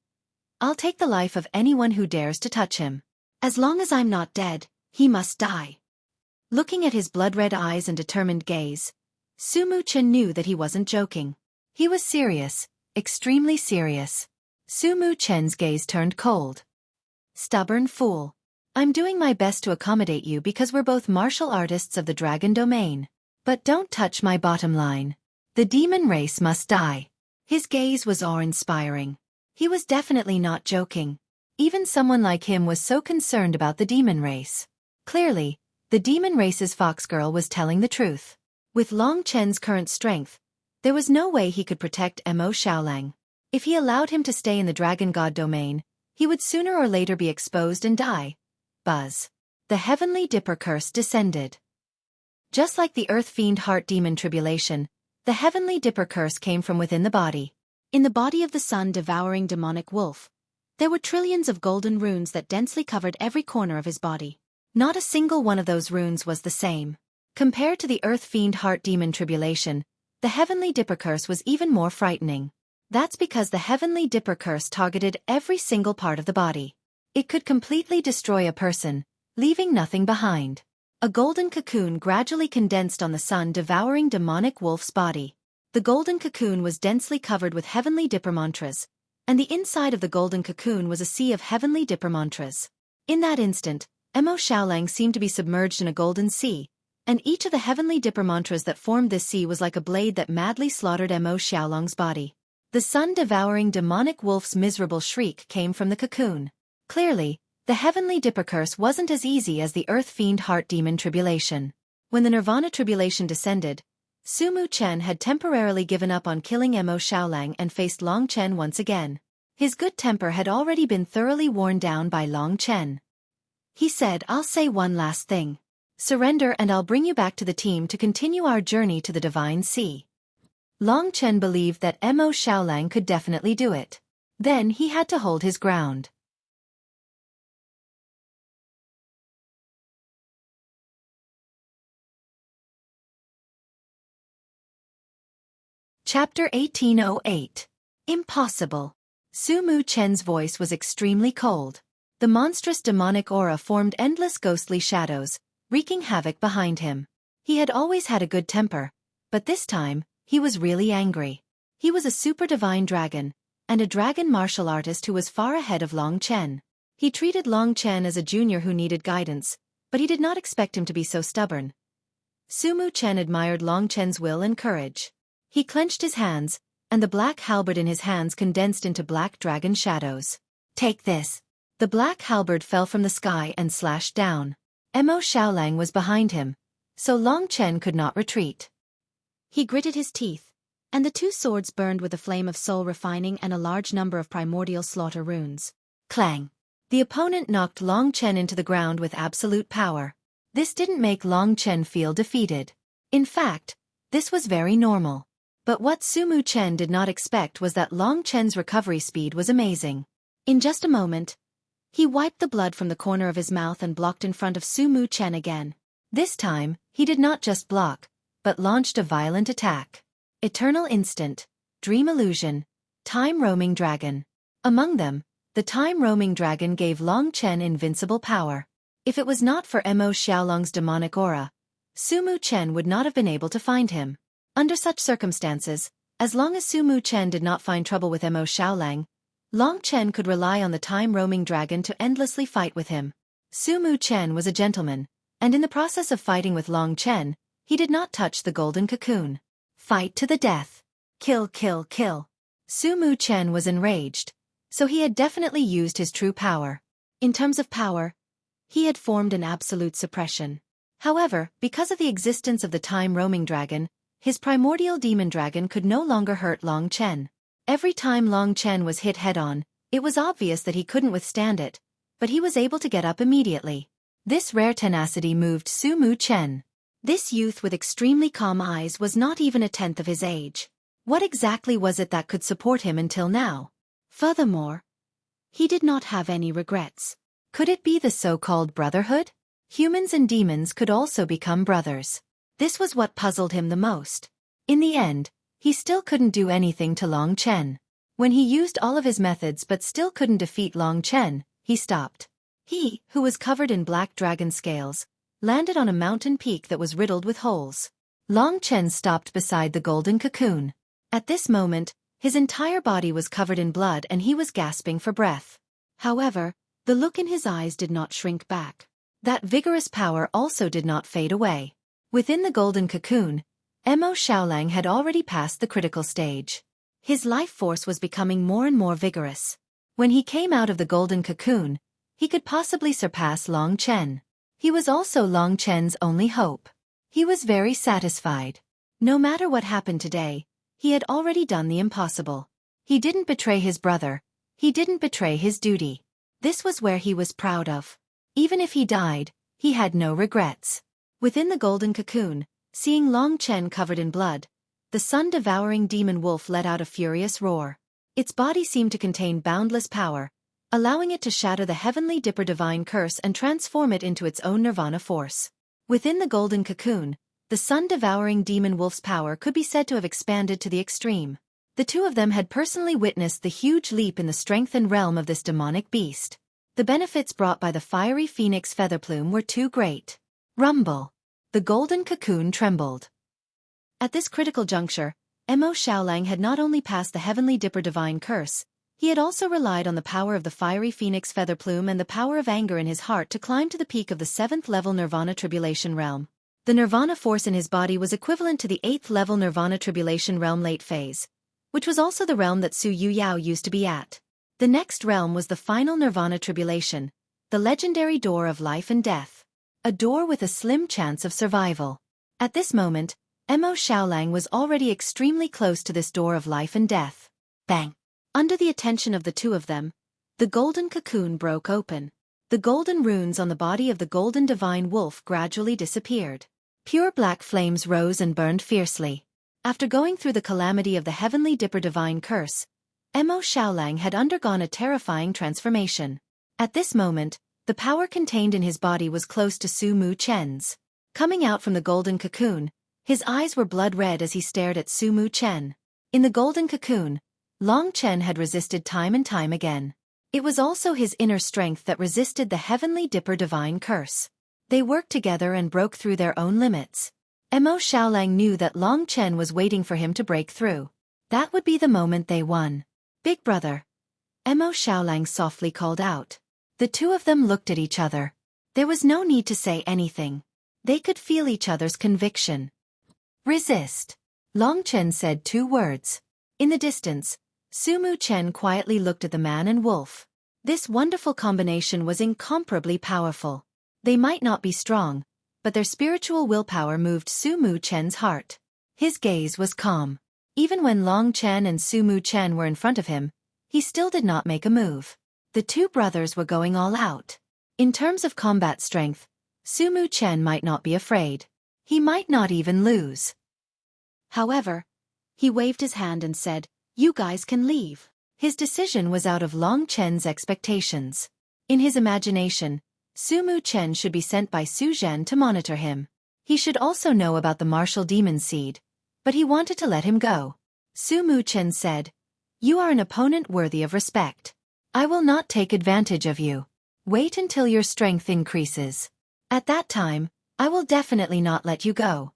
I'll take the life of anyone who dares to touch him. As long as I'm not dead, he must die." Looking at his blood-red eyes and determined gaze, Su Chen knew that he wasn't joking. He was serious, extremely serious. Su Chen's gaze turned cold. "Stubborn fool. I'm doing my best to accommodate you because we're both martial artists of the dragon domain. But don't touch my bottom line. The demon race must die." His gaze was awe-inspiring. He was definitely not joking. Even someone like him was so concerned about the demon race. Clearly, the demon race's foxgirl was telling the truth. With Long Chen's current strength, there was no way he could protect Mo Xiaolang. If he allowed him to stay in the dragon god domain, he would sooner or later be exposed and die. Buzz. The heavenly dipper curse descended. Just like the earth fiend heart demon tribulation, the heavenly dipper curse came from within the body. In the body of the sun-devouring demonic wolf, there were trillions of golden runes that densely covered every corner of his body. Not a single one of those runes was the same. Compared to the earth fiend heart demon tribulation, the heavenly dipper curse was even more frightening. That's because the heavenly dipper curse targeted every single part of the body. It could completely destroy a person, leaving nothing behind. A golden cocoon gradually condensed on the sun-devouring demonic wolf's body. The golden cocoon was densely covered with heavenly dipper mantras, and the inside of the golden cocoon was a sea of heavenly dipper mantras. In that instant, Mo Xiaolang seemed to be submerged in a golden sea, and each of the heavenly dipper mantras that formed this sea was like a blade that madly slaughtered Mo Xiaolang's body. The sun-devouring demonic wolf's miserable shriek came from the cocoon. Clearly, the heavenly dipper curse wasn't as easy as the earth fiend heart demon tribulation. When the nirvana tribulation descended, Su Chen had temporarily given up on killing Mo Xiaolang and faced Long Chen once again. His good temper had already been thoroughly worn down by Long Chen. He said, "I'll say one last thing. Surrender and I'll bring you back to the team to continue our journey to the Divine Sea." Long Chen believed that Mo Xiaolang could definitely do it. Then he had to hold his ground. Chapter 1808. Impossible. Su Chen's voice was extremely cold. The monstrous demonic aura formed endless ghostly shadows, wreaking havoc behind him. He had always had a good temper, but this time, he was really angry. He was a super divine dragon, and a dragon martial artist who was far ahead of Long Chen. He treated Long Chen as a junior who needed guidance, but he did not expect him to be so stubborn. Su Chen admired Long Chen's will and courage. He clenched his hands, and the black halberd in his hands condensed into black dragon shadows. "Take this." The black halberd fell from the sky and slashed down. Mo Xiaolang was behind him, so Long Chen could not retreat. He gritted his teeth, and the two swords burned with a flame of soul refining and a large number of primordial slaughter runes. Clang! The opponent knocked Long Chen into the ground with absolute power. This didn't make Long Chen feel defeated. In fact, this was very normal. But what Su Chen did not expect was that Long Chen's recovery speed was amazing. In just a moment, he wiped the blood from the corner of his mouth and blocked in front of Su Chen again. This time, he did not just block, but launched a violent attack. Eternal Instant, Dream Illusion, Time-Roaming Dragon. Among them, the Time-Roaming Dragon gave Long Chen invincible power. If it was not for Mo Xiaolang's demonic aura, Su Chen would not have been able to find him. Under such circumstances, As long as Su Mu Chen did not find trouble with Mo Xiaolang, Long Chen could rely on the time-roaming dragon to endlessly fight with him. Su Mu Chen was a gentleman, and in the process of fighting with Long Chen, he did not touch the golden cocoon. Fight to the death. Kill, kill, kill. Su Mu Chen was enraged, so he had definitely used his true power. In terms of power, he had formed an absolute suppression. However, because of the existence of the time-roaming dragon, his primordial demon dragon could no longer hurt Long Chen. Every time Long Chen was hit head-on, it was obvious that he couldn't withstand it, but he was able to get up immediately. This rare tenacity moved Su Mu Chen. This youth with extremely calm eyes was not even a tenth of his age. What exactly was it that could support him until now? Furthermore, he did not have any regrets. Could it be the so-called brotherhood? Humans and demons could also become brothers. This was what puzzled him the most. In the end, he still couldn't do anything to Long Chen. When he used all of his methods but still couldn't defeat Long Chen, he stopped. He, who was covered in black dragon scales, landed on a mountain peak that was riddled with holes. Long Chen stopped beside the golden cocoon. At this moment, his entire body was covered in blood and he was gasping for breath. However, the look in his eyes did not shrink back. That vigorous power also did not fade away. Within the golden cocoon, Mo Xiaolang had already passed the critical stage. His life force was becoming more and more vigorous. When he came out of the golden cocoon, he could possibly surpass Long Chen. He was also Long Chen's only hope. He was very satisfied. No matter what happened today, he had already done the impossible. He didn't betray his brother. He didn't betray his duty. This was where he was proud of. Even if he died, he had no regrets. Within the golden cocoon, seeing Long Chen covered in blood, the sun-devouring demon wolf let out a furious roar. Its body seemed to contain boundless power, allowing it to shatter the heavenly Dipper divine curse and transform it into its own nirvana force. Within the golden cocoon, the sun-devouring demon wolf's power could be said to have expanded to the extreme. The two of them had personally witnessed the huge leap in the strength and realm of this demonic beast. The benefits brought by the fiery phoenix featherplume were too great. Rumble. The golden cocoon trembled. At this critical juncture, Mo Xiaolang had not only passed the heavenly Dipper divine curse, he had also relied on the power of the fiery phoenix featherplume and the power of anger in his heart to climb to the peak of the 7th-level nirvana tribulation realm. The nirvana force in his body was equivalent to the 8th-level nirvana tribulation realm late phase, which was also the realm that Su Yuyao used to be at. The next realm was the final nirvana tribulation, the legendary door of life and death. A door with a slim chance of survival. At this moment, Mo Xiaolang was already extremely close to this door of life and death. Bang! Under the attention of the two of them, the golden cocoon broke open. The golden runes on the body of the golden divine wolf gradually disappeared. Pure black flames rose and burned fiercely. After going through the calamity of the heavenly Dipper divine curse, Mo Xiaolang had undergone a terrifying transformation. At this moment, the power contained in his body was close to Su Mu Chen's. Coming out from the golden cocoon, his eyes were blood-red as he stared at Su Mu Chen. In the golden cocoon, Long Chen had resisted time and time again. It was also his inner strength that resisted the heavenly Dipper divine curse. They worked together and broke through their own limits. Mo Xiaolang knew that Long Chen was waiting for him to break through. That would be the moment they won. Big brother. Mo Xiaolang softly called out. The two of them looked at each other. There was no need to say anything. They could feel each other's conviction. Resist. Long Chen said 2 words. In the distance, Su Mu Chen quietly looked at the man and wolf. This wonderful combination was incomparably powerful. They might not be strong, but their spiritual willpower moved Su Mu Chen's heart. His gaze was calm. Even when Long Chen and Su Mu Chen were in front of him, he still did not make a move. The two brothers were going all out. In terms of combat strength, Su Mu Chen might not be afraid. He might not even lose. However, he waved his hand and said, "You guys can leave." His decision was out of Long Chen's expectations. In his imagination, Su Mu Chen should be sent by Su Zhen to monitor him. He should also know about the martial demon seed, but he wanted to let him go. Su Mu Chen said, "You are an opponent worthy of respect. I will not take advantage of you. Wait until your strength increases. At that time, I will definitely not let you go."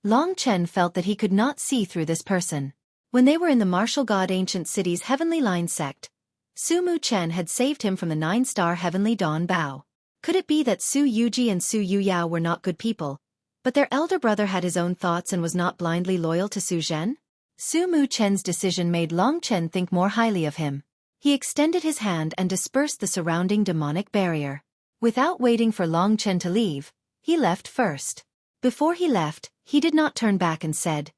Long Chen felt that he could not see through this person. When they were in the martial god ancient city's heavenly line sect, Su Mu Chen had saved him from the 9-star heavenly dawn bow. Could it be that Su Yuji and Su Yuyao were not good people, but their elder brother had his own thoughts and was not blindly loyal to Su Zhen? Su Mu Chen's decision made Long Chen think more highly of him. He extended his hand and dispersed the surrounding demonic barrier. Without waiting for Long Chen to leave, he left first. Before he left, he did not turn back and said,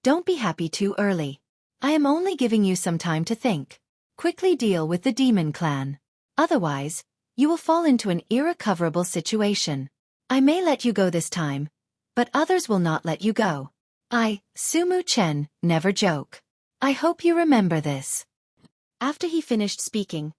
"Don't be happy too early. I am only giving you some time to think. Quickly deal with the demon clan. Otherwise, you will fall into an irrecoverable situation. I may let you go this time, but others will not let you go. I, Su Mu Chen, never joke. I hope you remember this." After he finished speaking,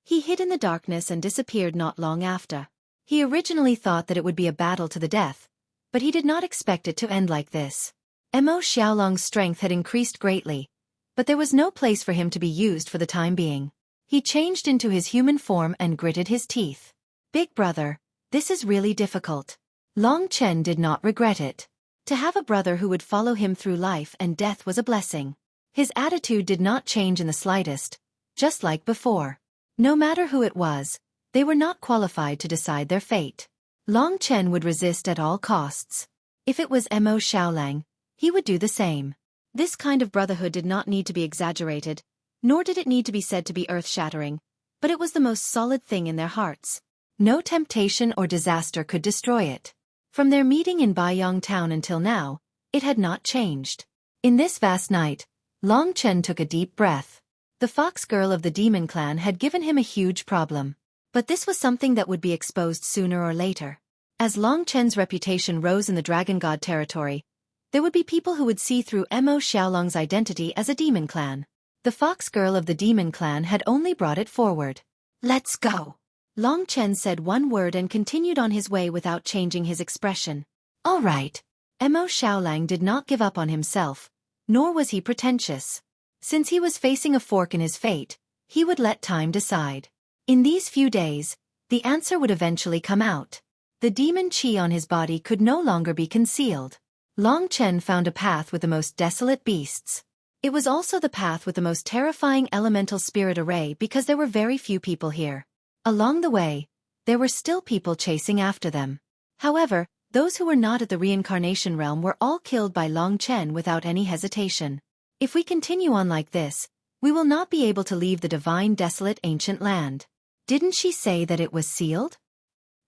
he hid in the darkness and disappeared not long after. He originally thought that it would be a battle to the death, but he did not expect it to end like this. Mo Xiaolong's strength had increased greatly, but there was no place for him to be used for the time being. He changed into his human form and gritted his teeth. "Big brother, this is really difficult." Long Chen did not regret it. To have a brother who would follow him through life and death was a blessing. His attitude did not change in the slightest, just like before. No matter who it was, they were not qualified to decide their fate. Long Chen would resist at all costs. If it was Mo Xiaolang, he would do the same. This kind of brotherhood did not need to be exaggerated, nor did it need to be said to be earth-shattering, but it was the most solid thing in their hearts. No temptation or disaster could destroy it. From their meeting in Baiyang town until now, it had not changed. In this vast night, Long Chen took a deep breath. The fox girl of the demon clan had given him a huge problem. But this was something that would be exposed sooner or later. As Long Chen's reputation rose in the Dragon God territory, there would be people who would see through Mo Xiaolong's identity as a demon clan. The fox girl of the demon clan had only brought it forward. "Let's go." Long Chen said one word and continued on his way without changing his expression. "All right." Mo Xiaolang did not give up on himself, nor was he pretentious. Since he was facing a fork in his fate, he would let time decide. In these few days, the answer would eventually come out. The demon chi on his body could no longer be concealed. Long Chen found a path with the most desolate beasts. It was also the path with the most terrifying elemental spirit array because there were very few people here. Along the way, there were still people chasing after them. However, those who were not at the reincarnation realm were all killed by Long Chen without any hesitation. If we continue on like this, we will not be able to leave the divine desolate ancient land. Didn't she say that it was sealed?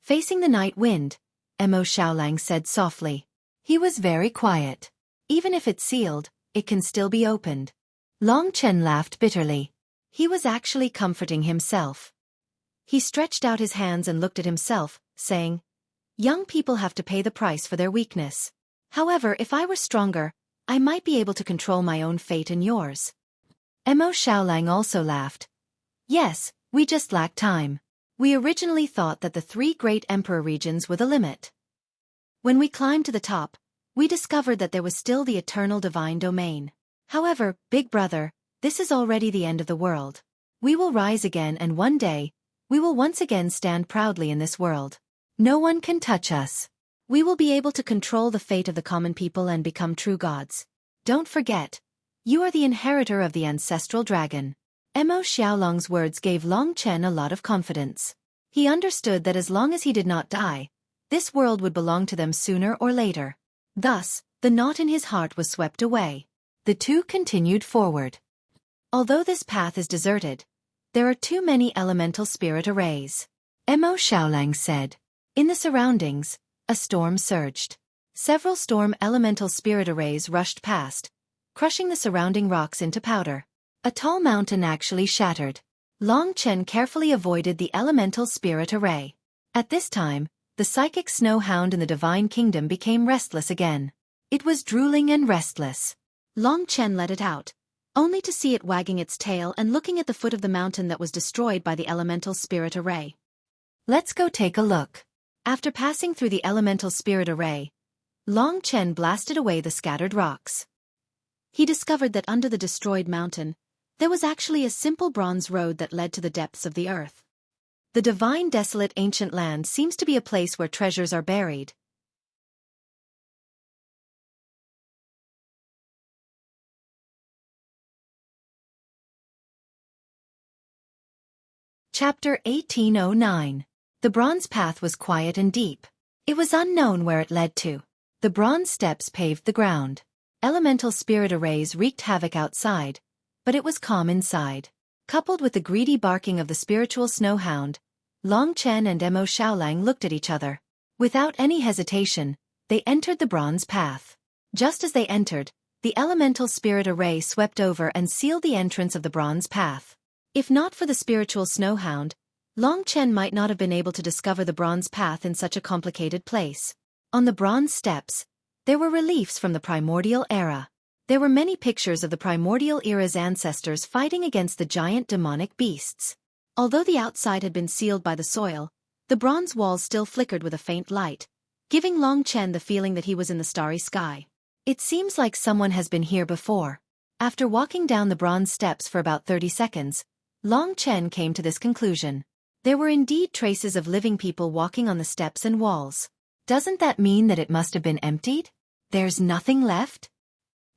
Facing the night wind, Mo Xiaolang said softly. He was very quiet. Even if it's sealed, it can still be opened. Long Chen laughed bitterly. He was actually comforting himself. He stretched out his hands and looked at himself, saying, "Young people have to pay the price for their weakness. However, if I were stronger, I might be able to control my own fate and yours." Mo Xiaolang also laughed. "Yes, we just lack time. We originally thought that the 3 great emperor regions were the limit. When we climbed to the top, we discovered that there was still the eternal divine domain. However, big brother, this is already the end of the world. We will rise again and one day, we will once again stand proudly in this world. No one can touch us. We will be able to control the fate of the common people and become true gods. Don't forget, you are the inheritor of the ancestral dragon." Mo Xiaolong's words gave Long Chen a lot of confidence. He understood that as long as he did not die, this world would belong to them sooner or later. Thus, the knot in his heart was swept away. The two continued forward. Although this path is deserted, there are too many elemental spirit arrays. Mo Xiaolang said. In the surroundings, a storm surged. Several storm elemental spirit arrays rushed past, crushing the surrounding rocks into powder. A tall mountain actually shattered. Long Chen carefully avoided the elemental spirit array. At this time, the psychic snow hound in the divine kingdom became restless again. It was drooling and restless. Long Chen let it out, only to see it wagging its tail and looking at the foot of the mountain that was destroyed by the elemental spirit array. "Let's go take a look." After passing through the elemental spirit array, Long Chen blasted away the scattered rocks. He discovered that under the destroyed mountain, there was actually a simple bronze road that led to the depths of the earth. The divine desolate ancient land seems to be a place where treasures are buried, Chapter 1809. The bronze path was quiet and deep. It was unknown where it led to. The bronze steps paved the ground. Elemental spirit arrays wreaked havoc outside, but it was calm inside. Coupled with the greedy barking of the spiritual snowhound, Long Chen and Mo Xiaolang looked at each other. Without any hesitation, they entered the bronze path. Just as they entered, the elemental spirit array swept over and sealed the entrance of the bronze path. If not for the spiritual snowhound, Long Chen might not have been able to discover the bronze path in such a complicated place. On the bronze steps, there were reliefs from the primordial era. There were many pictures of the primordial era's ancestors fighting against the giant demonic beasts. Although the outside had been sealed by the soil, the bronze walls still flickered with a faint light, giving Long Chen the feeling that he was in the starry sky. It seems like someone has been here before. After walking down the bronze steps for about 30 seconds, Long Chen came to this conclusion. There were indeed traces of living people walking on the steps and walls. Doesn't that mean that it must have been emptied? There's nothing left?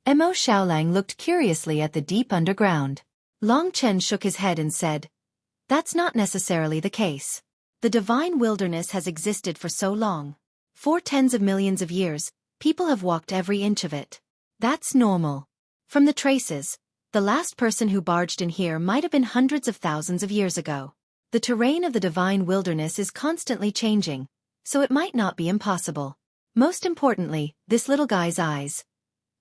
Mo Xiaolang looked curiously at the deep underground. Long Chen shook his head and said, "That's not necessarily the case. The divine wilderness has existed for so long. For tens of millions of years, people have walked every inch of it. That's normal. From the traces, the last person who barged in here might have been hundreds of thousands of years ago. The terrain of the divine wilderness is constantly changing, so it might not be impossible. Most importantly, this little guy's eyes."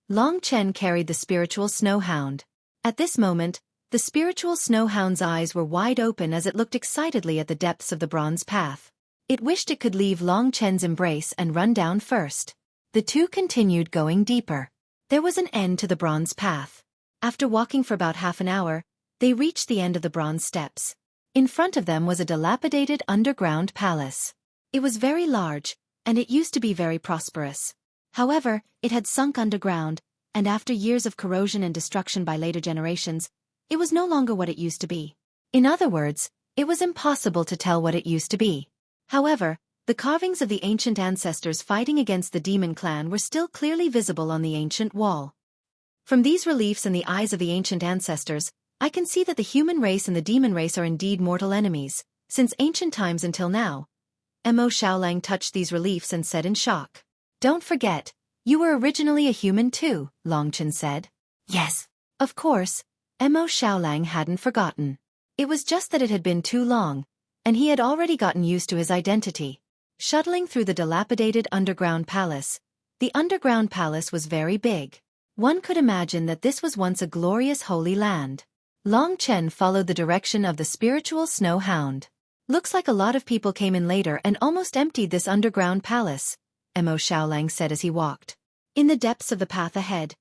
Long Chen carried the spiritual snowhound. At this moment, the spiritual snowhound's eyes were wide open as it looked excitedly at the depths of the bronze path. It wished it could leave Long Chen's embrace and run down first. The two continued going deeper. There was an end to the bronze path. After walking for about half an hour, they reached the end of the bronze steps. In front of them was a dilapidated underground palace. It was very large, and it used to be very prosperous. However, it had sunk underground, and after years of corrosion and destruction by later generations, it was no longer what it used to be. In other words, it was impossible to tell what it used to be. However, the carvings of the ancient ancestors fighting against the demon clan were still clearly visible on the ancient wall. From these reliefs and the eyes of the ancient ancestors, I can see that the human race and the demon race are indeed mortal enemies, since ancient times until now. Mo Xiaolang touched these reliefs and said in shock. "Don't forget, you were originally a human too," Long Chen said. "Yes, of course." Mo Xiaolang hadn't forgotten. It was just that it had been too long, and he had already gotten used to his identity. Shuttling through the dilapidated underground palace, the underground palace was very big. One could imagine that this was once a glorious holy land. Long Chen followed the direction of the spiritual snow hound. "Looks like a lot of people came in later and almost emptied this underground palace," Mo Xiaolang said as he walked. In the depths of the path ahead,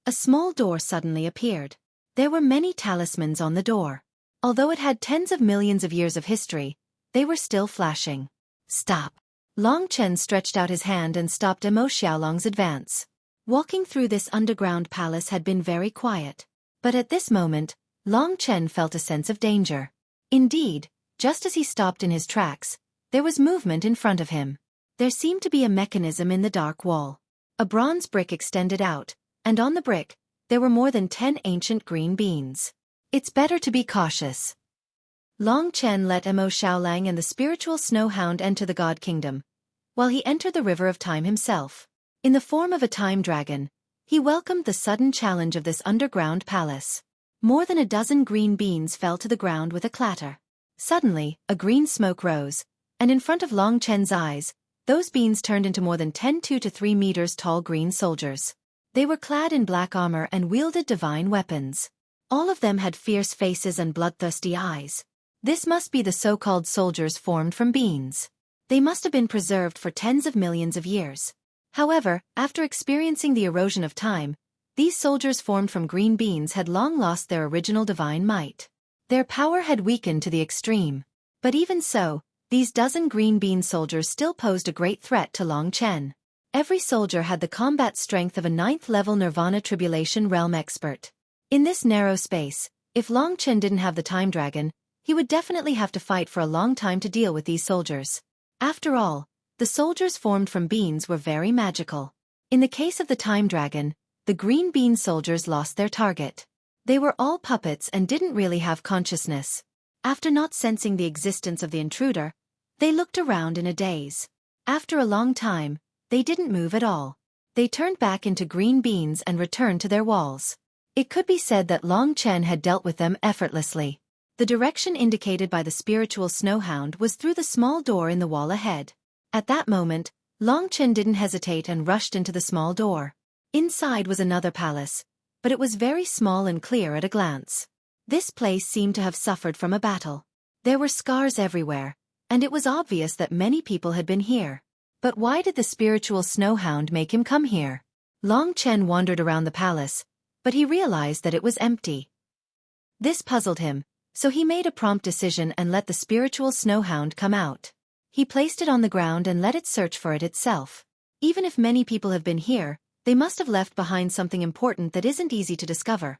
a small door suddenly appeared. There were many talismans on the door. Although it had tens of millions of years of history, they were still flashing. "Stop." Long Chen stretched out his hand and stopped Mo Xiaolang's advance. Walking through this underground palace had been very quiet. But at this moment, Long Chen felt a sense of danger. Indeed, just as he stopped in his tracks, there was movement in front of him. There seemed to be a mechanism in the dark wall. A bronze brick extended out, and on the brick, there were more than 10 ancient green beans. "It's better to be cautious." Long Chen let Mo Xiaolang and the spiritual snowhound enter the God Kingdom, while he entered the River of Time himself. In the form of a time dragon, he welcomed the sudden challenge of this underground palace. More than a dozen green beans fell to the ground with a clatter. Suddenly, a green smoke rose, and in front of Long Chen's eyes, those beans turned into more than 2 to 3 meters tall green soldiers. They were clad in black armor and wielded divine weapons. All of them had fierce faces and bloodthirsty eyes. This must be the so-called soldiers formed from beans. They must have been preserved for tens of millions of years. However, after experiencing the erosion of time, these soldiers formed from green beans had long lost their original divine might. Their power had weakened to the extreme. But even so, these dozen green bean soldiers still posed a great threat to Long Chen. Every soldier had the combat strength of a 9th-level Nirvana Tribulation Realm expert. In this narrow space, if Long Chen didn't have the time dragon, he would definitely have to fight for a long time to deal with these soldiers. After all, the soldiers formed from beans were very magical. In the case of the time dragon, the green bean soldiers lost their target. They were all puppets and didn't really have consciousness. After not sensing the existence of the intruder, they looked around in a daze. After a long time, they didn't move at all. They turned back into green beans and returned to their walls. It could be said that Long Chen had dealt with them effortlessly. The direction indicated by the spiritual snowhound was through the small door in the wall ahead. At that moment, Long Chen didn't hesitate and rushed into the small door. Inside was another palace, but it was very small and clear at a glance. This place seemed to have suffered from a battle. There were scars everywhere, and it was obvious that many people had been here. But why did the spiritual snowhound make him come here? Long Chen wandered around the palace, but he realized that it was empty. This puzzled him, so he made a prompt decision and let the spiritual snowhound come out. He placed it on the ground and let it search for it itself. Even if many people have been here, they must have left behind something important that isn't easy to discover.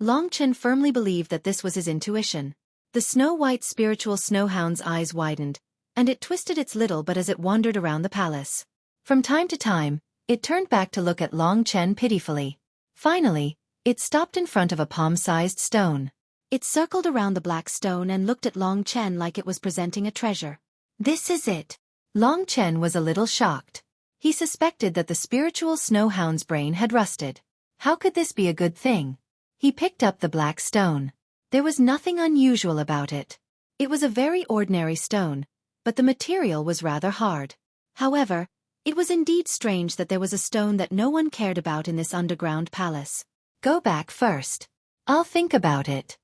Long Chen firmly believed that this was his intuition. The snow-white spiritual snowhound's eyes widened, and it twisted its little butt as it wandered around the palace. From time to time, it turned back to look at Long Chen pitifully. Finally, it stopped in front of a palm-sized stone. It circled around the black stone and looked at Long Chen like it was presenting a treasure. This is it. Long Chen was a little shocked. He suspected that the spiritual snowhound's brain had rusted. How could this be a good thing? He picked up the black stone. There was nothing unusual about it. It was a very ordinary stone, but the material was rather hard. However, it was indeed strange that there was a stone that no one cared about in this underground palace. Go back first. I'll think about it.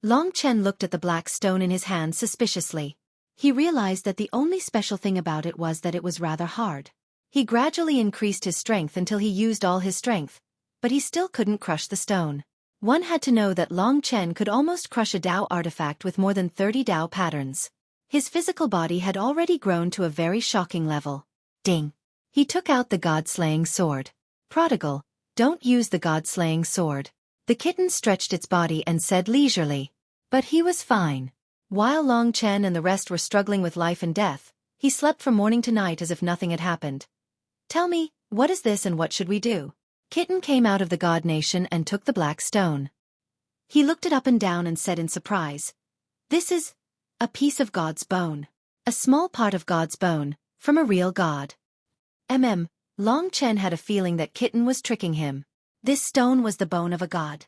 Long Chen looked at the black stone in his hand suspiciously. He realized that the only special thing about it was that it was rather hard. He gradually increased his strength until he used all his strength, but he still couldn't crush the stone. One had to know that Long Chen could almost crush a Dao artifact with more than 30 Dao patterns. His physical body had already grown to a very shocking level. Ding! He took out the god-slaying sword. Prodigal, don't use the god-slaying sword. The kitten stretched its body and said leisurely. But he was fine. While Long Chen and the rest were struggling with life and death, he slept from morning to night as if nothing had happened. Tell me, what is this and what should we do? Kitten came out of the god nation and took the black stone. He looked it up and down and said in surprise, "This is a piece of God's bone. A small part of God's bone, from a real god." Long Chen had a feeling that Kitten was tricking him. This stone was the bone of a god.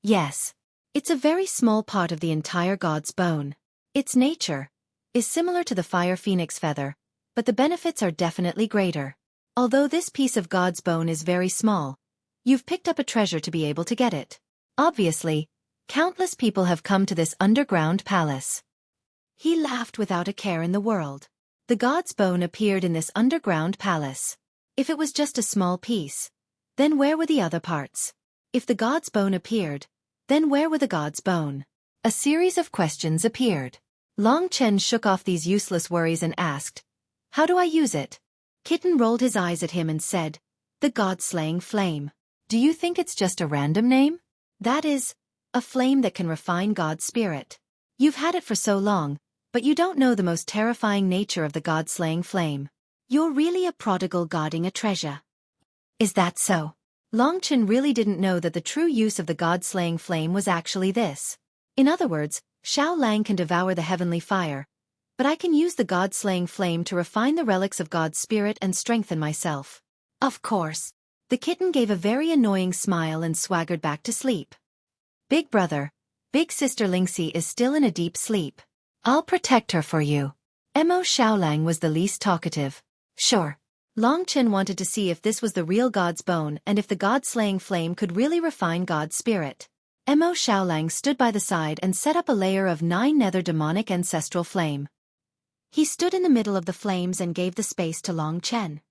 Yes. It's a very small part of the entire god's bone. Its nature is similar to the fire phoenix feather, but the benefits are definitely greater. Although this piece of God's bone is very small, you've picked up a treasure to be able to get it. Obviously, countless people have come to this underground palace. He laughed without a care in the world. The God's bone appeared in this underground palace. If it was just a small piece, then where were the other parts? If the God's bone appeared, then where were the God's bone? A series of questions appeared. Long Chen shook off these useless worries and asked, "How do I use it?" Kitten rolled his eyes at him and said, "The God-slaying flame. Do you think it's just a random name? That is, a flame that can refine God's spirit. You've had it for so long, but you don't know the most terrifying nature of the God-slaying flame. You're really a prodigal guarding a treasure." Is that so? Long Chen really didn't know that the true use of the God-slaying flame was actually this. In other words, Xiao Lang can devour the heavenly fire, but I can use the God-slaying flame to refine the relics of God's spirit and strengthen myself. Of course. The kitten gave a very annoying smile and swaggered back to sleep. Big brother, big sister Lingxi is still in a deep sleep. I'll protect her for you. Mo Xiaolang was the least talkative. Sure. Long Chen wanted to see if this was the real God's bone and if the God-slaying flame could really refine God's spirit. Mo Xiaolang stood by the side and set up a layer of 9 nether demonic ancestral flame. He stood in the middle of the flames and gave the space to Long Chen.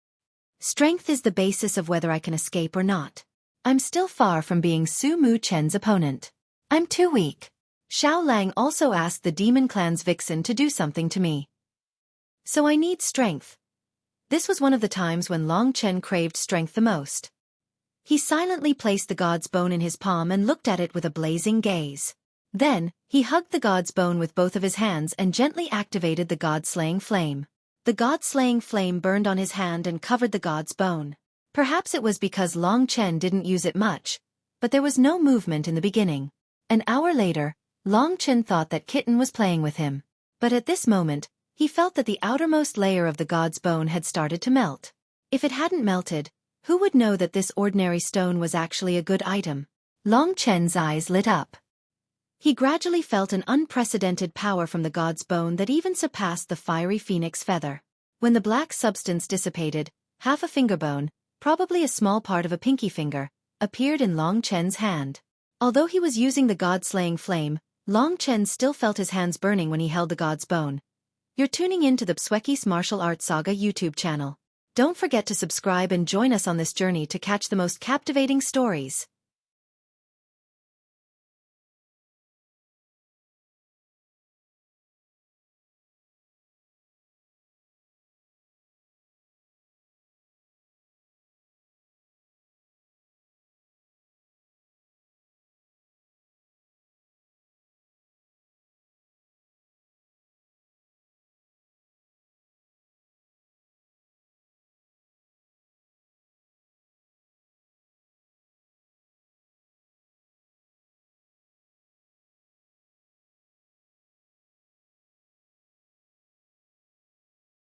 Strength is the basis of whether I can escape or not. I'm still far from being Su Mu Chen's opponent. I'm too weak. Xiao Lang also asked the Demon Clan's vixen to do something to me. So I need strength. This was one of the times when Long Chen craved strength the most. He silently placed the god's bone in his palm and looked at it with a blazing gaze. Then, he hugged the god's bone with both of his hands and gently activated the god-slaying flame. The god-slaying flame burned on his hand and covered the god's bone. Perhaps it was because Long Chen didn't use it much, but there was no movement in the beginning. An hour later, Long Chen thought that Kitten was playing with him. But at this moment, he felt that the outermost layer of the god's bone had started to melt. If it hadn't melted, who would know that this ordinary stone was actually a good item? Long Chen's eyes lit up. He gradually felt an unprecedented power from the god's bone that even surpassed the fiery phoenix feather. When the black substance dissipated, half a finger bone, probably a small part of a pinky finger, appeared in Long Chen's hand. Although he was using the god-slaying flame, Long Chen still felt his hands burning when he held the god's bone. You're tuning in to the Xueqi's Martial Arts Saga YouTube channel. Don't forget to subscribe and join us on this journey to catch the most captivating stories.